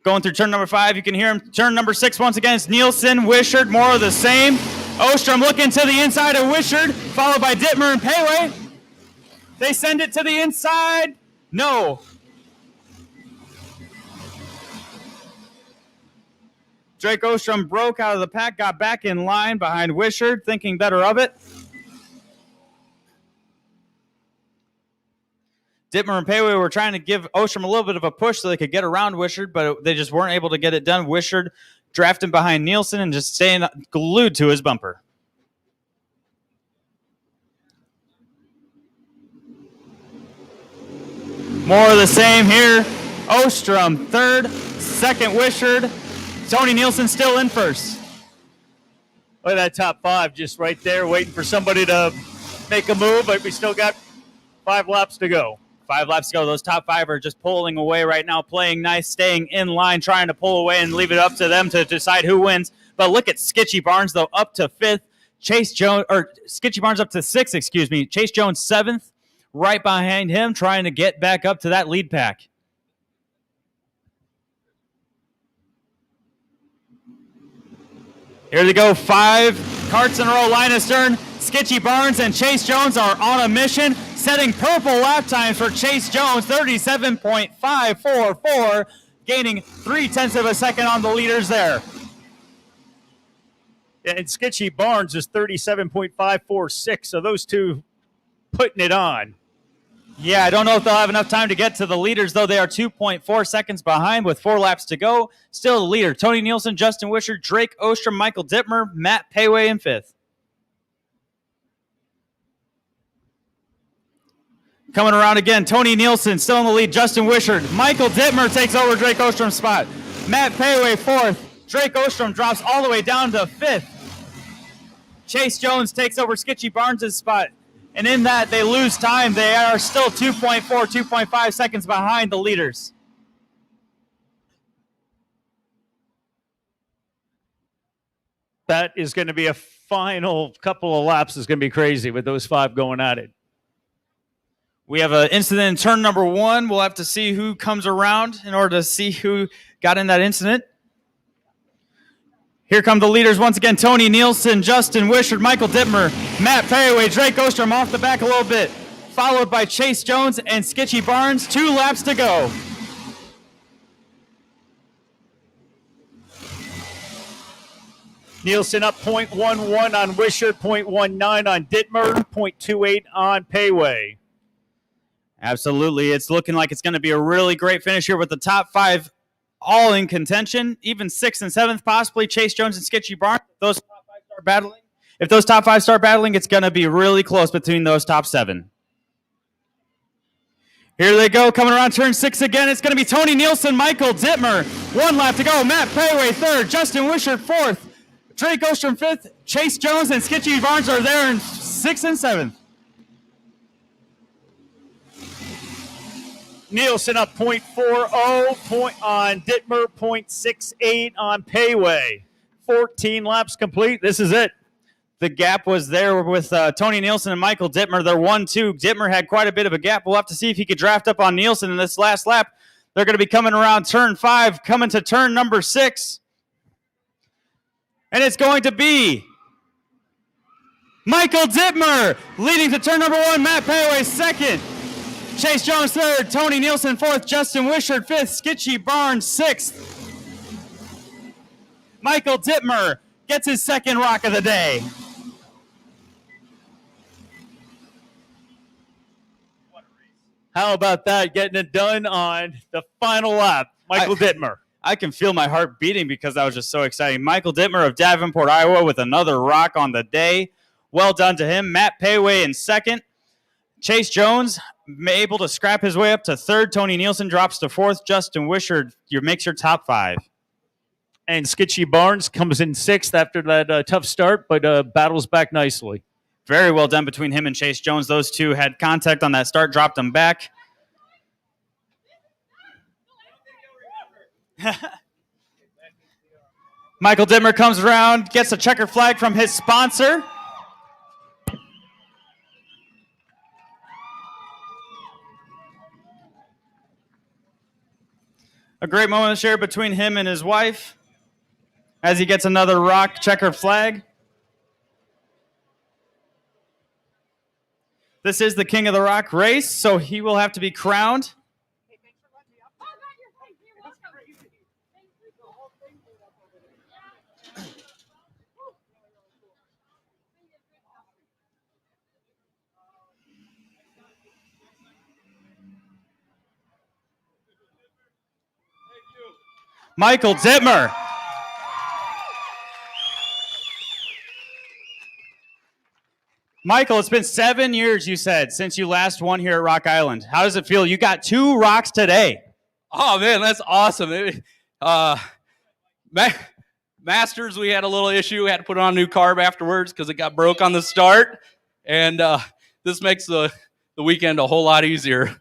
Going through turn number 5, you can hear him. Turn number 6 once again. It's Nielsen, Wishard, more of the same. Ostrom looking to the inside of Wishard, followed by Dittmer and Payway. They send it to the inside. No. Drake Ostrom broke out of the pack, got back in line behind Wishard, thinking better of it. Dittmer and Payway were trying to give Ostrom a little bit of a push so they could get around Wishard, but they just weren't able to get it done. Wishard drafting behind Nielsen and just staying glued to his bumper. More of the same here. Ostrom third, second Wishard. Tony Nielsen still in first. Look at that top five just right there, waiting for somebody to make a move, but we still got 5 laps to go. 5 laps to go. Those top 5 are just pulling away right now, playing nice, staying in line, trying to pull away and leave it up to them to decide who wins. But look at Skitchy Barnes, though, up to 5th. Skitchy Barnes up to 6th, excuse me. Chase Jones 7th, right behind him, trying to get back up to that lead pack. Here they go, 5 carts in a row, line astern. Skitchy Barnes and Chase Jones are on a mission, setting purple lap times for Chase Jones, 37.544, gaining 0.3 of a second on the leaders there. And Skitchy Barnes is 37.546, so those two putting it on. Yeah, I don't know if they'll have enough time to get to the leaders, though. They are 2.4 seconds behind with 4 laps to go. Still the leader, Tony Nielsen, Justin Wishart, Drake Ostrom, Michael Dittmer, Matt Payway in 5th. Coming around again, Tony Nielsen still in the lead, Justin Wishart. Michael Dittmer takes over Drake Ostrom's spot. Matt Payway 4th. Drake Ostrom drops all the way down to 5th. Chase Jones takes over Skitchy Barnes' spot. And in that, they lose time. They are still 2.4, 2.5 seconds behind the leaders. That is going to be a final couple of laps is going to be crazy with those 5 going at it. We have an incident in turn number 1. We'll have to see who comes around in order to see who got in that incident. Here come the leaders once again. Tony Nielsen, Justin Wishart, Michael Dittmer, Matt Payway, Drake Ostrom off the back a little bit. Followed by Chase Jones and Skitchy Barnes. 2 laps to go. Nielsen up 0.11 on Wishart, 0.19 on Dittmer, 0.28 on Payway. Absolutely. It's looking like it's going to be a really great finish here with the top 5 all in contention, even 6th and 7th, possibly Chase Jones and Skitchy Barnes. If those top 5 start battling, it's going to be really close between those top 7. Here they go, coming around turn 6 again. It's going to be Tony Nielsen, Michael Dittmer. 1 lap to go. Matt Payway 3rd, Justin Wishart 4th, Drake Ostrom 5th. Chase Jones and Skitchy Barnes are there in 6th and 7th. Nielsen up 0.40 point on Dittmer, 0.68 on Payway. 14 laps complete. This is it. The gap was there with Tony Nielsen and Michael Dittmer. They're 1-2. Dittmer had quite a bit of a gap. We'll have to see if he could draft up on Nielsen in this last lap. They're going to be coming around turn 5, coming to turn number 6. And it's going to be Michael Dittmer leading to turn number 1. Matt Payway 2nd. Chase Jones 3rd, Tony Nielsen 4th, Justin Wishart 5th, Skitchy Barnes 6th. Michael Dittmer gets his 2nd rock of the day. How about that, getting it done on the final lap? Michael Dittmer. I can feel my heart beating because that was just so exciting. Michael Dittmer of Davenport, Iowa with another rock on the day. Well done to him. Matt Payway in 2nd. Chase Jones able to scrap his way up to 3rd. Tony Nielsen drops to 4th. Justin Wishart makes your top 5. And Skitchy Barnes comes in 6th after that tough start, but battles back nicely. Very well done between him and Chase Jones. Those two had contact on that start, dropped him back. Michael Dittmer comes around, gets a checker flag from his sponsor. A great moment to share between him and his wife as he gets another rock checkered flag. This is the King of the Rock race, so he will have to be crowned. Michael Dittmer. Michael, it's been 7 years, you said, since you last won here at Rock Island. How does it feel? You got 2 rocks today. Oh man, that's awesome. Masters, we had a little issue. We had to put on a new carb afterwards because it got broke on the start, and this makes the weekend a whole lot easier.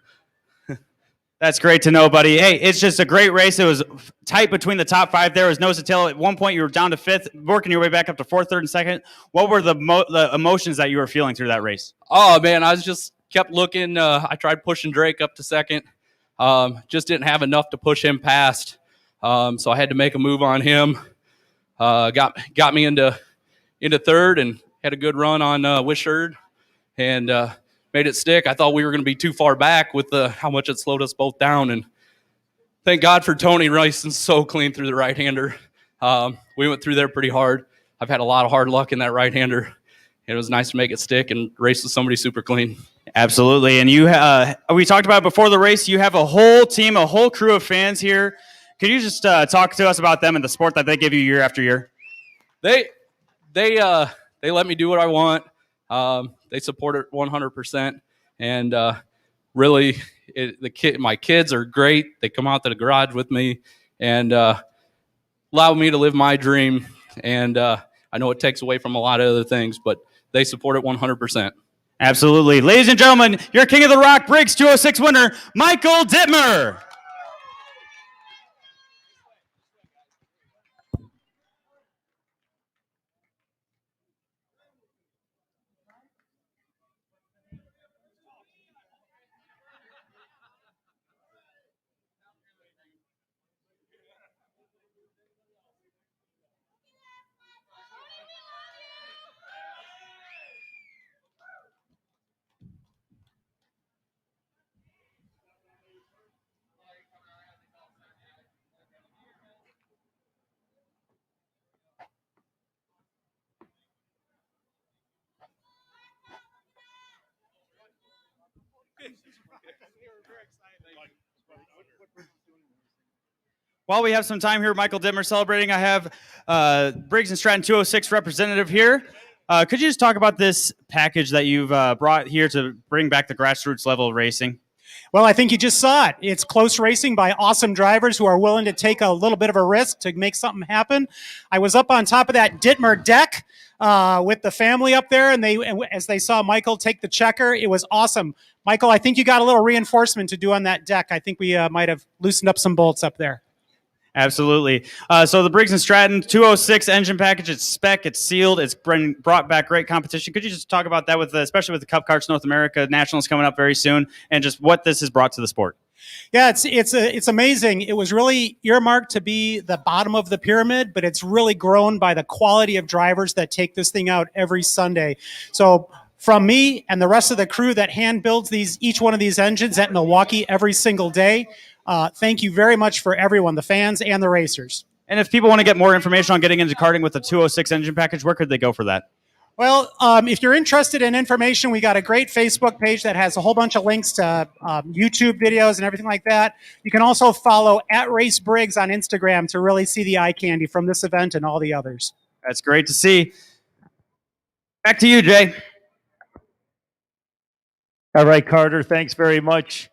That's great to know, buddy. Hey, it's just a great race. It was tight between the top 5 there. It was nose to tail. At one point, you were down to 5th, working your way back up to 4th, 3rd, and 2nd. What were the emotions that you were feeling through that race? Oh man, I was just kept looking. I tried pushing Drake up to 2nd. Just didn't have enough to push him past. So I had to make a move on him. Got me into 3rd and had a good run on Wishard and made it stick. I thought we were going to be too far back with how much it slowed us both down. And thank God for Tony racing so clean through the right-hander. We went through there pretty hard. I've had a lot of hard luck in that right-hander. It was nice to make it stick and race with somebody super clean. Absolutely. And we talked about it before the race, you have a whole team, a whole crew of fans here. Could you just talk to us about them and the support that they give you year after year? They let me do what I want. They support it 100%. And really, my kids are great. They come out to the garage with me and allow me to live my dream. And I know it takes away from a lot of other things, but they support it 100%. Absolutely. Ladies and gentlemen, your King of the Rock Briggs 206 winner, Michael Dittmer. While we have some time here, Michael Dittmer celebrating, I have Briggs & Stratton 206 representative here. Could you just talk about this package that you've brought here to bring back the grassroots level of racing? Well, I think you just saw it. It's close racing by awesome drivers who are willing to take a little bit of a risk to make something happen. I was up on top of that Dittmer deck with the family up there, and as they saw Michael take the checker, it was awesome. Michael, I think you got a little reinforcement to do on that deck. I think we might have loosened up some bolts up there. Absolutely. So the Briggs & Stratton 206 engine package, it's spec, it's sealed, it's brought back great competition. Could you just talk about that, especially with the Cup Karts North America Nationals coming up very soon, and just what this has brought to the sport? Yeah, it's amazing. It was really earmarked to be the bottom of the pyramid, but it's really grown by the quality of drivers that take this thing out every Sunday. So from me and the rest of the crew that hand builds each one of these engines at Milwaukee every single day, thank you very much for everyone, the fans and the racers. And if people want to get more information on getting into karting with the 206 engine package, where could they go for that? Well, if you're interested in information, we got a great Facebook page that has a whole bunch of links to YouTube videos and everything like that. You can also follow @RaceBriggs on Instagram to really see the eye candy from this event and all the others. That's great to see. Back to you, Jay. All right, Carter, thanks very much.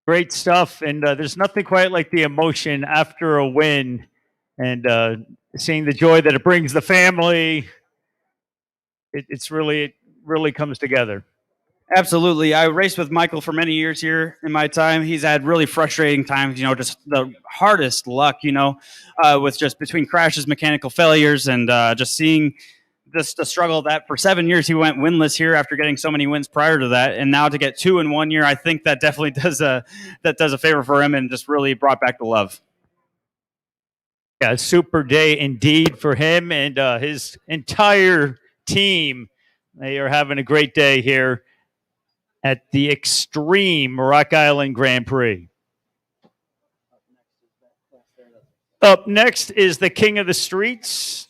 Great stuff, and there's nothing quite like the emotion after a win and seeing the joy that it brings the family. It really comes together. Absolutely. I raced with Michael for many years here in my time. He's had really frustrating times, just the hardest luck, with just between crashes, mechanical failures, and just seeing the struggle of that for 7 years. He went winless here after getting so many wins prior to that, and now to get 2 in 1 year, I think that definitely does a favor for him and just really brought back the love. Yeah, super day indeed for him and his entire team. They are having a great day here at the Extreme Rock Island Grand Prix. Up next is the King of the Streets.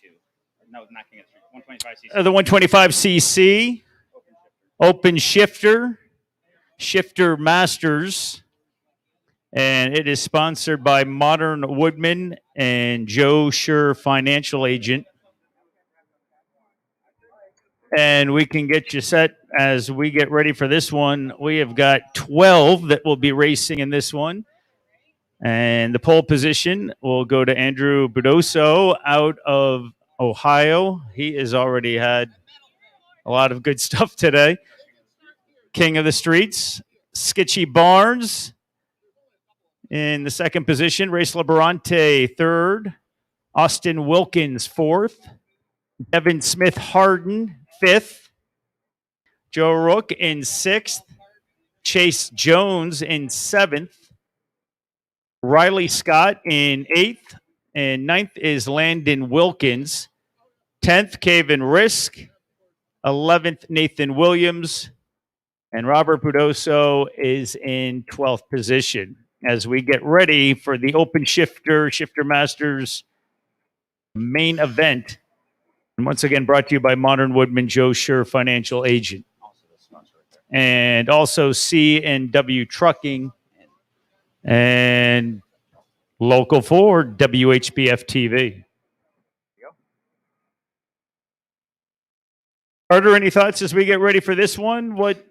No, not King of the Streets. 125cc. The 125cc. Open Shifter. Shifter Masters. And it is sponsored by Modern Woodman and Joe Scher Financial Agent. and we can get you set as we get ready for this one. We have got 12 that will be racing in this one. And the pole position will go to Andrew Budoso out of Ohio. He has already had a lot of good stuff today. King of the Streets, Skitchy Barnes in the second position. Race Liberante third. Austin Wilkins fourth. Devin Smith Harden fifth. Joe Rook in sixth. Chase Jones in seventh. Riley Scott in eighth. And ninth is Landon Wilkins. 10th, Caven Risk. 11th, Nathan Williams. And Robert Budoso is in 12th position as we get ready for the Open Shifter Masters main event. And once again, brought to you by Modern Woodman Joe Scher Financial Agent. And also C&W Trucking and Local 4 WHBF TV. Are there any thoughts as we get ready for this one? What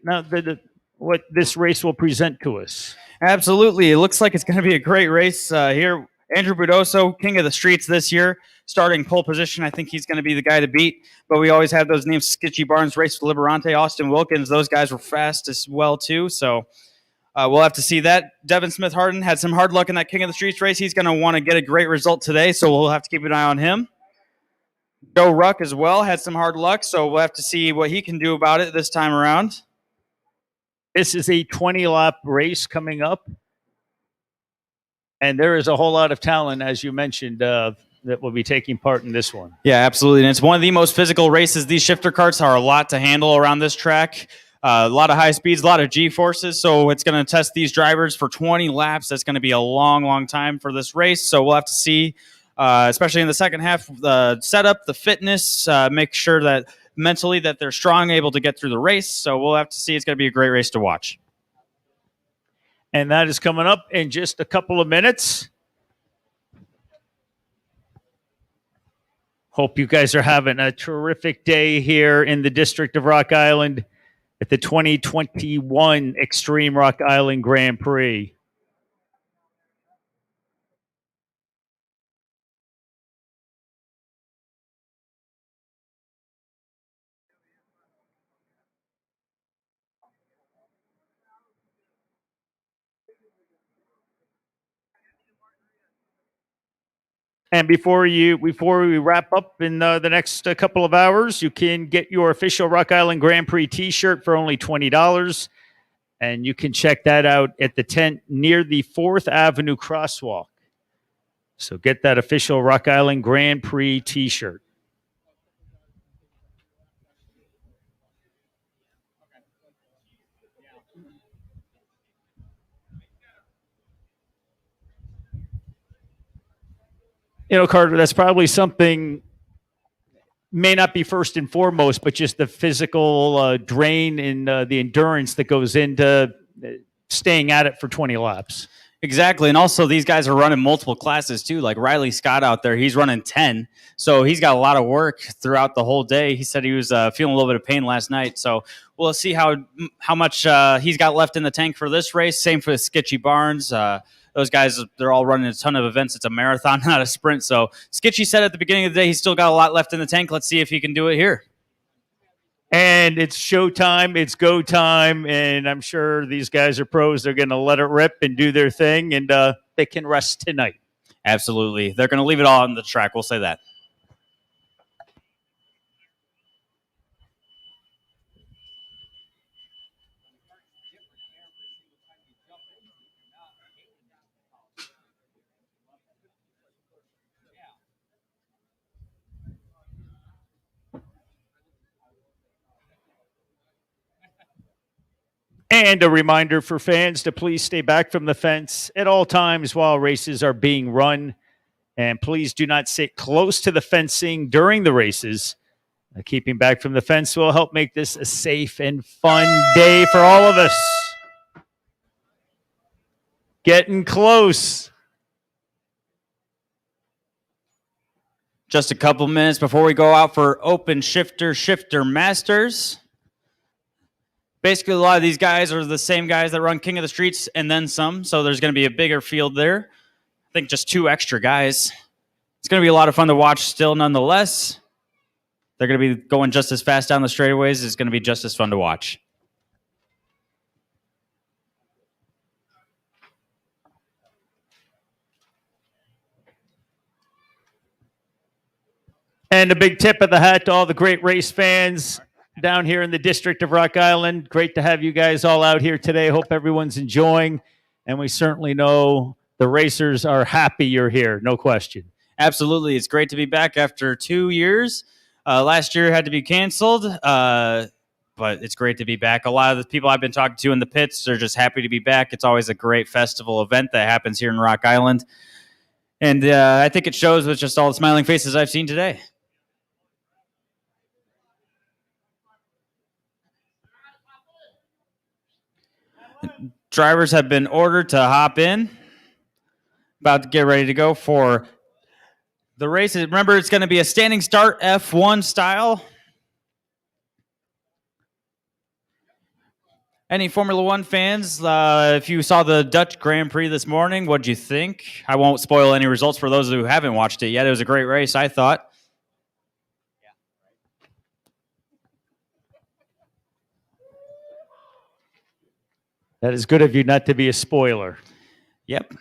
this race will present to us? Absolutely. It looks like it's going to be a great race here. Andrew Budoso, king of the streets this year, starting pole position. I think he's going to be the guy to beat. But we always have those names: Skitchy Barnes, Race Liberante, Austin Wilkins. Those guys were fast as well, too. So we'll have to see that. Devin Smith Harden had some hard luck in that king of the streets race. He's going to want to get a great result today, so we'll have to keep an eye on him. Joe Ruck as well had some hard luck, so we'll have to see what he can do about it this time around. This is a 20-lap race coming up. And there is a whole lot of talent, as you mentioned, that will be taking part in this one. Yeah, absolutely. And it's one of the most physical races. These shifter carts are a lot to handle around this track. A lot of high speeds, a lot of G-forces. So it's going to test these drivers for 20 laps. That's going to be a long, long time for this race. So we'll have to see, especially in the second half, the setup, the fitness, make sure that mentally that they're strong, able to get through the race. So we'll have to see. It's going to be a great race to watch. And that is coming up in just a couple of minutes. Hope you guys are having a terrific day here in the District of Rock Island at the 2021 Extreme Rock Island Grand Prix. And before we wrap up in the next couple of hours, you can get your official Rock Island Grand Prix T-shirt for only $20. And you can check that out at the tent near the 4th Avenue crosswalk. So get that official Rock Island Grand Prix T-shirt. You know, Carter, that's probably something may not be first and foremost, but just the physical drain and the endurance that goes into staying at it for 20 laps. Exactly. And also these guys are running multiple classes too. Like Riley Scott out there, he's running 10. So he's got a lot of work throughout the whole day. He said he was feeling a little bit of pain last night. So we'll see how much he's got left in the tank for this race. Same for Skitchy Barnes. Those guys, they're all running a ton of events. It's a marathon, not a sprint. So Skitchy said at the beginning of the day, he's still got a lot left in the tank. Let's see if he can do it here. And it's showtime, it's go time, and I'm sure these guys are pros. They're going to let it rip and do their thing, and they can rest tonight. Absolutely. They're going to leave it all on the track. We'll say that. And a reminder for fans to please stay back from the fence at all times while races are being run. And please do not sit close to the fencing during the races. Keeping back from the fence will help make this a safe and fun day for all of us. Getting close. Just a couple minutes before we go out for Open Shifter Masters. Basically, a lot of these guys are the same guys that run King of the Streets and then some, so there's going to be a bigger field there. I think just 2 extra guys. It's going to be a lot of fun to watch still nonetheless. They're going to be going just as fast down the straightaways. It's going to be just as fun to watch. And a big tip of the hat to all the great race fans down here in the district of Rock Island. Great to have you guys all out here today. Hope everyone's enjoying. And we certainly know the racers are happy you're here, no question. Absolutely. It's great to be back after 2 years. Last year had to be canceled, but it's great to be back. A lot of the people I've been talking to in the pits are just happy to be back. It's always a great festival event that happens here in Rock Island. And I think it shows with just all the smiling faces I've seen today. Drivers have been ordered to hop in. About to get ready to go for the race. Remember, it's going to be a standing start F1 style. Any Formula One fans, if you saw the Dutch Grand Prix this morning, what'd you think? I won't spoil any results for those who haven't watched it yet. It was a great race, I thought. That is good of you not to be a spoiler. Yep.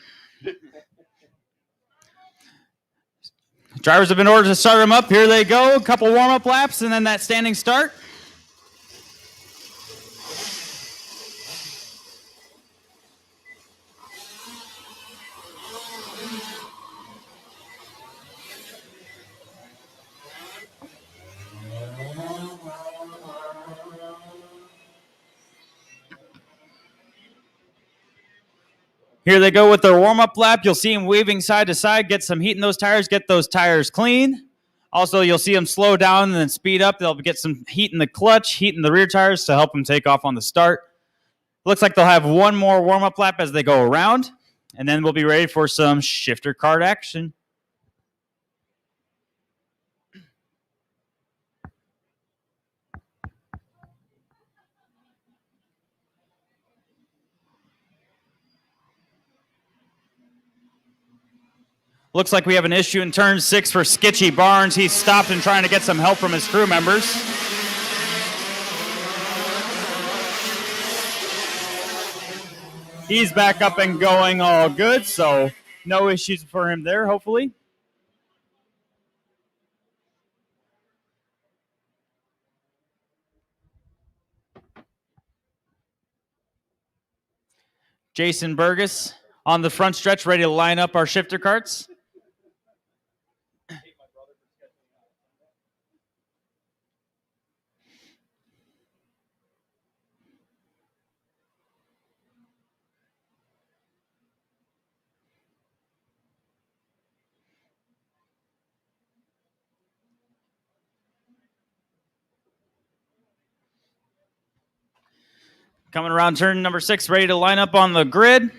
Drivers have been ordered to start them up. Here they go. A couple warm-up laps and then that standing start. Here they go with their warm-up lap. You'll see them weaving side to side, get some heat in those tires, get those tires clean. Also, you'll see them slow down and then speed up. They'll get some heat in the clutch, heat in the rear tires to help them take off on the start. Looks like they'll have one more warm-up lap as they go around, and then we'll be ready for some shifter kart action. Looks like we have an issue in turn 6 for Skitchy Barnes. He's stopped and trying to get some help from his crew members. He's back up and going all good, so no issues for him there, hopefully. Jason Burgess on the front stretch, ready to line up our shifter carts. Coming around turn number 6, ready to line up on the grid.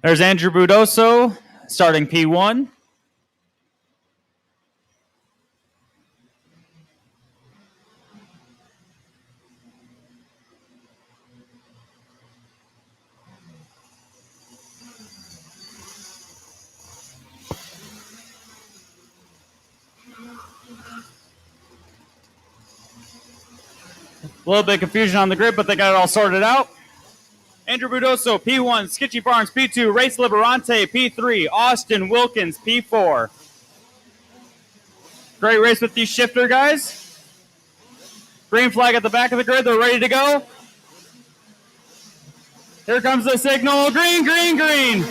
There's Andrew Budoso starting P1. A little bit of confusion on the grid, but they got it all sorted out. Andrew Budoso, P1, Skitchy Barnes, P2, Race Liberante, P3, Austin Wilkins, P4. Great race with these shifter guys. Green flag at the back of the grid, they're ready to go. Here comes the signal, green, green, green.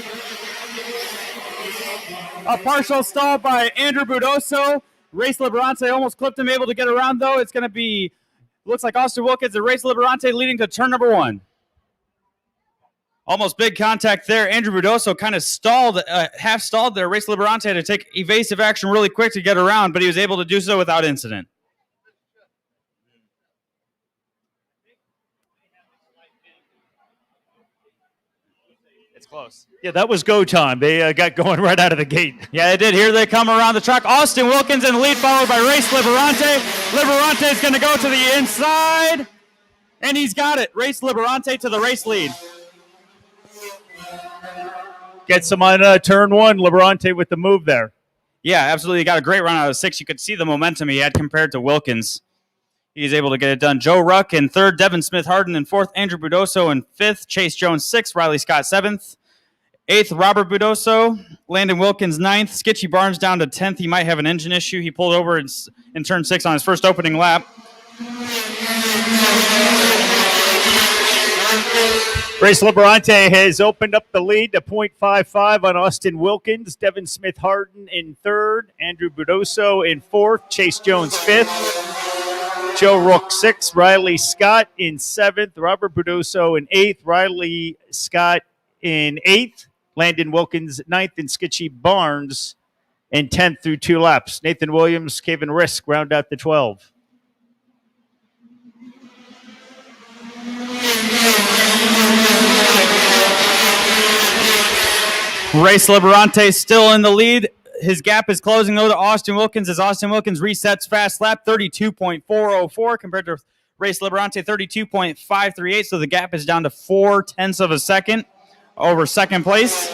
A partial stall by Andrew Budoso. Race Liberante almost clipped him, able to get around though. It's going to be, looks like Austin Wilkins and Race Liberante leading to turn number 1. Almost big contact there. Andrew Budoso kind of stalled, half stalled there. Race Liberante had to take evasive action really quick to get around, but he was able to do so without incident. close. Yeah, that was go time. They got going right out of the gate. Yeah, they did. Here they come around the track. Austin Wilkins in the lead, followed by Race Liberante. Liberante is going to go to the inside, and he's got it. Race Liberante to the race lead. Gets him on turn one. Liberante with the move there. Yeah, absolutely. He got a great run out of 6. You could see the momentum he had compared to Wilkins. He's able to get it done. Joe Ruck in 3rd, Devin Smith-Harden in 4th, Andrew Budoso in 5th, Chase Jones 6th, Riley Scott 7th, 8th, Robert Budoso, Landon Wilkins 9th, Skitchy Barnes down to 10th. He might have an engine issue. He pulled over in turn 6 on his first opening lap. Race Liberante has opened up the lead to .55 on Austin Wilkins. Devin Smith-Harden in 3rd. Andrew Budoso in 4th. Chase Jones 5th. Joe Rook 6th. Riley Scott in 7th. Robert Budoso in 8th. Riley Scott in 8th. Landon Wilkins 9th. And Skitchy Barnes in 10th through 2 laps. Nathan Williams, Kevin Risk round out the 12. Race Liberante still in the lead. His gap is closing, though, to Austin Wilkins as Austin Wilkins resets fast lap 32.404 compared to Race Liberante 32.538. So the gap is down to 0.4 of a second over second place.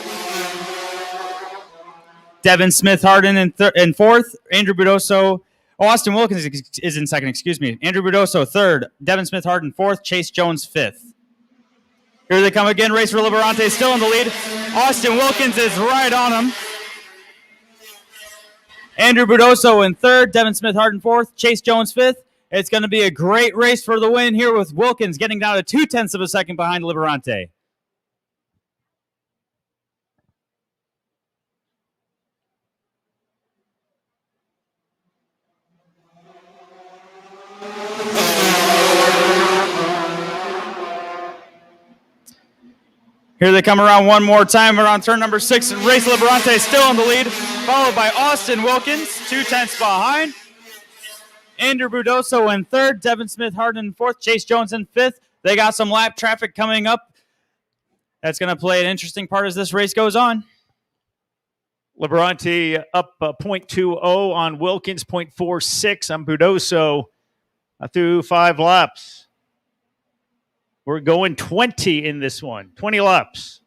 Devin Smith-Harden in 4th. Andrew Budoso. Austin Wilkins is in 2nd, excuse me. Andrew Budoso 3rd. Devin Smith-Harden 4th. Chase Jones 5th. Here they come again. Racer Liberante still in the lead. Austin Wilkins is right on him. Andrew Budoso in 3rd. Devin Smith-Harden 4th. Chase Jones 5th. It's going to be a great race for the win here with Wilkins getting down to 0.2 of a second behind Liberante. Here they come around one more time around turn number 6. Race Liberante still in the lead, followed by Austin Wilkins, 0.2 behind. Andrew Budoso in 3rd, Devin Smith-Harden in 4th, Chase Jones in 5th. They got some lap traffic coming up. That's going to play an interesting part as this race goes on. Liberante up 0.20 on Wilkins, 0.46 on Budoso through 5 laps. We're going 20 in this one, 20 laps.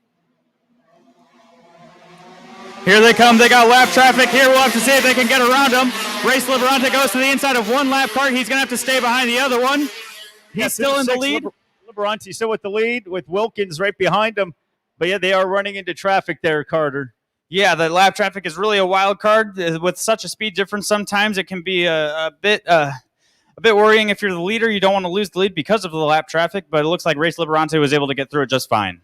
Here they come. They got lap traffic here. We'll have to see if they can get around them. Race Liberante goes to the inside of one lap car. He's going to have to stay behind the other one. He's still in the lead. Liberante still with the lead with Wilkins right behind him. But, yeah, they are running into traffic there, Carter. Yeah, the lap traffic is really a wild card. With such a speed difference, sometimes it can be a bit worrying if you're the leader. You don't want to lose the lead because of the lap traffic, but it looks like Race Liberante was able to get through it just fine.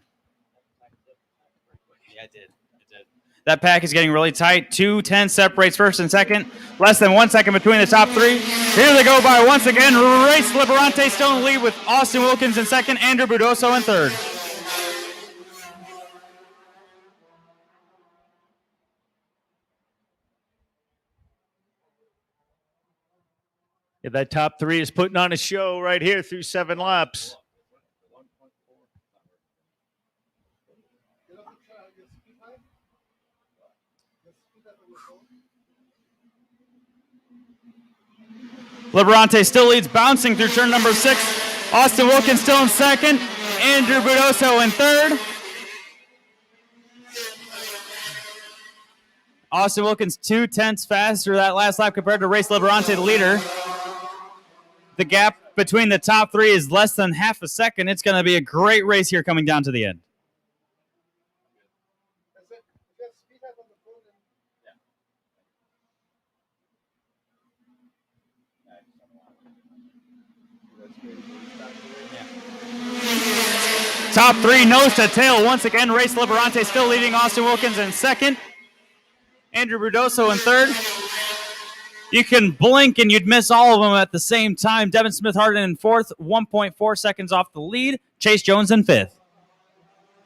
Yeah, it did. That pack is getting really tight. 2:10 separates first and second. Less than 1 second between the top 3. Here they go by once again. Race Liberante still in the lead with Austin Wilkins in 2nd, Andrew Budoso in 3rd. Yeah, that top 3 is putting on a show right here through 7 laps. Liberante still leads, bouncing through turn number 6. Austin Wilkins still in 2nd. Andrew Budoso in 3rd. Austin Wilkins 0.2 faster that last lap compared to Race Liberante, the leader. The gap between the top 3 is less than half a second. It's going to be a great race here coming down to the end. Top 3 nose to tail once again. Race Liberante still leading, Austin Wilkins in 2nd. Andrew Budoso in 3rd. You can blink and you'd miss all of them at the same time. Devin Smith-Harden in 4th, 1.4 seconds off the lead. Chase Jones in 5th.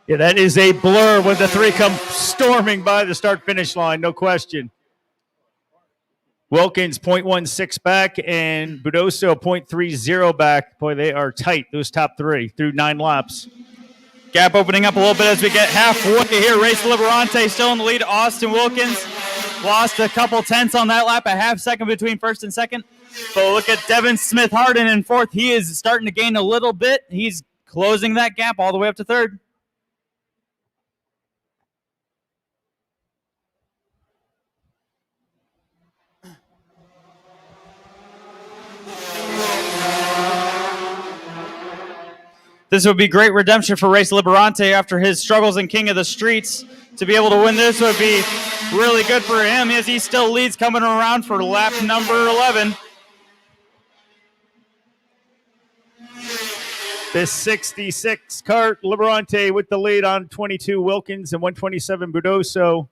Yeah, that is a blur when the 3 come storming by the start-finish line, no question. Wilkins 0.16 back and Budoso 0.30 back. Boy, they are tight, those top 3 through 9 laps. Gap opening up a little bit as we get halfway here. Race Liberante still in the lead. Austin Wilkins lost a couple tenths on that lap, a half second between first and second. But look at Devin Smith Harden in fourth. He is starting to gain a little bit. He's closing that gap all the way up to third. This would be great redemption for Race Liberante after his struggles in King of the Streets. To be able to win this would be really good for him as he still leads coming around for lap number 11. This 66 cart, Liberante with the lead on 22 Wilkins and 127 Budoso.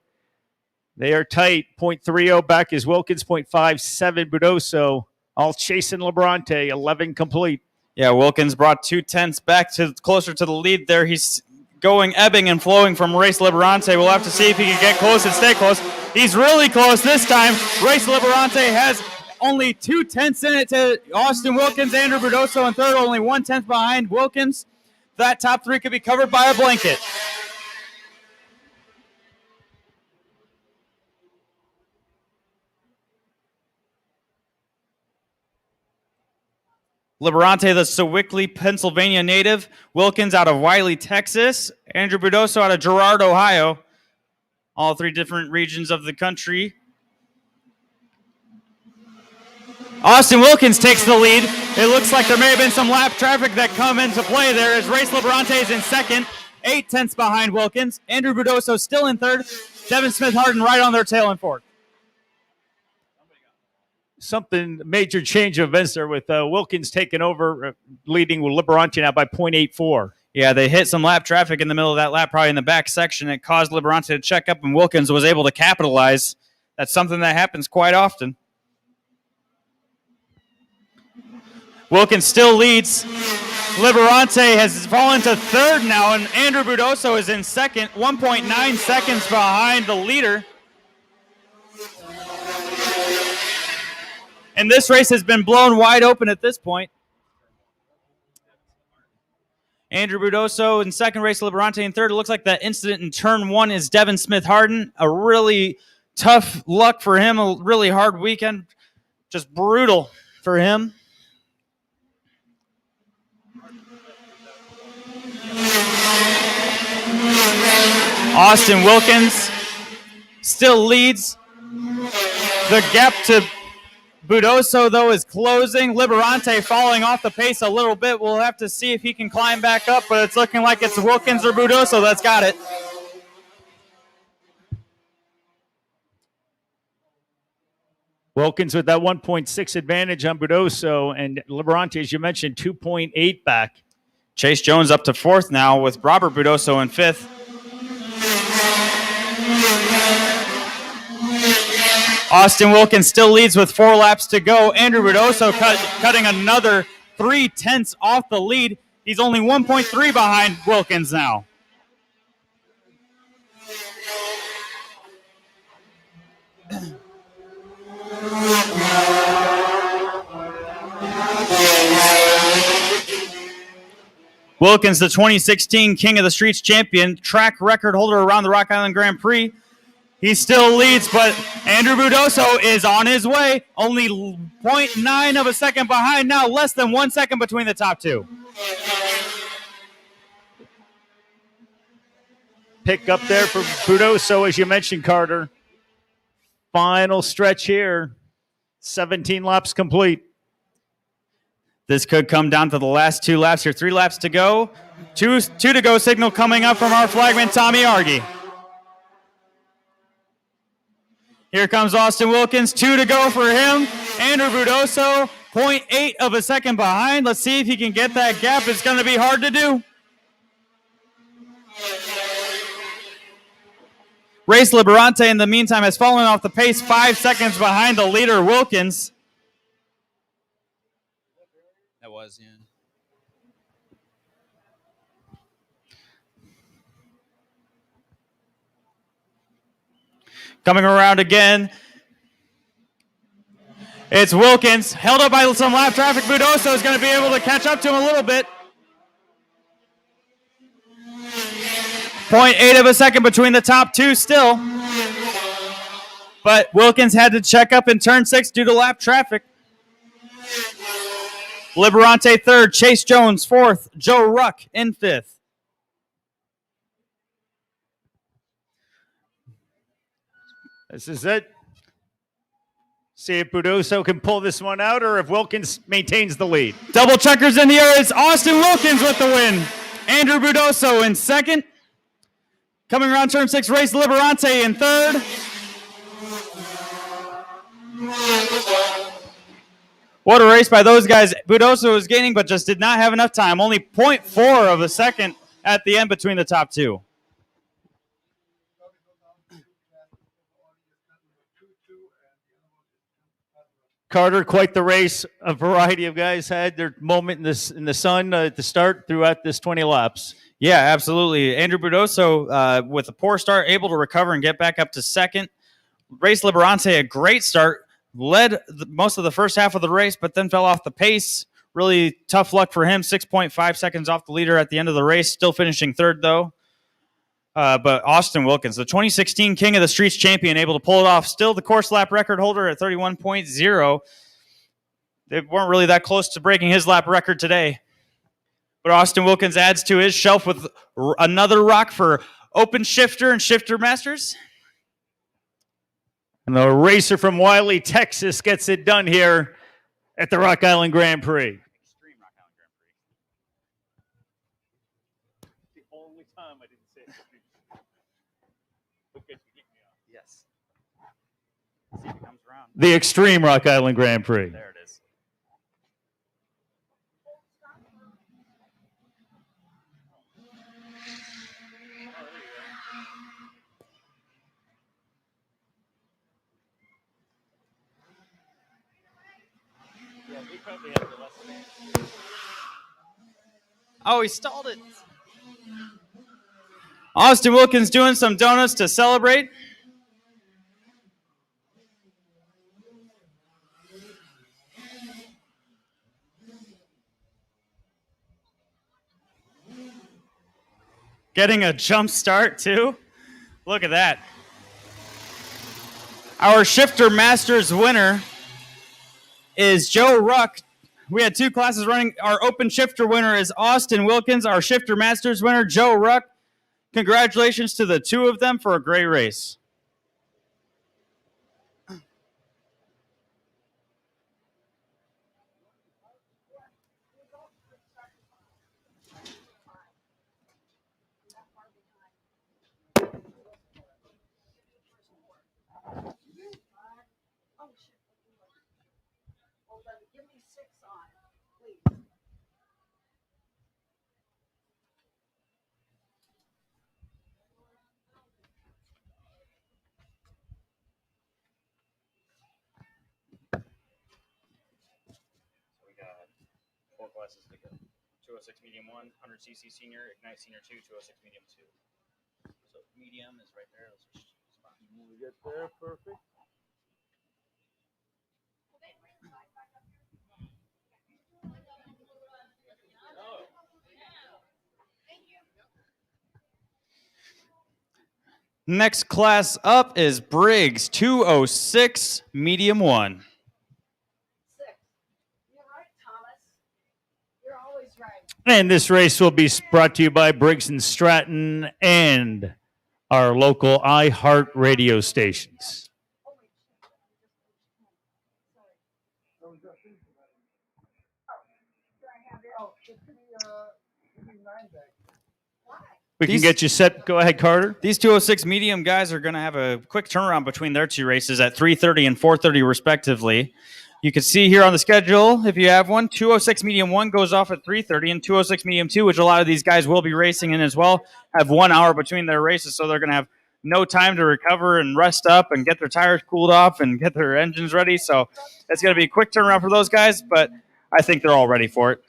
They are tight. 0.30 back is Wilkins, 0.57 Budoso. All chasing Liberante, 11 complete. Yeah, Wilkins brought 2 tenths back to closer to the lead there. He's going ebbing and flowing from Race Liberante. We'll have to see if he can get close and stay close. He's really close this time. Race Liberante has only 2 tenths in it to Austin Wilkins, Andrew Budoso in third, only 1 tenth behind Wilkins. That top 3 could be covered by a blanket. Liberante, the Sewickley, Pennsylvania native. Wilkins out of Wiley, Texas. Andrew Budoso out of Girard, Ohio. All 3 different regions of the country. Austin Wilkins takes the lead. It looks like there may have been some lap traffic that come into play there as Race Liberante is in second. 8 tenths behind Wilkins. Andrew Budoso still in third. Devin Smith Harden right on their tail in fourth. Something major change of events there with Wilkins taking over, leading with Liberante now by 0.84. Yeah, they hit some lap traffic in the middle of that lap, probably in the back section. It caused Liberante to check up, and Wilkins was able to capitalize. That's something that happens quite often. Wilkins still leads. Liberante has fallen to third now, and Andrew Budoso is in second, 1.9 seconds behind the leader. And this race has been blown wide open at this point. Andrew Budoso in second, Race Liberante in third. It looks like that incident in turn 1 is Devin Smith Harden. A really tough luck for him, a really hard weekend. Just brutal for him. Austin Wilkins still leads. The gap to Budoso, though, is closing. Liberante falling off the pace a little bit. We'll have to see if he can climb back up, but it's looking like it's Wilkins or Budoso that's got it. Wilkins with that 1.6 advantage on Budoso, and Liberante, as you mentioned, 2.8 back. Chase Jones up to fourth now with Robert Budoso in fifth. Austin Wilkins still leads with 4 laps to go. Andrew Budoso cutting another 3 tenths off the lead. He's only 1.3 behind Wilkins now. Wilkins, the 2016 King of the Streets champion, track record holder around the Rock Island Grand Prix. He still leads, but Andrew Budoso is on his way. Only 0.9 of a second behind now, less than 1 second between the top 2. Pick up there for Budoso, as you mentioned, Carter. Final stretch here. 17 laps complete. This could come down to the last 2 laps here. 3 laps to go. Two to go signal coming up from our flagman, Tommy Argy. Here comes Austin Wilkins. 2 to go for him. Andrew Budoso, 0.8 of a second behind. Let's see if he can get that gap. It's going to be hard to do. Race Liberante, in the meantime, has fallen off the pace, 5 seconds behind the leader, Wilkins. That was, yeah. Coming around again. It's Wilkins, held up by some lap traffic. Budoso is going to be able to catch up to him a little bit. 0.8 of a second between the top two still. But Wilkins had to check up in turn 6 due to lap traffic. Liberante third, Chase Jones fourth, Joe Ruck in fifth. This is it. See if Budoso can pull this one out or if Wilkins maintains the lead. Double checkers in the air. It's Austin Wilkins with the win. Andrew Budoso in second. Coming around turn 6, Race Liberante in third. What a race by those guys. Budoso was gaining, but just did not have enough time. Only 0.4 of a second at the end between the top two. Carter, quite the race. A variety of guys had their moment in the sun at the start throughout this 20 laps. Yeah, absolutely. Andrew Budoso, with a poor start, able to recover and get back up to second. Race Liberante, a great start, led most of the first half of the race, but then fell off the pace. Really tough luck for him. 6.5 seconds off the leader at the end of the race, still finishing third, though. But Austin Wilkins, the 2016 King of the Streets champion, able to pull it off. Still the course lap record holder at 31.0. They weren't really that close to breaking his lap record today. But Austin Wilkins adds to his shelf with another rock for Open Shifter and Shifter Masters. And the racer from Wiley, Texas gets it done here at the Rock Island Grand Prix. The only time I didn't say it. Yes. See if it comes around. The Extreme Rock Island Grand Prix. There it is. Oh, he stalled it. Austin Wilkins doing some donuts to celebrate. Getting a jump start, too. Look at that. Our Shifter Masters winner is Joe Ruck. We had two classes running. Our Open Shifter winner is Austin Wilkins. Our Shifter Masters winner, Joe Ruck. Congratulations to the two of them for a great race. Classes to go. 206 medium 1, 100cc senior, Ignite senior 2, 206 medium 2. So medium is right there. Let's just We get there, perfect. Next class up is Briggs 206 medium 1. And this race will be brought to you by Briggs & Stratton and our local iHeart radio stations. We can get you set. Go ahead, Carter. These 206 medium guys are going to have a quick turnaround between their two races at 3:30 and 4:30 respectively. You can see here on the schedule, if you have one, 206 medium 1 goes off at 3:30, and 206 medium 2, which a lot of these guys will be racing in as well, have 1 hour between their races, so they're going to have no time to recover and rest up and get their tires cooled off and get their engines ready. So it's going to be a quick turnaround for those guys, but I think they're all ready for it.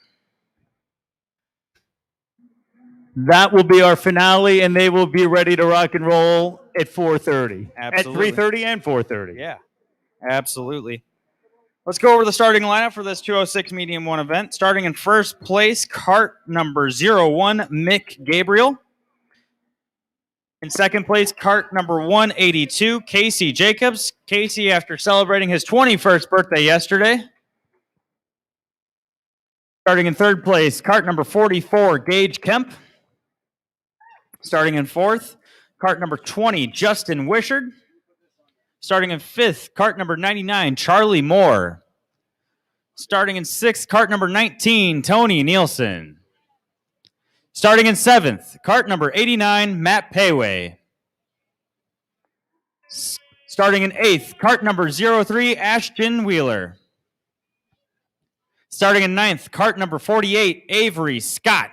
That will be our finale, and they will be ready to rock and roll at 4:30. Absolutely. At 3:30 and 4:30. Yeah, absolutely. Let's go over the starting lineup for this 206 medium 1 event. Starting in first place, cart number 01, Mick Gabriel. In second place, cart number 182, Casey Jacobs. Casey, after celebrating his 21st birthday yesterday. Starting in third place, cart number 44, Gage Kemp. Starting in fourth, cart number 20, Justin Wishard. Starting in fifth, cart number 99, Charlie Moore. Starting in sixth, cart number 19, Tony Nielsen. Starting in seventh, cart number 89, Matt Payway. Starting in eighth, cart number 03, Ashton Wheeler. Starting in ninth, cart number 48, Avery Scott.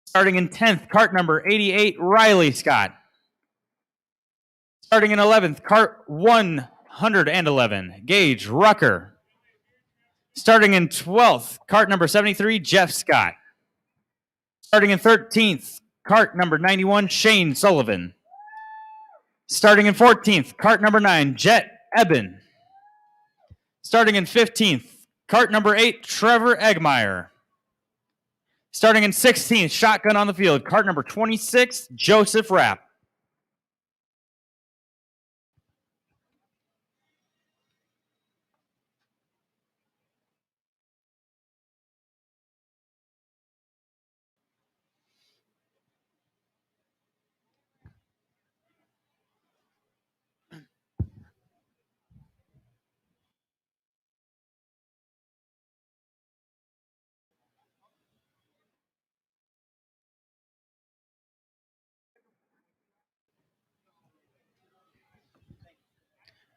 Starting in 10th, cart number 88, Riley Scott. Starting in 11th, cart 111, Gage Rucker. Starting in 12th, cart number 73, Jeff Scott. Starting in 13th, cart number 91, Shane Sullivan. Starting in 14th, cart number 9, Jet Eben. Starting in 15th, cart number 8, Trevor Eggmeyer. Starting in 16th, shotgun on the field, cart number 26, Joseph Rapp.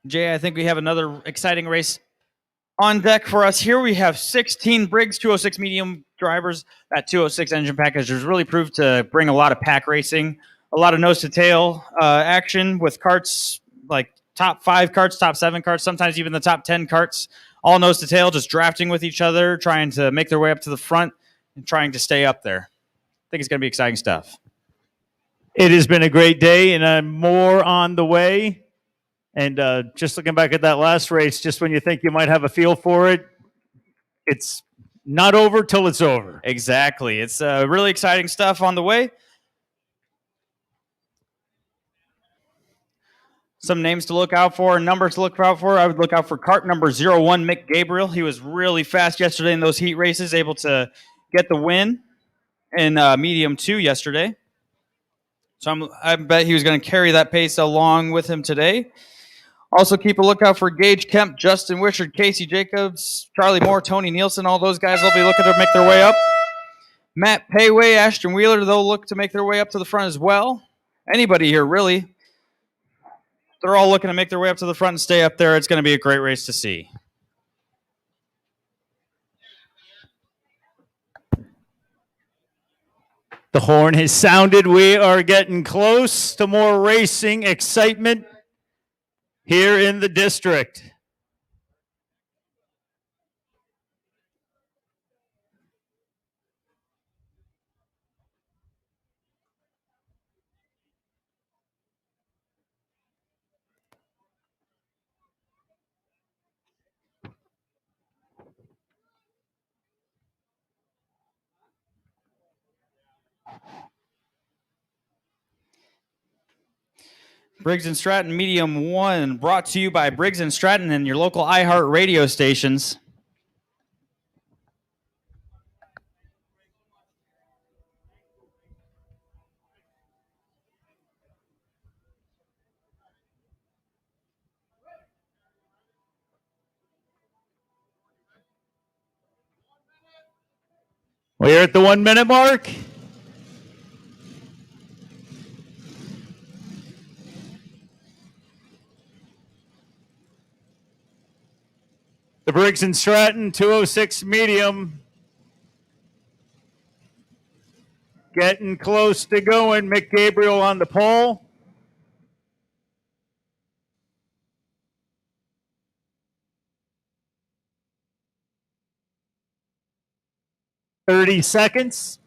Jay, I think we have another exciting race on deck for us here. We have 16 Briggs 206 medium drivers. That 206 engine package has really proved to bring a lot of pack racing, a lot of nose to tail action with carts, like top 5 carts, top 7 carts, sometimes even the top 10 carts, all nose to tail, just drafting with each other, trying to make their way up to the front and trying to stay up there. I think it's going to be exciting stuff. It has been a great day, and more on the way. And just looking back at that last race, just when you think you might have a feel for it, it's not over till it's over. Exactly. It's really exciting stuff on the way. Some names to look out for, numbers to look out for. I would look out for cart number 01, Mick Gabriel. He was really fast yesterday in those heat races, able to get the win in medium 2 yesterday. So I bet he was going to carry that pace along with him today. Also, keep a lookout for Gage Kemp, Justin Wishard, Casey Jacobs, Charlie Moore, Tony Nielsen. All those guys will be looking to make their way up. Matt Payway, Ashton Wheeler, they'll look to make their way up to the front as well. Anybody here, really. They're all looking to make their way up to the front and stay up there. It's going to be a great race to see. The horn has sounded. We are getting close to more racing excitement here in the district. Briggs & Stratton Medium 1, brought to you by Briggs & Stratton and your local iHeart radio stations. We're at the 1 minute mark. The Briggs & Stratton 206 medium getting close to going. Mick Gabriel on the pole. $30.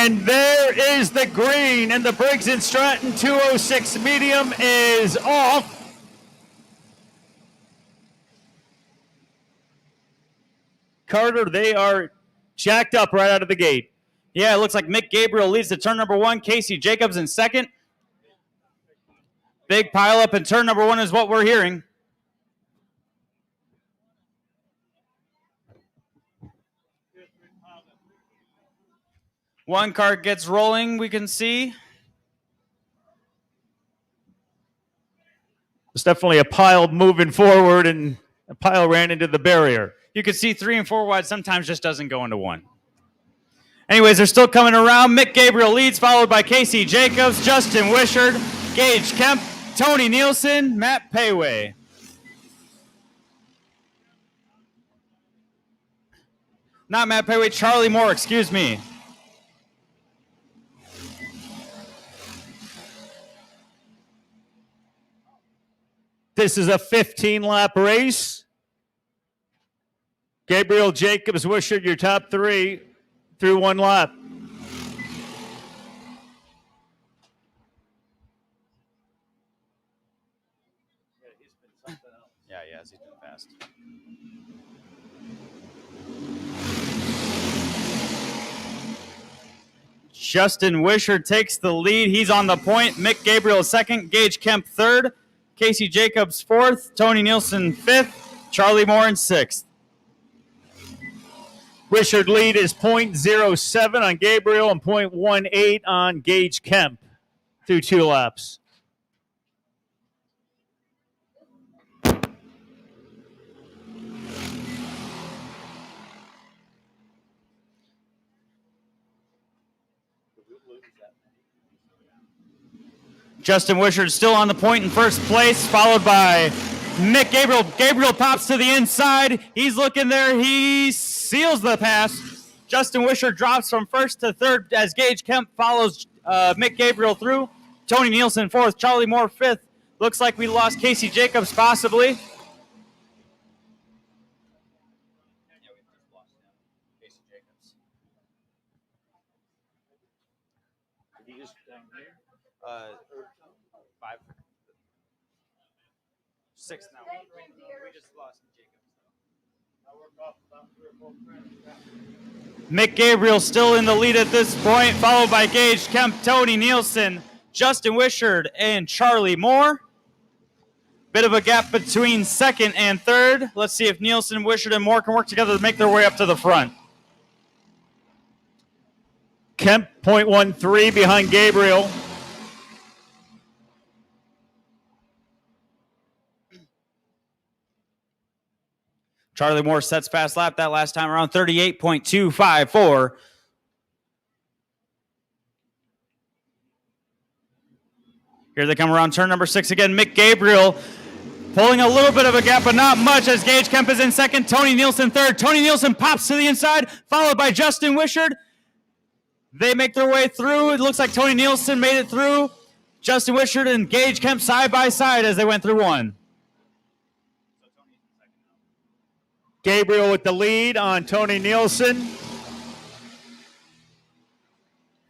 And there is the green, and the Briggs & Stratton 206 medium is off. Carter, they are jacked up right out of the gate. Yeah, it looks like Mick Gabriel leads to turn number 1. Casey Jacobs in second. Big pile up in turn number 1 is what we're hearing. One car gets rolling, we can see. There's definitely a pile moving forward, and a pile ran into the barrier. You can see 3 and 4 wide sometimes just doesn't go into 1. Anyways, they're still coming around. Mick Gabriel leads, followed by Casey Jacobs, Justin Wishart, Gage Kemp, Tony Nielsen, Matt Payway. Not Matt Payway, Charlie Moore, excuse me. This is a 15-lap race. Gabriel, Jacobs, Wishart, your top 3 through 1 lap. Yeah, he's been fast. Justin Wishart takes the lead. He's on the point. Mick Gabriel second, Gage Kemp third, Casey Jacobs fourth, Tony Nielsen fifth, Charlie Moore in sixth. Wishart lead is .07 on Gabriel and .18 on Gage Kemp through 2 laps. Justin Wishart still on the point in first place, followed by Mick Gabriel. Gabriel pops to the inside. He's looking there. He seals the pass. Justin Wishart drops from first to third as Gage Kemp follows Mick Gabriel through. Tony Nielsen fourth. Charlie Moore fifth. Looks like we lost Casey Jacobs possibly. Six now. We just lost Jacobs. Mick Gabriel still in the lead at this point, followed by Gage Kemp, Tony Nielsen, Justin Wishart, and Charlie Moore. Bit of a gap between second and third. Let's see if Nielsen, Wishart, and Moore can work together to make their way up to the front. Kemp, .13 behind Gabriel. Charlie Moore sets fast lap that last time around, 38.254. Here they come around turn number 6 again. Mick Gabriel pulling a little bit of a gap, but not much as Gage Kemp is in second. Tony Nielsen third. Tony Nielsen pops to the inside, followed by Justin Wishart. They make their way through. It looks like Tony Nielsen made it through. Justin Wishart and Gage Kemp side by side as they went through one. Gabriel with the lead on Tony Nielsen.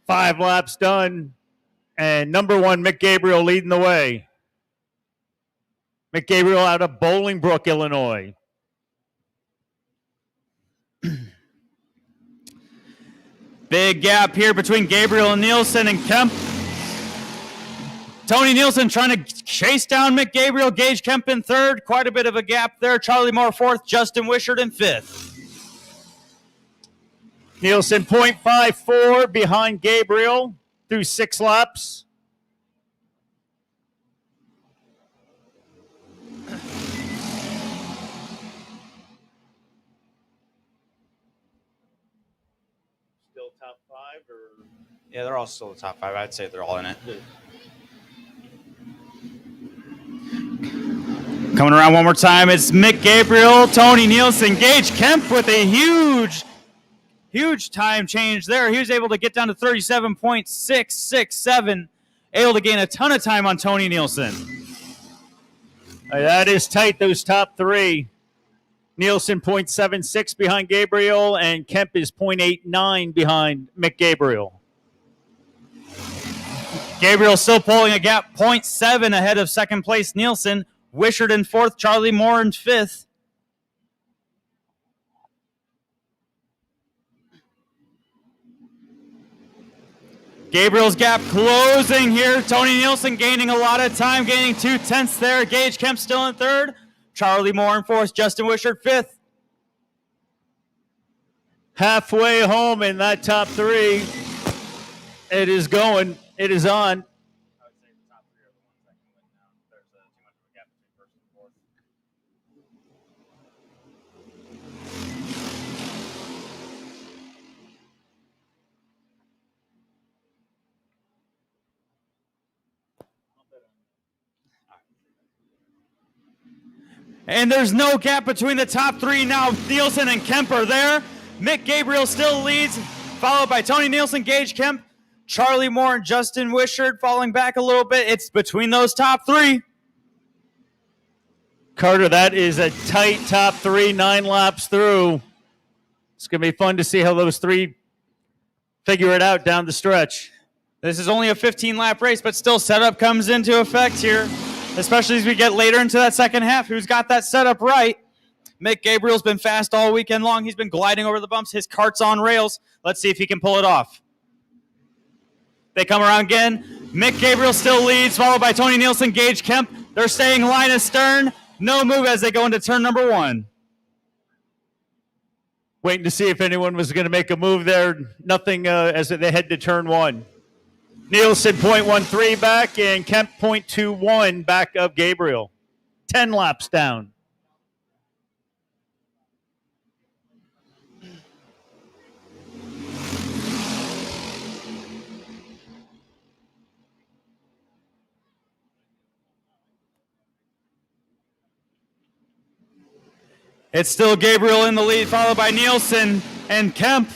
5 laps done. And number 1, Mick Gabriel leading the way. Mick Gabriel out of Bolingbrook, Illinois. Big gap here between Gabriel and Nielsen and Kemp. Tony Nielsen trying to chase down Mick Gabriel. Gage Kemp in third. Quite a bit of a gap there. Charlie Moore fourth. Justin Wishart in fifth. Nielsen .54 behind Gabriel through 6 laps. Still top 5 or? Yeah, they're all still the top 5. I'd say they're all in it. Coming around one more time, it's Mick Gabriel, Tony Nielsen, Gage Kemp with a huge time change there. He was able to get down to 37.667, able to gain a ton of time on Tony Nielsen. That is tight, those top 3. Nielsen .76 behind Gabriel, and Kemp is .89 behind Mick Gabriel. Gabriel still pulling a gap, 0.7 ahead of second place Nielsen. Wishart in fourth, Charlie Moore in fifth. Gabriel's gap closing here. Tony Nielsen gaining a lot of time, gaining 0.2 there. Gage Kemp still in third. Charlie Moore in fourth. Justin Wishart fifth. Halfway home in that top three. It is going. It is on. And there's no gap between the top three now. Nielsen and Kemp are there. Mick Gabriel still leads, followed by Tony Nielsen, Gage Kemp, Charlie Moore, and Justin Wishart falling back a little bit. It's between those top three. Carter, that is a tight top three, 9 laps through. It's going to be fun to see how those three figure it out down the stretch. This is only a 15-lap race, but still setup comes into effect here, especially as we get later into that second half. Who's got that setup right? Mick Gabriel's been fast all weekend long. He's been gliding over the bumps. His cart's on rails. Let's see if he can pull it off. They come around again. Mick Gabriel still leads, followed by Tony Nielsen, Gage Kemp. They're staying line astern. No move as they go into turn number 1. Waiting to see if anyone was going to make a move there. Nothing as they head to turn 1. Nielsen 0.13 back and Kemp 0.21 back of Gabriel. 10 laps down. It's still Gabriel in the lead, followed by Nielsen and Kemp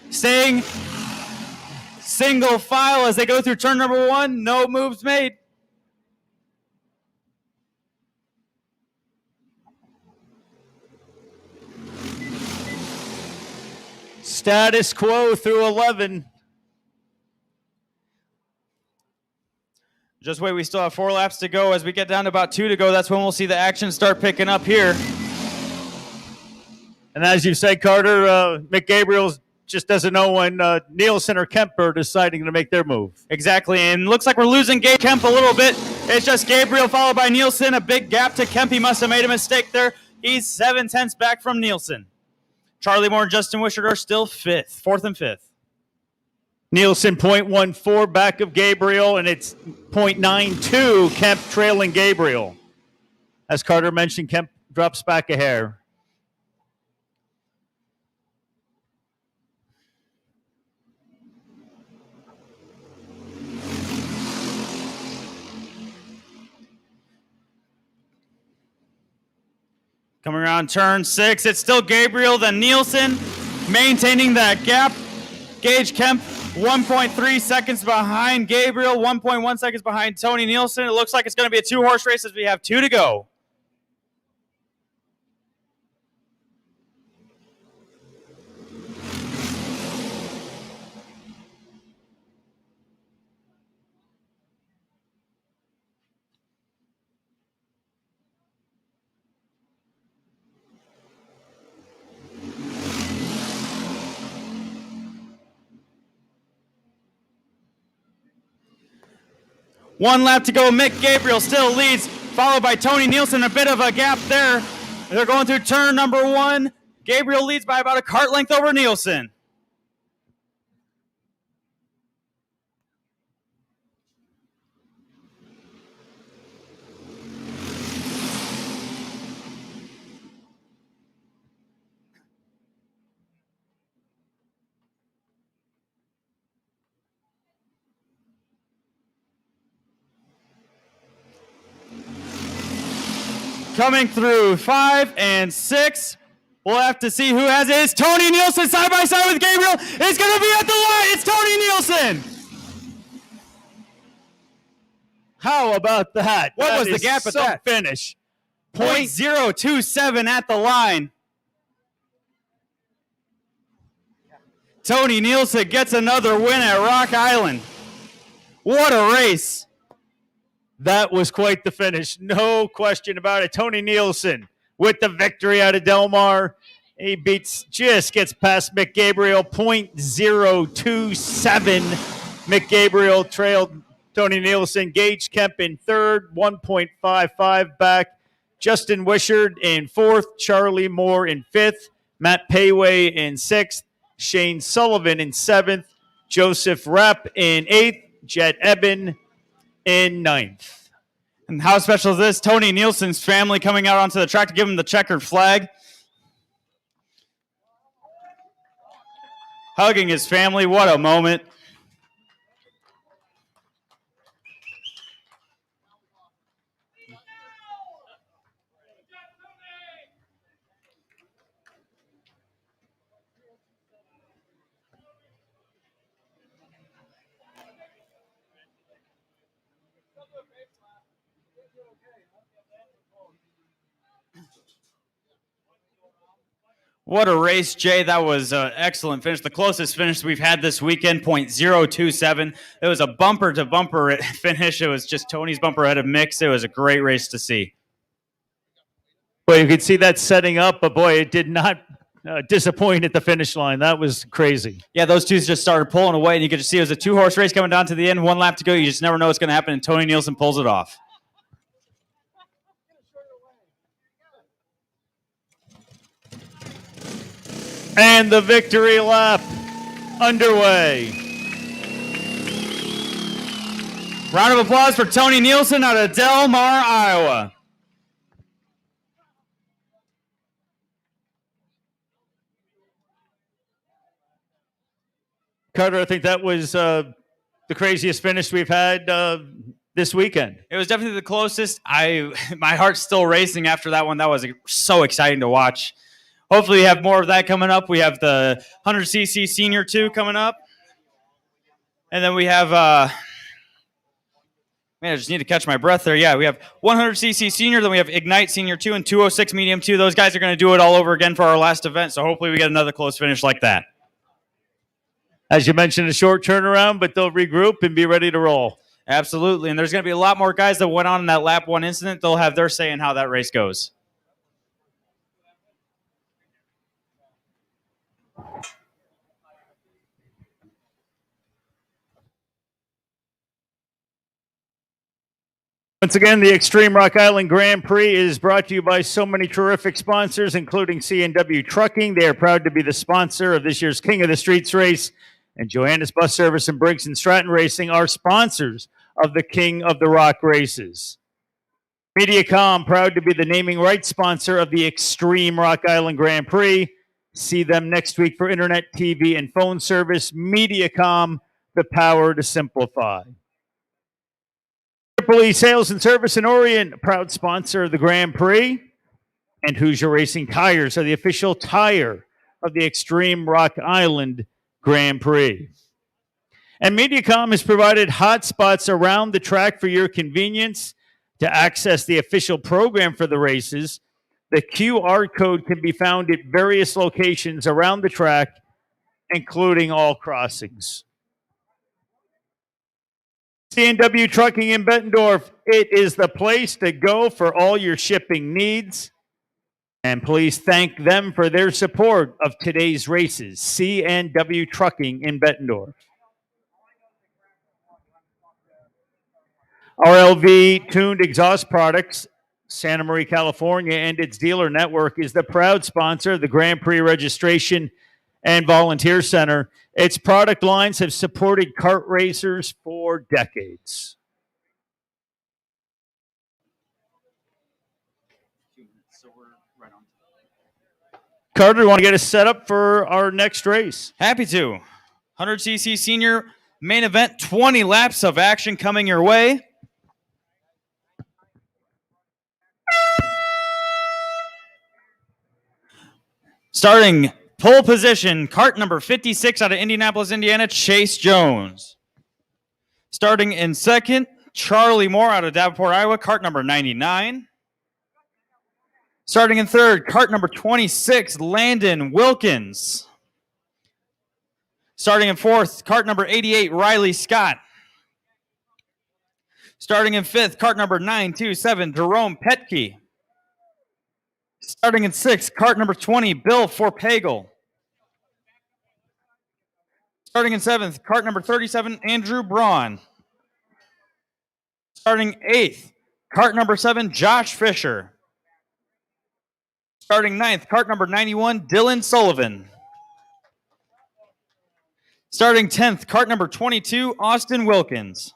staying single file as they go through turn number 1. No moves made. Status quo through 11. Just wait, we still have 4 laps to go. As we get down to about 2 to go, that's when we'll see the action start picking up here. And as you said, Carter, Mick Gabriel just doesn't know when Nielsen or Kemp are deciding to make their move. Exactly, and looks like we're losing Gage Kemp a little bit. It's just Gabriel followed by Nielsen. A big gap to Kemp. He must have made a mistake there. He's 0.7 back from Nielsen. Charlie Moore and Justin Wishart are still 4th and 5th. Nielsen 0.14 back of Gabriel, and it's 0.92 Kemp trailing Gabriel. As Carter mentioned, Kemp drops back a hair. Coming around turn 6, it's still Gabriel, then Nielsen, maintaining that gap. Gage Kemp, 1.3 seconds behind Gabriel, 1.1 seconds behind Tony Nielsen. It looks like it's going to be a 2-horse race as we have 2 to go. One lap to go. Mick Gabriel still leads, followed by Tony Nielsen. A bit of a gap there. They're going through turn number 1. Gabriel leads by about a cart length over Nielsen. Coming through 5 and 6. We'll have to see who has it. It's Tony Nielsen side by side with Gabriel. It's going to be at the line. It's Tony Nielsen. How about that? What was the gap at that finish? 0.027 at the line. Tony Nielsen gets another win at Rock Island. What a race. That was quite the finish. No question about it. Tony Nielsen with the victory out of Del Mar. He just gets past Mick Gabriel, 0.027. Mick Gabriel trailed Tony Nielsen. Gage Kemp in third, 1.55 back. Justin Wishard in fourth. Charlie Moore in fifth. Matt Payway in sixth. Shane Sullivan in seventh. Joseph Rapp in eighth. Jet Eben in ninth. And how special is this? Tony Nielsen's family coming out onto the track to give him the checkered flag. Hugging his family. What a moment. What a race, Jay. That was an excellent finish. The closest finish we've had this weekend, 0.027. It was a bumper-to-bumper finish. It was just Tony's bumper ahead of Mick's. It was a great race to see. Well, you could see that setting up, but boy, it did not disappoint at the finish line. That was crazy. Yeah, those two just started pulling away, and you could just see it was a two-horse race coming down to the end. 1 lap to go. You just never know what's going to happen, and Tony Nielsen pulls it off. And the victory lap underway. Round of applause for Tony Nielsen out of Del Mar, Iowa. Carter, I think that was the craziest finish we've had this weekend. It was definitely the closest. My heart's still racing after that one. That was so exciting to watch. Hopefully we have more of that coming up. We have the 100cc Senior 2 coming up. And then we have, man, I just need to catch my breath there. Yeah, we have 100cc Senior, then we have Ignite Senior 2 and 206 Medium 2. Those guys are going to do it all over again for our last event, so hopefully we get another close finish like that. As you mentioned, a short turnaround, but they'll regroup and be ready to roll. Absolutely, and there's going to be a lot more guys that went on in that lap 1 incident. They'll have their say in how that race goes. Once again, the Extreme Rock Island Grand Prix is brought to you by so many terrific sponsors, including C&W Trucking. They are proud to be the sponsor of this year's King of the Streets race. And Joanna's Bus Service and Briggs & Stratton Racing are sponsors of the King of the Rock races. Mediacom, proud to be the naming rights sponsor of the Extreme Rock Island Grand Prix. See them next week for internet, TV, and phone service. Mediacom, the power to simplify. Triple E Sales and Service in Orient, proud sponsor of the Grand Prix. And Hoosier Racing Tires are the official tire of the Extreme Rock Island Grand Prix. And Mediacom has provided hotspots around the track for your convenience. To access the official program for the races, the QR code can be found at various locations around the track, including all crossings. C&W Trucking in Bettendorf, it is the place to go for all your shipping needs. And please thank them for their support of today's races. C&W Trucking in Bettendorf. RLV Tuned Exhaust Products, Santa Maria, California, and its dealer network is the proud sponsor of the Grand Prix Registration and Volunteer Center. Its product lines have supported kart racers for decades. Carter, you want to get us set up for our next race? Happy to. 100cc Senior main event, 20 laps of action coming your way. Starting pole position, cart number 56 out of Indianapolis, Indiana, Chase Jones. Starting in second, Charlie Moore out of Davenport, Iowa, cart number 99. Starting in third, cart number 26, Landon Wilkins. Starting in fourth, cart number 88, Riley Scott. Starting in 5th, cart number 927, Jerome Petke. Starting in 6th, cart number 20, Bill Forpagel. Starting in 7th, cart number 37, Andrew Braun. Starting 8th, cart number 7, Josh Fisher. Starting 9th, cart number 91, Dylan Sullivan. Starting 10th, cart number 22, Austin Wilkins.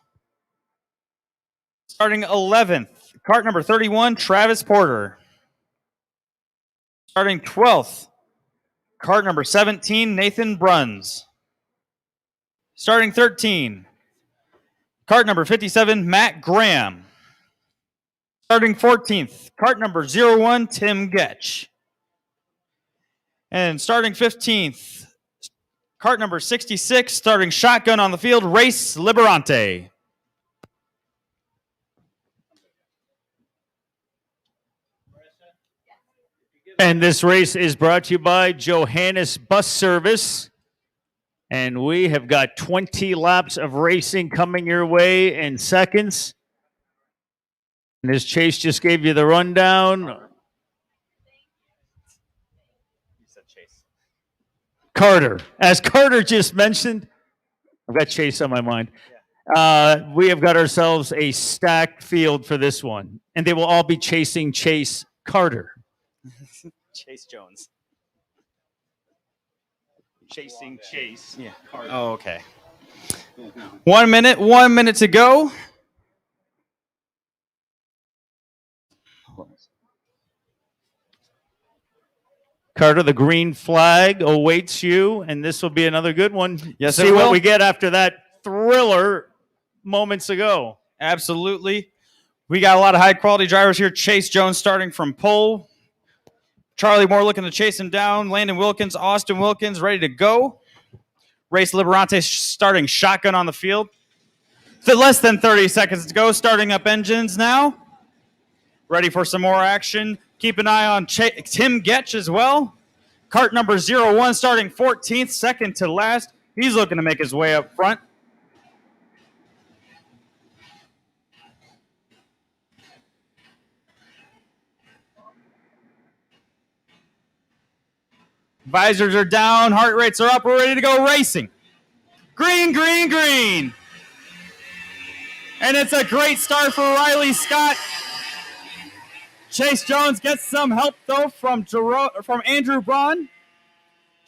Starting 11th, cart number 31, Travis Porter. Starting 12th, cart number 17, Nathan Bruns. Starting 13, cart number 57, Matt Graham. Starting 14th, cart number 01, Tim Getch. And starting 15th, cart number 66, starting shotgun on the field, Race Liberante. And this race is brought to you by Johannes Bus Service. And we have got 20 laps of racing coming your way in seconds. And as Chase just gave you the rundown, Carter, as Carter just mentioned, I've got Chase on my mind. We have got ourselves a stacked field for this one. And they will all be chasing Chase Carter. Chase Jones. Chasing Chase. Yeah. Carter. Oh, okay. 1 minute to go. Carter, the green flag awaits you, and this will be another good one. Yes, See it what will. we get after that thriller moments ago. Absolutely. We got a lot of high-quality drivers here. Chase Jones starting from pole. Charlie Moore looking to chase him down. Landon Wilkins, Austin Wilkins ready to go. Race Liberante starting shotgun on the field. Less than 30 seconds to go. Starting up engines now. Ready for some more action. Keep an eye on Tim Getch as well. Cart number 01 starting 14th, second to last. He's looking to make his way up front. Visors are down, heart rates are up, we're ready to go racing. Green, green, green. And it's a great start for Riley Scott. Chase Jones gets some help, though, from Andrew Braun.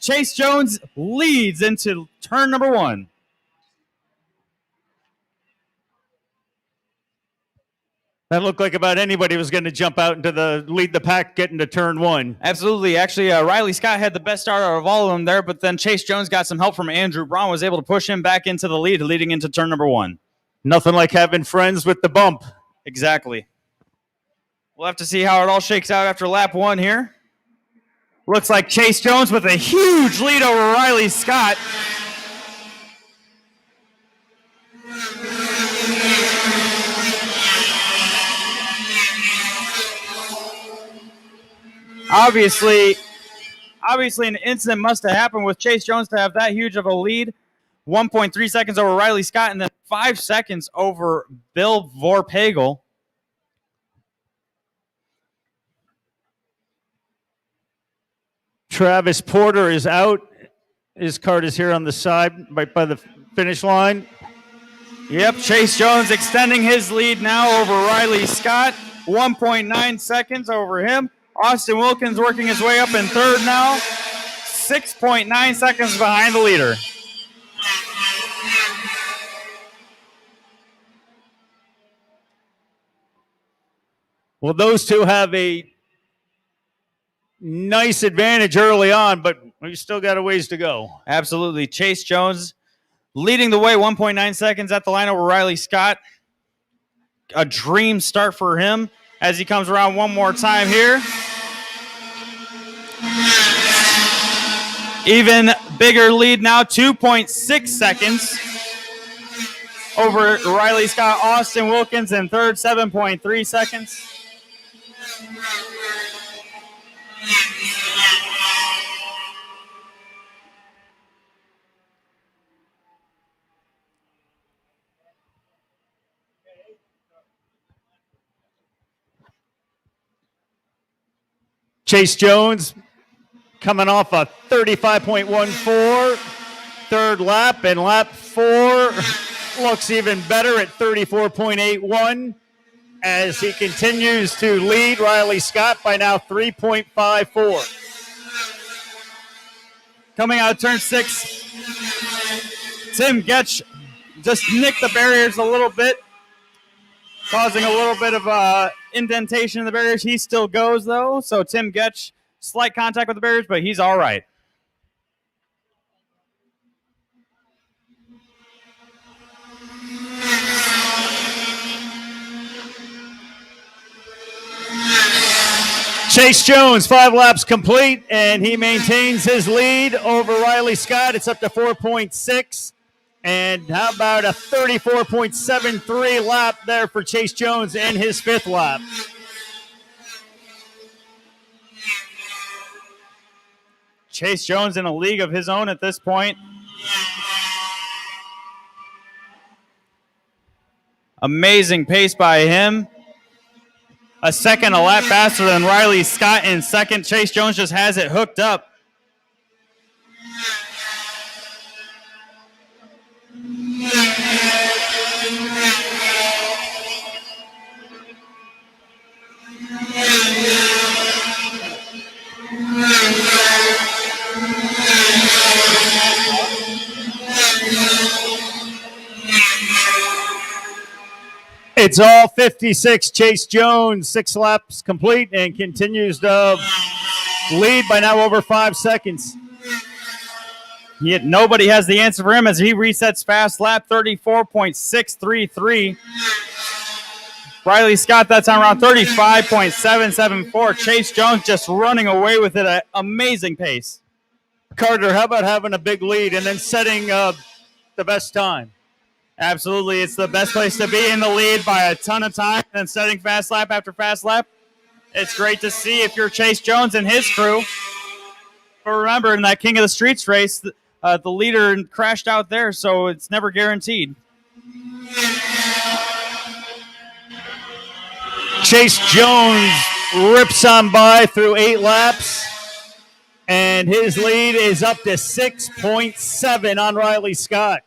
Chase Jones leads into turn number 1. That looked like about anybody was going to jump out into the lead the pack, get into turn 1. Absolutely. Actually, Riley Scott had the best start out of all of them there, but then Chase Jones got some help from Andrew Braun, was able to push him back into the lead, leading into turn number 1. Nothing like having friends with the bump. Exactly. We'll have to see how it all shakes out after lap 1 here. Looks like Chase Jones with a huge lead over Riley Scott. Obviously an incident must have happened with Chase Jones to have that huge of a lead. 1.3 seconds over Riley Scott and then 5 seconds over Bill Vorpagel. Travis Porter is out. His cart is here on the side, right by the finish line. Yep, Chase Jones extending his lead now over Riley Scott. 1.9 seconds over him. Austin Wilkins working his way up in third now. 6.9 seconds behind the leader. Well, those two have a nice advantage early on, but we still got a ways to go. Absolutely. Chase Jones leading the way, 1.9 seconds at the line over Riley Scott. A dream start for him as he comes around one more time here. Even bigger lead now, 2.6 seconds over Riley Scott. Austin Wilkins in third, 7.3 seconds. Chase Jones coming off a 35.14 third lap, and lap 4 looks even better at 34.81 as he continues to lead Riley Scott by now 3.54. Coming out of turn 6, Tim Getch just nicked the barriers a little bit, causing a little bit of indentation in the barriers. He still goes, though, so Tim Getch, slight contact with the barriers, but he's all right. Chase Jones, 5 laps complete, and he maintains his lead over Riley Scott. It's up to 4.6. And how about a 34.73 lap there for Chase Jones in his 5th lap? Chase Jones in a league of his own at this point. Amazing pace by him. A second a lap faster than Riley Scott in second. Chase Jones just has it hooked up. It's all 56. Chase Jones, 6 laps complete and continues to lead by now over 5 seconds. Yet nobody has the answer for him as he resets fast lap 34.633. Riley Scott that time around 35.774. Chase Jones just running away with it at amazing pace. Carter, how about having a big lead and then setting the best time? Absolutely. It's the best place to be, in the lead by a ton of time and setting fast lap after fast lap. It's great to see if you're Chase Jones and his crew. But remember, in that King of the Streets race, the leader crashed out there, so it's never guaranteed. Chase Jones rips on by through 8 laps, and his lead is up to 6.7 on Riley Scott.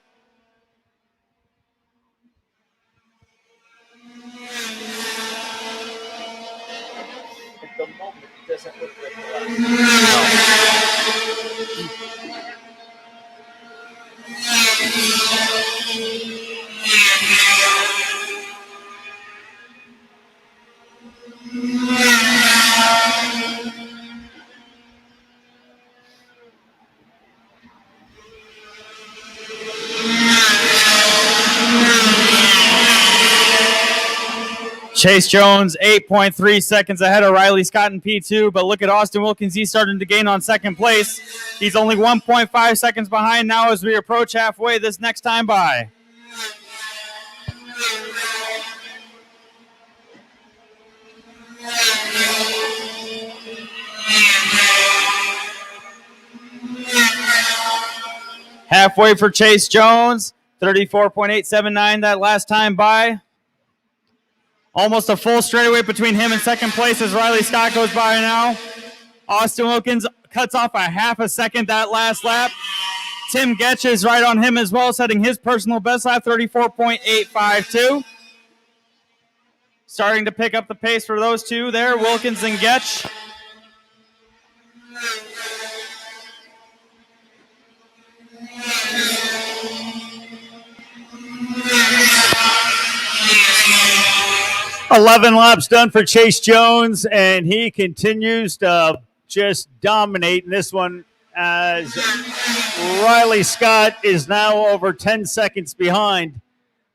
Chase Jones, 8.3 seconds ahead of Riley Scott in P2, but look at Austin Wilkins. He's starting to gain on second place. He's only 1.5 seconds behind now as we approach halfway this next time by. Halfway for Chase Jones, 34.879 that last time by. Almost a full straightaway between him and second place as Riley Scott goes by now. Austin Wilkins cuts off a half a second that last lap. Tim Getch is right on him as well, setting his personal best lap, 34.852. Starting to pick up the pace for those two there, Wilkins and Getch. $11 laps done for Chase Jones, and he continues to just dominate in this one as Riley Scott is now over 10 seconds behind.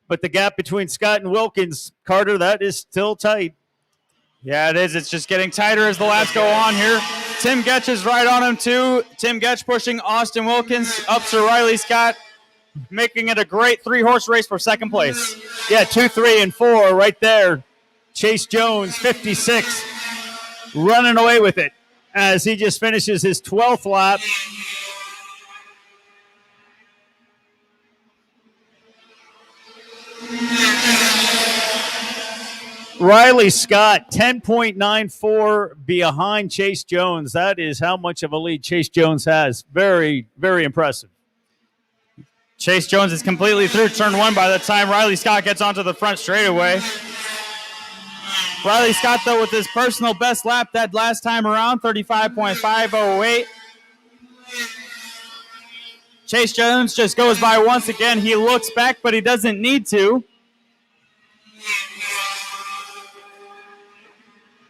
But the gap between Scott and Wilkins, Carter, that is still tight. Yeah, it is. It's just getting tighter as the laps go on here. Tim Getch is right on him, too. Tim Getch pushing Austin Wilkins up to Riley Scott, making it a great 3-horse race for second place. Yeah, 2, 3, and 4 right there. Chase Jones, 56, running away with it as he just finishes his 12th lap. Riley Scott, 10.94 behind Chase Jones. That is how much of a lead Chase Jones has. Very, very impressive. Chase Jones is completely through turn one by the time Riley Scott gets onto the front straightaway. Riley Scott, though, with his personal best lap that last time around, 35.508. Chase Jones just goes by once again. He looks back, but he doesn't need to.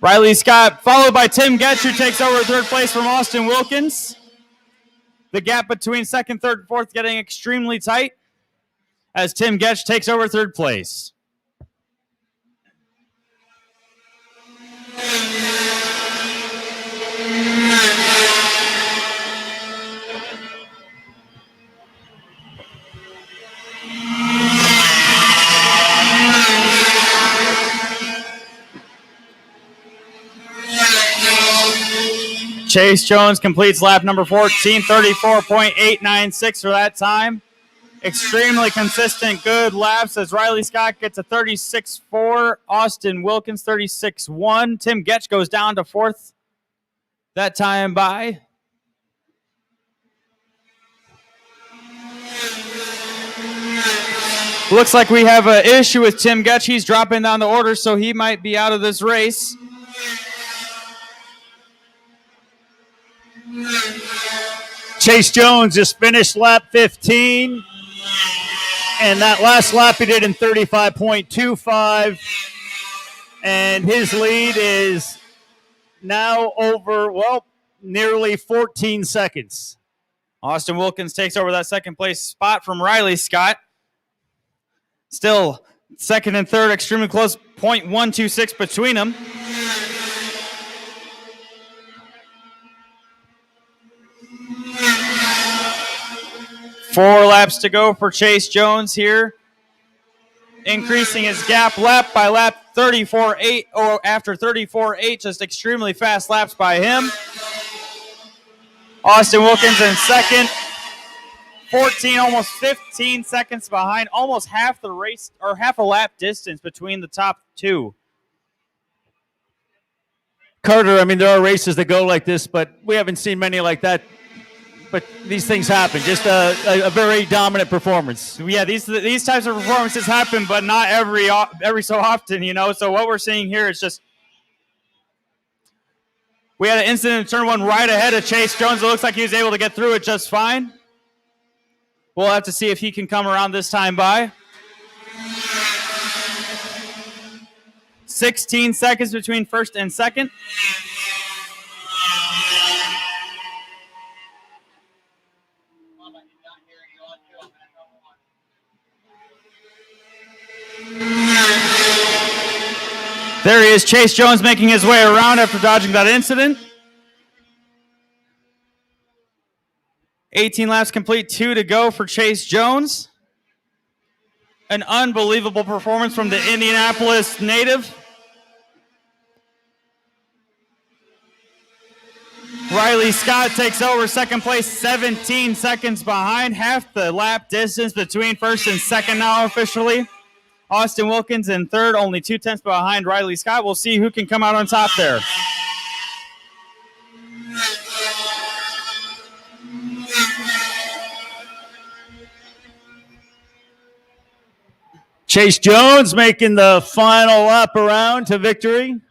Riley Scott, followed by Tim Getch, who takes over third place from Austin Wilkins. The gap between second, third, and fourth getting extremely tight as Tim Getch takes over third place. Chase Jones completes lap number 14, 34.896 for that time. Extremely consistent, good laps as Riley Scott gets a 36.4, Austin Wilkins 36.1. Tim Getch goes down to fourth that time by. Looks like we have an issue with Tim Getch. He's dropping down the order, so he might be out of this race. Chase Jones just finished lap 15, and that last lap he did in 35.25, and his lead is now over, well, nearly 14 seconds. Austin Wilkins takes over that second place spot from Riley Scott. Still second and third, extremely close, 0.126 between them. Four laps to go for Chase Jones here. Increasing his gap lap by lap 34.8, or after 34.8, just extremely fast laps by him. Austin Wilkins in second. 14, almost 15 seconds behind, almost half the race, or half a lap distance between the top two. Carter, I mean, there are races that go like this, but we haven't seen many like that. But these things happen. Just a very dominant performance. Yeah, these types of performances happen, but not every so often, you know. So what we're seeing here is just we had an incident in turn one right ahead of Chase Jones. It looks like he was able to get through it just fine. We'll have to see if he can come around this time by. 16 seconds between first and second. There he is, Chase Jones making his way around after dodging that incident. 18 laps complete, 2 to go for Chase Jones. An unbelievable performance from the Indianapolis native. Riley Scott takes over second place, 17 seconds behind, half the lap distance between first and second now officially. Austin Wilkins in third, only 0.2 behind Riley Scott. We'll see who can come out on top there. Chase Jones making the final lap around to victory.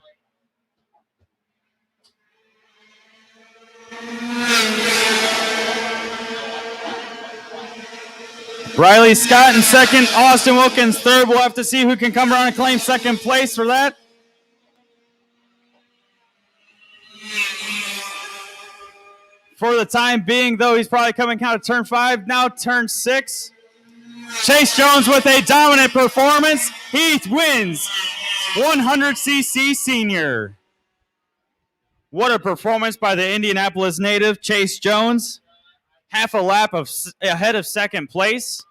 Riley Scott in second, Austin Wilkins third. We'll have to see who can come around and claim second place for that. For the time being, though, he's probably coming out of turn 5, now turn 6. Chase Jones with a dominant performance. He wins 100cc senior. What a performance by the Indianapolis native, Chase Jones. Half a lap ahead of second place.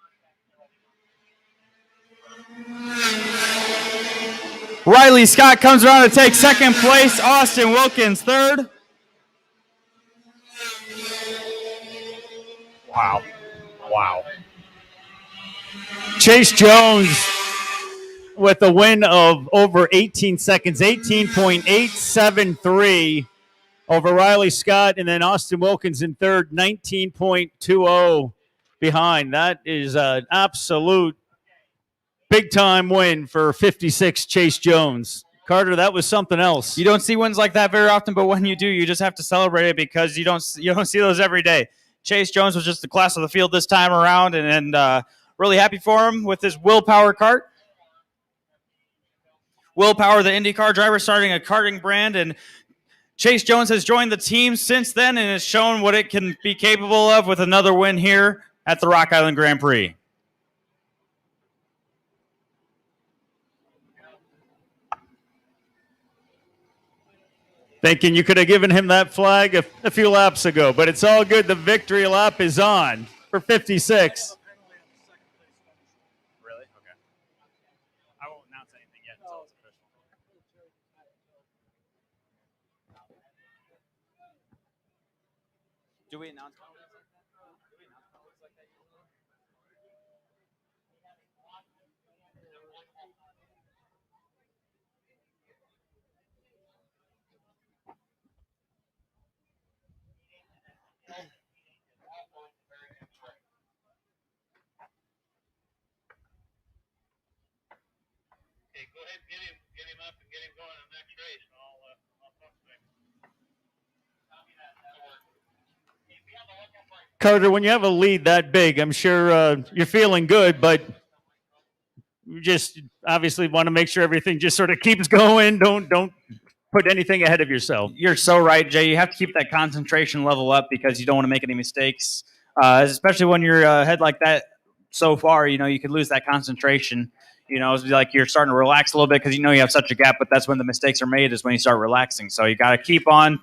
Riley Scott comes around to take second place. Austin Wilkins third. Wow. Wow. Chase Jones with a win of over 18 seconds, 18.873 over Riley Scott, and then Austin Wilkins in third, 19.20 behind. That is an absolute big-time win for 56 Chase Jones. Carter, that was something else. You don't see wins like that very often, but when you do, you just have to celebrate it because you don't see those every day. Chase Jones was just the class of the field this time around, and really happy for him with his Willpower cart. Willpower, the IndyCar driver, starting a karting brand, and Chase Jones has joined the team since then and has shown what it can be capable of with another win here at the Rock Island Grand Prix. Thinking you could have given him that flag a few laps ago, but it's all good. The victory lap is on for 56. Really? Okay. I won't announce anything yet until it's official. Do we announce? Go ahead and get him up and get him going in the next race, and I'll talk to him. Carter, when you have a lead that big, I'm sure you're feeling good, but you just obviously want to make sure everything just sort of keeps going. Don't put anything ahead of yourself. You're so right, Jay. You have to keep that concentration level up because you don't want to make any mistakes, especially when you're ahead like that so far. You could lose that concentration. It's like you're starting to relax a little bit because you have such a gap, but that's when the mistakes are made is when you start relaxing. So you got to keep on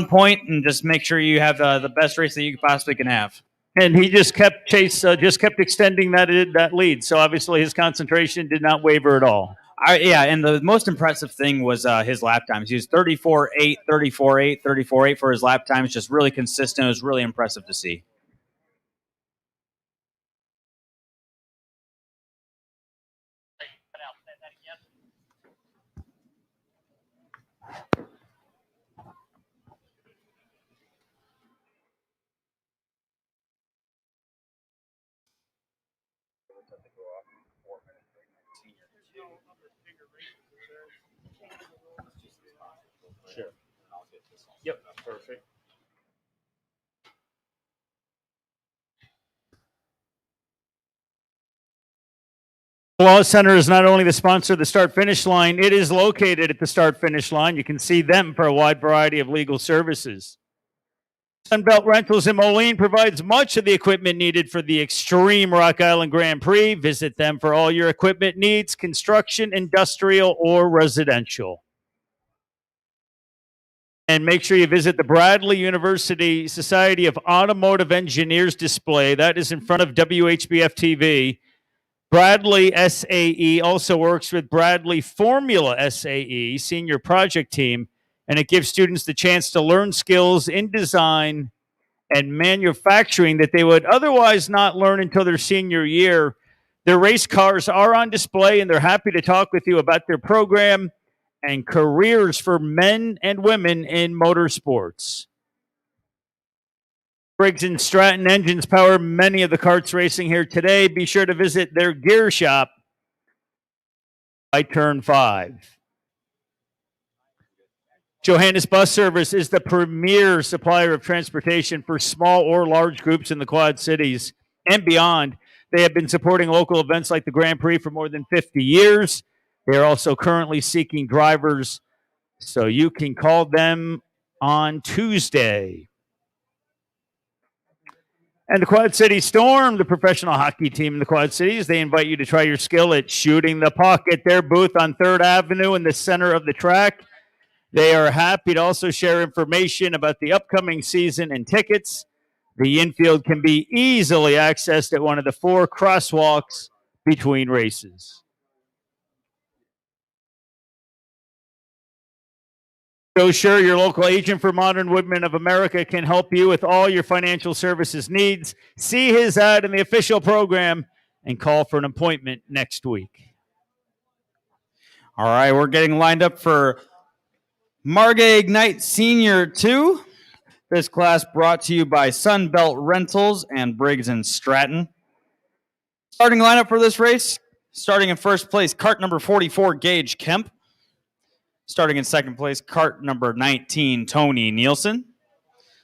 point and just make sure you have the best race that you possibly can have. And he just kept kept extending that lead. So obviously his concentration did not waver at all. And the most impressive thing was his lap times. He was 34.8, 34.8, 34.8 for his lap times. Just really consistent. It was really impressive to see. Sure. Yep, perfect. Law Center is not only the sponsor of the start-finish line, it is located at the start-finish line. You can see them for a wide variety of legal services. Sunbelt Rentals in Moline provides much of the equipment needed for the Extreme Rock Island Grand Prix. Visit them for all your equipment needs, construction, industrial, or residential. And make sure you visit the Bradley University Society of Automotive Engineers display. That is in front of WHBF TV. Bradley SAE also works with Bradley Formula SAE, senior project team, and it gives students the chance to learn skills in design and manufacturing that they would otherwise not learn until their senior year. Their race cars are on display, and they're happy to talk with you about their program and careers for men and women in motorsports. Briggs & Stratton engines power many of the karts racing here today. Be sure to visit their gear shop by Turn 5. Johannes Bus Service is the premier supplier of transportation for small or large groups in the Quad Cities and beyond. They have been supporting local events like the Grand Prix for more than 50 years. They are also currently seeking drivers, so you can call them on Tuesday. And the Quad City Storm, the professional hockey team in the Quad Cities, they invite you to try your skill at shooting the puck at their booth on 3rd Avenue in the center of the track. They are happy to also share information about the upcoming season and tickets. The infield can be easily accessed at one of the 4 crosswalks between races. So sure, your local agent for Modern Woodmen of America can help you with all your financial services needs. See his ad in the official program and call for an appointment next week. All right, we're getting lined up for Margay Ignite Senior 2. This class brought to you by Sunbelt Rentals and Briggs & Stratton. Starting lineup for this race, starting in first place, cart number 44, Gage Kemp. Starting in second place, cart number 19, Tony Nielsen.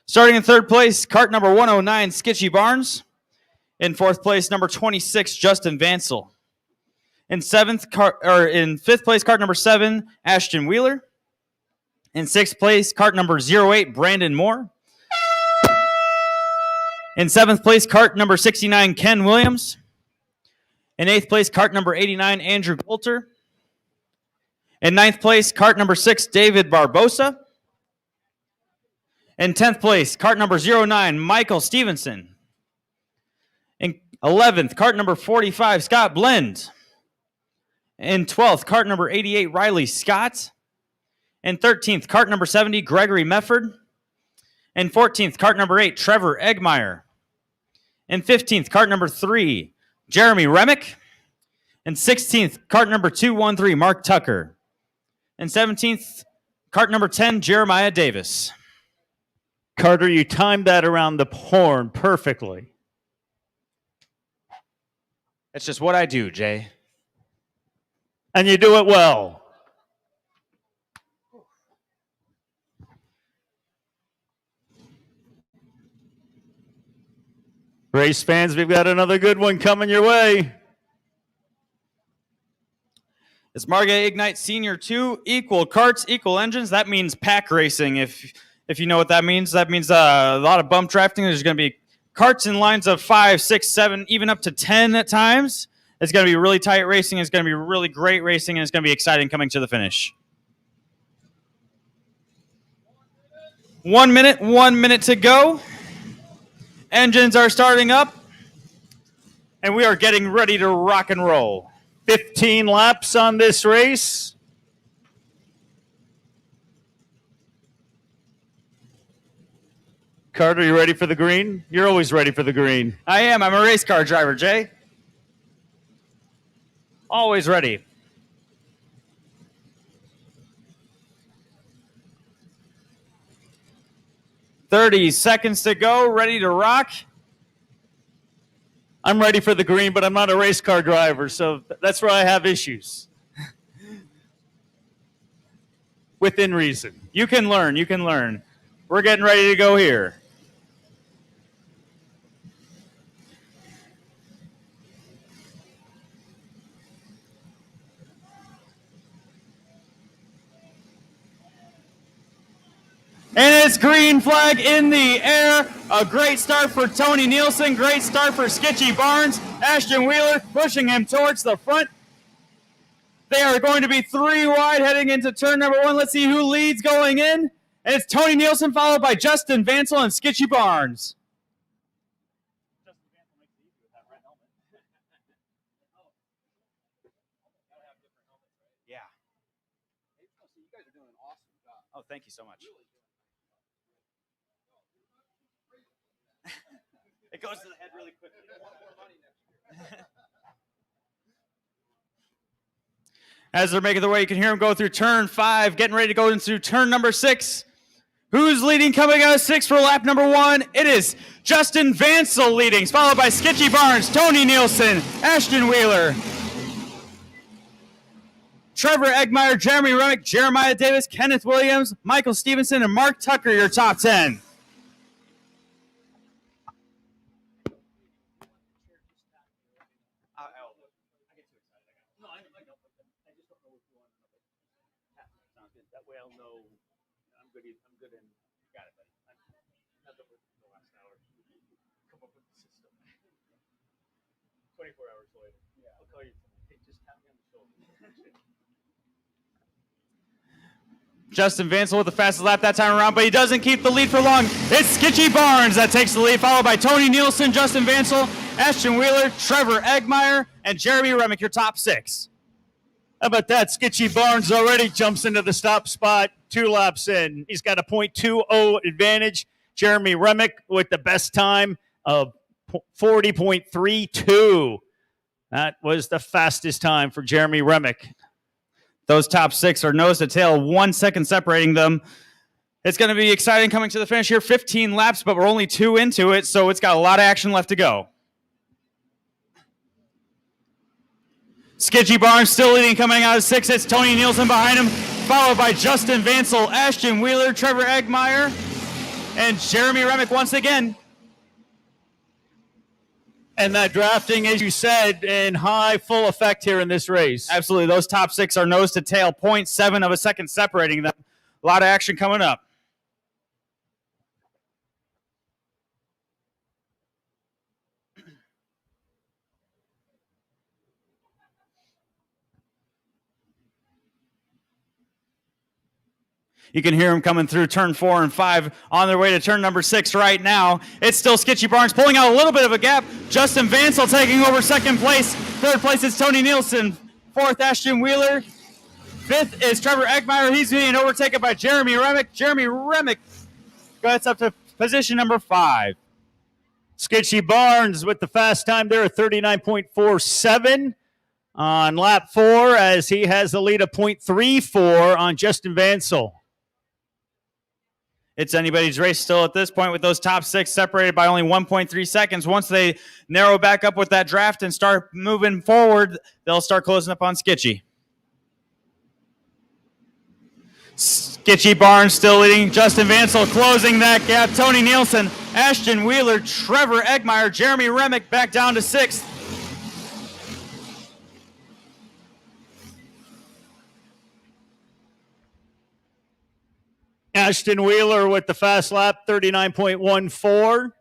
Starting in third place, cart number 109, Skitchy Barnes. In fourth place, number 26, Justin Vansel. In fifth place, cart number 7, Ashton Wheeler. In sixth place, cart number 08, Brandon Moore. In seventh place, cart number 69, Ken Williams. In eighth place, cart number 89, Andrew Coulter. In ninth place, cart number 6, David Barbosa. In 10th place, cart number 09, Michael Stevenson. In 11th, cart number 45, Scott Blend. In 12th, cart number 88, Riley Scott. In 13th, cart number 70, Gregory Mefford. In 14th, cart number 8, Trevor Eggmeyer. In 15th, cart number 3, Jeremy Remick. In 16th, cart number 213, Mark Tucker. In 17th, cart number 10, Jeremiah Davis. Carter, you timed that around the horn perfectly. It's just what I do, Jay. And you do it well. Race fans, we've got another good one coming your way. It's Margay Ignite Senior 2, equal carts, equal engines. That means pack racing. If you know what that means a lot of bump drafting. There's going to be carts in lines of 5, 6, 7, even up to 10 at times. It's going to be really tight racing. It's going to be really great racing, and it's going to be exciting coming to the finish. 1 minute to go. Engines are starting up, and we are getting ready to rock and roll. 15 laps on this race. Carter, you ready for the green? You're always ready for the green. I am. I'm a race car driver, Jay. Always ready. "30 seconds to go, ready to rock." I'm ready for the green, but I'm not a race car driver, so that's where I have issues. Within reason. You can learn. You can learn. We're getting ready to go here. And it's green flag in the air. A great start for Tony Nielsen. Great start for Skitchy Barnes. Ashton Wheeler pushing him towards the front. They are going to be 3 wide heading into turn number 1. Let's see who leads going in. And it's Tony Nielsen followed by Justin Vansel and Skitchy Barnes. Yeah. Oh, thank you so much. It goes to the head really quickly. As they're making their way, you can hear them go through turn 5, getting ready to go into turn number 6. Who's leading coming out of 6 for lap number 1? It is Justin Vansel leading, followed by Skitchy Barnes, Tony Nielsen, Ashton Wheeler, Trevor Eggmeyer, Jeremy Remick, Jeremiah Davis, Kenneth Williams, Michael Stevenson, and Mark Tucker, your top 10. That way I'll know I'm good and got it. Not the last hour. Come up with the system. 24 hours later. Yeah. I'll call you. Hey, just tap me on the shoulder. Justin Vansel with the fastest lap that time around, but he doesn't keep the lead for long. It's Skitchy Barnes that takes the lead, followed by Tony Nielsen, Justin Vansel, Ashton Wheeler, Trevor Eggmeyer, and Jeremy Remick, your top 6. How about that? Skitchy Barnes already jumps into the stop spot 2 laps in. He's got a .20 advantage. Jeremy Remick with the best time of 40.32. That was the fastest time for Jeremy Remick. Those top 6 are nose to tail, 1 second separating them. It's going to be exciting coming to the finish here. 15 laps, but we're only 2 into it, so it's got a lot of action left to go. Sketchy Barnes still leading coming out of 6. It's Tony Nielsen behind him, followed by Justin Vansel, Ashton Wheeler, Trevor Eggmeyer, and Jeremy Remick once again. And that drafting, as you said, in high full effect here in this race. Absolutely. Those top 6 are nose to tail, 0.7 of a second separating them. A lot of action coming up. You can hear them coming through turn 4 and 5 on their way to turn number 6 right now. It's still Sketchy Barnes pulling out a little bit of a gap. Justin Vansel taking over second place. Third place is Tony Nielsen. Fourth, Ashton Wheeler. Fifth is Trevor Eggmeyer. He's being overtaken by Jeremy Remick. Jeremy Remick gets up to position number 5. Sketchy Barnes with the fast time there at 39.47 on lap 4, as he has the lead of 0.34 on Justin Vansel. It's anybody's race still at this point with those top 6 separated by only 1.3 seconds. Once they narrow back up with that draft and start moving forward, they'll start closing up on Sketchy. Sketchy Barnes still leading. Justin Vansel closing that gap. Tony Nielsen, Ashton Wheeler, Trevor Eggmeyer, Jeremy Remick back down to 6th. Ashton Wheeler with the fast lap, 39.14.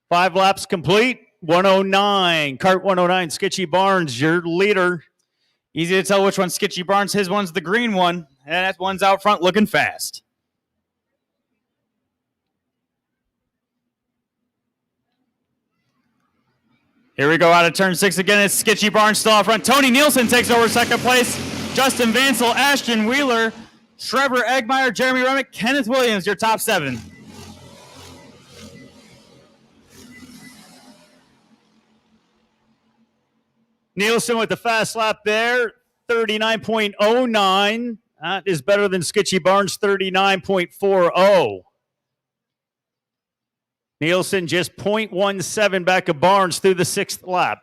5 laps complete, 109. Kart 109, Sketchy Barnes, your leader. Easy to tell which one's Sketchy Barnes. His one's the green one, and that one's out front looking fast. Here we go out of turn 6 again. It's Sketchy Barnes still out front. Tony Nielsen takes over second place. Justin Vansel, Ashton Wheeler, Trevor Eggmeyer, Jeremy Remick, Kenneth Williams, your top 7. Nielsen with the fast lap there, 39.09. That is better than Sketchy Barnes, 39.40. Nielsen just 0.17 back of Barnes through the 6th lap.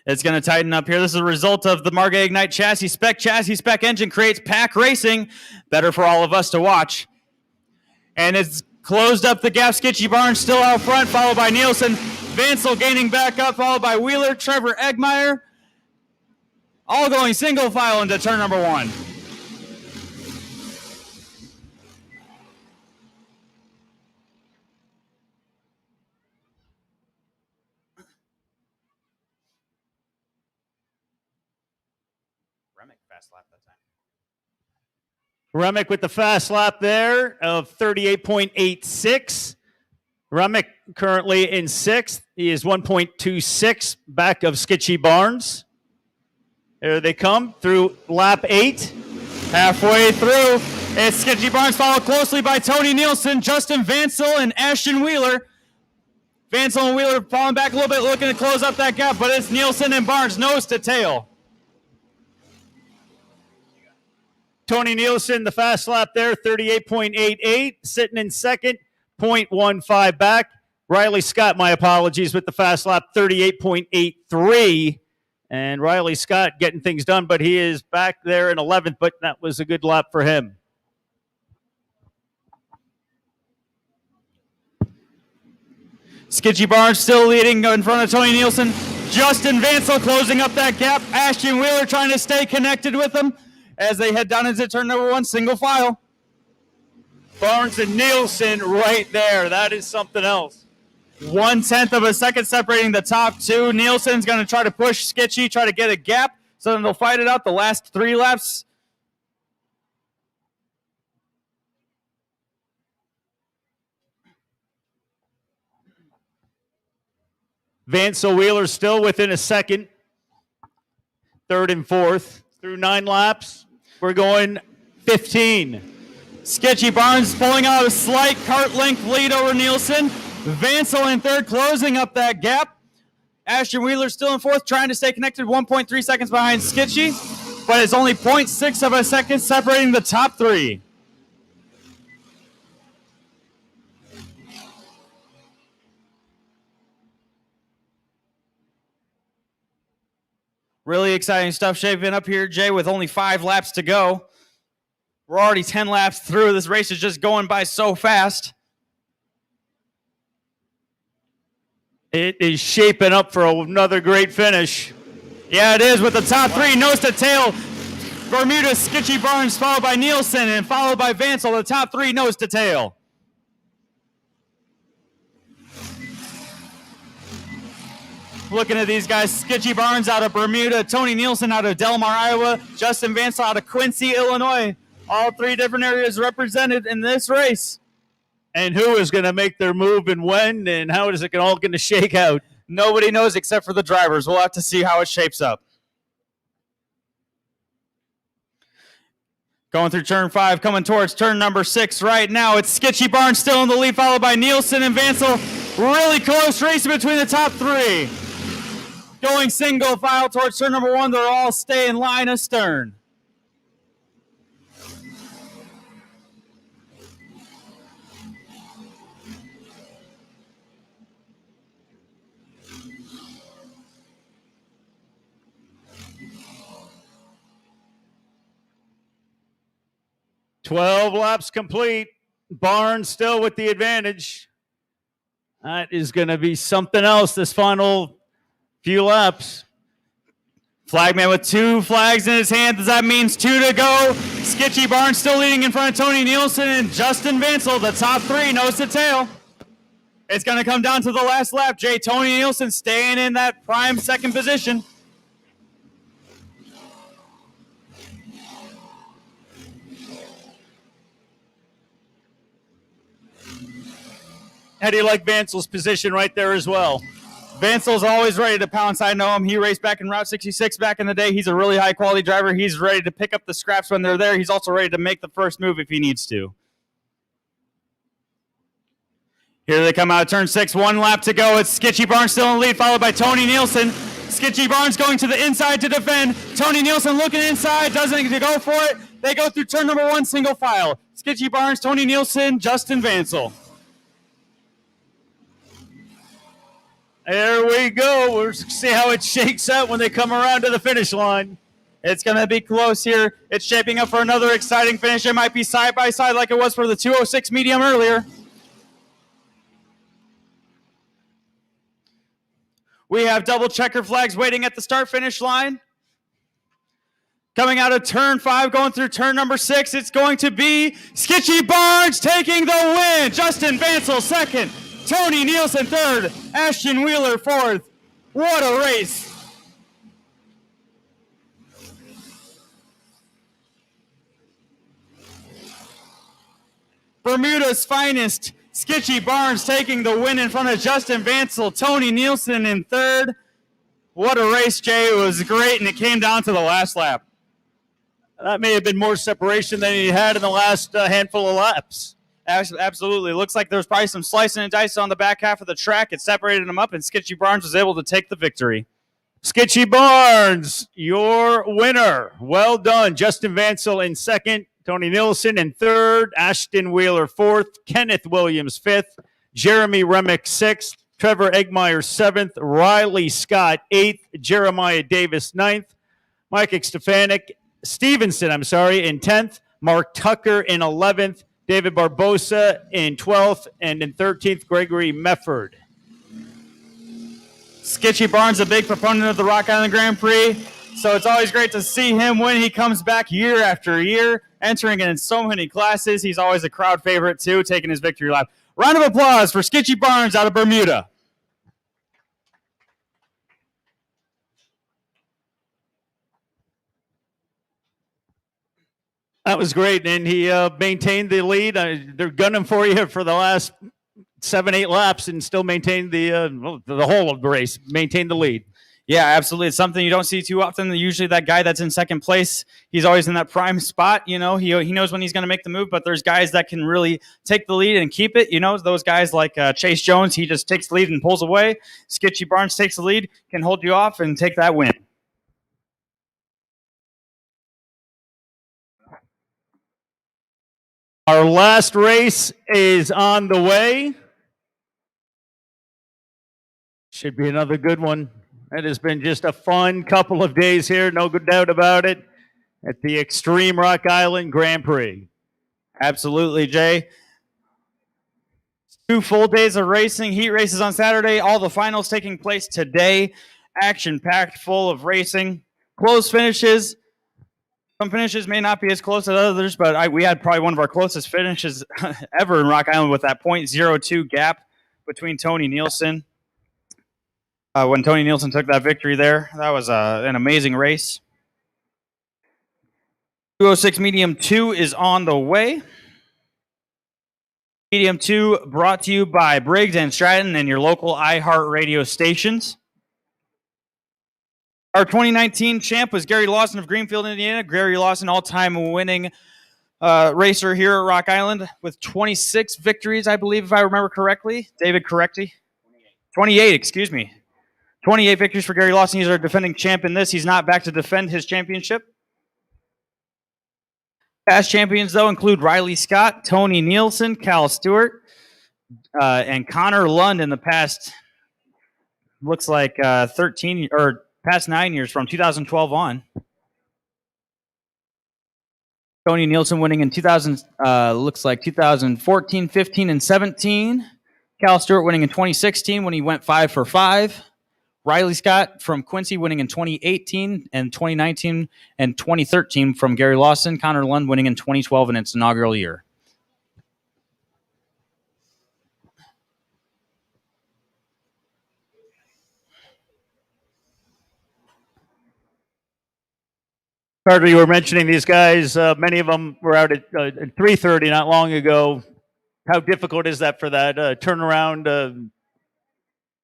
It's going to tighten up here. This is a result of the Margay Ignite chassis spec engine creates pack racing. Better for all of us to watch. And it's closed up the gap. Sketchy Barnes still out front, followed by Nielsen. Vansel gaining back up, followed by Wheeler, Trevor Eggmeyer. All going single file into turn number 1. Remick with the fast lap there of 38.86. Remick currently in 6th. He is 1.26 back of Sketchy Barnes. There they come through lap 8. Halfway through, it's Sketchy Barnes followed closely by Tony Nielsen, Justin Vansel, and Ashton Wheeler. Vansel and Wheeler falling back a little bit, looking to close up that gap, but it's Nielsen and Barnes nose to tail. Tony Nielsen, the fast lap there, 38.88. Sitting in 2nd, 0.15 back. Riley Scott, my apologies, with the fast lap, 38.83. And Riley Scott getting things done, but he is back there in 11th, but that was a good lap for him. Sketchy Barnes still leading in front of Tony Nielsen. Justin Vansel closing up that gap. Ashton Wheeler trying to stay connected with him as they head down into turn number 1, single file. Barnes and Nielsen right there. That is something else. 1/10 of a second separating the top 2. Nielsen's going to try to push Sketchy, try to get a gap, so then they'll fight it out the last 3 laps. Vansel Wheeler still within a second. 3rd and 4th through 9 laps. We're going 15. Sketchy Barnes pulling out a slight kart length lead over Nielsen. Vansel in 3rd, closing up that gap. Ashton Wheeler still in 4th, trying to stay connected, 1.3 seconds behind Sketchy. but it's only 0.6 of a second separating the top three. Really exciting stuff shaping up here, Jay, with only 5 laps to go. We're already 10 laps through. This race is just going by so fast. It is shaping up for another great finish. Yeah, it is, with the top 3 nose to tail. Bermuda, Skitchy Barnes, followed by Nielsen, and followed by Vansel. The top 3 nose to tail. Looking at these guys, Skitchy Barnes out of Bermuda, Tony Nielsen out of Delmar, Iowa, Justin Vansel out of Quincy, Illinois. All 3 different areas represented in this race. And who is going to make their move and when, and how is it all going to shake out? Nobody knows except for the drivers. We'll have to see how it shapes up. Going through turn 5, coming towards turn number 6 right now. It's Skitchy Barnes still in the lead, followed by Nielsen and Vansel. Really close racing between the top 3. Going single file towards turn number 1. They'll all stay in line astern. "12 laps complete. Barnes still with the advantage." That is going to be something else this final few laps. Flagman with 2 flags in his hand. Does that mean 2 to go? Skitchy Barnes still leading in front of Tony Nielsen and Justin Vansel, the top 3, nose to tail. It's going to come down to the last lap, Jay. Tony Nielsen staying in that prime second position. How do you like Vansel's position right there as well? Vansel's always ready to pounce. I know him. He raced back in Route 66 back in the day. He's a really high-quality driver. He's ready to pick up the scraps when they're there. He's also ready to make the first move if he needs to. Here they come out of turn 6. 1 lap to go. It's Skitchy Barnes still in the lead, followed by Tony Nielsen. Skitchy Barnes going to the inside to defend. Tony Nielsen looking inside, doesn't go for it. They go through turn number 1, single file. Skitchy Barnes, Tony Nielsen, Justin Vansel. There we go. We'll see how it shakes out when they come around to the finish line. It's going to be close here. It's shaping up for another exciting finish. It might be side by side like it was for the 206 medium earlier. We have double checker flags waiting at the start-finish line. Coming out of turn 5, going through turn number 6, it's going to be Skitchy Barnes taking the win. Justin Vansel second. Tony Nielsen third. Ashton Wheeler fourth. What a race. Bermuda's finest. Skitchy Barnes taking the win in front of Justin Vansel. Tony Nielsen in third. What a race, Jay. It was great, and it came down to the last lap. That may have been more separation than he had in the last handful of laps. Absolutely. Looks like there was probably some slicing and dicing on the back half of the track. It separated them up, and Skitchy Barnes was able to take the victory. Skitchy Barnes, your winner. Well done. Justin Vansel in second. Tony Nielsen in third. Ashton Wheeler fourth. Kenneth Williams fifth. Jeremy Remick sixth. Trevor Eggmeyer seventh. Riley Scott eighth. Jeremiah Davis ninth. Mike Stevenson in 10th. Mark Tucker in 11th. David Barbosa in 12th, and in 13th, Gregory Mefford. Skitchy Barnes, a big proponent of the Rock Island Grand Prix, so it's always great to see him when he comes back year after year, entering in so many classes. He's always a crowd favorite, too, taking his victory lap. Round of applause for Skitchy Barnes out of Bermuda. That was great, and he maintained the lead. They're gunning for you for the last 7-8 laps and still maintained the whole of the race, maintained the lead. Yeah, absolutely. It's something you don't see too often. Usually that guy that's in second place, he's always in that prime spot. You know, he knows when he's going to make the move, but there's guys that can really take the lead and keep it. You know, those guys like Chase Jones, he just takes the lead and pulls away. Skitchy Barnes takes the lead, can hold you off and take that win. Our last race is on the way. Should be another good one. It has been just a fun couple of days here, no doubt about it, at the Extreme Rock Island Grand Prix. Absolutely, Jay. 2 full days of racing, heat races on Saturday, all the finals taking place today. Action-packed, full of racing. Close finishes. Some finishes may not be as close as others, but we had probably one of our closest finishes ever in Rock Island with that .02 gap between Tony Nielsen. When Tony Nielsen took that victory there, that was an amazing race. 206 Medium 2 is on the way. Medium 2 brought to you by Briggs and Stratton and your local iHeart radio stations. Our 2019 champ was Gary Lawson of Greenfield, Indiana. Gary Lawson, all-time winning racer here at Rock Island with 26 victories, I believe, if I remember correctly. David, correct me? 28, excuse me. 28 victories for Gary Lawson. He's our defending champ in this. He's not back to defend his championship. Past champions, though, include Riley Scott, Tony Nielsen, Cal Stewart, and Connor Lund in the past, looks like 13 or past 9 years from 2012 on. Tony Nielsen winning in 2014, 15, and 17. Cal Stewart winning in 2016 when he went 5 for 5. Riley Scott from Quincy winning in 2018 and 2019 and 2013 from Gary Lawson. Connor Lund winning in 2012 in its inaugural year. Carter, you were mentioning these guys. Many of them were out at 3:30 not long ago. How difficult is that for that turnaround,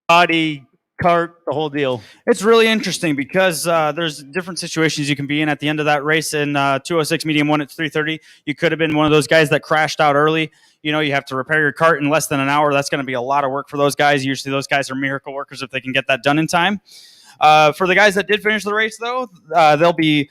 body, cart, the whole deal? It's really interesting because there's different situations you can be in at the end of that race. In 206 Medium 1 at 3:30, you could have been one of those guys that crashed out early. You know, you have to repair your cart in less than an hour. That's going to be a lot of work for those guys. Usually those guys are miracle workers if they can get that done in time. For the guys that did finish the race, though, they'll be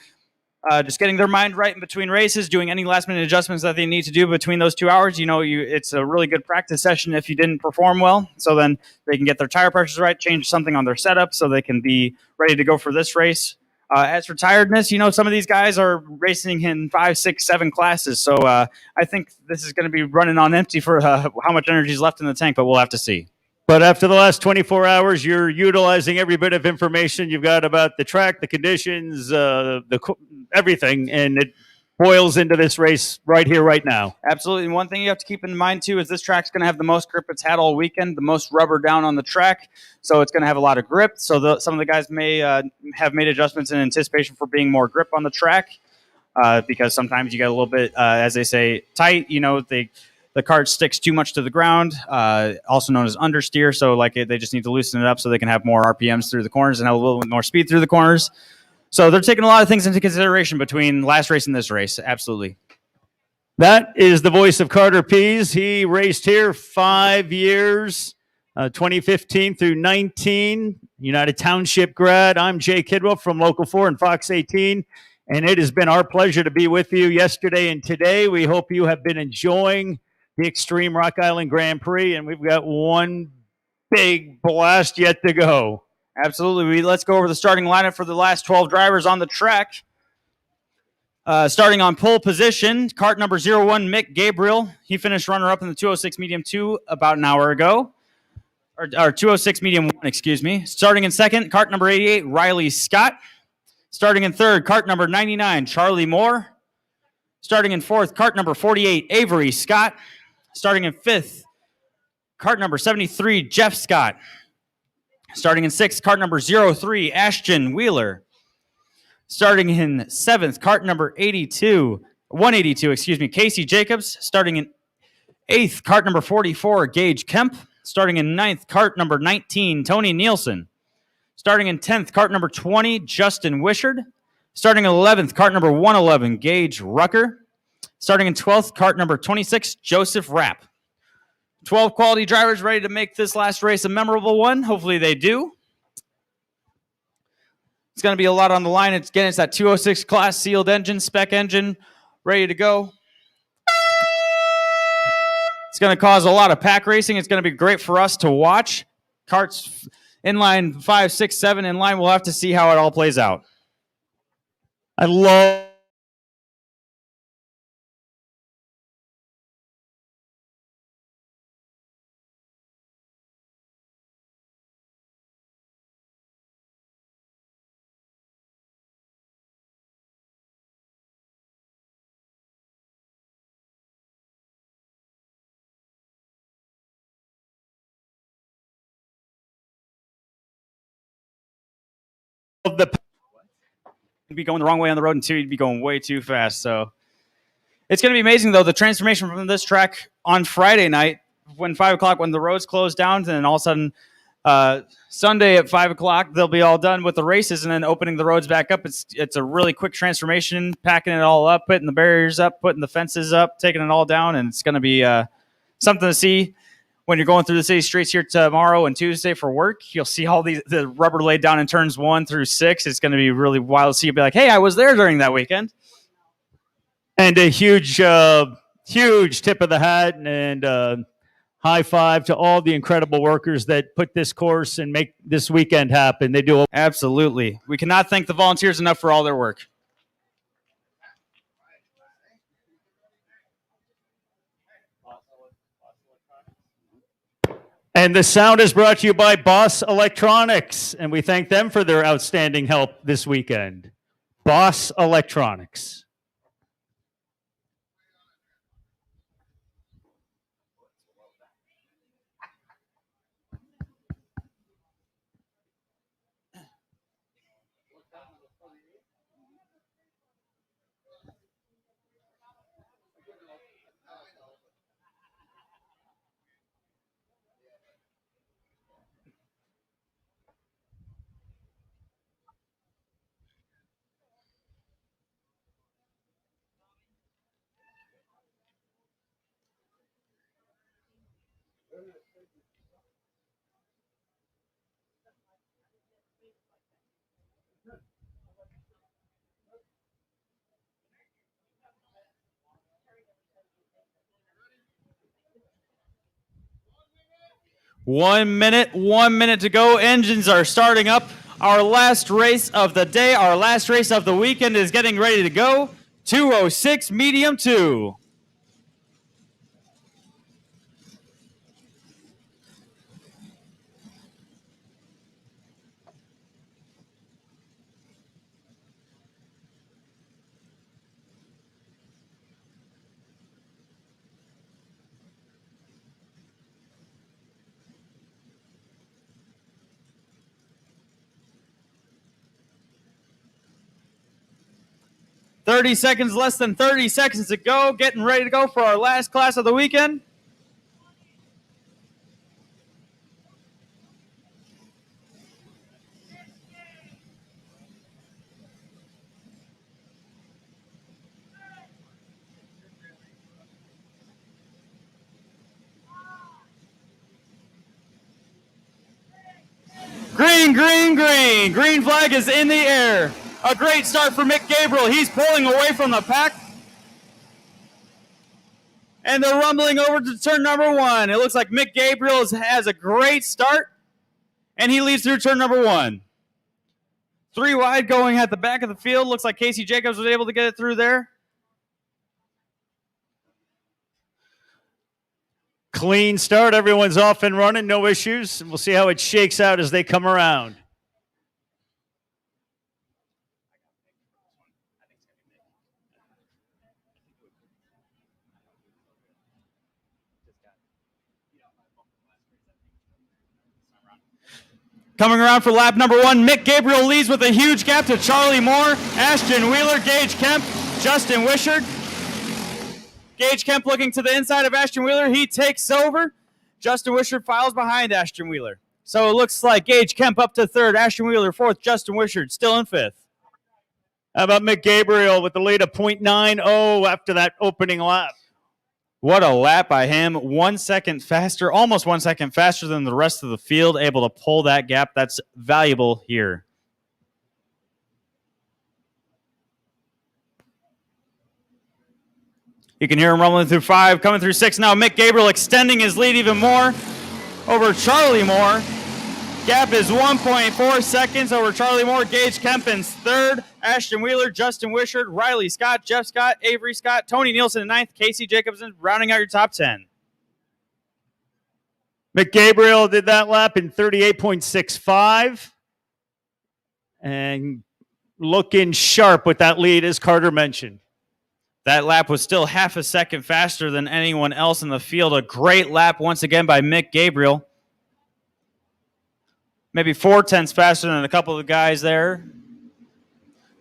just getting their mind right in between races, doing any last-minute adjustments that they need to do between those 2 hours. You know, it's a really good practice session if you didn't perform well. So then they can get their tire pressures right, change something on their setup so they can be ready to go for this race. As for tiredness, you know, some of these guys are racing in 5, 6, 7 classes. So I think this is going to be running on empty for how much energy is left in the tank, but we'll have to see. But after the last 24 hours, you're utilizing every bit of information you've got about the track, the conditions, everything, and it boils into this race right here, right now. Absolutely. And one thing you have to keep in mind, too, is this track's going to have the most grip it's had all weekend, the most rubber down on the track. So it's going to have a lot of grip. So some of the guys may have made adjustments in anticipation for being more grip on the track because sometimes you get a little bit, as they say, tight. You know, the cart sticks too much to the ground, also known as understeer. So they just need to loosen it up so they can have more RPMs through the corners and have a little bit more speed through the corners. So they're taking a lot of things into consideration between last race and this race. Absolutely. That is the voice of Carter Pease. He raced here 5 years, 2015 through 19, United Township grad. I'm Jay Kidwell from Local 4 and Fox 18, and it has been our pleasure to be with you yesterday and today. We hope you have been enjoying the Extreme Rock Island Grand Prix, and we've got one big blast yet to go. Absolutely. Let's go over the starting lineup for the last 12 drivers on the track. Starting on pole position, cart number 01, Mick Gabriel. He finished runner-up in the 206 Medium 2 about an hour ago. Or 206 Medium 1, excuse me. Starting in second, cart number 88, Riley Scott. Starting in third, cart number 99, Charlie Moore. Starting in fourth, cart number 48, Avery Scott. Starting in fifth, cart number 73, Jeff Scott. Starting in sixth, cart number 03, Ashton Wheeler. Starting in seventh, cart number 182, Casey Jacobs. Starting in eighth, cart number 44, Gage Kemp. Starting in ninth, cart number 19, Tony Nielsen. Starting in 10th, cart number 20, Justin Wishard. Starting in 11th, cart number 111, Gage Rucker. Starting in 12th, cart number 26, Joseph Rapp. 12 quality drivers ready to make this last race a memorable one. Hopefully they do. It's going to be a lot on the line. It's that 206 class sealed engine, spec engine, ready to go. going to cause a lot of pack racing. It's going to be great for us to watch. Carts in line 5, 6, 7 in line. We'll have to see how it all plays out. I love the You'd be going the wrong way on the road, and 2, you'd be going way too fast. So it's going to be amazing, though, the transformation from this track on Friday night when 5 o'clock, when the roads close down, and then all of a sudden Sunday at 5 o'clock, they'll be all done with the races and then opening the roads back up. It's a really quick transformation, packing it all up, putting the barriers up, putting the fences up, taking it all down, and it's going to be something to see when you're going through the city streets here tomorrow and Tuesday for work. You'll see all the rubber laid down in turns 1 through 6. It's going to be really wild to see. You'll be like, hey, I was there during that weekend. And a huge tip of the hat and high five to all the incredible workers that put this course and make this weekend happen. They do. Absolutely. We cannot thank the volunteers enough for all their work. And the sound is brought to you by Boss Electronics, and we thank them for their outstanding help this weekend. Boss Electronics. One minute to go. Engines are starting up. Our last race of the day, our last race of the weekend is getting ready to go. 2:06 medium 2. Less than 30 seconds to go. Getting ready to go for our last class of the weekend. Green, green, green. Green flag is in the air. A great start for Mick Gabriel. He's pulling away from the pack. And they're rumbling over to turn number 1. It looks like Mick Gabriel has a great start. And he leads through turn number 1. 3 wide going at the back of the field. Looks like Casey Jacobs was able to get it through there. Clean start. Everyone's off and running. No issues. And we'll see how it shakes out as they come around. Coming around for lap number 1, Mick Gabriel leads with a huge gap to Charlie Moore, Ashton Wheeler, Gage Kemp, Justin Wishart. Gage Kemp looking to the inside of Ashton Wheeler. He takes over. Justin Wishart files behind Ashton Wheeler. So it looks like Gage Kemp up to 3rd, Ashton Wheeler 4th, Justin Wishart still in 5th. How about Mick Gabriel with the lead of 0.90 after that opening lap? What a lap by him. 1 second faster, almost 1 second faster than the rest of the field, able to pull that gap. That's valuable here. You can hear him rumbling through 5, coming through 6 now. Mick Gabriel extending his lead even more over Charlie Moore. Gap is 1.4 seconds over Charlie Moore. Gage Kempin's third. Ashton Wheeler, Justin Wishart, Riley Scott, Jeff Scott, Avery Scott, Tony Nielsen in ninth, Casey Jacobson rounding out your top 10. McGabriel did that lap in 38.65. And looking sharp with that lead, as Carter mentioned. That lap was still half a second faster than anyone else in the field. A great lap once again by Mick Gabriel. Maybe 4/10 faster than a couple of the guys there.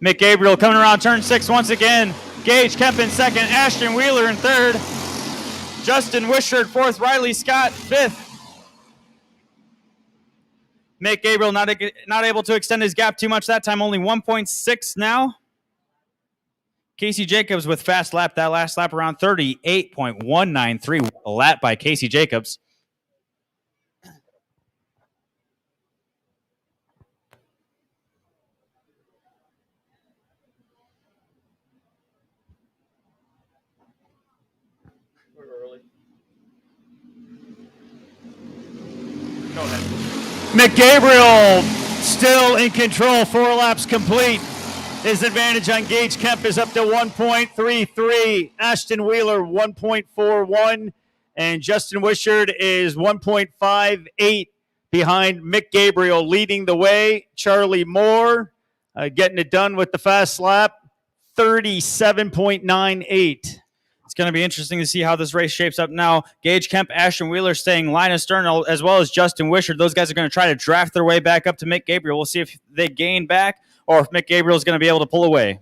Mick Gabriel coming around turn 6 once again. Gage Kemp in second. Ashton Wheeler in third. Justin Wishart fourth. Riley Scott fifth. Mick Gabriel not able to extend his gap too much that time. Only 1.6 now. Casey Jacobs with fast lap. That last lap around 38.193. A lap by Casey Jacobs. McGabriel still in control. 4 laps complete. His advantage on Gage Kemp is up to 1.33. Ashton Wheeler 1.41. And Justin Wishart is 1.58 behind Mick Gabriel, leading the way. Charlie Moore getting it done with the fast lap, 37.98. It's going to be interesting to see how this race shapes up now. Gage Kemp, Ashton Wheeler staying line astern, as well as Justin Wishart. Those guys are going to try to draft their way back up to Mick Gabriel. We'll see if they gain back or if Mick Gabriel is going to be able to pull away.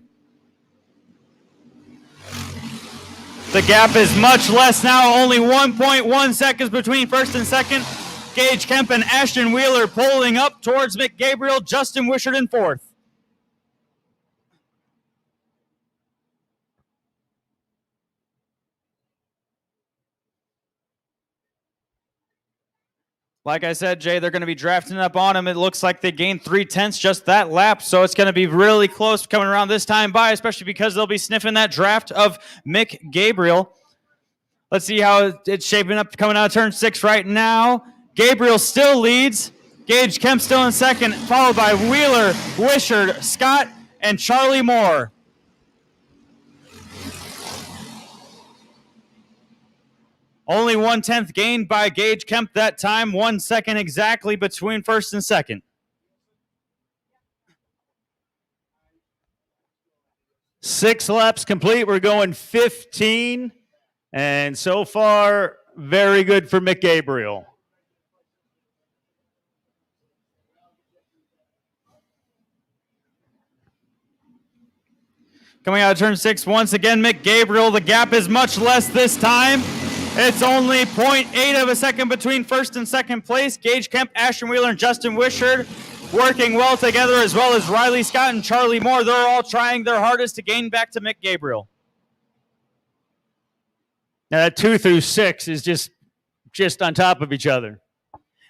The gap is much less now, only 1.1 seconds between first and second. Gage Kemp and Ashton Wheeler pulling up towards Mick Gabriel, Justin Wishart in fourth. Like I said, Jay, they're going to be drafting up on him. It looks like they gained 3/10 just that lap, so it's going to be really close coming around this time by, especially because they'll be sniffing that draft of Mick Gabriel. Let's see how it's shaping up coming out of turn 6 right now. Gabriel still leads. Gage Kemp still in second, followed by Wheeler, Wishart, Scott, and Charlie Moore. Only 1/10 gained by Gage Kemp that time. 1 second exactly between first and second. Six laps complete. We're going 15. And so far, very good for Mick Gabriel. Coming out of turn 6, once again, Mick Gabriel. The gap is much less this time. It's only 0.8 of a second between first and second place. Gage Kemp, Ashton Wheeler, and Justin Wishart working well together, as well as Riley Scott and Charlie Moore. They're all trying their hardest to gain back to Mick Gabriel. Now, that 2 through 6 is just on top of each other.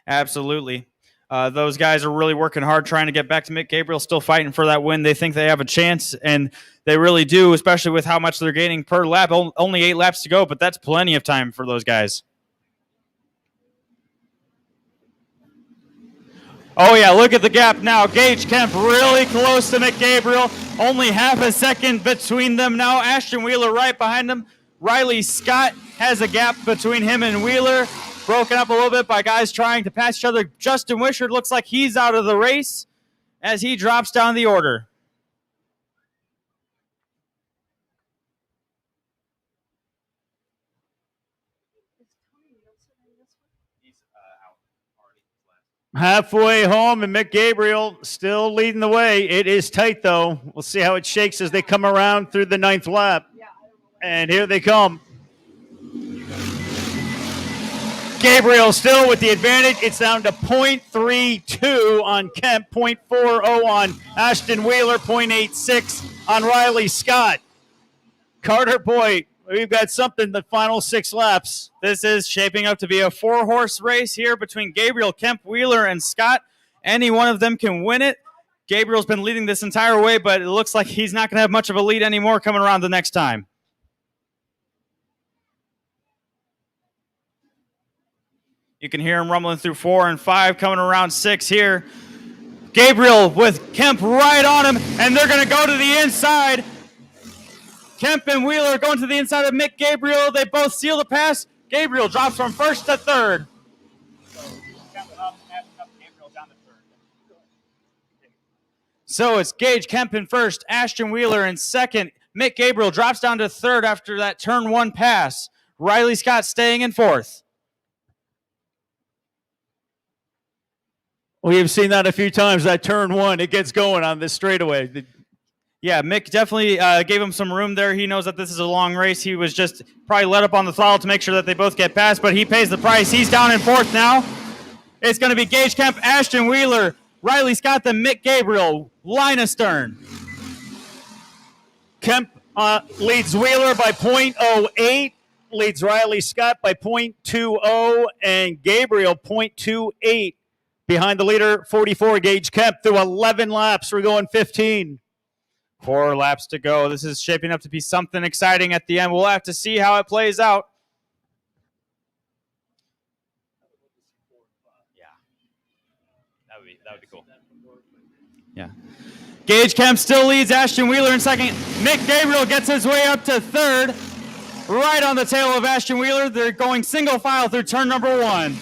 Absolutely. Those guys are really working hard trying to get back to Mick Gabriel, still fighting for that win. They think they have a chance, and they really do, especially with how much they're gaining per lap. Only 8 laps to go, but that's plenty of time for those guys. Oh, yeah, look at the gap now. Gage Kemp really close to Mick Gabriel. Only half a second between them now. Ashton Wheeler right behind him. Riley Scott has a gap between him and Wheeler. Broken up a little bit by guys trying to pass each other. Justin Wishart looks like he's out of the race as he drops down the order. Halfway home, and Mick Gabriel still leading the way. It is tight, though. We'll see how it shakes as they come around through the 9th lap. And here they come. Gabriel still with the advantage. It's down to 0.32 on Kemp, 0.40 on Ashton Wheeler, 0.86 on Riley Scott. Carter, boy, we've got something the final 6 laps. This is shaping up to be a 4-horse race here between Gabriel, Kemp, Wheeler, and Scott. Any one of them can win it. Gabriel's been leading this entire way, but it looks like he's not going to have much of a lead anymore coming around the next time. You can hear him rumbling through 4 and 5, coming around 6 here. Gabriel with Kemp right on him, and they're going to go to the inside. Kemp and Wheeler going to the inside of Mick Gabriel. They both seal the pass. Gabriel drops from first to third. So it's Gage Kemp in first, Ashton Wheeler in second. Mick Gabriel drops down to third after that turn 1 pass. Riley Scott staying in fourth. We have seen that a few times, that turn 1, it gets going on this straightaway. Yeah, Mick definitely gave him some room there. He knows that this is a long race. He was just probably let up on the throttle to make sure that they both get past, but he pays the price. He's down in fourth now. It's going to be Gage Kemp, Ashton Wheeler, Riley Scott, then Mick Gabriel, line astern. Kemp leads Wheeler by .08, leads Riley Scott by .20, and Gabriel .28 behind the leader, 44, Gage Kemp, through 11 laps. We're going 15. 4 laps to go. This is shaping up to be something exciting at the end. We'll have to see how it plays out. Yeah, that would be cool. Yeah. Gage Kemp still leads Ashton Wheeler in second. Mick Gabriel gets his way up to third, right on the tail of Ashton Wheeler. They're going single file through turn number 1.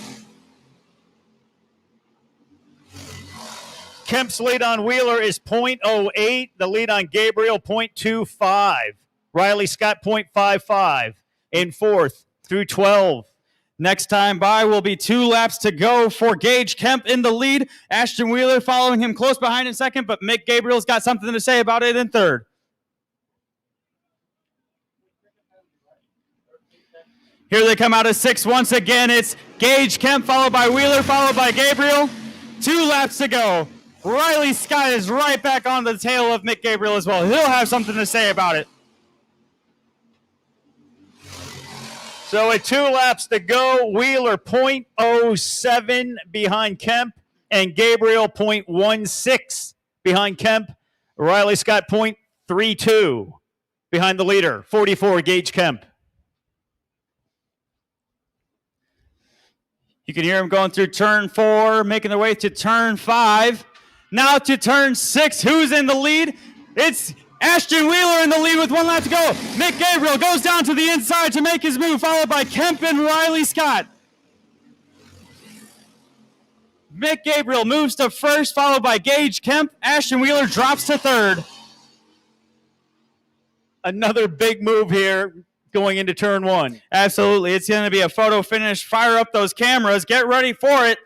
Kemp's lead on Wheeler is .08. The lead on Gabriel, .25. Riley Scott, .55 in fourth through 12. Next time by will be 2 laps to go for Gage Kemp in the lead. Ashton Wheeler following him close behind in second, but Mick Gabriel's got something to say about it in third. Here they come out of 6 once again. It's Gage Kemp followed by Wheeler, followed by Gabriel. 2 laps to go. Riley Scott is right back on the tail of Mick Gabriel as well. He'll have something to say about it. So at 2 laps to go, Wheeler .07 behind Kemp, and Gabriel .16 behind Kemp. Riley Scott .32 behind the leader, 44, Gage Kemp. You can hear him going through turn 4, making their way to turn 5. Now to turn 6. Who's in the lead? It's Ashton Wheeler in the lead with 1 lap to go. Mick Gabriel goes down to the inside to make his move, followed by Kemp and Riley Scott. Mick Gabriel moves to first, followed by Gage Kemp. Ashton Wheeler drops to third. Another big move here going into turn 1. Absolutely. It's going to be a photo finish. Fire up those cameras. Get ready for it.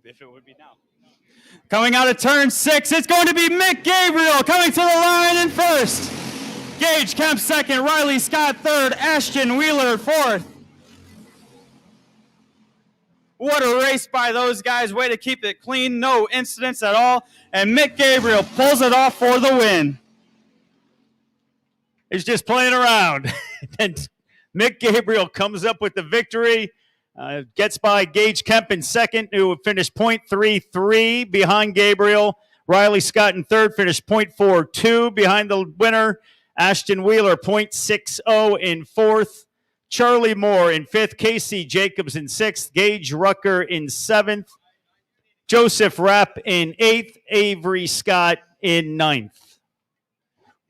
If it would be now. Coming out of turn 6, it's going to be Mick Gabriel coming to the line in first. Gage Kemp second, Riley Scott third, Ashton Wheeler fourth. What a race by those guys. Way to keep it clean, no incidents at all. And Mick Gabriel pulls it off for the win. He's just playing around. And Mick Gabriel comes up with the victory. Gets by Gage Kemp in second, who finished .33 behind Gabriel. Riley Scott in third, finished .42 behind the winner. Ashton Wheeler, .60 in fourth. Charlie Moore in fifth. Casey Jacobs in sixth. Gage Rucker in seventh. Joseph Rapp in eighth. Avery Scott in ninth.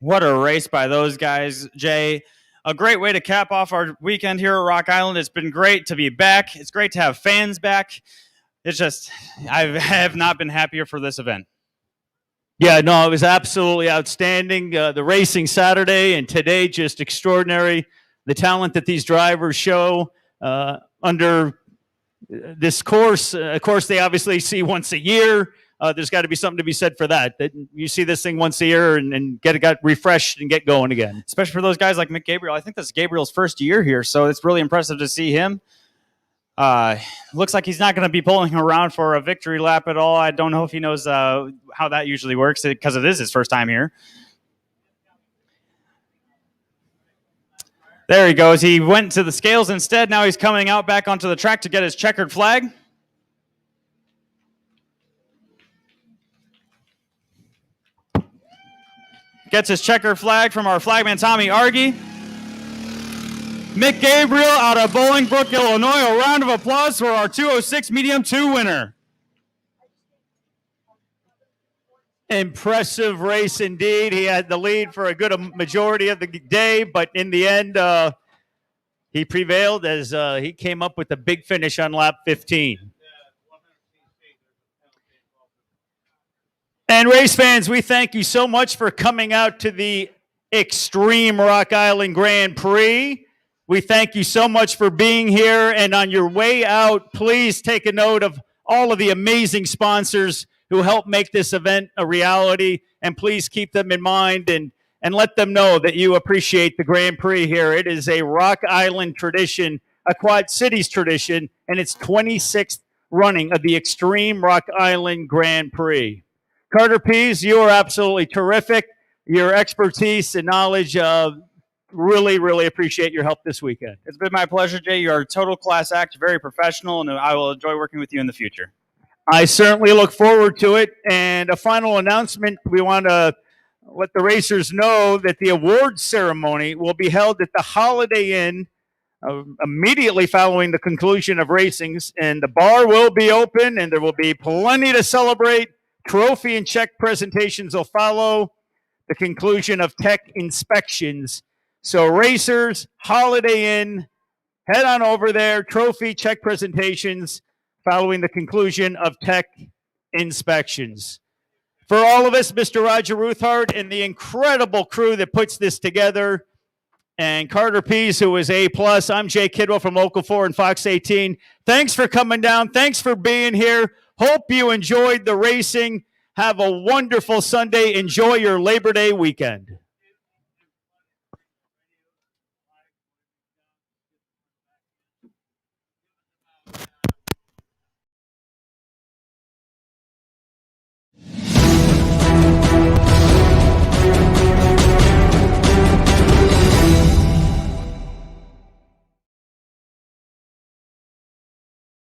What a race by those guys, Jay. A great way to cap off our weekend here at Rock Island. It's been great to be back. It's great to have fans back. It's just, I have not been happier for this event. Yeah, no, it was absolutely outstanding. The racing Saturday and today, just extraordinary. The talent that these drivers show under this course. Of course, they obviously see once a year. There's got to be something to be said for that. That you see this thing once a year and get refreshed and get going again. Especially for those guys like Mick Gabriel. I think this is Gabriel's first year here, so it's really impressive to see him. Looks like he's not going to be pulling around for a victory lap at all. I don't know if he knows how that usually works because it is his first time here. There he goes. He went to the scales instead. Now he's coming out back onto the track to get his checkered flag. gets his checker flag from our flagman, Tommy Argy. Mick Gabriel out of Bolingbrook, Illinois. A round of applause for our 206 Medium 2 winner. Impressive race indeed. He had the lead for a good majority of the day, but in the end, he prevailed as he came up with a big finish on lap 15. And race fans, we thank you so much for coming out to the Extreme Rock Island Grand Prix. We thank you so much for being here. And on your way out, please take a note of all of the amazing sponsors who help make this event a reality. And please keep them in mind and let them know that you appreciate the Grand Prix here. It is a Rock Island tradition, a Quad Cities tradition, and it's 26th running of the Extreme Rock Island Grand Prix. Carter Pease, you are absolutely terrific. Your expertise and knowledge really, really appreciate your help this weekend. It's been my pleasure, Jay. You are a total class act, very professional, and I will enjoy working with you in the future. I certainly look forward to it. And a final announcement, we want to let the racers know that the awards ceremony will be held at the Holiday Inn immediately following the conclusion of racings. And the bar will be open, and there will be plenty to celebrate. Trophy and check presentations will follow the conclusion of tech inspections. So racers, Holiday Inn, head on over there. Trophy, check presentations following the conclusion of tech inspections. For all of us, Mr. Roger Ruthart and the incredible crew that puts this together, and Carter Pease, who is A+, I'm Jay Kidwell from Local 4 and Fox 18. Thanks for coming down. Thanks for being here. Hope you enjoyed the racing. Have a wonderful Sunday. Enjoy your Labor Day weekend.